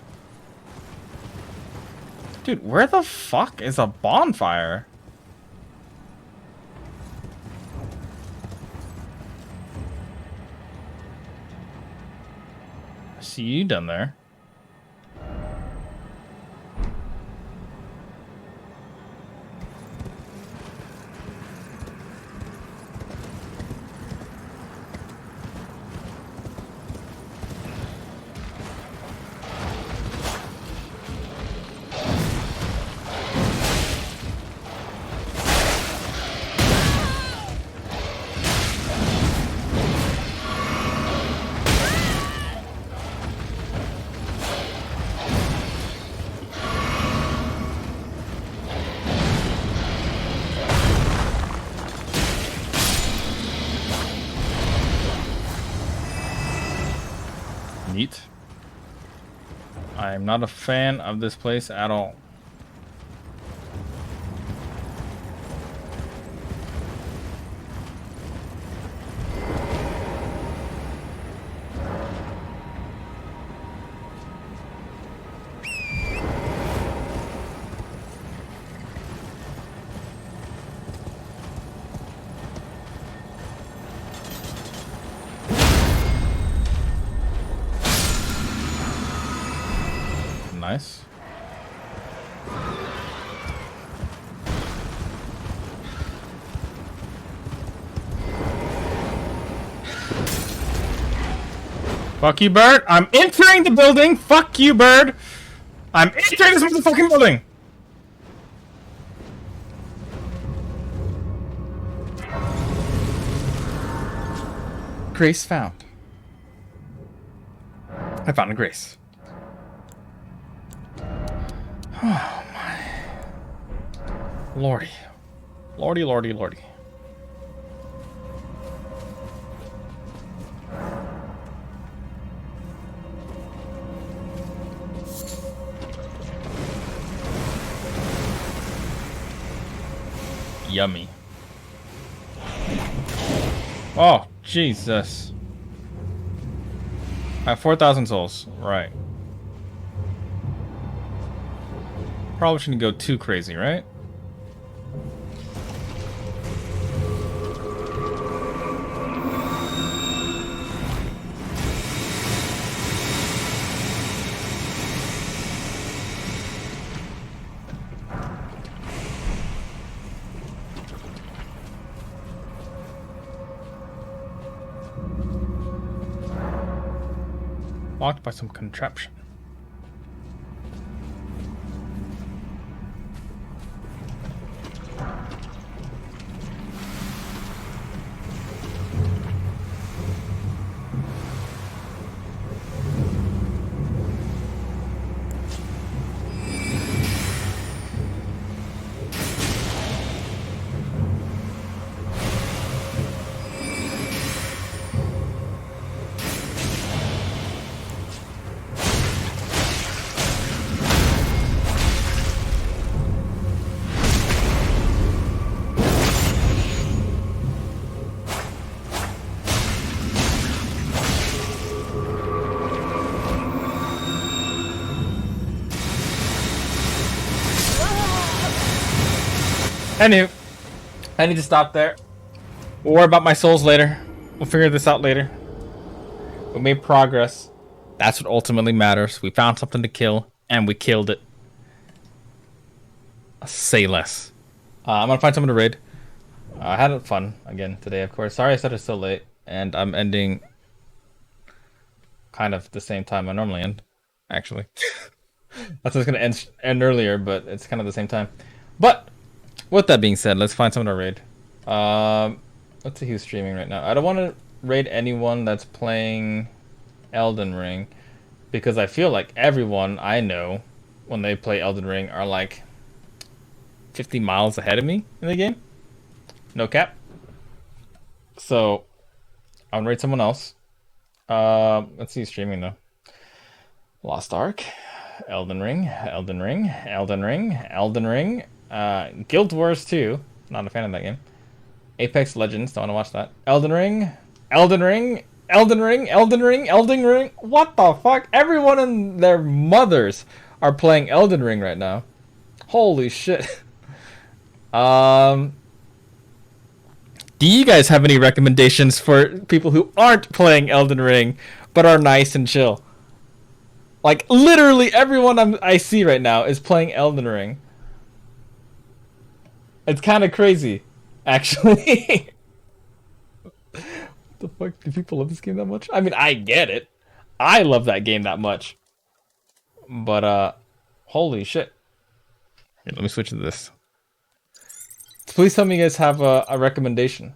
Dude, where the fuck is a bonfire? I see you down there. Neat. I'm not a fan of this place at all. Nice. Fuck you, bird. I'm entering the building. Fuck you, bird. I'm entering this motherfucking building. Grace found. I found a grace. Oh my. Lordy. Lordy, lordy, lordy. Yummy. Oh, Jesus. I have 4,000 souls. Right. Probably shouldn't go too crazy, right? Blocked by some contraption. Anywho, I need to stop there. We'll worry about my souls later. We'll figure this out later. We made progress. That's what ultimately matters. We found something to kill, and we killed it. Say less. I'm gonna find someone to raid. I had fun again today, of course. Sorry I started so late, and I'm ending kind of the same time I normally end, actually. I was gonna end earlier, but it's kind of the same time. But with that being said, let's find someone to raid. Let's see who's streaming right now. I don't want to raid anyone that's playing Elden Ring, because I feel like everyone I know when they play Elden Ring are like 50 miles ahead of me in the game. No cap. So I'm gonna raid someone else. Let's see who's streaming though. Lost Ark, Elden Ring, Elden Ring, Elden Ring, Elden Ring, Guild Wars 2. Not a fan of that game. Apex Legends, don't want to watch that. Elden Ring, Elden Ring, Elden Ring, Elden Ring, Elden Ring. What the fuck? Everyone and their mothers are playing Elden Ring right now. Holy shit. Do you guys have any recommendations for people who aren't playing Elden Ring but are nice and chill? Like literally everyone I see right now is playing Elden Ring. It's kind of crazy, actually. What the fuck? Do people love this game that much? I mean, I get it. I love that game that much. But holy shit. Here, let me switch to this. Please tell me you guys have a recommendation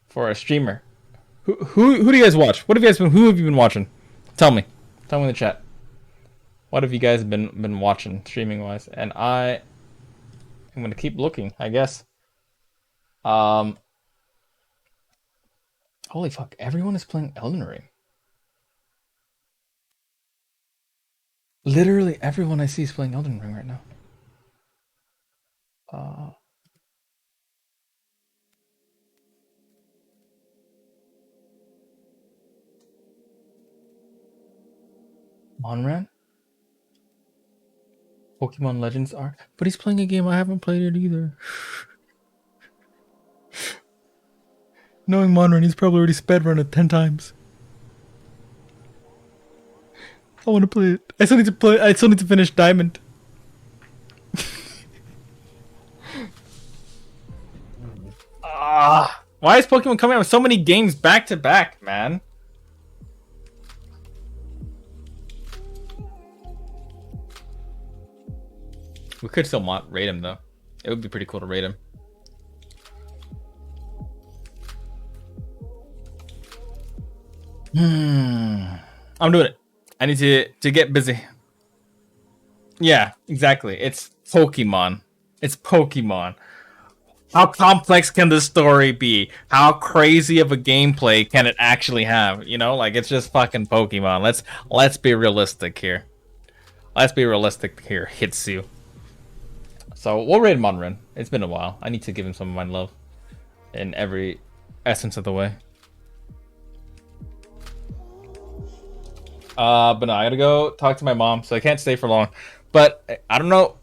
for a streamer. Who do you guys watch? Who have you been watching? Tell me. Tell me in the chat. What have you guys been watching streaming wise? And I'm gonna keep looking, I guess. Holy fuck, everyone is playing Elden Ring. Literally everyone I see is playing Elden Ring right now. Monran? Pokemon Legends Arc? But he's playing a game I haven't played it either. Knowing Monran, he's probably already sped run it 10 times. I want to play it. I still need to finish Diamond. Why is Pokemon coming out with so many games back to back, man? We could still rate him though. It would be pretty cool to rate him. I'm doing it. I need to get busy. Yeah, exactly. It's Pokemon. It's Pokemon. How complex can this story be? How crazy of a gameplay can it actually have? You know, like it's just fucking Pokemon. Let's be realistic here. Let's be realistic here, Hitsu. So we'll rate Monran. It's been a while. I need to give him some of my love in every essence of the way. But no, I gotta go talk to my mom, so I can't stay for long. But I don't know.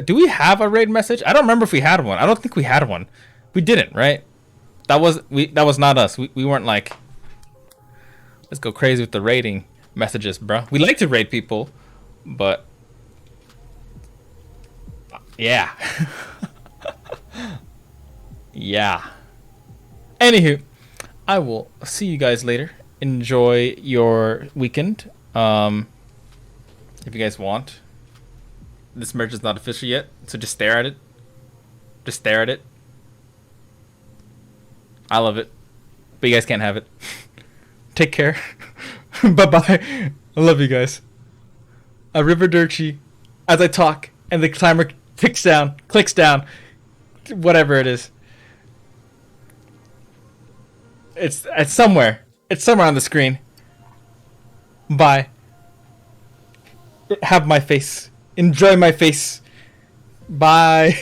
Do we have a raid message? I don't remember if we had one. I don't think we had one. We didn't, right? That was not us. We weren't like, let's go crazy with the raiding messages, bro. We like to raid people, but yeah. Yeah. Anywho, I will see you guys later. Enjoy your weekend. If you guys want. This merch is not official yet, so just stare at it. Just stare at it. I love it, but you guys can't have it. Take care. Bye-bye. I love you guys. Arrivederci. As I talk, and the timer clicks down, whatever it is. It's somewhere. It's somewhere on the screen. Bye. Have my face. Enjoy my face. Bye.